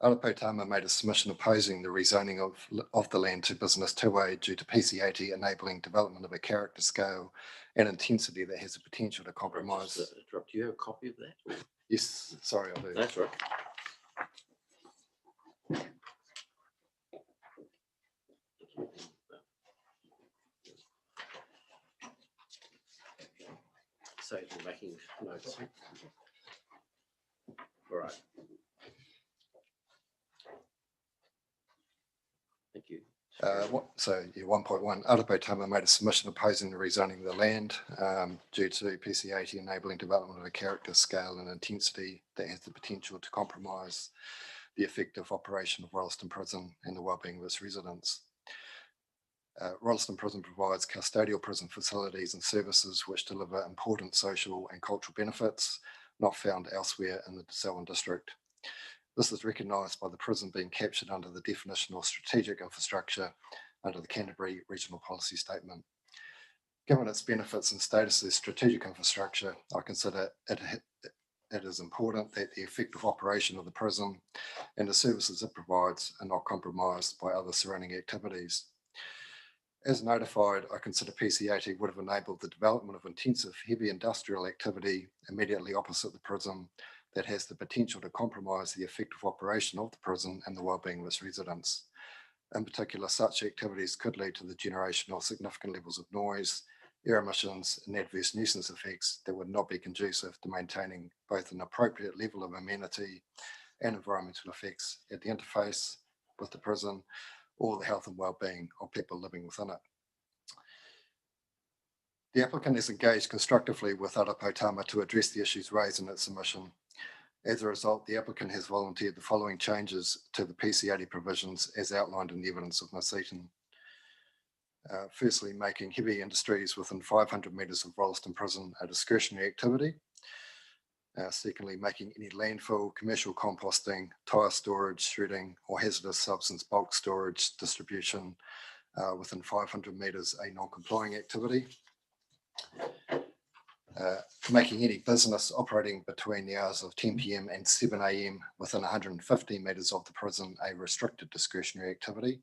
Arapotama made a submission opposing the rezoning of the land to business 2A due to PC80 enabling development of a character scale and intensity that has the potential to compromise. Do you have a copy of that? Yes, sorry, I do. That's right. So you're making notes. All right. Thank you. 1.1, Arapotama made a submission opposing the rezoning of the land due to PC80 enabling development of a character scale and intensity that has the potential to compromise the effective operation of Rolleston Prison and the wellbeing of its residents. Rolleston Prison provides custodial prison facilities and services which deliver important social and cultural benefits not found elsewhere in the Selwyn district. This is recognised by the prison being captured under the definition of strategic infrastructure under the Canterbury Regional Policy Statement. Given its benefits and status as strategic infrastructure, I consider it is important that the effective operation of the prison and the services it provides are not compromised by other surrounding activities. As notified, I consider PC80 would have enabled the development of intensive heavy industrial activity immediately opposite the prison that has the potential to compromise the effective operation of the prison and the well-being of its residents. In particular, such activities could lead to the generation of significant levels of noise, air emissions, and adverse nuisance effects that would not be conducive to maintaining both an appropriate level of amenity and environmental effects at the interface with the prison or the health and well-being of people living within it. The applicant has engaged constructively with Arapotama to address the issues raised in its submission. As a result, the applicant has volunteered the following changes to the PC80 provisions as outlined in the evidence of Maseaton. Firstly, making heavy industries within 500 metres of Rolleston Prison a discretionary activity. Secondly, making any landfill, commercial composting, tyre storage, shredding, or hazardous substance bulk storage distribution within 500 metres a non-complying activity. Making any business operating between the hours of 10 p.m. and 7 a.m. within 150 metres of the prison a restricted discretionary activity,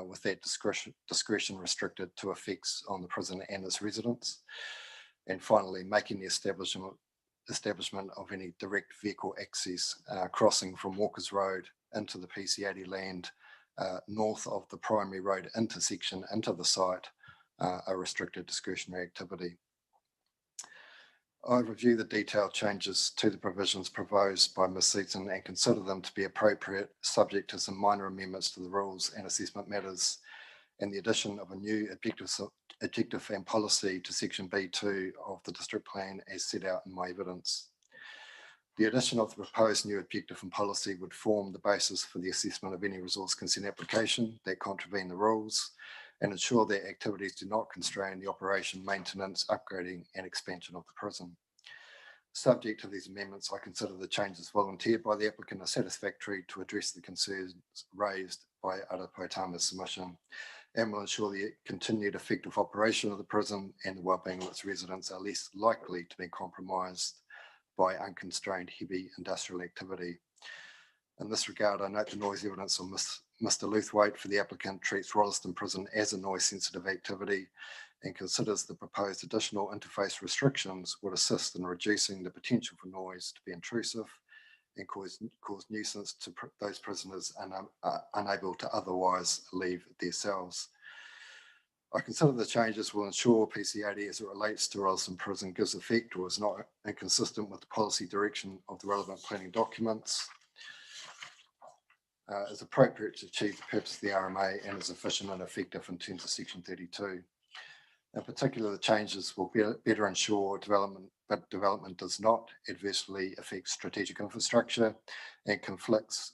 with that discretion restricted to effects on the prison and its residents. And finally, making the establishment of any direct vehicle access crossing from Walker's Road into the PC80 land north of the primary road intersection into the site a restricted discretionary activity. I review the detailed changes to the provisions proposed by Ms. Seaton and consider them to be appropriate, subject to some minor amendments to the rules and assessment matters, and the addition of a new objective and policy to section B2 of the district plan as set out in my evidence. The addition of the proposed new objective and policy would form the basis for the assessment of any resource consent application that contravene the rules and ensure that activities do not constrain the operation, maintenance, upgrading and expansion of the prison. Subject to these amendments, I consider the changes volunteered by the applicant are satisfactory to address the concerns raised by Arapotama's submission and will ensure the continued effective operation of the prison and the well-being of its residents are less likely to be compromised by unconstrained heavy industrial activity. In this regard, I note the noise evidence on Mr. Luthwaite for the applicant treats Rolleston Prison as a noise-sensitive activity and considers the proposed additional interface restrictions would assist in reducing the potential for noise to be intrusive and cause nuisance to those prisoners unable to otherwise leave their cells. I consider the changes will ensure PC80 as it relates to Rolleston Prison gives effect or is not inconsistent with the policy direction of the relevant planning documents, is appropriate to achieve the purpose of the RMA and is efficient and effective in terms of section 32. In particular, the changes will better ensure development does not adversely affect strategic infrastructure and conflicts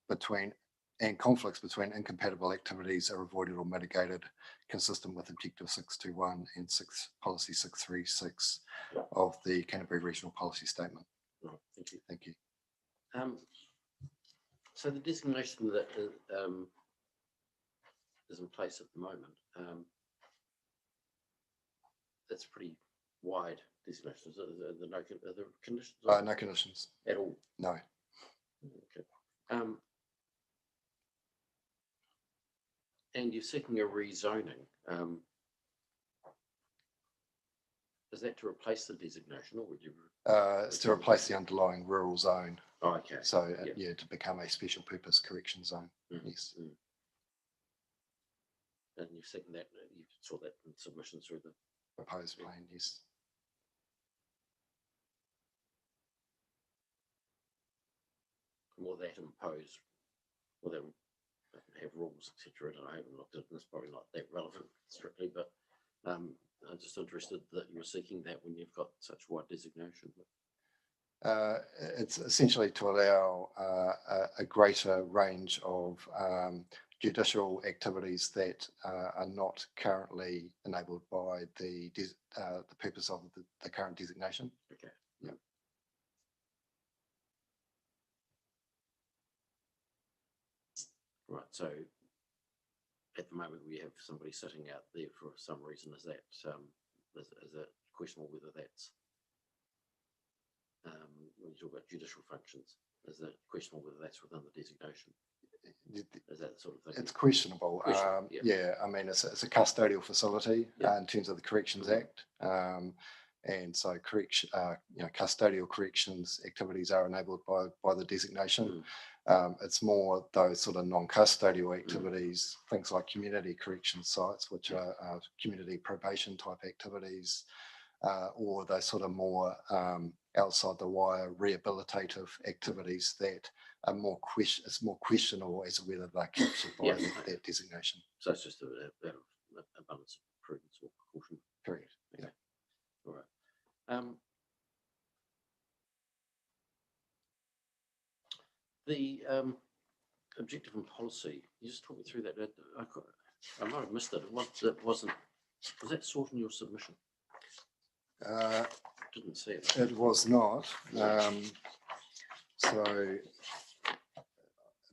between incompatible activities are avoided or mitigated, consistent with Objective 621 and Policy 636 of the Canterbury Regional Policy Statement. Right, thank you. Thank you. So the designation that is in place at the moment, that's pretty wide designation. Are there conditions? No conditions. At all? No. Okay. And you're seeking a rezoning. Is that to replace the designation, or would you? It's to replace the underlying rural zone. Oh, okay. So yeah, to become a special purpose correction zone. Yes. And you're seeking that. You saw that in submission through the proposed plan. Yes. Will that impose? Will that have rules, etc.? I haven't looked at it. It's probably not that relevant strictly, but I'm just interested that you're seeking that when you've got such wide designation. It's essentially to allow a greater range of judicial activities that are not currently enabled by the purpose of the current designation. Okay. Yeah. Right. So at the moment we have somebody sitting out there for some reason. Is that questionable whether that's when you talk about judicial functions? Is that questionable whether that's within the designation? Is that sort of thing? It's questionable. Questionable, yeah. Yeah, I mean, it's a custodial facility Yeah. in terms of the Corrections Act. And so custodial corrections activities are enabled by the designation. It's more those sort of non-custodial activities, things like community correction sites, which are community probation type activities, or those sort of more outside the wire rehabilitative activities that are more it's more questionable as to whether they're captured by that designation. So it's just an abundance of prudence or precaution. Correct. Okay. All right. The objective and policy, you just talk me through that. I might have missed it. Was that sought in your submission? Didn't see it. It was not. So, I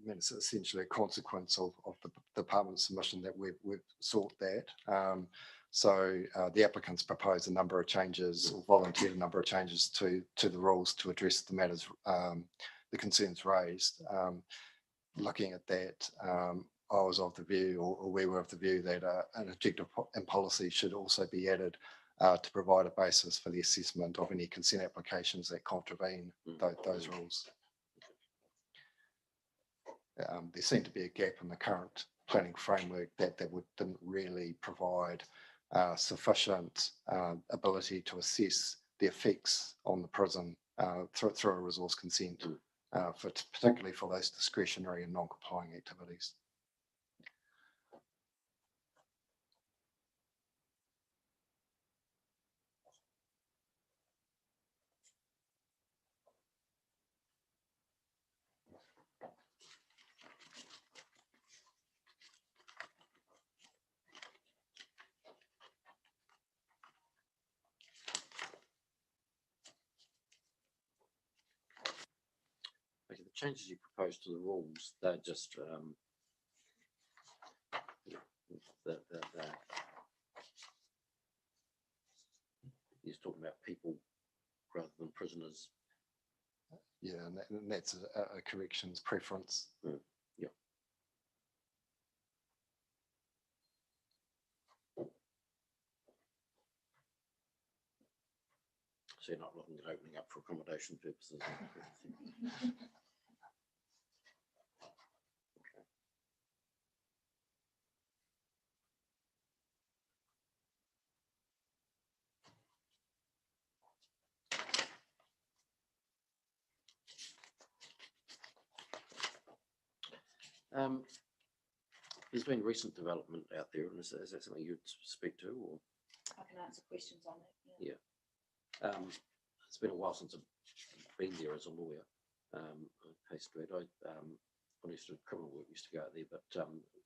mean, it's essentially a consequence of the department's submission that we've sought that. The applicants proposed a number of changes or volunteered a number of changes to the rules to address the matters, the concerns raised. Looking at that, I was of the view, or we were of the view, that an objective and policy should also be added to provide a basis for the assessment of any consent applications that contravene those rules. There seemed to be a gap in the current planning framework that didn't really provide sufficient ability to assess the effects on the prison through a resource consent, particularly for those discretionary and non-complying activities. Okay, the changes you proposed to the rules, they're just he's talking about people rather than prisoners. Yeah, and that's a corrections preference. Yeah. So you're not looking at opening up for accommodation purposes. There's been recent development out there, and is that something you'd speak to, or? I can answer questions on that. Yeah. It's been a while since I've been there as a lawyer. Hay Street. I used to do criminal work, used to go out there, but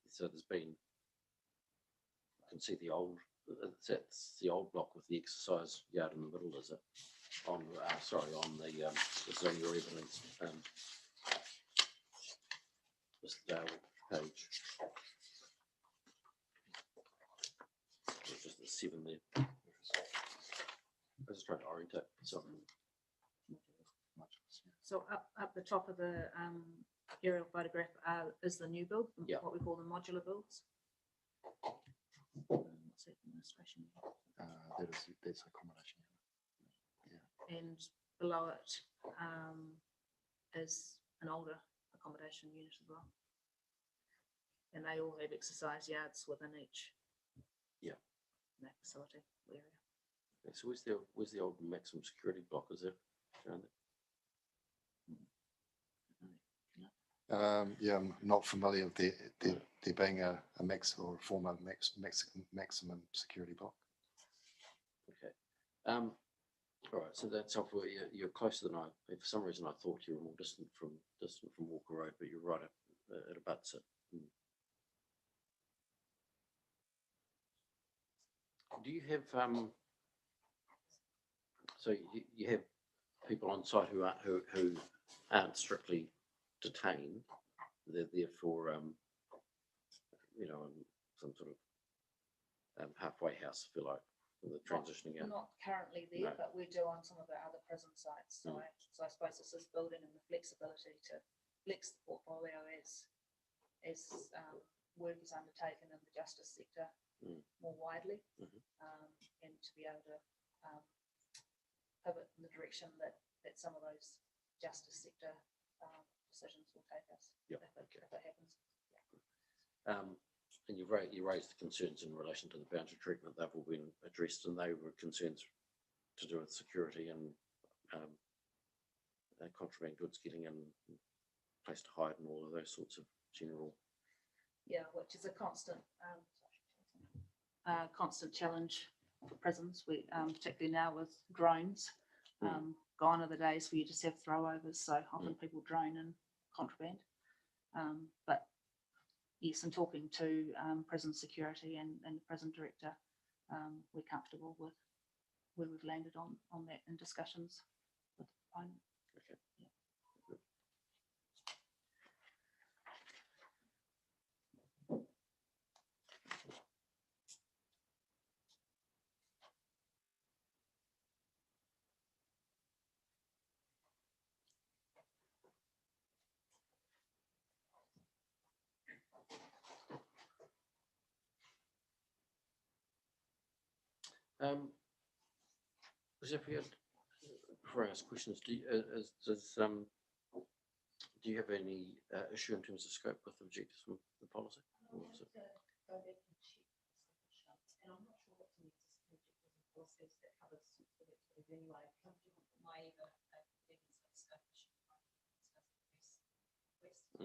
so there's been. You can see the old. That's the old block with the exercise yard in the middle, is it? On on the this is on your evidence. This page. It's just the 7 there. I was just trying to orientate something. So up the top of the aerial photograph is the new build, what we call the modular builds. What's that administration? That's accommodation. Yeah. And below it is an older accommodation unit as well. And they all have exercise yards within each. Yeah. That facility area. Okay, so where's the old maximum security block? Is there around there? Yeah, I'm not familiar with there being a max or a former maximum security block. Okay. All right. So that's helpful. You're closer than I. For some reason, I thought you were more distant from Walker Road, but you're right. It abuts it. Do you have so you have people on site who aren't strictly detained? They're there for some sort of halfway house, if you like, for the transitioning out. Not currently there, No. but we do on some of our other prison sites. So I suppose it's this building and the flexibility to flex the portfolio as as work is undertaken in the justice sector more widely, and to be able to pivot in the direction that some of those justice sector decisions will take us if it happens. And you raised the concerns in relation to the boundary treatment. They've all been addressed, and they were concerns to do with security and contraband goods getting in, place to hide, and all of those sorts of general. Yeah, which is a constant challenge for prisons. We particularly now with drones. Gone are the days where you just have throwovers, so often people drone in contraband. But yes, in talking to prison security and the prison director, we're comfortable with where we've landed on that in discussions with the proponent. Okay. Yeah. Before I ask questions, do you have any issue in terms of scope with objectives from the policy? Or is it- Go back and check this definition, and I'm not sure what's in the existing objectives and policies that covers it anyway. My disagree with it, but for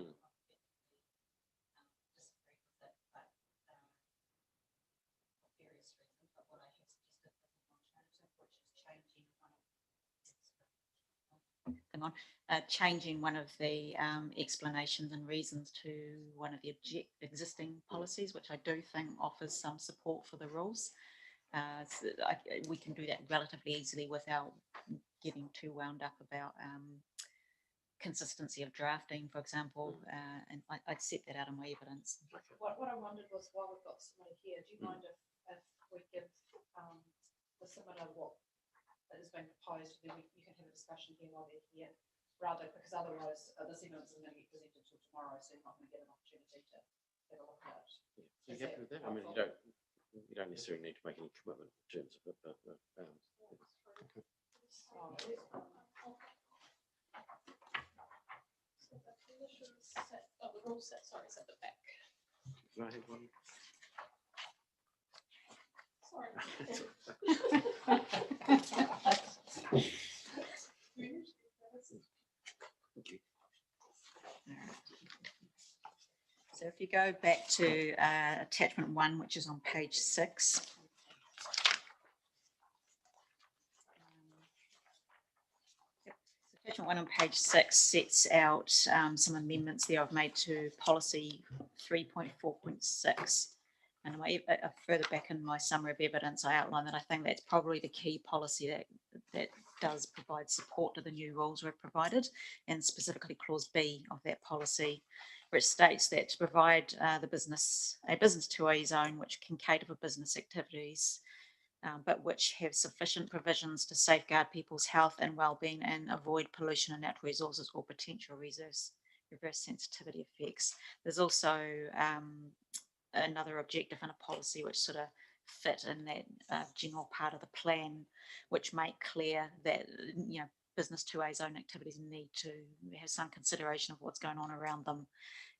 various reasons. But what I have suggested is an alternative, which is changing one of the explanations and reasons to one of the existing policies, which I do think offers some support for the rules. So we can do that relatively easily without getting too wound up about consistency of drafting, for example, and I'd set that out in my evidence. What I wondered was, while we've got somebody here, do you mind if we give the similar what is being proposed, then you can have a discussion here while they're here, rather, because otherwise this evidence isn't going to get presented till tomorrow, so you're not going to get an opportunity to have a look at it. Are you happy with that? I mean, you don't necessarily need to make any commitment in terms of it, but The rule set, sorry, it's at the back. can I have one? Thank you. So if you go back to attachment 1, which is on page 6. Attachment 1 on page 6 sets out some amendments there I've made to policy 3.4.6. And further back in my summary of evidence, I outline that I think that's probably the key policy that does provide support to the new rules we've provided, and specifically clause B of that policy, which states that to provide a business 2A zone which can cater for business activities, but which have sufficient provisions to safeguard people's health and well-being and avoid pollution of natural resources or potential reverse sensitivity effects. There's also another objective and a policy which sort of fit in that general part of the plan, which make clear that business 2A zone activities need to have some consideration of what's going on around them.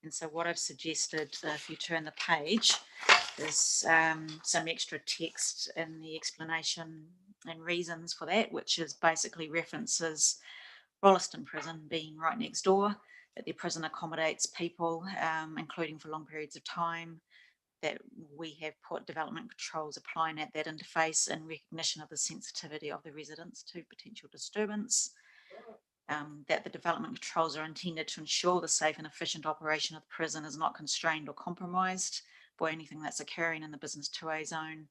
And so what I've suggested, if you turn the page, is some extra text in the explanation and reasons for that, which is basically references Rolleston prison being right next door, that the prison accommodates people, including for long periods of time, that we have put development controls applying at that interface in recognition of the sensitivity of the residents to potential disturbance, that the development controls are intended to ensure the safe and efficient operation of the prison is not constrained or compromised by anything that's occurring in the business 2A zone,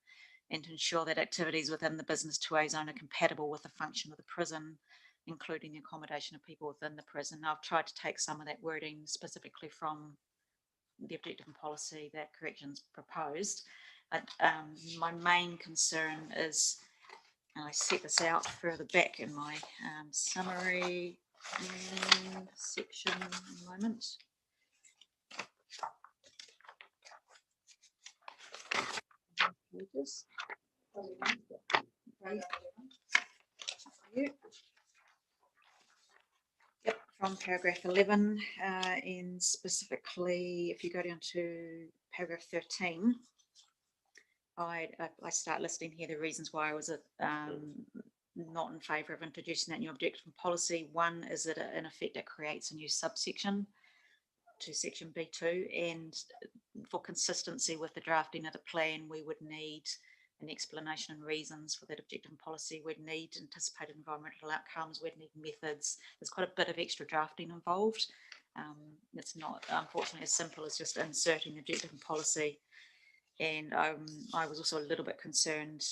and to ensure that activities within the business 2A zone are compatible with the function of the prison, including the accommodation of people within the prison. Now, I've tried to take some of that wording specifically from the objective and policy that corrections proposed. My main concern is, and I set this out further back in my summary section in a moment. pages. Right. You. Yep, from paragraph 11, and specifically, if you go down to paragraph 13, I start listing here the reasons why I was not in favour of introducing that new objective and policy. One is that in effect it creates a new subsection to section B2, and for consistency with the drafting of the plan, we would need an explanation and reasons for that objective and policy. We'd need anticipated environmental outcomes, we'd need methods. There's quite a bit of extra drafting involved. It's not, unfortunately, as simple as just inserting objective and policy. And I was also a little bit concerned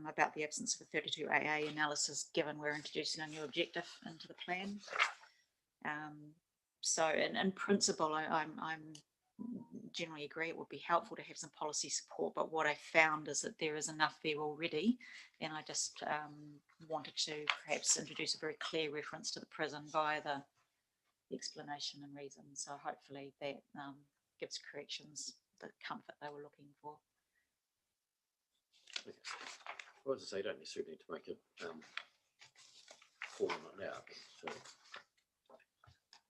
about the absence of a 32AA analysis, given we're introducing a new objective into the plan. So in principle, I'm generally agree it would be helpful to have some policy support, but what I found is that there is enough there already, and I just wanted to perhaps introduce a very clear reference to the prison via the explanation and reasons. So hopefully that gives corrections the comfort they were looking for. Okay. Well, as I say, you don't necessarily need to make it fall on it now, but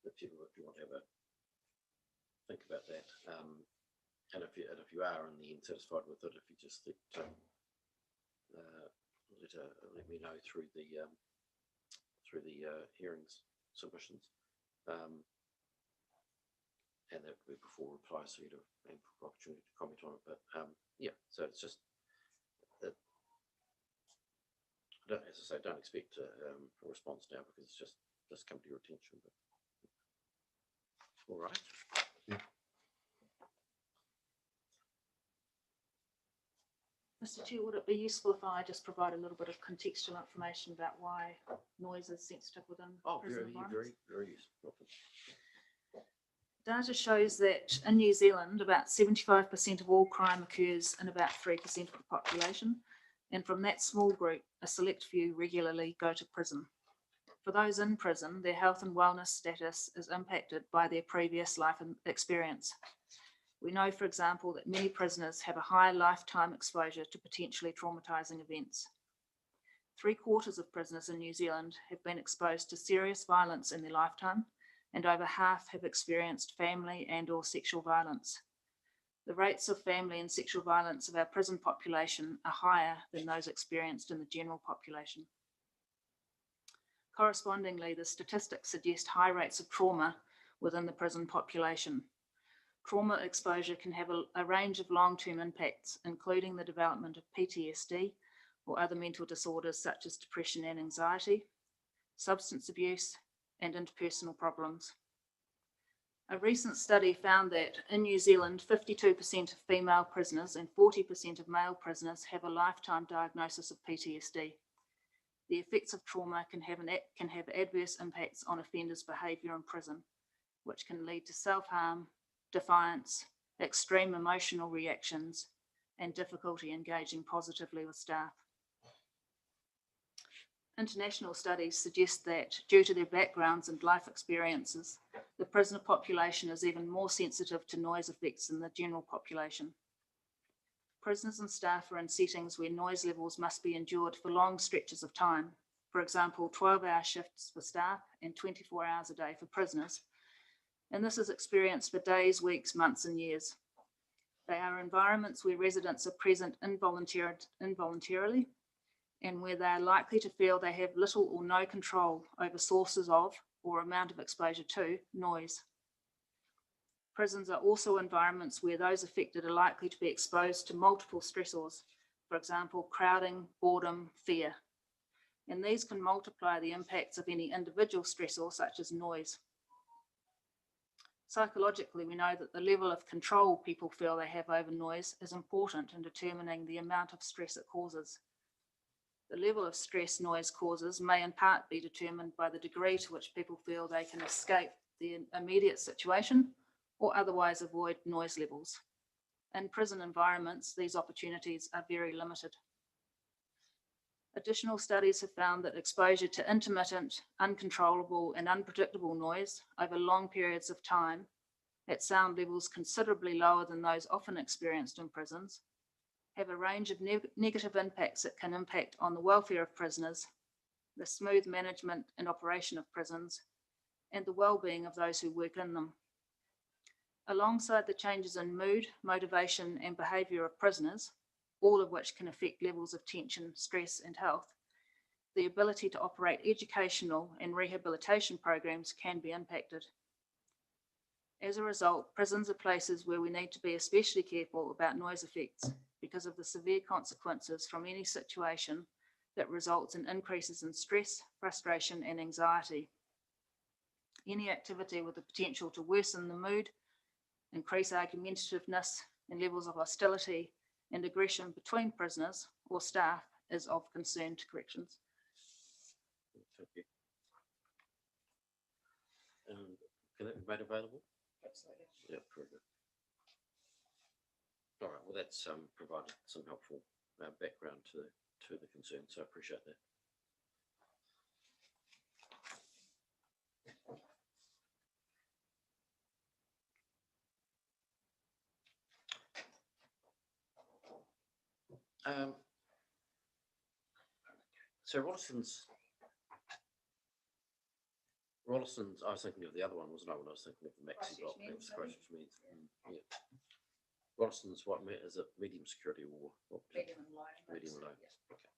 if you want to have a think about that, and if you are in the end satisfied with it, if you just let me know through the hearings submissions, and that would be before reply, so you'd have ample opportunity to comment on it. But yeah, so it's just that, as I say, don't expect a response now, because it's just come to your attention. But all right. Yeah. Mr. Chair, would it be useful if I just provide a little bit of contextual information about why noise is sensitive within prison environments? Very useful. Data shows that in New Zealand, about 75% of all crime occurs in about 3% of the population. And from that small group, a select few regularly go to prison. For those in prison, their health and wellness status is impacted by their previous life experience. We know, for example, that many prisoners have a high lifetime exposure to potentially traumatising events. 3/4 of prisoners in New Zealand have been exposed to serious violence in their lifetime, and over half have experienced family and/or sexual violence. The rates of family and sexual violence of our prison population are higher than those experienced in the general population. Correspondingly, the statistics suggest high rates of trauma within the prison population. Trauma exposure can have a range of long-term impacts, including the development of PTSD or other mental disorders such as depression and anxiety, substance abuse, and interpersonal problems. A recent study found that in New Zealand, 52% of female prisoners and 40% of male prisoners have a lifetime diagnosis of PTSD. The effects of trauma can have adverse impacts on offenders' behaviour in prison, which can lead to self-harm, defiance, extreme emotional reactions, and difficulty engaging positively with staff. International studies suggest that due to their backgrounds and life experiences, the prisoner population is even more sensitive to noise effects than the general population. Prisoners and staff are in settings where noise levels must be endured for long stretches of time. For example, 12-hour shifts for staff and 24 hours a day for prisoners. And this is experienced for days, weeks, months, and years. They are environments where residents are present involuntarily, and where they are likely to feel they have little or no control over sources of or amount of exposure to noise. Prisons are also environments where those affected are likely to be exposed to multiple stressors, for example, crowding, boredom, fear. And these can multiply the impacts of any individual stressor, such as noise. Psychologically, we know that the level of control people feel they have over noise is important in determining the amount of stress it causes. The level of stress noise causes may in part be determined by the degree to which people feel they can escape the immediate situation or otherwise avoid noise levels. In prison environments, these opportunities are very limited. Additional studies have found that exposure to intermittent, uncontrollable, and unpredictable noise over long periods of time at sound levels considerably lower than those often experienced in prisons have a range of negative impacts that can impact on the welfare of prisoners, the smooth management and operation of prisons, and the well-being of those who work in them. Alongside the changes in mood, motivation, and behaviour of prisoners, all of which can affect levels of tension, stress, and health, the ability to operate educational and rehabilitation programs can be impacted. As a result, prisons are places where we need to be especially careful about noise effects because of the severe consequences from any situation that results in increases in stress, frustration, and anxiety. Any activity with the potential to worsen the mood, increase argumentativeness, and levels of hostility and aggression between prisoners or staff is of concern to corrections. Thank you. Can that be made available? Absolutely. Yeah, very good. All right, well, that's provided some helpful background to the concern, so I appreciate that. So Rolleston's, I was thinking of the other one, wasn't I, when I was thinking of the maxi block? That was Christchurch Meads. Yeah. Rolleston's what, is it medium security or what? Medium and low. Medium and low. Yeah. Okay.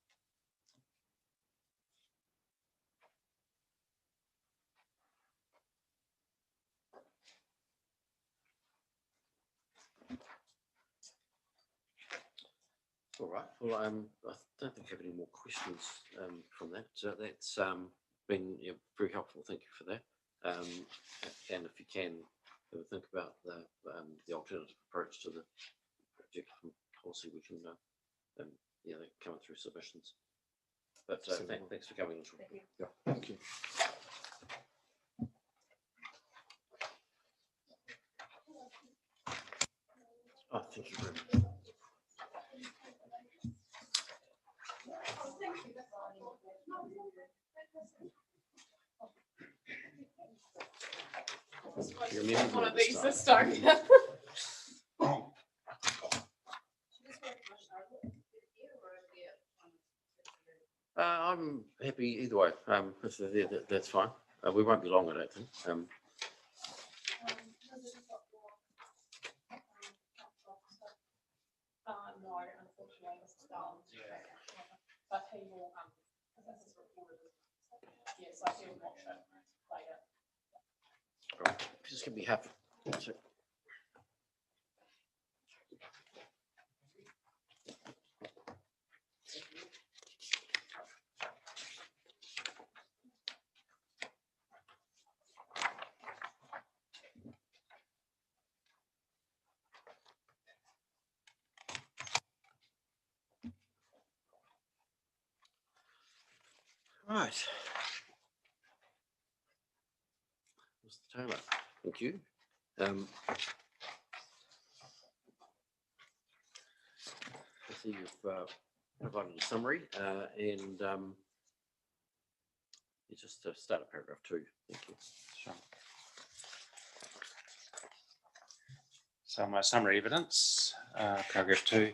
All right, well, I don't think I have any more questions from that. So that's been very helpful. Thank you for that. And if you can have a think about the alternative approach to the project policy, we can, they're coming through submissions. But thanks for coming. Thank you. Yeah, thank you. Oh, thank you very much. One of these this time. I'm happy either way. If they're there, that's fine. We won't be long, I don't think. No, unfortunately, Mr. Darwin. But he will, because this is recorded. Yes, I do watch it later. All right. Just give me half. That's it. Right. Mr. Taylor, thank you. I see you've provided a summary and you just start at paragraph 2. Thank you. Sure. So my summary evidence, paragraph 2.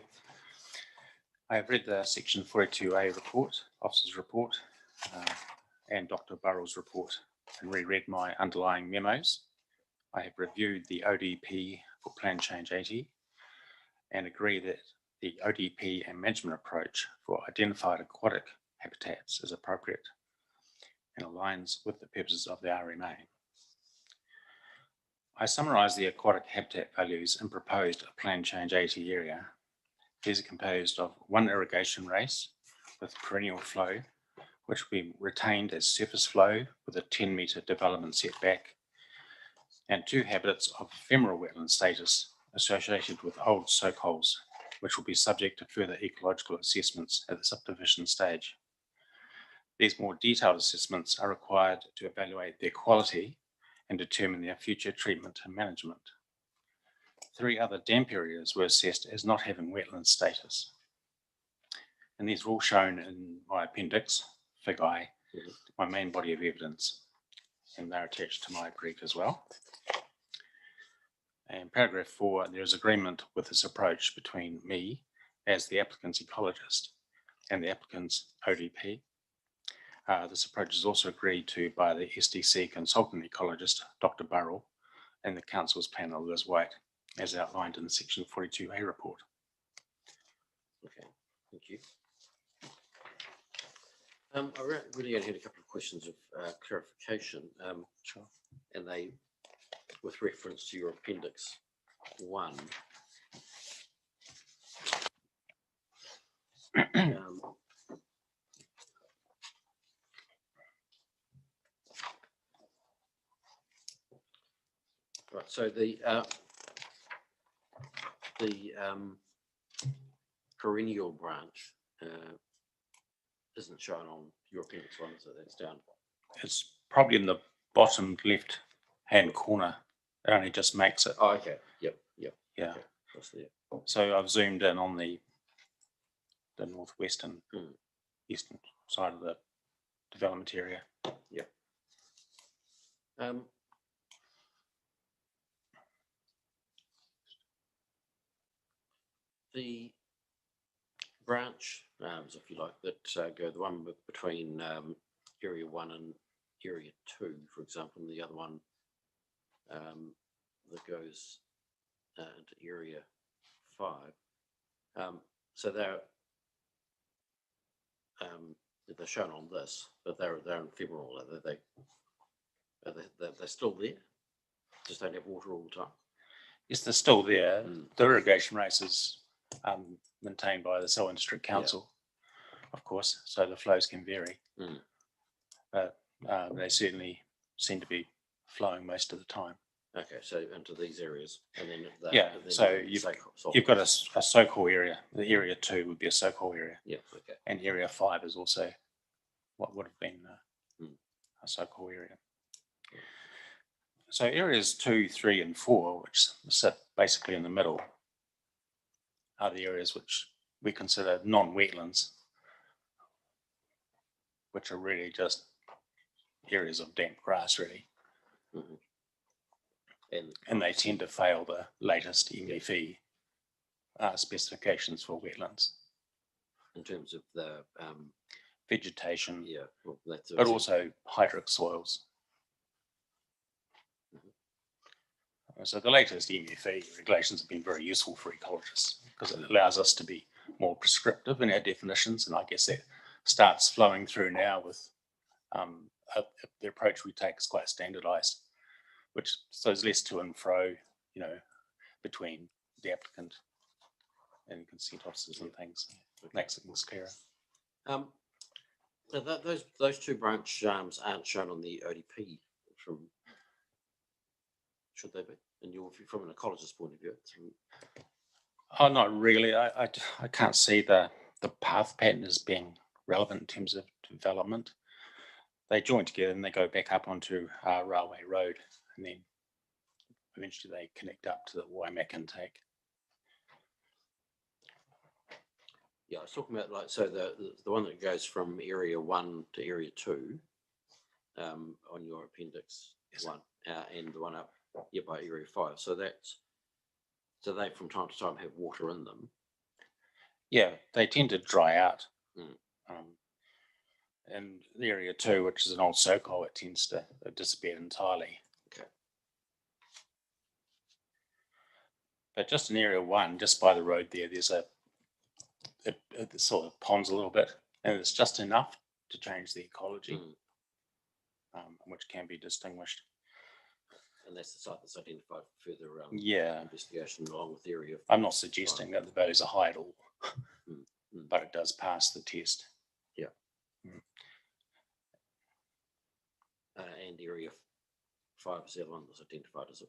I have read the section 42A report, officer's report, and Dr. Burrell's report and reread my underlying memos. I have reviewed the ODP for Plan Change 80 and agree that the ODP and management approach for identified aquatic habitats is appropriate and aligns with the purposes of the RMA. I summarise the aquatic habitat values in proposed Plan Change 80 area. These are composed of 1 irrigation race with perennial flow, which will be retained as surface flow with a 10-metre development setback, and 2 habitats of ephemeral wetland status associated with old soak holes, which will be subject to further ecological assessments at the subdivision stage. These more detailed assessments are required to evaluate their quality and determine their future treatment and management. 3 other damp areas were assessed as not having wetland status. And these are all shown in my appendix, Fig I, my main body of evidence, and they're attached to my brief as well. And paragraph 4, there is agreement with this approach between me as the applicant's ecologist and the applicant's ODP. This approach is also agreed to by the SDC consultant ecologist, Dr. Burrell, and the council's panel Liz White, as outlined in the section 42A report. Okay, thank you. I really only had a couple of questions of clarification. Sure. And they, with reference to your appendix 1. Right, so the perennial branch isn't shown on your appendix 1, so that's down. It's probably in the bottom left hand corner. It only just makes it. Oh, okay. Yep. Yeah. Okay. That's there. So I've zoomed in on the northwestern eastern side of the development area. Yeah. The branch arms, if you like, that go, the one between area 1 and area 2, for example, and the other one that goes into area 5. So they're shown on this, but they're ephemeral. They're still there. Just don't have water all the time. Yes, they're still there. The irrigation race is maintained by the Selwyn District Council, of course, so the flows can vary. But they certainly seem to be flowing most of the time. Okay, so into these areas, and then so you've got a soak-haul area. The area 2 would be a soak-haul area. Yeah, okay. And area 5 is also what would have been a soak-haul area. So areas 2, 3, and 4, which sit basically in the middle, are the areas which we consider non-wetlands, which are really just areas of damp grass, really. And they tend to fail the latest MFE specifications for wetlands. In terms of the vegetation, well, but also hydric soils. So the latest MFE regulations have been very useful for ecologists because it allows us to be more prescriptive in our definitions, and I guess that starts flowing through now with the approach we take is quite standardized, which so there's less to and fro, between the applicant and consent officers and things. Makes it more clearer. Those 2 branch arms aren't shown on the ODP. Should they be? And from an ecologist's point of view. Oh, not really. I can't see the path pattern as being relevant in terms of development. They join together and they go back up onto Railway Road, and then eventually they connect up to the Waimak intake. Yeah, I was talking about the one that goes from area 1 to area 2 on your appendix 1, and the one up by area 5. So they from time to time have water in them. Yeah, they tend to dry out. And the area 2, which is an old soak-hole, it tends to disappear entirely. Okay. But just in area 1, just by the road there, there's it sort of ponds a little bit, and it's just enough to change the ecology, which can be distinguished. And that's the site that's identified for further investigation along with the area. I'm not suggesting that the values are high at all, but it does pass the test. Yeah. And area 5 is the other one that's identified as a.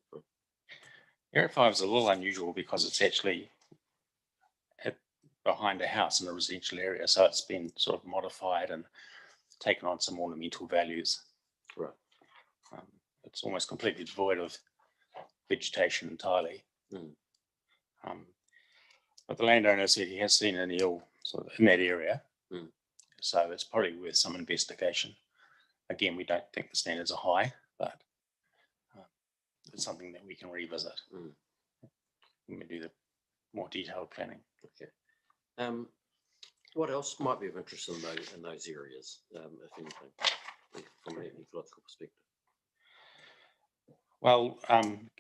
Area 5 is a little unusual because it's actually behind a house in a residential area, so it's been sort of modified and taken on some ornamental values. Right. It's almost completely devoid of vegetation entirely. But the landowner said he has seen an eel sort of in that area, so it's probably worth some investigation. Again, we don't think the standards are high, but it's something that we can revisit when we do the more detailed planning. Okay. What else might be of interest in those areas, if anything, from an ecological perspective? Well,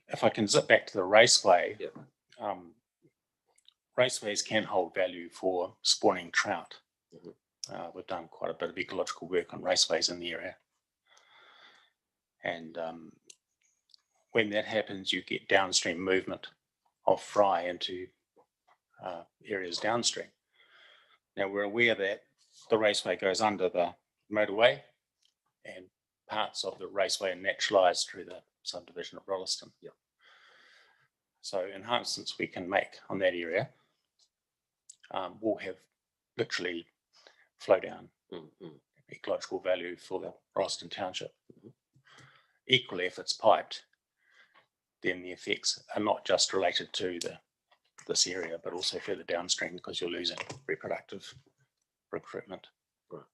if I can zip back to the raceway, Yeah. Raceways can hold value for spawning trout. Mhm. We've done quite a bit of ecological work on raceways in the area. And when that happens, you get downstream movement of fry into areas downstream. Now, we're aware that the raceway goes under the motorway and parts of the raceway are naturalised through the subdivision of Rolleston. Yeah. So enhancements we can make on that area will have literally flow down ecological value for the Rolleston Township. Equally, if it's piped, then the effects are not just related to this area, but also further downstream because you're losing reproductive recruitment. Right.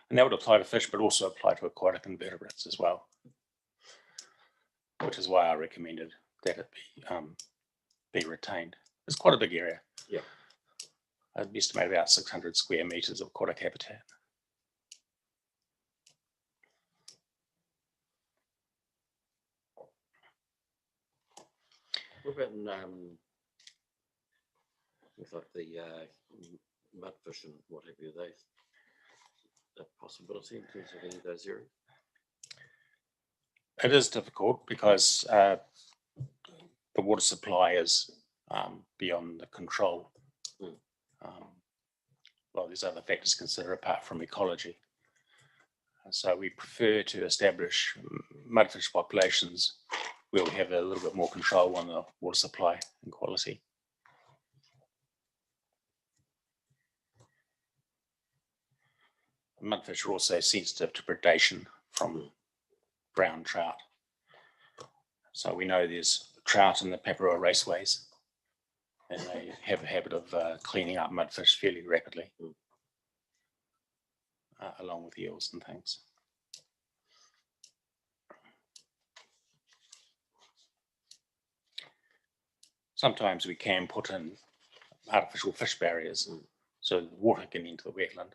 And that would apply to fish, but also apply to aquatic invertebrates as well, which is why I recommended that it be retained. It's quite a big area. Yeah. I'd estimate about 600 square meters of aquatic habitat. What about things like the mudfish and what have you? Are they a possibility in terms of any of those areas? It is difficult because the water supply is beyond the control. Well, there's other factors to consider apart from ecology. So we prefer to establish mudfish populations where we have a little bit more control on the water supply and quality. Mudfish are also sensitive to predation from brown trout. So we know there's trout in the Paparoa raceways and they have a habit of cleaning up mudfish fairly rapidly, along with eels and things. Sometimes we can put in artificial fish barriers so the water can enter the wetland,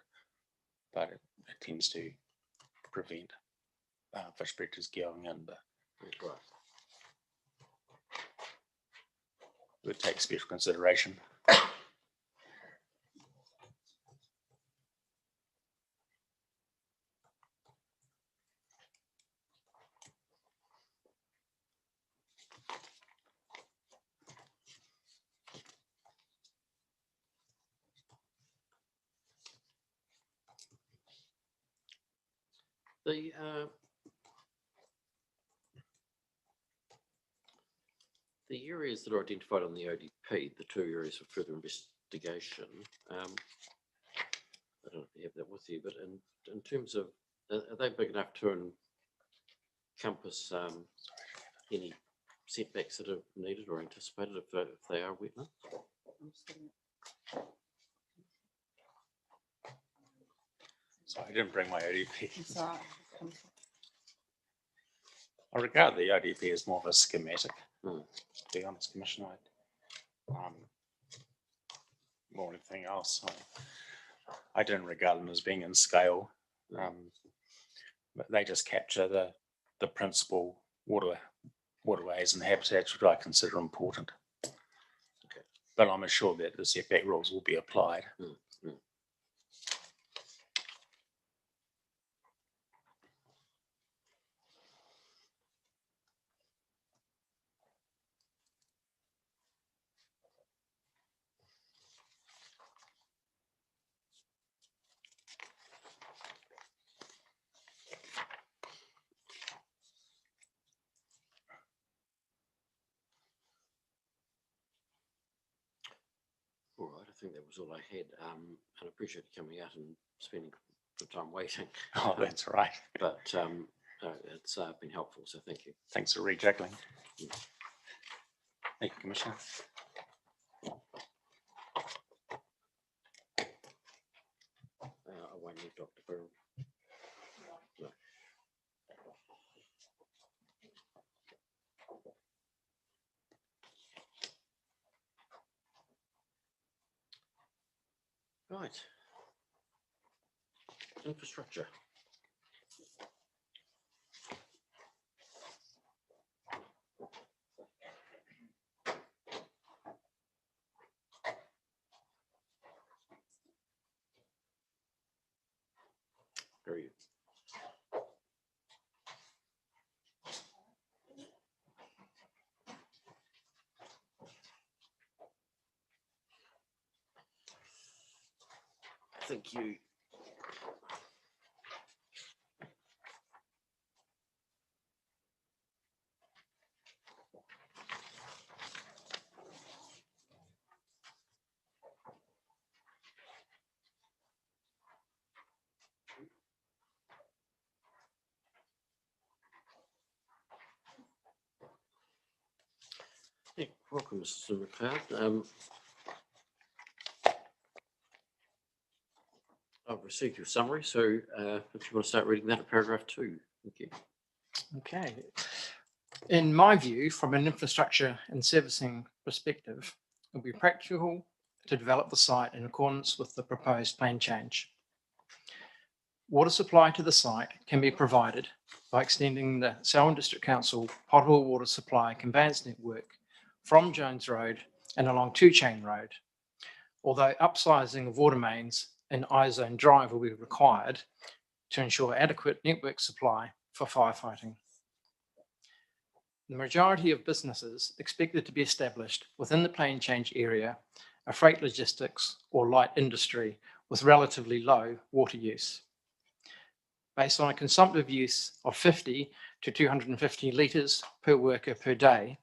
but it tends to prevent fish predators going in. But Right. it would take special consideration. The areas that are identified on the ODP, the 2 areas for further investigation, I don't know if you have that with you, but in terms of, are they big enough to encompass any setbacks that are needed or anticipated if they are wetlands? So I didn't bring my ODP. It's all right. I regard the ODP as more of a schematic, to be honest, Commissioner. More than anything else, I didn't regard them as being in scale, but they just capture the principal waterways and habitats which I consider important. Okay. But I'm assured that the setback rules will be applied. All right, I think that was all I had. And I appreciate you coming out and spending the time waiting. Oh, that's right. But it's been helpful, so thank you. Thanks for rejuggling. Thank you, Commissioner. I won't need Dr. Burrow. No. Right. Infrastructure. Very good. Thank you. Yeah, welcome, Mr. McLeod. I've received your summary, so if you want to start reading that at paragraph 2. Thank you. Okay. In my view, from an infrastructure and servicing perspective, it will be practical to develop the site in accordance with the proposed plan change. Water supply to the site can be provided by extending the Selwyn District Council potable water supply conveyance network from Jones Road and along Two Chain Road, although upsizing of water mains in I-Zone Drive will be required to ensure adequate network supply for firefighting. The majority of businesses expected to be established within the plan change area are freight logistics or light industry with relatively low water use. Based on a consumptive use of 50 to 250 litres per worker per day,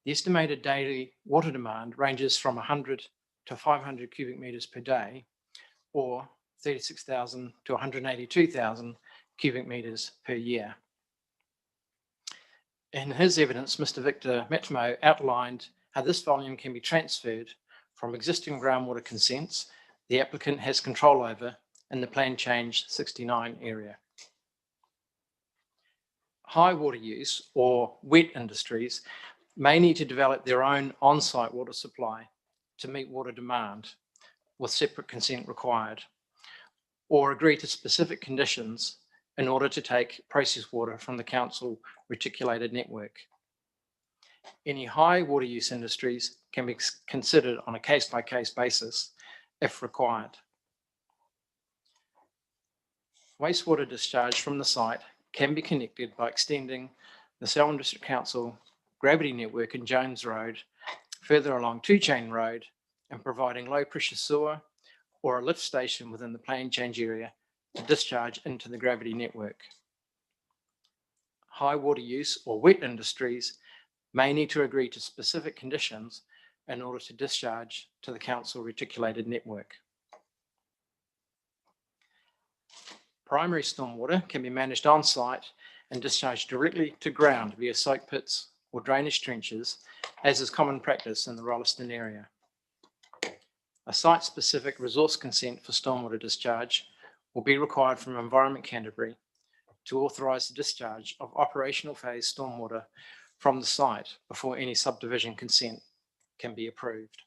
the estimated daily water demand ranges from 100 to 500 cubic metres per day, or 36,000 to 182,000 cubic metres per year. In his evidence, Mr. Victor Metmo outlined how this volume can be transferred from existing groundwater consents the applicant has control over in the Plan Change 69 area. High water use or wet industries may need to develop their own on-site water supply to meet water demand with separate consent required, or agree to specific conditions in order to take processed water from the council reticulated network. Any high water use industries can be considered on a case-by-case basis if required. Wastewater discharge from the site can be connected by extending the Selwyn District Council gravity network in Jones Road further along Two Chain Road and providing low pressure sewer or a lift station within the plan change area to discharge into the gravity network. High water use or wet industries may need to agree to specific conditions in order to discharge to the council reticulated network. Primary stormwater can be managed on site and discharged directly to ground via soak pits or drainage trenches, as is common practice in the Rolleston area. A site-specific resource consent for stormwater discharge will be required from Environment Canterbury to authorise the discharge of operational phase stormwater from the site before any subdivision consent can be approved.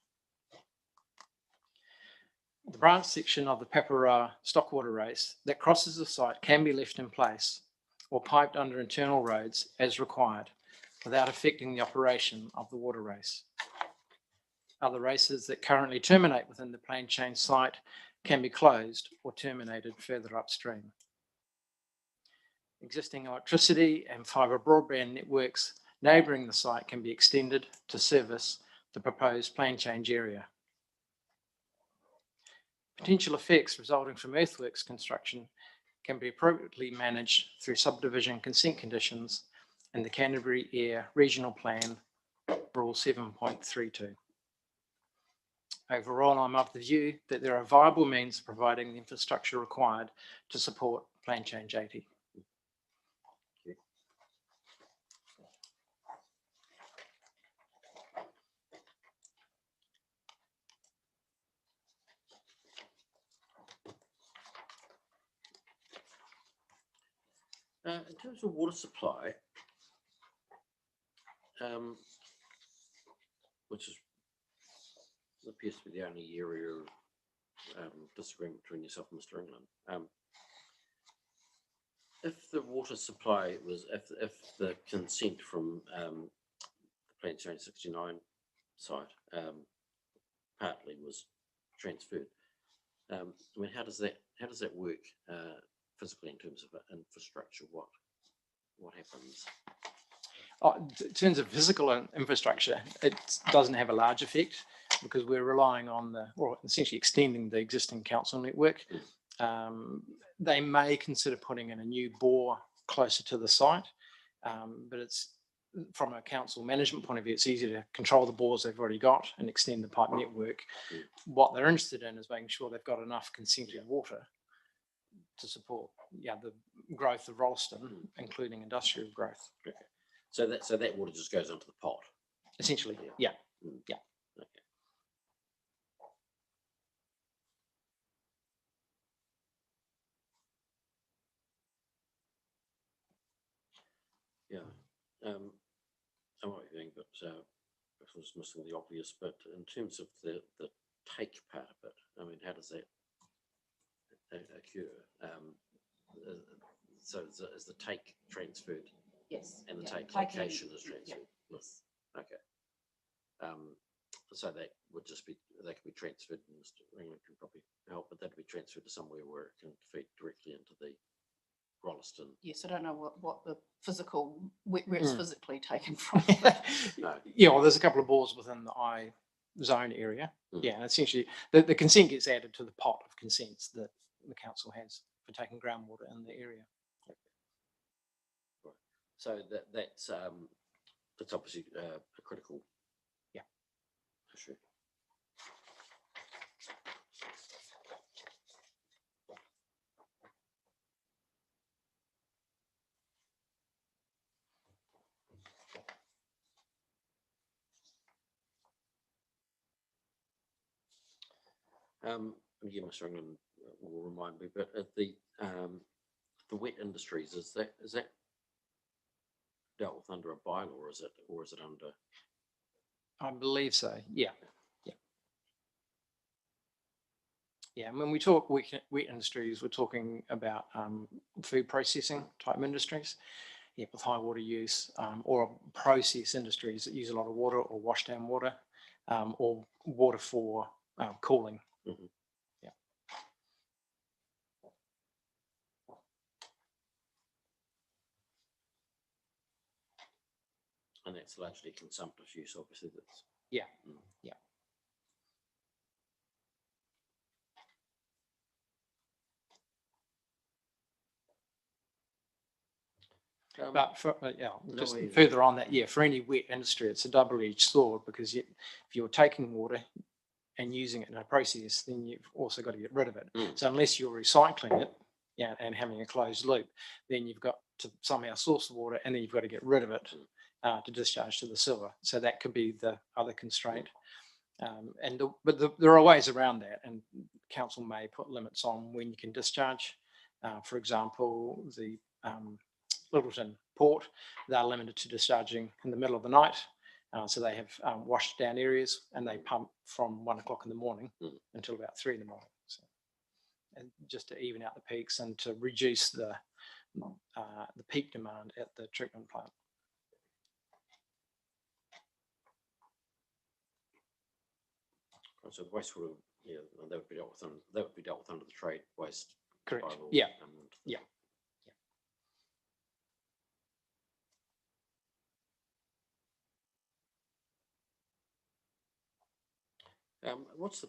The branch section of the Paparoa stockwater race that crosses the site can be left in place or piped under internal roads as required without affecting the operation of the water race. Other races that currently terminate within the plan change site can be closed or terminated further upstream. Existing electricity and fibre broadband networks neighbouring the site can be extended to service the proposed plan change area. Potential effects resulting from earthworks construction can be appropriately managed through subdivision consent conditions and the Canterbury Air Regional Plan, Rule 7.32. Overall, I'm of the view that there are viable means of providing the infrastructure required to support Plan Change 80. In terms of water supply, which appears to be the only area disagreement between yourself and Mr. England. If the water supply was, if the consent from the Plan Change 69 site partly was transferred, I mean, how does that work physically in terms of infrastructure? What happens? In terms of physical infrastructure, it doesn't have a large effect because we're relying on essentially extending the existing council network. They may consider putting in a new bore closer to the site, but it's from a council management point of view, it's easier to control the bores they've already got and extend the pipe network. What they're interested in is making sure they've got enough consented water to support the growth of Rolleston, including industrial growth. Okay. So that water just goes into the pot. Essentially, yeah. Okay. Yeah. I might be thinking, but I was missing the obvious. But in terms of the take part of it, I mean, how does that occur? So is the take transferred? Yes. And the yeah, take taking- location is transferred? Yes. Okay. So that would just be, that could be transferred, and Mr. Ringland can probably help, but that'd be transferred to somewhere where it can feed directly into the Rolleston. Yes, I don't know what the physical, where it's physically taken from. No. Yeah, well, there's a couple of bores within the I zone area. Yeah, and essentially the consent gets added to the pot of consents that the council has for taking groundwater in the area. Okay. Right. So that's obviously a critical issue. And again, Mr. England will remind me, but at the wet industries, is that dealt with under a bylaw, or is it under? I believe so. Yeah. Yeah, and when we talk wet industries, we're talking about food processing type industries, with high water use, or process industries that use a lot of water or wash down water, or water for cooling. Mm-hmm. Yeah. And that's largely consumptive use, obviously. That's yeah. But for, just further on that, for any wet industry, it's a double-edged sword because if you're taking water and using it in a process, then you've also got to get rid of it. So unless you're recycling it, and having a closed loop, then you've got to somehow source the water, and then you've got to get rid of it to discharge to the sewer. So that could be the other constraint. But there are ways around that, and council may put limits on when you can discharge. For example, the Littleton port, they're limited to discharging in the middle of the night. So they have washed down areas, and they pump from 1 o'clock in the morning until about 3 in the morning. So, and just to even out the peaks and to reduce the peak demand at the treatment plant. So the wastewater, that would be dealt with under the trade waste. Correct. Bylaw. Yeah. What's the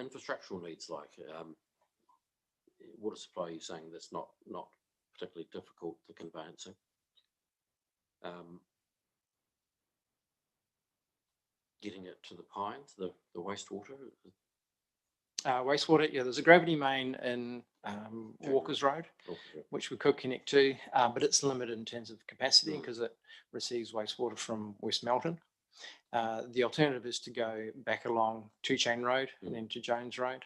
infrastructural needs like? Water supply, you're saying that's not particularly difficult, the conveyancing. Getting it to the pines, the wastewater. Wastewater, there's a gravity main in Walker's Road, which we could connect to, but it's limited in terms of capacity because it receives wastewater from West Melton. The alternative is to go back along Two Chain Road and then to Jones Road,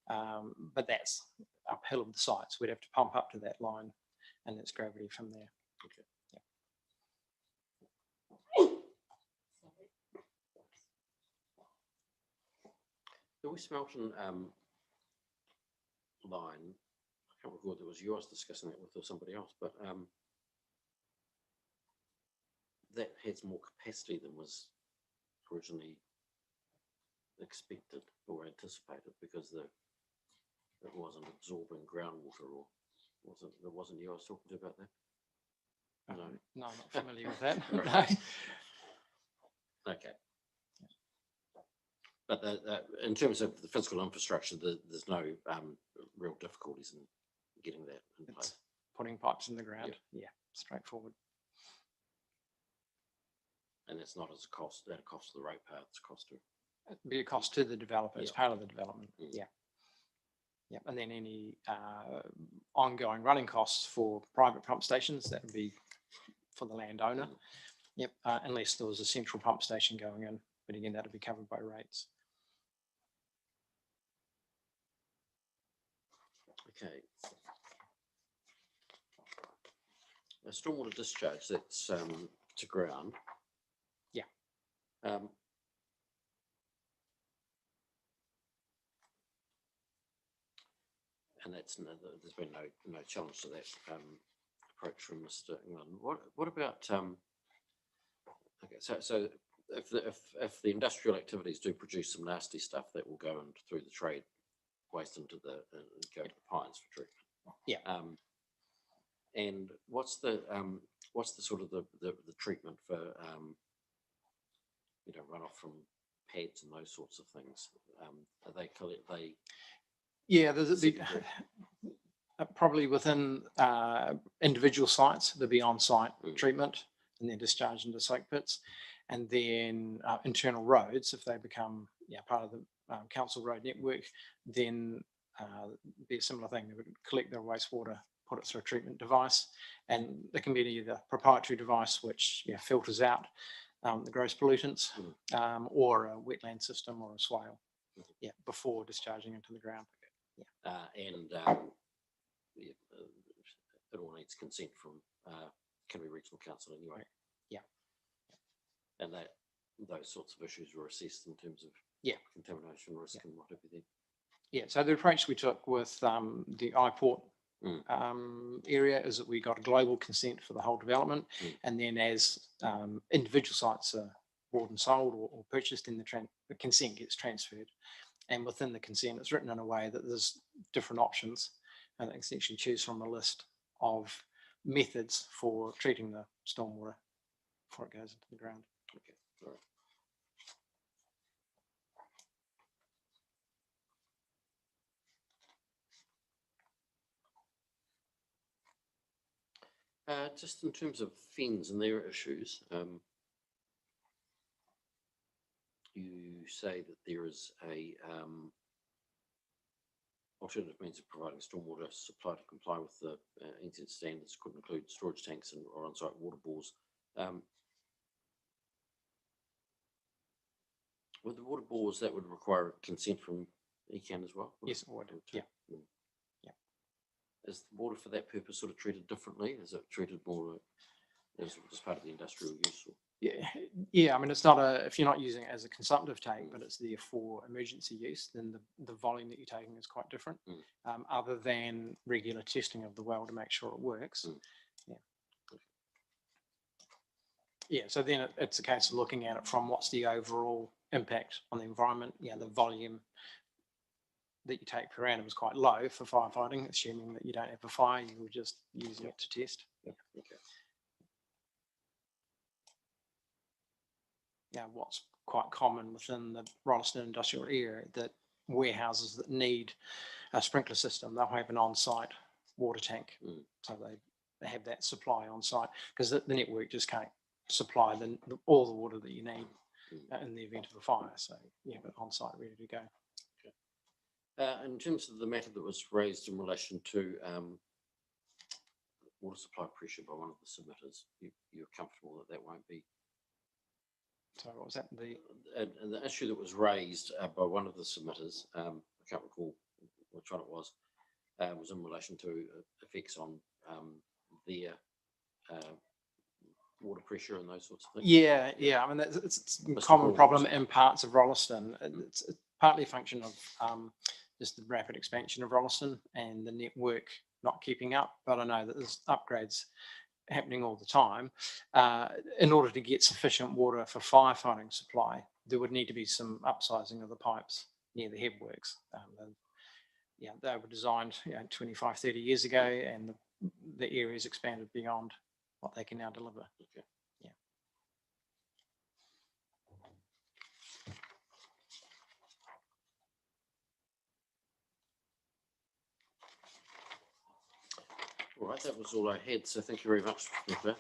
but that's uphill of the site, so we'd have to pump up to that line, and it's gravity from there. Okay. The West Melton line, I can't recall whether it was you I was discussing that with or somebody else, but that has more capacity than was originally expected or anticipated, because it wasn't absorbing groundwater, or wasn't you I was talking to about that? No, No, I'm not familiar with that. Right. Okay. But in terms of the physical infrastructure, there's no real difficulties in getting that in place. It's putting pipes in the ground. Yeah, straightforward. And it's not as a cost to the ratepayer, it's a cost to. It'd be a cost to the developer. It's part of the development. Mm. Yeah. Yeah, and then any ongoing running costs for private pump stations, that would be for the landowner. Yep, unless there was a central pump station going in, but again, that would be covered by rates. Okay. A stormwater discharge, that's to ground. Yeah. And there's been no challenge to that approach from Mr. England. What about okay, so if the industrial activities do produce some nasty stuff, that will go through the trade waste into go to the pines for treatment. Yeah. And what's the sort of the treatment for runoff from pads and those sorts of things? Are they Yeah, probably within individual sites, there'll be on-site treatment and then discharged into soak pits, and then internal roads, if they become part of the council road network, then be a similar thing. They would collect their wastewater, put it through a treatment device, and it can be either a proprietary device which filters out the gross pollutants, or a wetland system or a swale, before discharging into the ground. It all needs consent from Canterbury Regional Council anyway. Yeah. And those sorts of issues were assessed in terms of contamination risk and what have you. Yeah, so the approach we took with the iPort area is that we got a global consent for the whole development, and then as individual sites are bought and sold or purchased, then the consent gets transferred. And within the consent, it's written in a way that there's different options, and they can actually choose from a list of methods for treating the stormwater before it goes into the ground. Okay, all right. Just in terms of FENS and their issues, you say that there is a alternative means of providing stormwater supply to comply with the NZ standards could include storage tanks or on-site water bores. With the water bores, that would require consent from ECAN as well? Yes, it would. Yeah. Is the water for that purpose sort of treated differently? Is it treated more as part of the industrial use? Or? Yeah. I mean, it's not if you're not using it as a consumptive tank, but it's there for emergency use, then the volume that you're taking is quite different, other than regular testing of the well to make sure it works. Yeah, so then it's a case of looking at it from what's the overall impact on the environment. The volume that you take per annum is quite low for firefighting, assuming that you don't have a fire, you're just using it to test. Okay. What's quite common within the Rolleston industrial area, that warehouses that need a sprinkler system, they'll have an on-site water tank. So they have that supply on site, because the network just can't supply all the water that you need in the event of a fire. So you have it on site ready to go. In terms of the matter that was raised in relation to water supply pressure by one of the submitters, you're comfortable that won't be? So what was that? The issue that was raised by one of the submitters, I can't recall which one it was in relation to effects on their water pressure and those sorts of things. Yeah. I mean, it's a common problem in parts of Rolleston. It's partly a function of just the rapid expansion of Rolleston and the network not keeping up. But I know that there's upgrades happening all the time. In order to get sufficient water for firefighting supply, there would need to be some upsizing of the pipes near the headworks. Yeah, they were designed 25, 30 years ago, and the area's expanded beyond what they can now deliver. Okay. Yeah. All right, that was all I had. So thank you very much for that.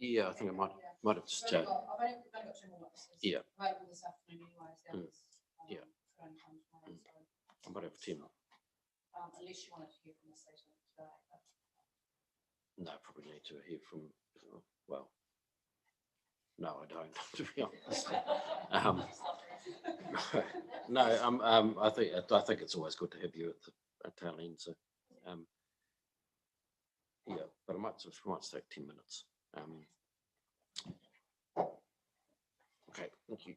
Yeah, I think I might have just. I've only got 2 more witnesses. Yeah. Available this afternoon anyways. Yeah. I might have 10. Unless you wanted to hear from the station today. No, probably need to hear from. Well, no, I don't. To be honest. No, I think it's always good to have you at the tail end. So, yeah, but I might take 10 minutes. Okay, thank you.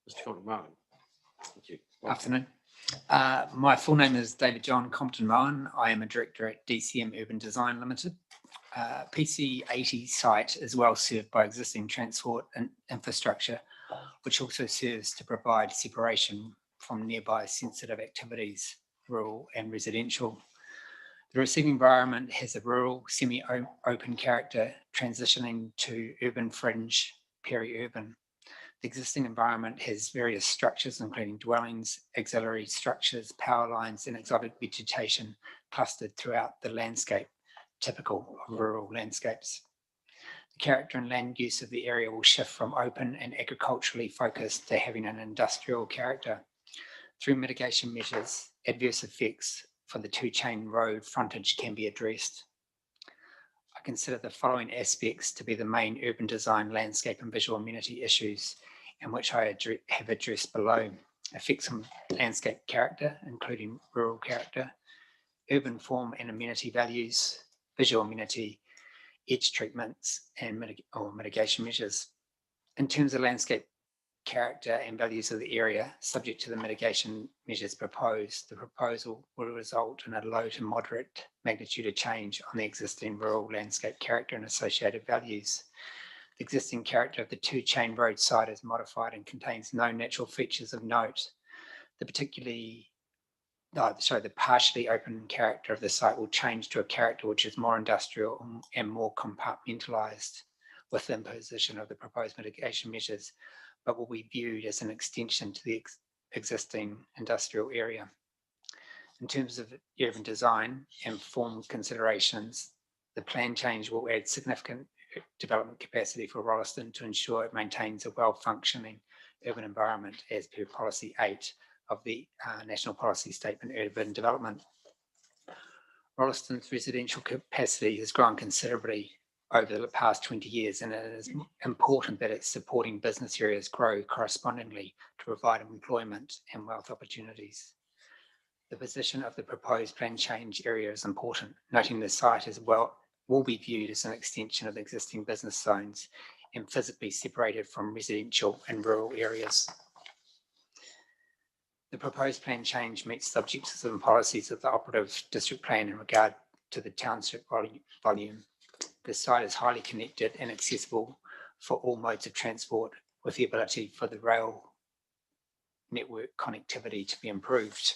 Mr. Compton-Martin. Thank you. Afternoon. My full name is David John Compton-Martin. I am a director at DCM Urban Design Limited. PC80 site is well served by existing transport and infrastructure, which also serves to provide separation from nearby sensitive activities, rural and residential. The receiving environment has a rural, semi-open character, transitioning to urban fringe, peri-urban. The existing environment has various structures, including dwellings, auxiliary structures, power lines, and exotic vegetation clustered throughout the landscape, typical of rural landscapes. The character and land use of the area will shift from open and agriculturally focused to having an industrial character. Through mitigation measures, adverse effects for the two-chain road frontage can be addressed. I consider the following aspects to be the main urban design, landscape and visual amenity issues, and which I have addressed below. Effects on landscape character, including rural character, urban form and amenity values, visual amenity, edge treatments and mitigation measures. In terms of landscape character and values of the area, subject to the mitigation measures proposed, the proposal will result in a low to moderate magnitude of change on the existing rural landscape character and associated values. The existing character of the two-chain road site is modified and contains no natural features of note. The partially open character of the site will change to a character which is more industrial and more compartmentalised with the imposition of the proposed mitigation measures, but will be viewed as an extension to the existing industrial area. In terms of urban design and form considerations, the plan change will add significant development capacity for Rolleston to ensure it maintains a well-functioning urban environment as per Policy 8 of the National Policy Statement Urban Development. Rolleston's residential capacity has grown considerably over the past 20 years, and it is important that its supporting business areas grow correspondingly to provide employment and wealth opportunities. The position of the proposed plan change area is important, noting the site will be viewed as an extension of the existing business zones and physically separated from residential and rural areas. The proposed plan change meets the objectives and policies of the operative district plan in regard to the township volume. The site is highly connected and accessible for all modes of transport, with the ability for the rail network connectivity to be improved.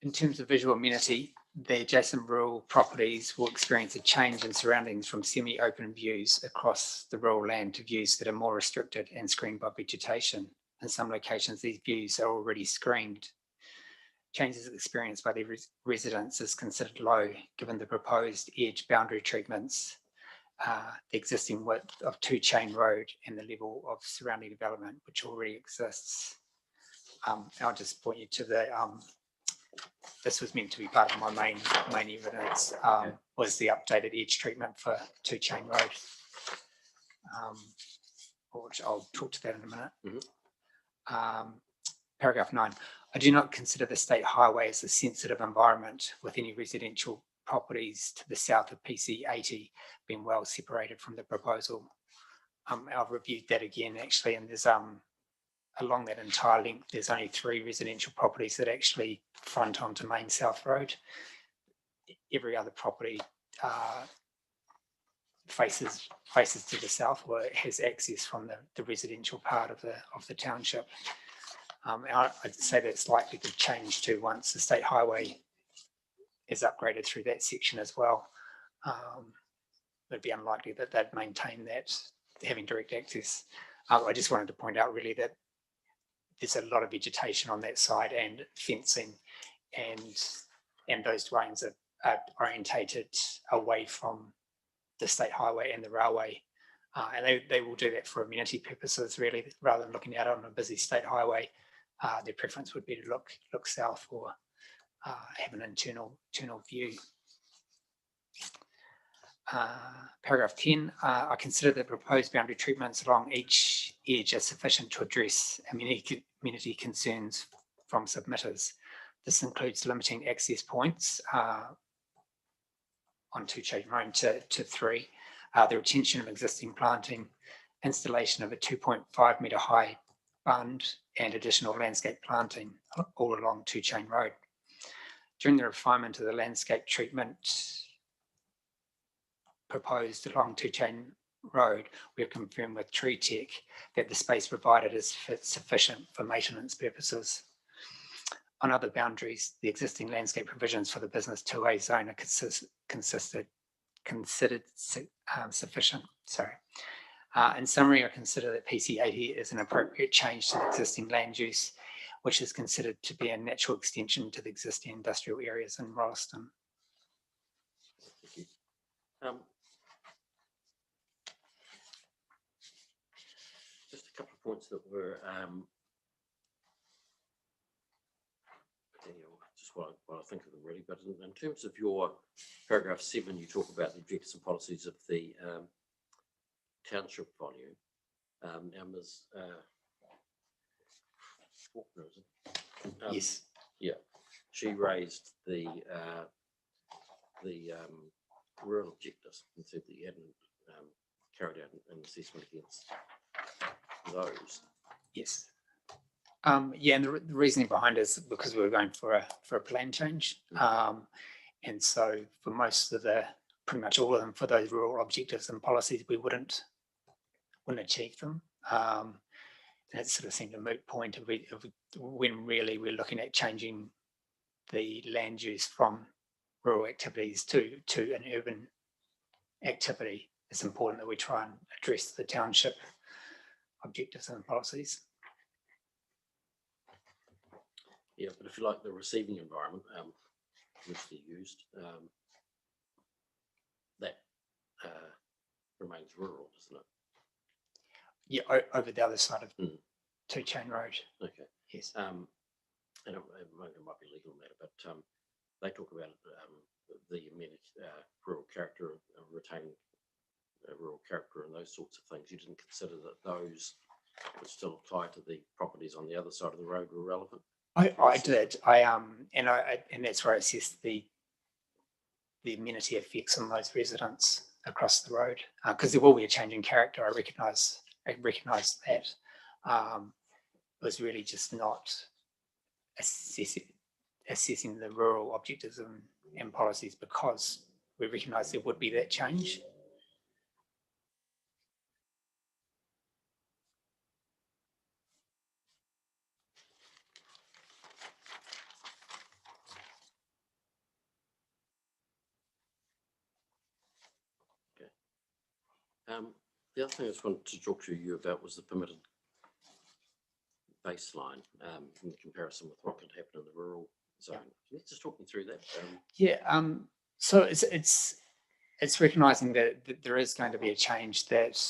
In terms of visual amenity, the adjacent rural properties will experience a change in surroundings from semi-open views across the rural land to views that are more restricted and screened by vegetation. In some locations, these views are already screened. Changes experienced by the residents is considered low, given the proposed edge boundary treatments, the existing width of two-chain road and the level of surrounding development, which already exists. I'll just point you to the, this was meant to be part of my main evidence, was the updated edge treatment for two-chain road, which I'll talk to that in a minute. Paragraph 9. I do not consider the state highway as a sensitive environment, with any residential properties to the south of PC80 being well separated from the proposal. I've reviewed that again actually, and there's along that entire length, there's only 3 residential properties that actually front onto Main South Road. Every other property faces to the south, or has access from the residential part of the township. I'd say that's likely to change too once the state highway is upgraded through that section as well. It'd be unlikely that they'd maintain that, having direct access. I just wanted to point out really that there's a lot of vegetation on that side and fencing, and those dwellings are orientated away from the state highway and the railway. And they will do that for amenity purposes, really, rather than looking out on a busy state highway. Their preference would be to look south or have an internal view. Paragraph 10, I consider the proposed boundary treatments along each edge are sufficient to address amenity concerns from submitters. This includes limiting access points on two-chain road to 3, the retention of existing planting, installation of a 2.5 metre high bund and additional landscape planting all along Two Chain Road. During the refinement of the landscape treatment proposed along Two Chain Road, we have confirmed with Tree Tech that the space provided is sufficient for maintenance purposes. On other boundaries, the existing landscape provisions for the business 2A zone are considered sufficient. In summary, I consider that PC80 is an appropriate change to the existing land use, which is considered to be a natural extension to the existing industrial areas in Rolleston. Just a couple of points that were just what I think of them really, but in terms of your paragraph 7, you talk about the objectives and policies of the township volume. Now, Ms. Faulkner, is it? Yes. Yeah, she raised the rural objectives and said that you hadn't carried out an assessment against those. Yes. Yeah, and the reasoning behind it is because we were going for a plan change. And so for most of pretty much all of them, for those rural objectives and policies, we wouldn't achieve them. And it sort of seemed a moot point when really we're looking at changing the land use from rural activities to an urban activity. It's important that we try and address the township objectives and policies. Yeah, but if you like, the receiving environment, which they used, that remains rural, doesn't it? Yeah, over the other side of Two Chain Road. Okay. Yes. And it might be legal matter, but they talk about the rural character, retaining rural character, and those sorts of things. You didn't consider that those would still apply to the properties on the other side of the road were relevant? I did. And that's where I assessed the amenity effects on those residents across the road, because there will be a change in character. I recognise that. It was really just not assessing the rural objectives and policies because we recognise there would be that change. The other thing I just wanted to talk to you about was the permitted baseline in comparison with what could happen in the rural zone. Can you just talk me through that? So it's recognising that there is going to be a change, that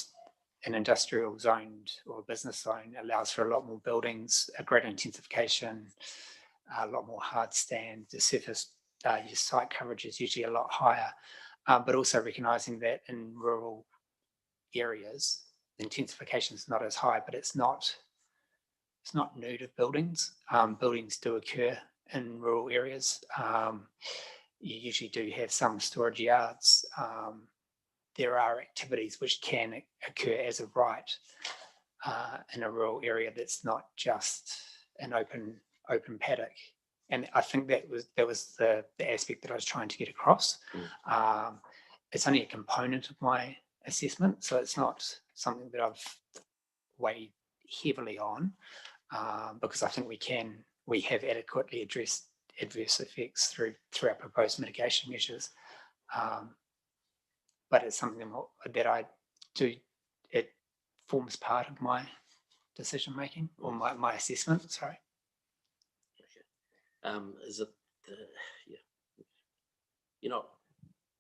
an industrial zone or a business zone allows for a lot more buildings, a greater intensification, a lot more hard stand. The surface your site coverage is usually a lot higher, but also recognising that in rural areas, the intensification is not as high, but it's not nude of buildings. Buildings do occur in rural areas. You usually do have some storage yards. There are activities which can occur as of right in a rural area that's not just an open paddock. And I think that was the aspect that I was trying to get across. It's only a component of my assessment, so it's not something that I've weighed heavily on, because I think we have adequately addressed adverse effects through our proposed mitigation measures. But it's something that I do, it forms part of my decision making or my assessment, sorry. Is it,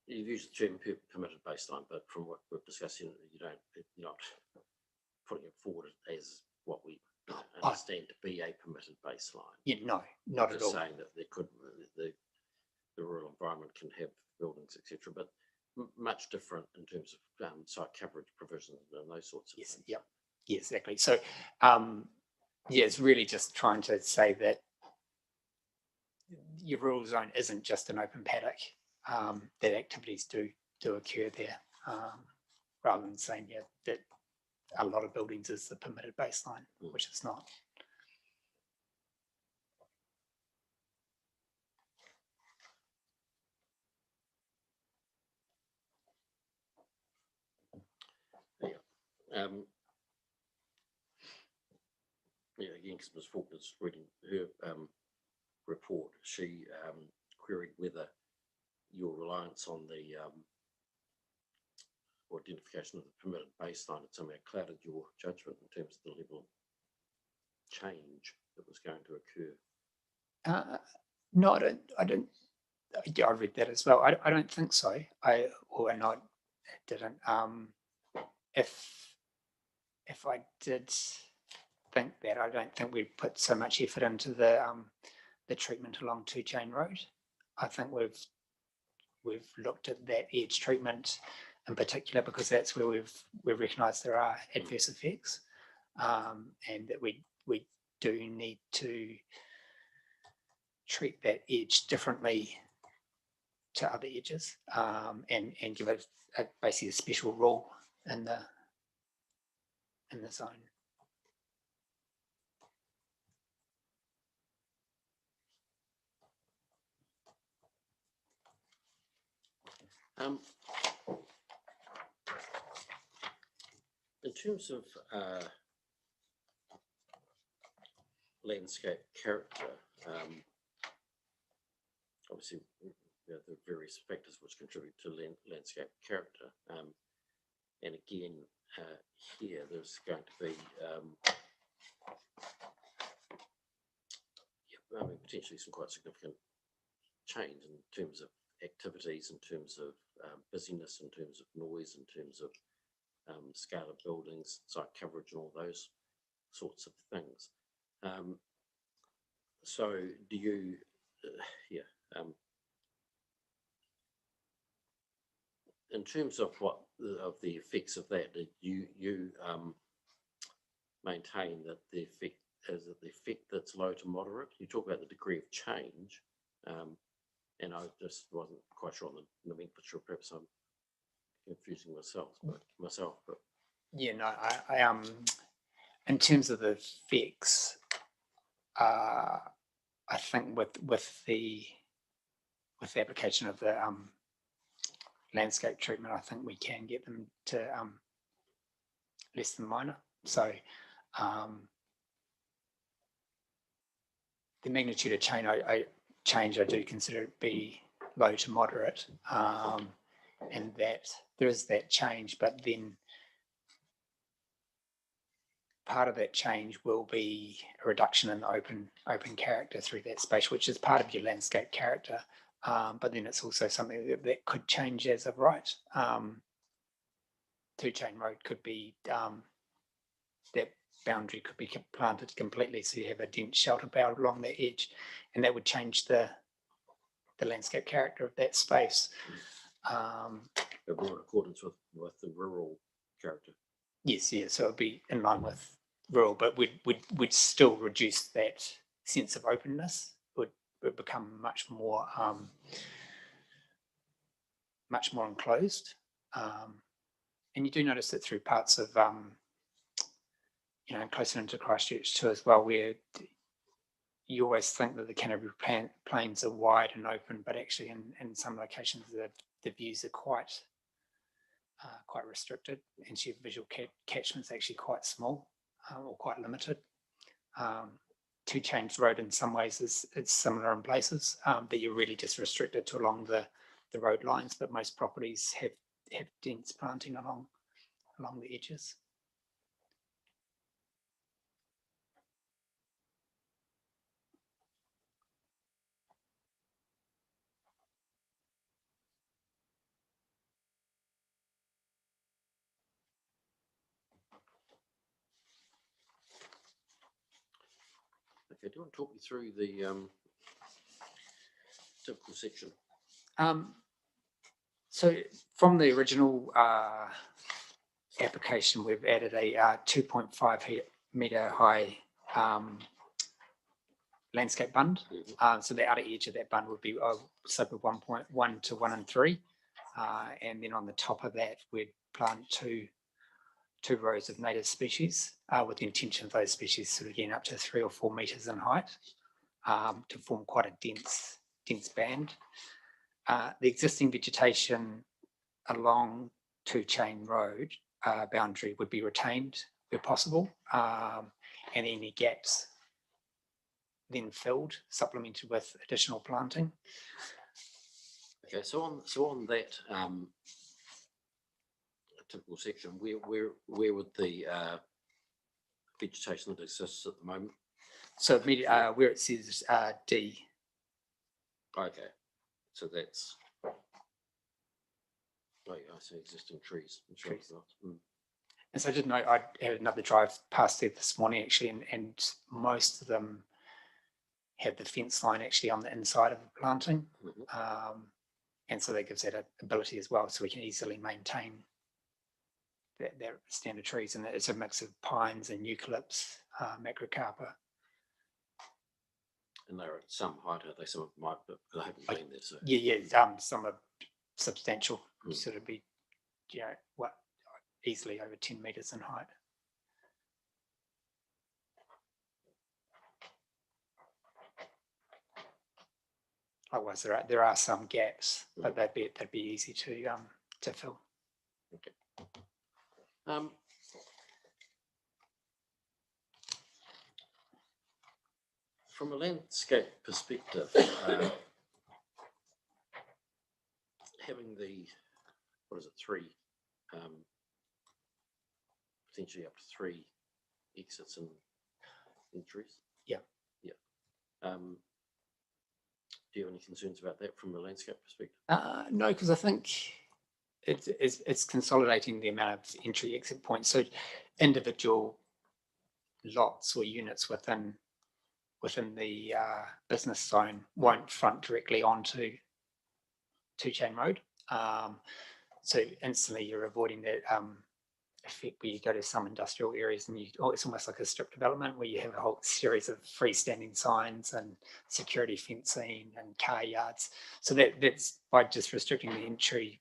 you've used the term permitted baseline, but from what we're discussing, you're not putting it forward as what we understand to be a permitted baseline. Yeah, no, not at all. Saying that there could, the rural environment can have buildings, etc., but much different in terms of site coverage provisions and those sorts of things. Yeah, exactly. So, it's really just trying to say that your rural zone isn't just an open paddock, that activities do occur there, rather than saying that a lot of buildings is the permitted baseline, which it's not. Again, because Ms. Faulkner's reading her report, she queried whether your reliance on the or identification of the permitted baseline had somehow clouded your judgment in terms of the level of change that was going to occur. No, I don't. I read that as well. I don't think so. Didn't. If I did think that, I don't think we'd put so much effort into the treatment along Two Chain Road. I think we've looked at that edge treatment in particular because that's where we've recognised there are adverse effects, and that we do need to treat that edge differently to other edges, and give it basically a special role in the zone. In terms of landscape character, obviously there are various factors which contribute to landscape character, and again here there's going to be potentially some quite significant change in terms of activities, in terms of busyness, in terms of noise, in terms of scale of buildings, site coverage, and all those sorts of things. So do you, in terms of the effects of that, you maintain that the effect is that the effect that's low to moderate? You talk about the degree of change, and I just wasn't quite sure on the nomenclature. Perhaps I'm confusing myself. But yeah, no, I in terms of the effects, I think with the application of the landscape treatment, I think we can get them to less than minor. So the magnitude of change I do consider it be low to moderate, and that there is that change, but then part of that change will be a reduction in the open character through that space, which is part of your landscape character. But then it's also something that could change as of right. Two Chain Road could be, that boundary could be planted completely, so you have a dense shelter belt along the edge, and that would change the landscape character of that space. in accordance with the rural character. Yes, so it would be in line with rural, but we'd still reduce that sense of openness. Would become much more enclosed, and you do notice that through parts of closer into Christchurch too as well, where you always think that the Canterbury plains are wide and open, but actually in some locations the views are quite restricted, and so your visual catchment's actually quite small, or quite limited. Two Chains Road in some ways is similar in places, that you're really just restricted to along the road lines, but most properties have dense planting along the edges. Okay, do you want to talk me through the typical section? So from the original application, we've added a 2.5 metre high landscape bund. So the outer edge of that bund would be slope of 1.1 to 1 and 3, and then on the top of that we'd plant two two rows of native species, with the intention of those species sort of getting up to 3 or 4 meters in height, to form quite a dense band. The existing vegetation along Two Chain Road boundary would be retained where possible, and any gaps then filled, supplemented with additional planting. Okay, so on that typical section, where would the vegetation that exists at the moment? So where it says D. Okay, so that's, oh yeah, I see existing trees. And so I did know I had another drive past there this morning actually, and most of them have the fence line actually on the inside of the planting. And so that gives that ability as well, so we can easily maintain that standard trees. And it's a mix of pines and eucalypts, macrocarpa. And they're at some height, are they? Some of them might, but I haven't been there. So Some are substantial, sort of be, easily over 10 meters in height. Otherwise, there are some gaps, but they'd be easy to fill. Okay. From a landscape perspective, having the, three, potentially up to 3 exits and entries? Yeah. Yeah. Do you have any concerns about that from a landscape perspective? No, because I think it's consolidating the amount of entry exit points. So individual lots or units within the business zone won't front directly onto Two Chain Road. So instantly you're avoiding that effect where you go to some industrial areas and it's almost like a strip development where you have a whole series of freestanding signs and security fencing and car yards. So that's by just restricting the entry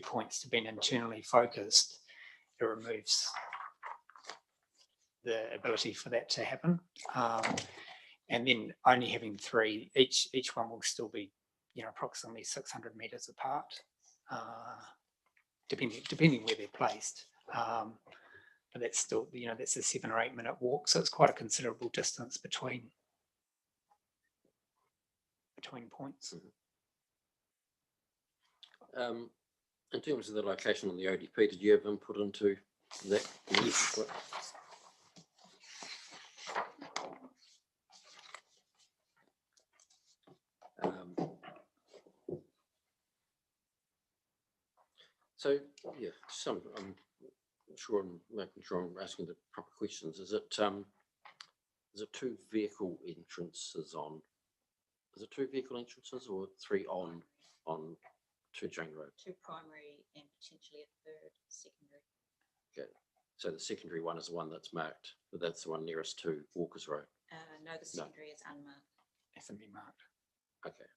points to being internally focused, it removes the ability for that to happen. And then only having 3, each one will still be, approximately 600 meters apart, depending where they're placed. But that's still, that's a 7 or 8 minute walk, so it's quite a considerable distance between points. In terms of the location on the ODP, did you have input into that? Yes. So yeah, I'm sure I'm making sure I'm asking the proper questions. Is it 2 vehicle entrances on? Is it 2 vehicle entrances or 3 on Two Chain Road? 2 primary and potentially a 3rd secondary. Okay, so the secondary one is the one that's marked, but that's the one nearest to Walker's Road. No, the secondary is unmarked. Hasn't been marked. Okay.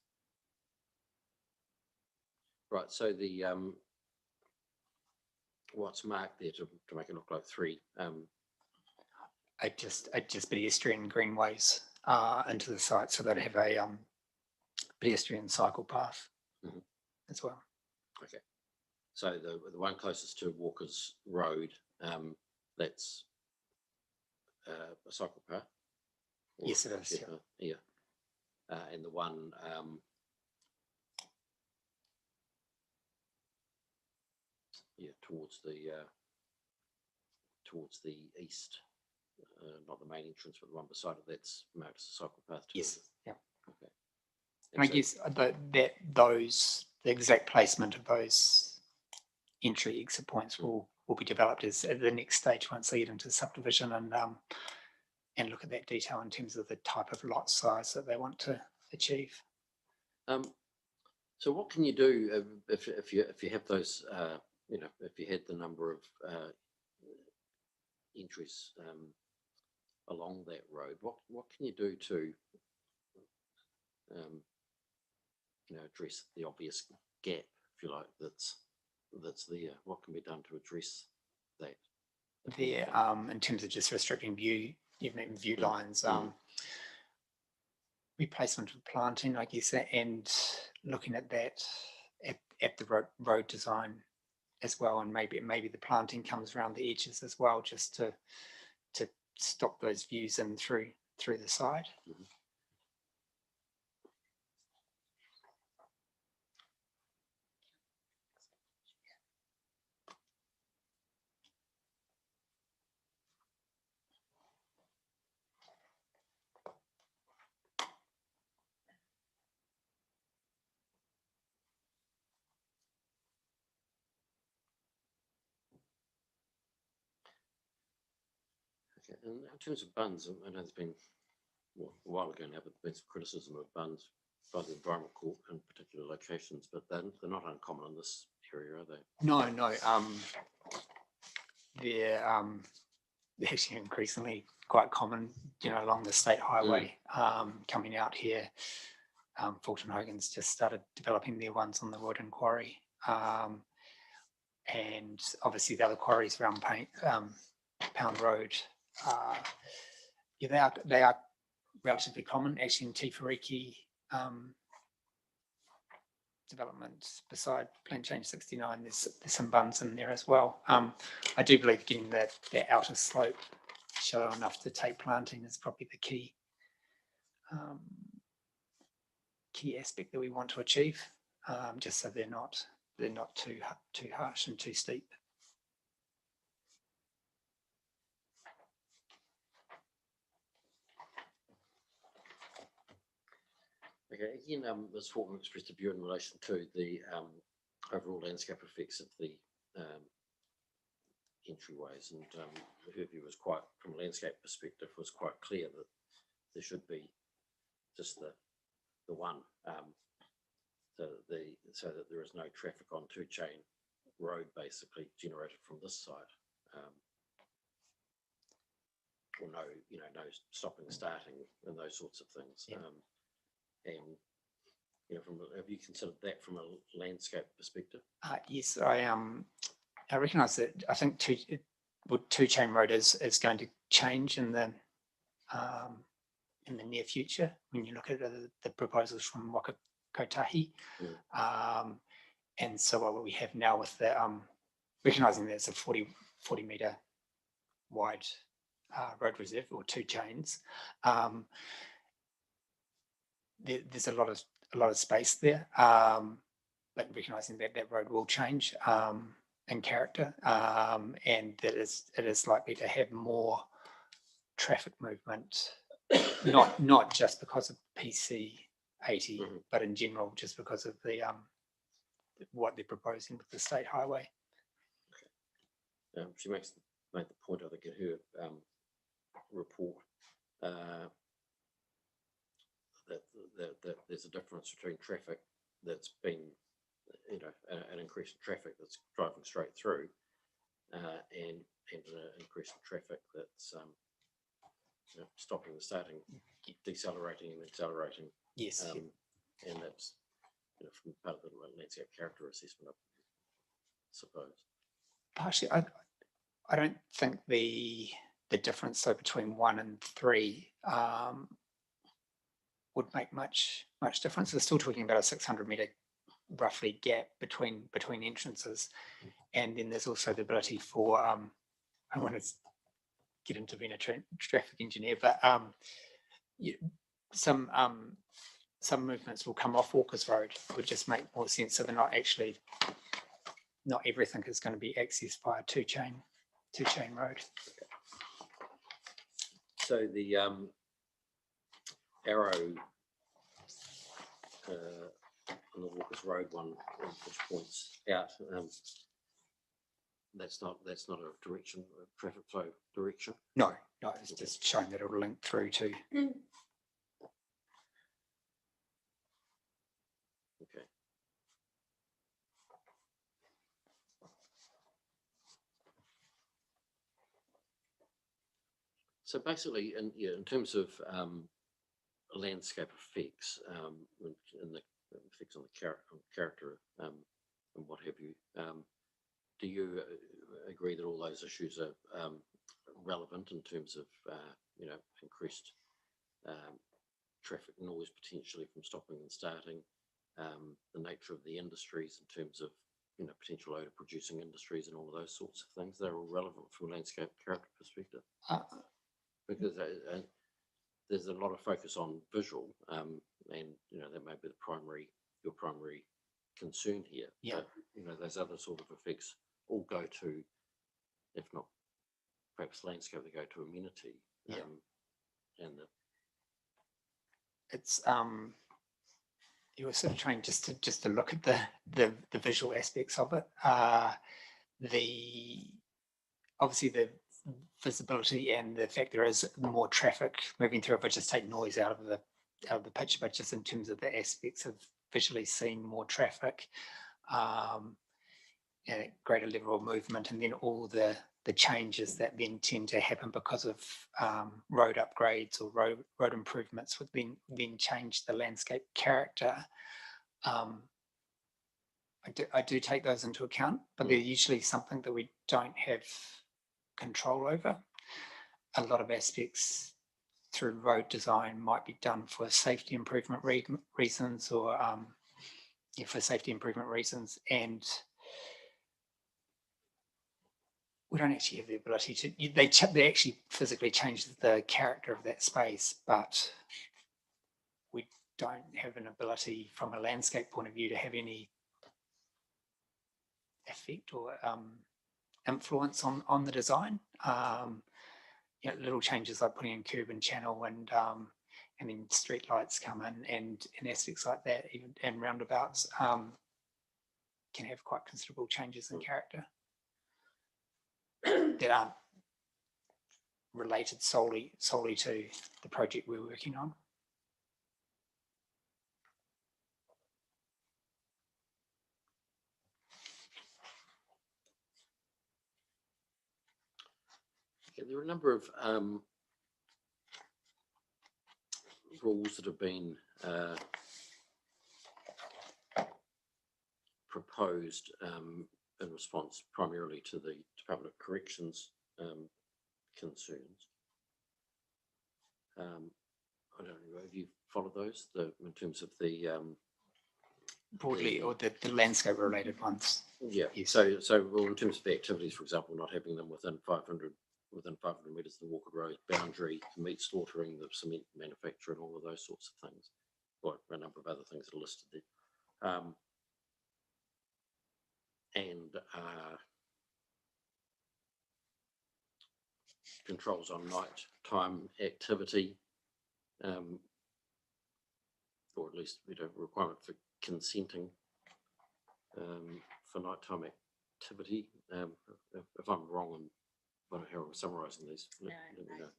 Right, so the what's marked there to make it look like 3? Just pedestrian greenways into the site, so they'd have a pedestrian cycle path as well. Okay, so the one closest to Walker's Road, that's a cycle path? Yes, it is. Yeah. And the one towards the east, not the main entrance, but the one beside it, that's marked as a cycle path too. Yes. Yeah. Okay. And I guess the exact placement of those entry exit points will be developed as at the next stage once they get into subdivision and look at that detail in terms of the type of lot size that they want to achieve. So what can you do if you have those if you had the number of entries along that road, what can you do to address the obvious gap, if you like, that's there? What can be done to address that? There, in terms of just restricting view, even view lines, replacement of planting, I guess, and looking at that at the road design as well, and maybe the planting comes around the edges as well, just to stop those views in through the side. Okay. And in terms of bunds, I know there's been a while ago now, but there's been some criticism of bunds by the Environment Court in particular locations, but they're not uncommon in this area, are they? No, they're actually increasingly quite common, along the state highway, coming out here. Fulton Hogan's just started developing their ones on the Royden Quarry, and obviously the other quarries around Pound Road. They are relatively common. Actually, in Tifariki development beside Plan Change 69, there's some bunds in there as well. I do believe getting that outer slope shallow enough to take planting is probably the key aspect that we want to achieve, just so they're not too harsh and too steep. Okay, again, Ms. Horton expressed a view in relation to the overall landscape effects of the entryways, and her view was quite, from a landscape perspective, was quite clear that there should be just the one, so that there is no traffic on two-chain road basically generated from this side, or no stopping, starting, and those sorts of things. Yeah. And have you considered that from a landscape perspective? Yes, I recognise that. I think two-chain road is going to change in the near future. When you look at the proposals from Waka Kotahi, and so what we have now with the recognising that it's a 40 metre wide road reserve or two chains. There's a lot of space there, but recognising that road will change in character, and that it is likely to have more traffic movement, not just because of PC 80, but in general, just because of the what they're proposing with the state highway. Okay. She made the point, I think, in her report, that there's a difference between traffic that's been, an increase in traffic that's driving straight through, and an increase in traffic that's stopping and starting, decelerating and accelerating. Yes. And that's from part of the landscape character assessment, I suppose. Partially, I don't think the difference between 1 and 3 would make much difference. We're still talking about a 600 metre roughly gap between entrances, and then there's also the ability for I don't want to get into being a traffic engineer, but some movements will come off Walkers Road, would just make more sense. So they're not everything is going to be accessed by a two-chain road. So the arrow on the Walkers Road one, which points out, that's not a direction, a traffic flow direction. No, it's just showing that it'll link through to. Okay. So basically, in terms of landscape effects, and the effects on the character and what have you, do you agree that all those issues are relevant in terms of increased traffic noise potentially from stopping and starting, the nature of the industries in terms of potential odor producing industries and all of those sorts of things? They're all relevant from a landscape character perspective, because there's a lot of focus on visual, and that may be your primary concern here. Yeah. But those other sort of effects all go to, if not perhaps landscape, they go to amenity. Yeah. And It's you were sort of trying just to look at the visual aspects of it. Obviously the visibility and the fact there is more traffic moving through, if I just take noise out of the picture, but just in terms of the aspects of visually seeing more traffic, greater level of movement, and then all the changes that then tend to happen because of road upgrades or road improvements would then change the landscape character. I do take those into account, but they're usually something that we don't have control over. A lot of aspects through road design might be done for safety improvement reasons, or for safety improvement reasons, and we don't actually have the ability to. They actually physically change the character of that space, but we don't have an ability from a landscape point of view to have any effect or influence on the design. Little changes like putting in curb and channel, and then street lights come in, and aspects like that, even and roundabouts can have quite considerable changes in character that aren't related solely to the project we're working on. There are a number of rules that have been proposed in response primarily to the Department of Corrections concerns. I don't know, have you followed those in terms of the Broadly, or the landscape related ones? Yeah. Yes. So well, in terms of the activities, for example, not having them within 500 metres of the Walker Road boundary, meat slaughtering, the cement manufacture, and all of those sorts of things, or a number of other things that are listed there. Controls on nighttime activity, or at least requirement for consenting for nighttime activity. If I'm wrong and how I'm summarising these, let me know.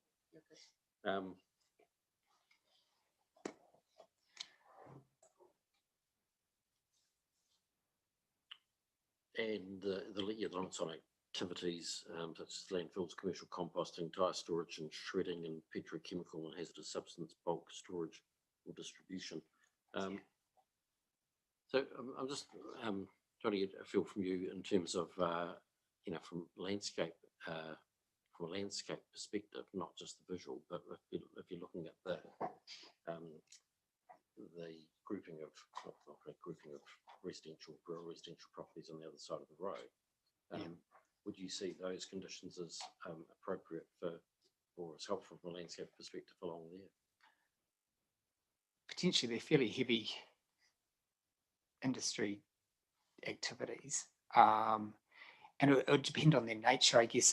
And the limits on activities such as landfills, commercial composting, tyre storage and shredding, and petrochemical and hazardous substance bulk storage or distribution. So I'm just trying to get a feel from you in terms of from a landscape perspective, not just the visual, but if you're looking at the grouping of rural residential properties on the other side of the road, would you see those conditions as appropriate or as helpful from a landscape perspective along there? Potentially, they're fairly heavy industry activities, and it would depend on their nature, I guess.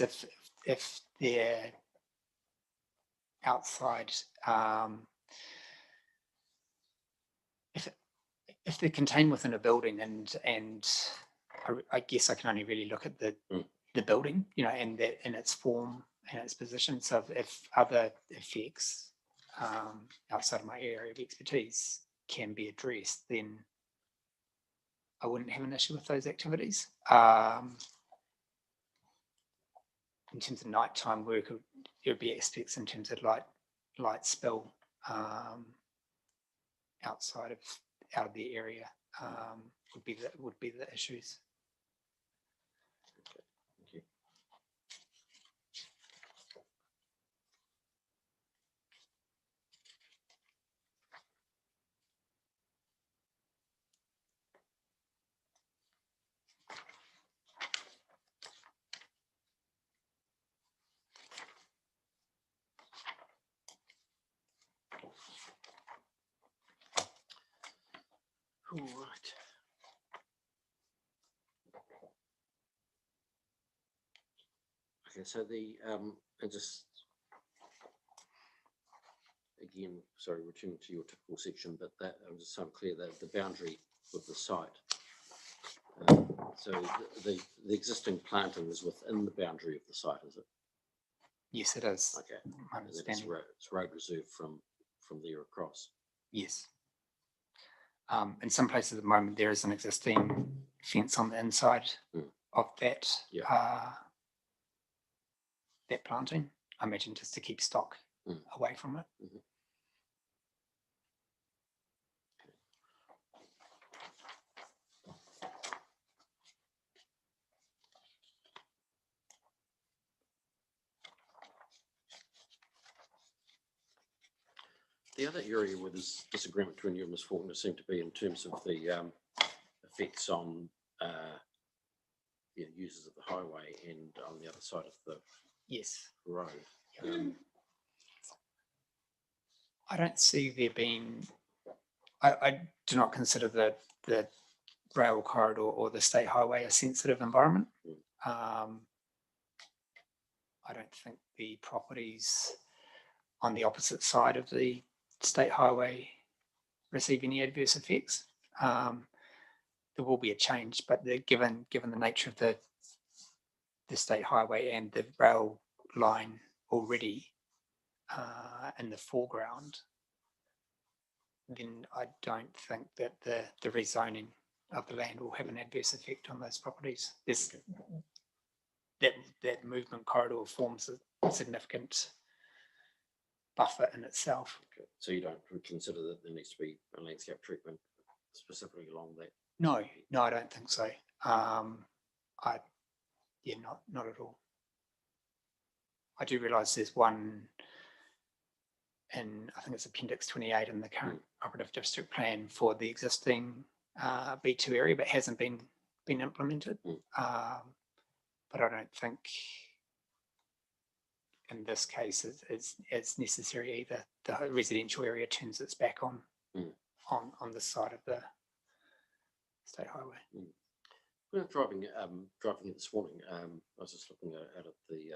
If they're outside, if they're contained within a building, and I guess I can only really look at the building, and that in its form and its position. So if other effects outside of my area of expertise can be addressed, then I wouldn't have an issue with those activities. In terms of nighttime work, there would be aspects in terms of light spill out of the area would be the issues. All right. Okay, so and just again, sorry, returning to your typical section, but that I'm just so clear that the boundary of the site. So the existing planting is within the boundary of the site, is it? Yes, it is. Okay. My And then understanding. it's road reserved from there across. Yes. In some places at the moment, there is an existing fence on the inside of that that planting. I imagine just to keep stock away from it. The other area where there's disagreement between you and Ms. Faulkner seemed to be in terms of the effects on users of the highway and on the other side of the road. I don't see there being. I do not consider the rail corridor or the state highway a sensitive environment. I don't think the properties on the opposite side of the state highway receive any adverse effects. There will be a change, but given the nature of the state highway and the rail line already in the foreground, then I don't think that the rezoning of the land will have an adverse effect on those properties. That movement corridor forms a significant buffer in itself. Okay. So you don't consider that there needs to be a landscape treatment specifically along that? No, I don't think so. Not at all. I do realise there's one in, I think it's Appendix 28 in the current operative district plan for the existing B2 area, but hasn't been implemented. But I don't think in this case it's necessary either. The residential area turns its back on the side of the state highway. When I was driving it this morning, I was just looking at the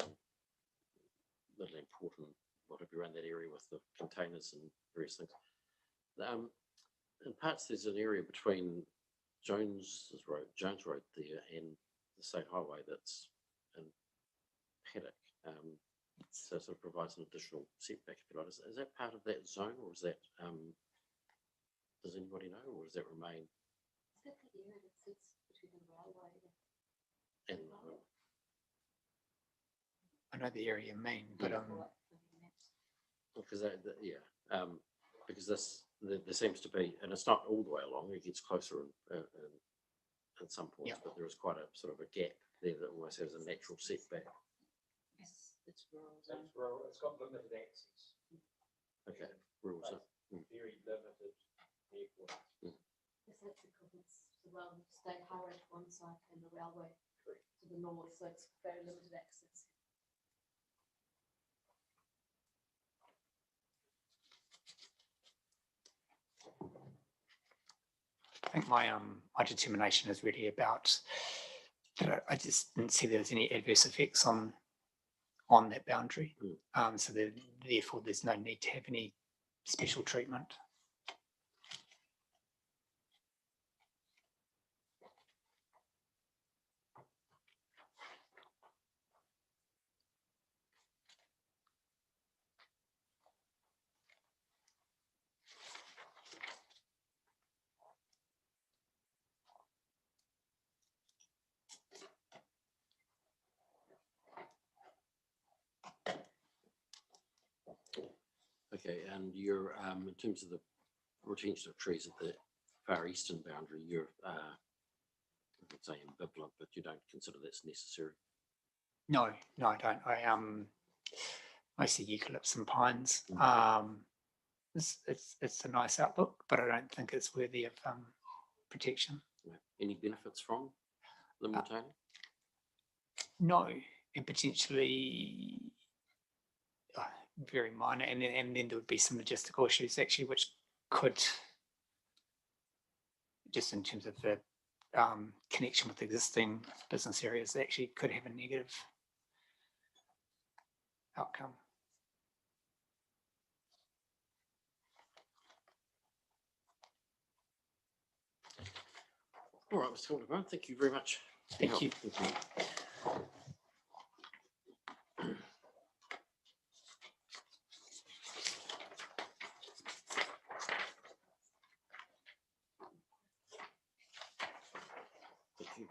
little important whatever around that area with the containers and various things. In parts, there's an area between Jones Road there and the state highway that's in paddock. So it sort of provides an additional setback, if you like. Is that part of that zone, or is that does anybody know, or does that remain? Is that the area that sits between the railway and the highway? I know the area you mean, but because because there seems to be, and it's not all the way along. It gets closer at some points, but there is quite a sort of a gap there that almost has a natural setback. It's rural. It's got limited access. Okay, rural zone. Very limited vehicle. Yes, that's because it's the state highway to one side and the railway to the north, so it's very limited access. I think my determination is really about that I just didn't see there was any adverse effects on that boundary. So therefore there's no need to have any special treatment. Okay, and you're in terms of the retention of trees at the far eastern boundary, you're I would say ambivalent, but you don't consider that's necessary. No, I don't. I mostly eucalypts and pines. It's a nice outlook, but I don't think it's worthy of protection. Any benefits from the maintaining? No, and potentially very minor, and then there would be some logistical issues actually, which could just in terms of the connection with existing business areas, actually could have a negative outcome. All right, Mr. Coulter, thank you very much. Thank you. Thank you. Thank you.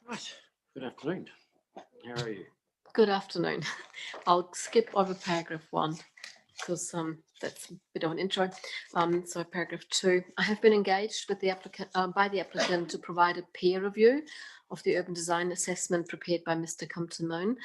Right, good afternoon. How are you? Good afternoon. I'll skip over paragraph 1 because that's a bit of an intro. So paragraph 2, I have been engaged with the applicant by the applicant to provide a peer review of the urban design assessment prepared by Mr. Compton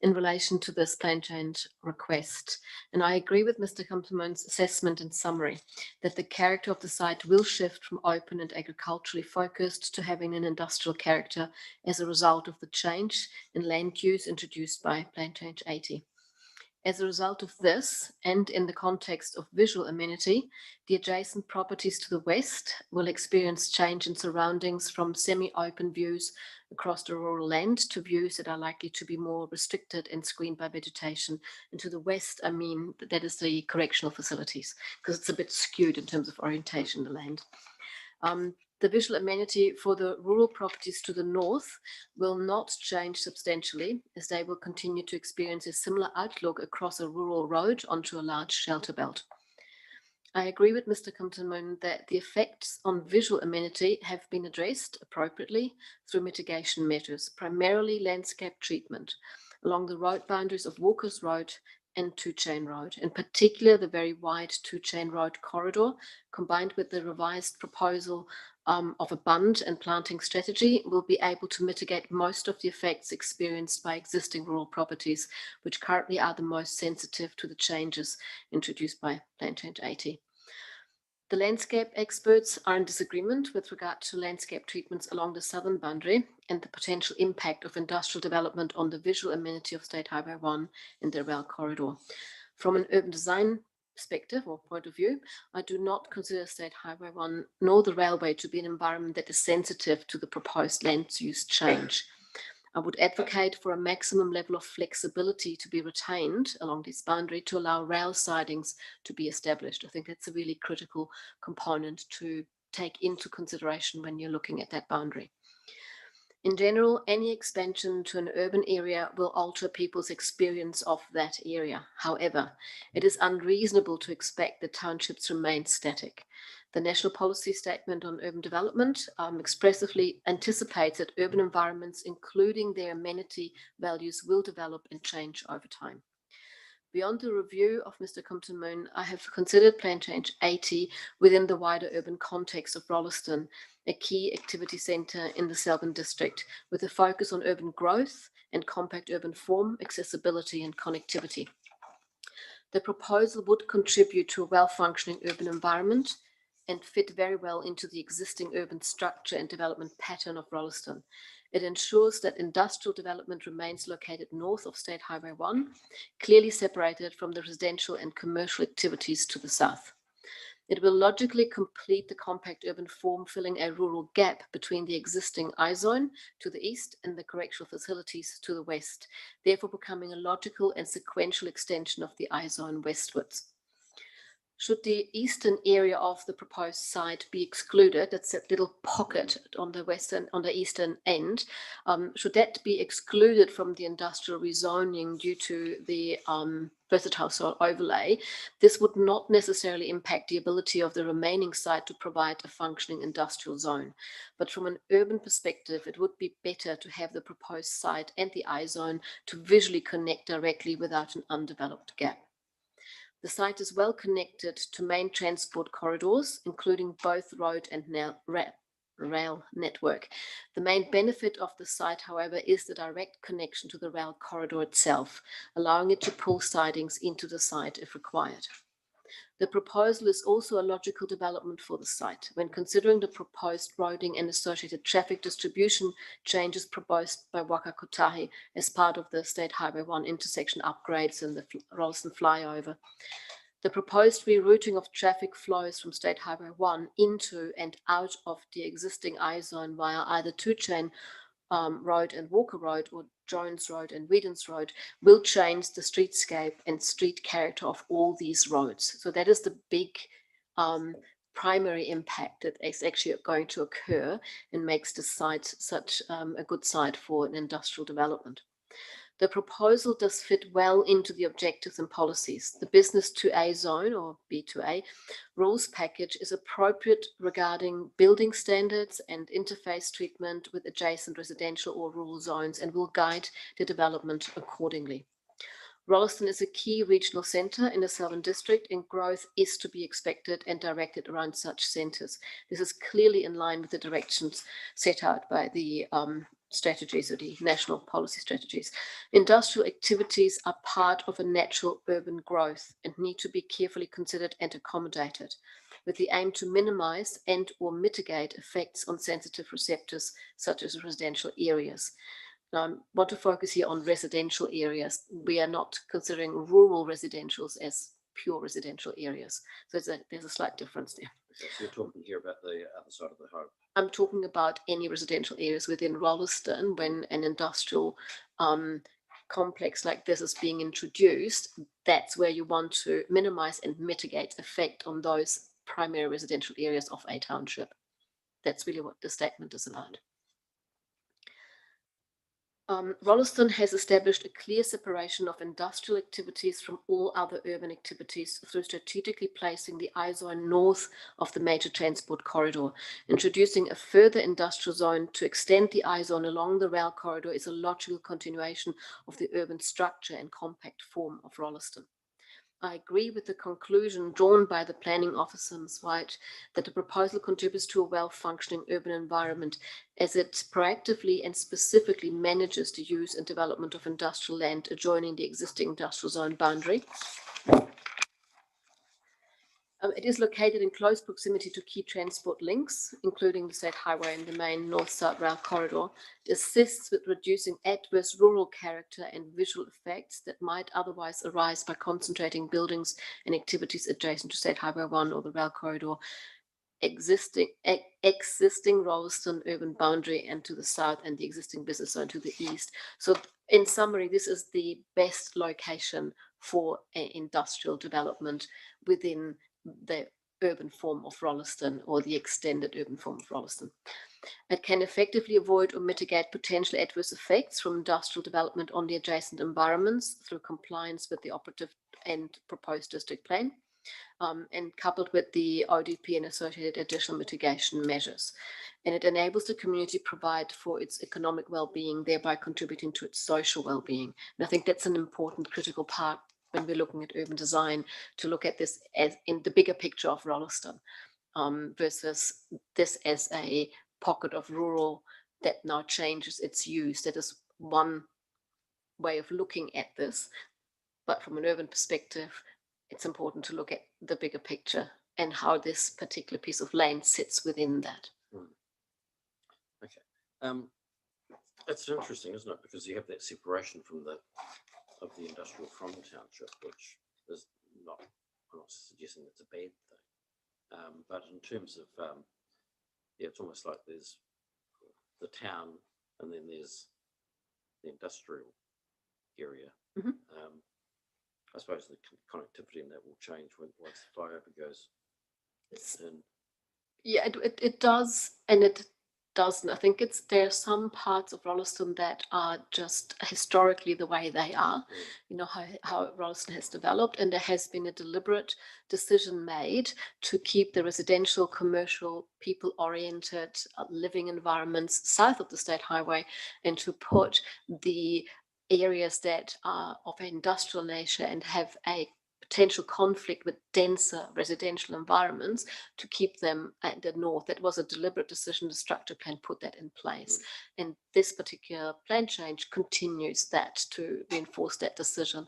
in relation to this plan change request. And I agree with Mr. Compton-Moon's assessment and summary that the character of the site will shift from open and agriculturally focused to having an industrial character as a result of the change in land use introduced by Plan Change 80. As a result of this, and in the context of visual amenity, the adjacent properties to the west will experience change in surroundings from semi-open views across the rural land to views that are likely to be more restricted and screened by vegetation. And to the west, I mean, that is the correctional facilities, because it's a bit skewed in terms of orientation, the land. The visual amenity for the rural properties to the north will not change substantially, as they will continue to experience a similar outlook across a rural road onto a large shelter belt. I agree with Mr. Compton that the effects on visual amenity have been addressed appropriately through mitigation measures, primarily landscape treatment along the road boundaries of Walker's Road and Two Chain Road, in particular the very wide Two Chain Road corridor, combined with the revised proposal of a bund and planting strategy, will be able to mitigate most of the effects experienced by existing rural properties, which currently are the most sensitive to the changes introduced by Plan Change 80. The landscape experts are in disagreement with regard to landscape treatments along the southern boundary and the potential impact of industrial development on the visual amenity of State Highway 1 and the rail corridor. From an urban design perspective or point of view, I do not consider State Highway 1 nor the railway to be an environment that is sensitive to the proposed land use change. I would advocate for a maximum level of flexibility to be retained along this boundary to allow rail sidings to be established. I think that's a really critical component to take into consideration when you're looking at that boundary. In general, any expansion to an urban area will alter people's experience of that area. However, it is unreasonable to expect that townships remain static. The National Policy Statement on Urban Development expressively anticipates that urban environments, including their amenity values, will develop and change over time. Beyond the review of Mr. Compton-Moon, I have considered Plan Change 80 within the wider urban context of Rolleston, a key activity centre in the Selborne district, with a focus on urban growth and compact urban form, accessibility and connectivity. The proposal would contribute to a well-functioning urban environment and fit very well into the existing urban structure and development pattern of Rolleston. It ensures that industrial development remains located north of State Highway 1, clearly separated from the residential and commercial activities to the south. It will logically complete the compact urban form, filling a rural gap between the existing I-zone to the east and the correctional facilities to the west, therefore becoming a logical and sequential extension of the I-zone westwards. Should the eastern area of the proposed site be excluded, that's that little pocket on the eastern end, should that be excluded from the industrial rezoning due to the versatile soil overlay, this would not necessarily impact the ability of the remaining site to provide a functioning industrial zone. But from an urban perspective, it would be better to have the proposed site and the I-zone to visually connect directly without an undeveloped gap. The site is well connected to main transport corridors, including both road and rail network. The main benefit of the site, however, is the direct connection to the rail corridor itself, allowing it to pull sidings into the site if required. The proposal is also a logical development for the site. When considering the proposed roading and associated traffic distribution changes proposed by Waka Kotahi as part of the State Highway 1 intersection upgrades and the Rolleston flyover, the proposed rerouting of traffic flows from State Highway 1 into and out of the existing I-zone via either Two-Chain Road and Walker Road or Jones Road and Whedon's Road will change the streetscape and street character of all these roads. So that is the big primary impact that is actually going to occur and makes the site such a good site for an industrial development. The proposal does fit well into the objectives and policies. The Business 2A zone, or B2A, rules package is appropriate regarding building standards and interface treatment with adjacent residential or rural zones and will guide the development accordingly. Rolleston is a key regional centre in the Southern District, and growth is to be expected and directed around such centres. This is clearly in line with the directions set out by the strategies or the national policy strategies. Industrial activities are part of a natural urban growth and need to be carefully considered and accommodated, with the aim to minimise and or mitigate effects on sensitive receptors such as residential areas. Now, I want to focus here on residential areas. We are not considering rural residentials as pure residential areas. So there's a slight difference there. Okay, so you're talking here about the other side of the home. I'm talking about any residential areas within Rolleston when an industrial complex like this is being introduced. That's where you want to minimize and mitigate effect on those primary residential areas of a township. That's really what the statement is about. Rolleston has established a clear separation of industrial activities from all other urban activities through strategically placing the I-zone north of the major transport corridor. Introducing a further industrial zone to extend the I-zone along the rail corridor is a logical continuation of the urban structure and compact form of Rolleston. I agree with the conclusion drawn by the planning officer, Ms. White, that the proposal contributes to a well-functioning urban environment as it proactively and specifically manages the use and development of industrial land adjoining the existing industrial zone boundary. It is located in close proximity to key transport links, including the State Highway and the main north-south rail corridor. It assists with reducing adverse rural character and visual effects that might otherwise arise by concentrating buildings and activities adjacent to State Highway 1 or the rail corridor, existing Rolleston urban boundary and to the south, and the existing business zone to the east. So in summary, this is the best location for industrial development within the urban form of Rolleston or the extended urban form of Rolleston. It can effectively avoid or mitigate potential adverse effects from industrial development on the adjacent environments through compliance with the operative and proposed district plan, and coupled with the ODP and associated additional mitigation measures. And it enables the community to provide for its economic well-being, thereby contributing to its social well-being. And I think that's an important critical part when we're looking at urban design, to look at this as in the bigger picture of Rolleston versus this as a pocket of rural that now changes its use. That is one way of looking at this. But from an urban perspective, it's important to look at the bigger picture and how this particular piece of land sits within that. Okay. It's interesting, isn't it? Because you have that separation from the industrial from the township, which is not, I'm not suggesting it's a bad thing. But in terms of, yeah, it's almost like there's the town and then there's the industrial area. Mm-hmm. I suppose the connectivity in that will change once the flyover goes in. Yeah, it does, and it doesn't. I think there are some parts of Rolleston that are just historically the way they are, you know, how Rolleston has developed, and there has been a deliberate decision made to keep the residential, commercial, people-oriented living environments south of the state highway, and to put the areas that are of an industrial nature and have a potential conflict with denser residential environments, to keep them at the north. That was a deliberate decision. The structure plan put that in place. And this particular plan change continues that, to reinforce that decision.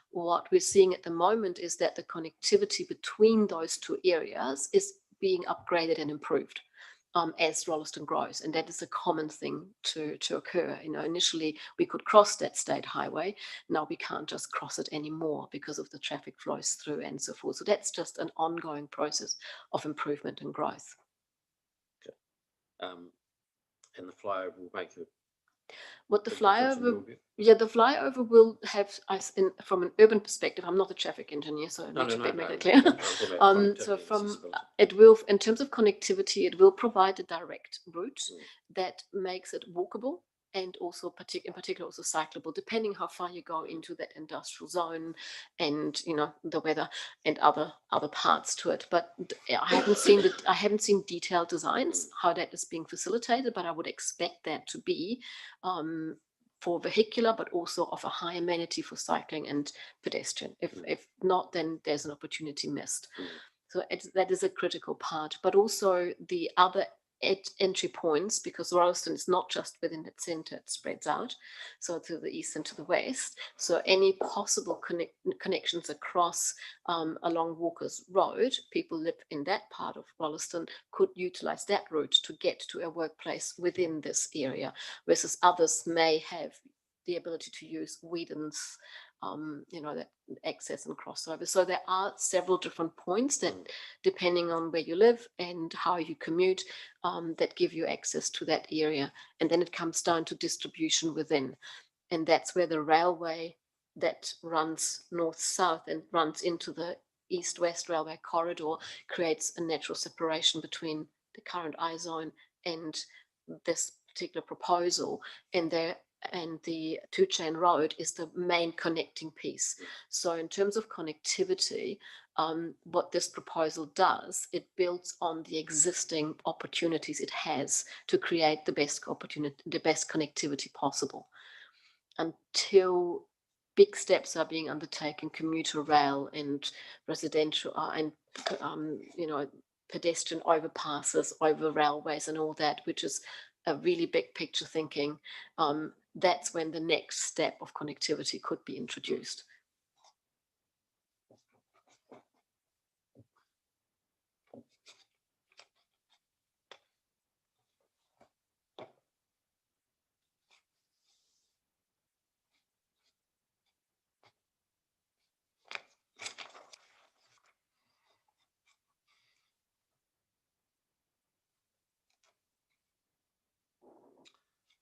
What we're seeing at the moment is that the connectivity between those two areas is being upgraded and improved. As Rolleston grows, and that is a common thing to occur. You know, initially we could cross that state highway. Now we can't just cross it anymore because of the traffic flows through and so forth. So that's just an ongoing process of improvement and growth. Okay. And the flyover will make it. What the flyover, yeah, the flyover will have, from an urban perspective, I'm not a traffic engineer, so I need to make it clear. So it will, in terms of connectivity, it will provide a direct route that makes it walkable, and also in particular also cyclable, depending how far you go into that industrial zone, and you know, the weather and other parts to it. But I haven't seen detailed designs how that is being facilitated, but I would expect that to be for vehicular, but also of a high amenity for cycling and pedestrian. If not, then there's an opportunity missed. So that is a critical part, but also the other entry points, because Rolleston is not just within its centre, it spreads out, so to the east and to the west. So any possible connections across along Walker's Road, people live in that part of Rolleston, could utilise that route to get to a workplace within this area, versus others may have the ability to use Whedon's you know, that access and crossover. So there are several different points that, depending on where you live and how you commute, that give you access to that area. And then it comes down to distribution within. And that's where the railway that runs north-south and runs into the east-west railway corridor creates a natural separation between the current I-zone and this particular proposal. And the two-chain road is the main connecting piece. So in terms of connectivity, what this proposal does, it builds on the existing opportunities it has to create the best connectivity possible. Until big steps are being undertaken, commuter rail and residential and you know, pedestrian overpasses over railways and all that, which is a really big picture thinking, that's when the next step of connectivity could be introduced.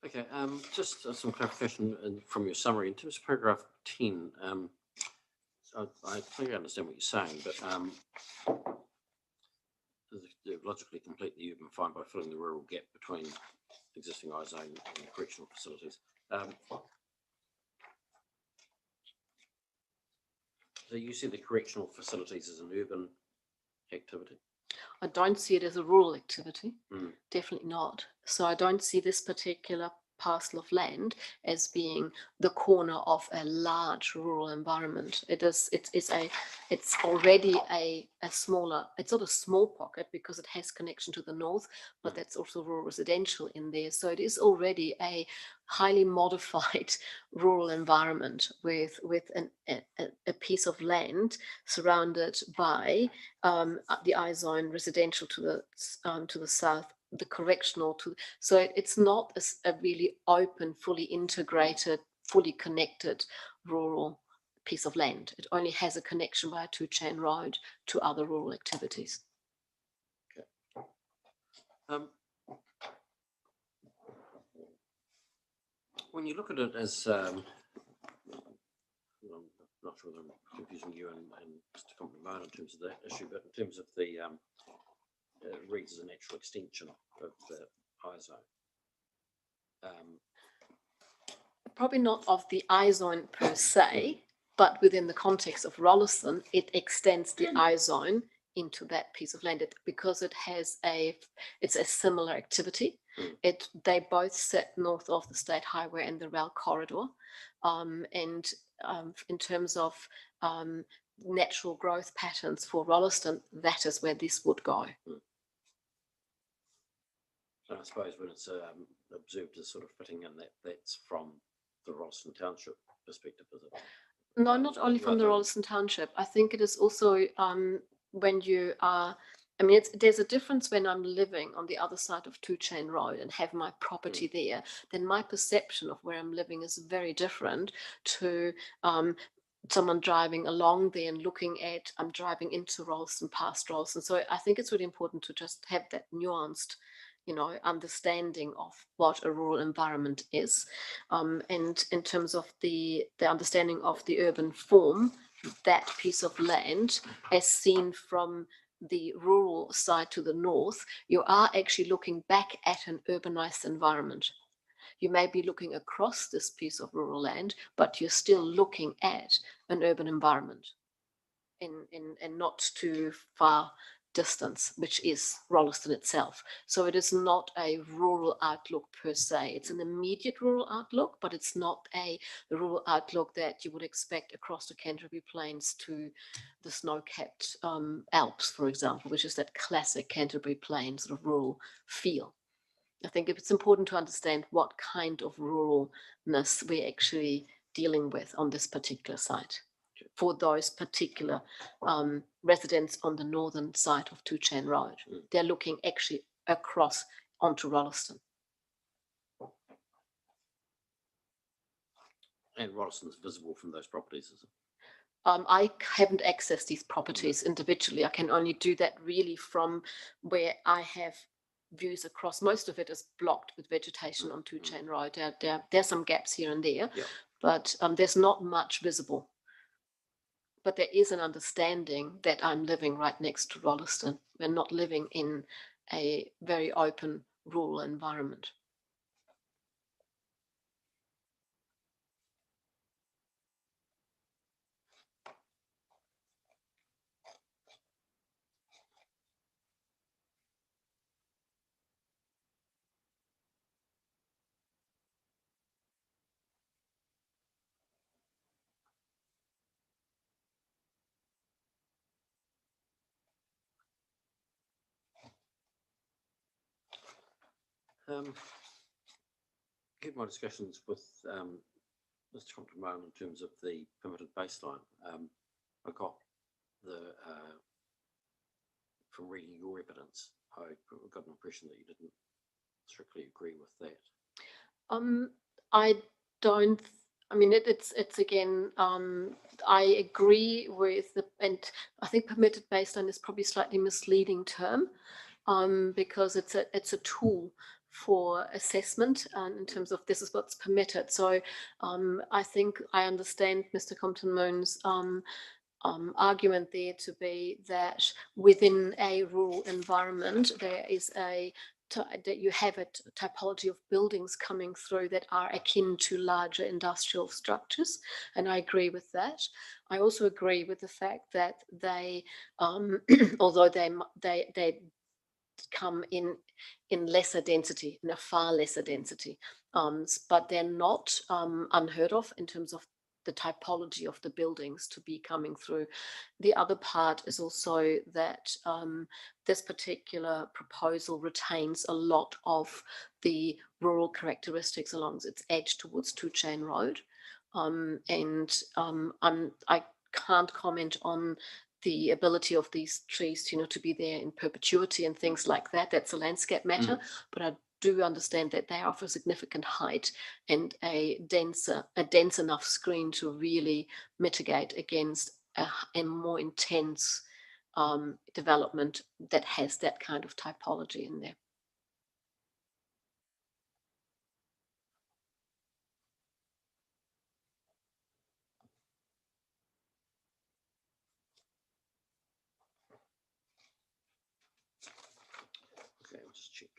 Okay, just some clarification from your summary in terms of paragraph 10. I think I understand what you're saying, but logically complete the urban fine by filling the rural gap between existing I-zone and correctional facilities. So you see the correctional facilities as an urban activity? I don't see it as a rural activity, definitely not. So I don't see this particular parcel of land as being the corner of a large rural environment. It's already a smaller, it's not a small pocket because it has connection to the north, but that's also rural residential in there. So it is already a highly modified rural environment with a piece of land surrounded by the I-zone residential to the south, the correctional so it's not a really open, fully integrated, fully connected rural piece of land. It only has a connection by a two-chain road to other rural activities. Okay. When you look at it as not sure whether I'm confusing you and Mr. Compton in terms of that issue, but in terms of the reads as a natural extension of the I zone. Probably not of the I zone per se, but within the context of Rolleston, it extends the I zone into that piece of land because it's a similar activity. They both sit north of the state highway and the rail corridor. And in terms of natural growth patterns for Rolleston, that is where this would go. And I suppose when it's observed as sort of fitting in, that's from the Rolleston Township perspective, is it? No, not only from the Rolleston Township. I think it is also when you are, I mean, there's a difference when I'm living on the other side of Two Chain Road and have my property there, then my perception of where I'm living is very different to someone driving along there and looking at, I'm driving into Rolleston, past Rolleston. So I think it's really important to just have that nuanced, understanding of what a rural environment is. And in terms of the understanding of the urban form, that piece of land, as seen from the rural side to the north, you are actually looking back at an urbanized environment. You may be looking across this piece of rural land, but you're still looking at an urban environment in not too far distance, which is Rolleston itself. So it is not a rural outlook per se. It's an immediate rural outlook, but it's not the rural outlook that you would expect across the Canterbury Plains to the snow-capped Alps, for example, which is that classic Canterbury Plains sort of rural feel. I think it's important to understand what kind of ruralness we're actually dealing with on this particular site for those particular residents on the northern side of Two Chain Road. They're looking actually across onto Rolleston. And Rolleston's visible from those properties, is it? I haven't accessed these properties individually. I can only do that really from where I have views across. Most of it is blocked with vegetation on Two Chain Road. There's some gaps here and there, but there's not much visible. But there is an understanding that I'm living right next to Rolleston. We're not living in a very open rural environment. Get my discussions with Mr. Compton in terms of the permitted baseline. I got from reading your evidence, I got an impression that you didn't strictly agree with that. I don't. I mean, it's again. I agree with and I think permitted baseline is probably a slightly misleading term, because it's a tool for assessment in terms of this is what's permitted. So I think I understand Mr. Compton Moon's argument there to be that within a rural environment there is that you have a typology of buildings coming through that are akin to larger industrial structures, and I agree with that. I also agree with the fact that they, although they come in lesser density, in a far lesser density, but they're not unheard of in terms of the typology of the buildings to be coming through. The other part is also that this particular proposal retains a lot of the rural characteristics along its edge towards Two Chain Road. I can't comment on the ability of these trees to be there in perpetuity and things like that. That's a landscape matter, but I do understand that they offer significant height and a dense enough screen to really mitigate against a more intense development that has that kind of typology in there. just check.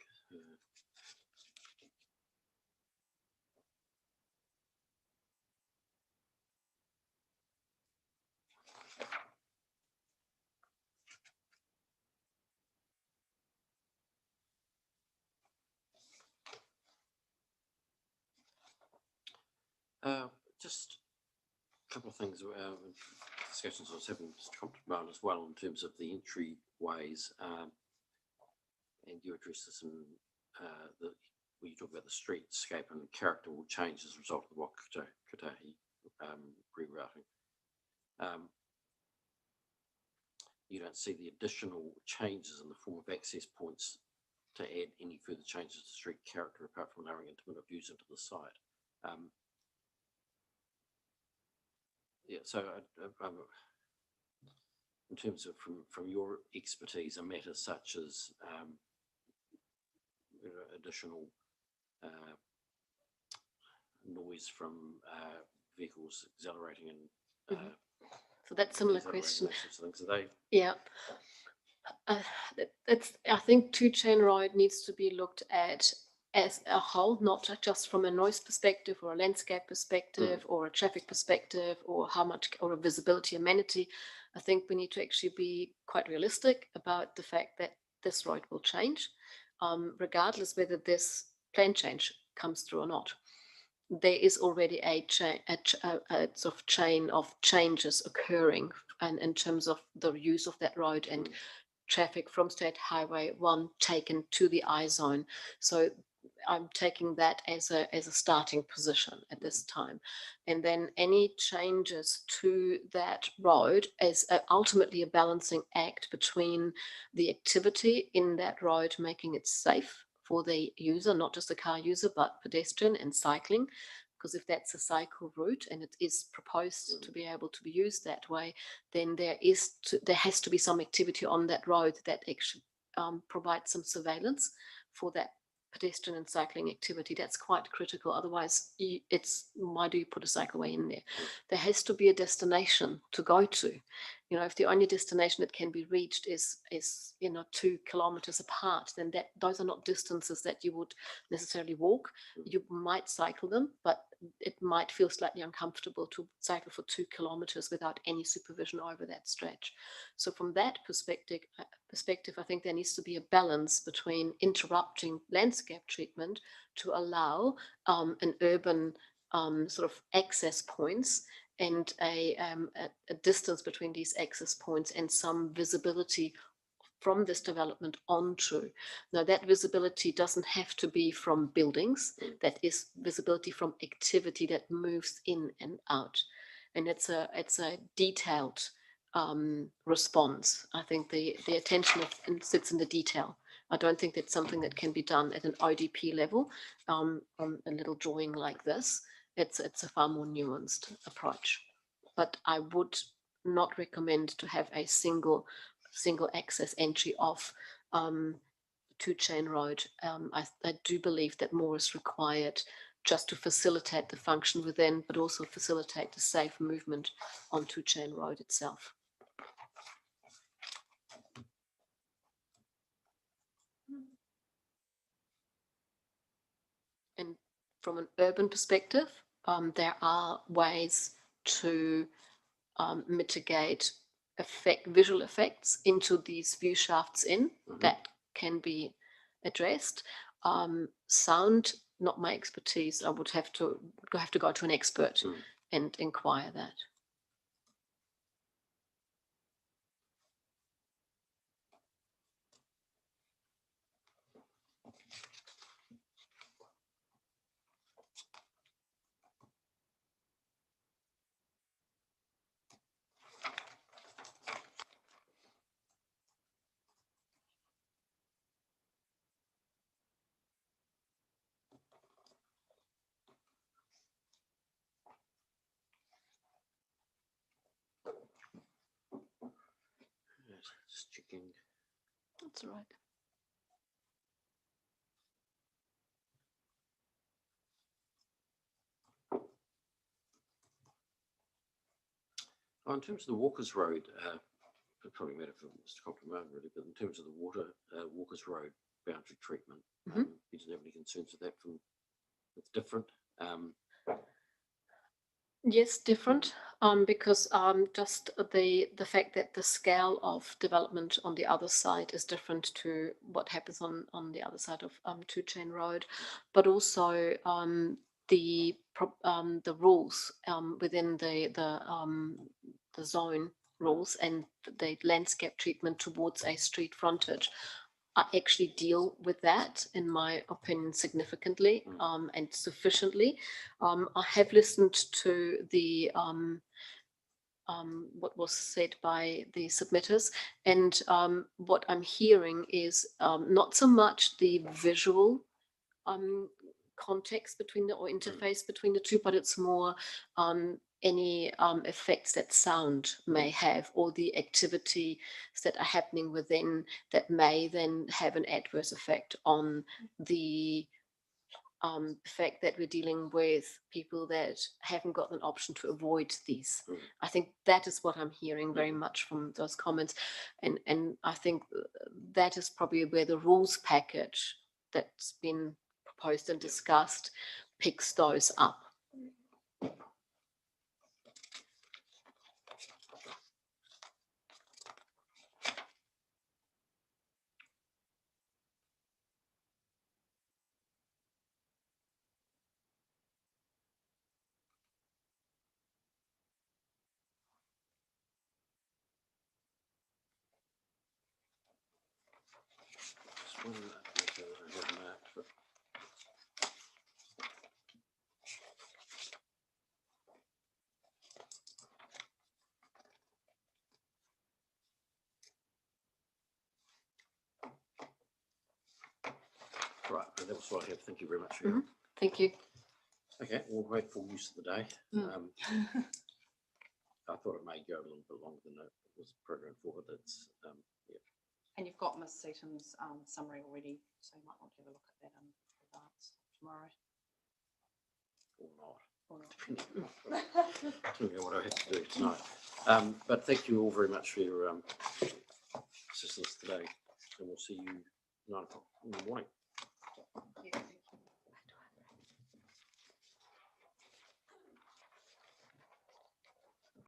Just a couple of things, discussions I was having with Mr. Compton as well in terms of the entryways, and you addressed this in when you talk about the streetscape and the character will change as a result of the Wakatahi rerouting. You don't see the additional changes in the form of access points to add any further changes to street character apart from allowing intimate views into the site. Yeah, so in terms of from your expertise, a matter such as additional noise from vehicles accelerating and So that's similar decelerating, question. those sorts of things, are they? Yeah. I think two-chain road needs to be looked at as a whole, not just from a noise perspective or a landscape perspective or a traffic perspective or how much or a visibility amenity. I think we need to actually be quite realistic about the fact that this road will change, regardless whether this plan change comes through or not. There is already a sort of chain of changes occurring, and in terms of the use of that road and traffic from State Highway 1 taken to the I zone. So I'm taking that as a starting position at this time. And then any changes to that road is ultimately a balancing act between the activity in that road, making it safe for the user, not just the car user, but pedestrian and cycling. Because if that's a cycle route and it is proposed to be able to be used that way, then there has to be some activity on that road that actually provides some surveillance for that pedestrian and cycling activity. That's quite critical. Otherwise, why do you put a cycleway in there? There has to be a destination to go to. You know, if the only destination that can be reached is 2 kilometers apart, then those are not distances that you would necessarily walk. You might cycle them, but it might feel slightly uncomfortable to cycle for 2 kilometers without any supervision over that stretch. So from that perspective, I think there needs to be a balance between interrupting landscape treatment to allow an urban sort of access points and a distance between these access points and some visibility from this development onto. Now that visibility doesn't have to be from buildings, that is visibility from activity that moves in and out. And it's a detailed response. I think the attention sits in the detail. I don't think that's something that can be done at an ODP level on a little drawing like this. It's a far more nuanced approach. But I would not recommend to have a single access entry off two-chain road. I do believe that more is required just to facilitate the function within, but also facilitate the safe movement on two-chain road itself. And from an urban perspective, there are ways to mitigate visual effects into these view shafts that can be addressed. Sound, not my expertise. I would have to go to an expert and inquire that. Just checking. That's all right. In terms of the Walkers Road, it probably matter for Mr. Compton really, but in terms of the Walkers Road boundary treatment. Mhm. You didn't have any concerns with that it's different. Yes, different, because just the fact that the scale of development on the other side is different to what happens on the other side of Two Chain Road, but also the rules within the zone rules and the landscape treatment towards a street frontage actually deal with that, in my opinion, significantly and sufficiently. I have listened to the what was said by the submitters, and what I'm hearing is not so much the visual context between or interface between the two, but it's more any effects that sound may have, or the activity that are happening within that may then have an adverse effect on the fact that we're dealing with people that haven't got an option to avoid these. I think that is what I'm hearing very much from those comments, and I think that is probably where the rules package that's been proposed and discussed picks those up. Right, that was what I have. Thank you very much for your help. Thank you. Okay, we'll wait for use of the day. I thought it may go a little bit longer than it was programmed for, but that's, yeah. And you've got Ms. Seaton's summary already, so you might want to have a look at that in advance tomorrow. Or not. Depending on what I have to do tonight. But thank you all very much for your assistance today, and we'll see you 9 o'clock in the morning.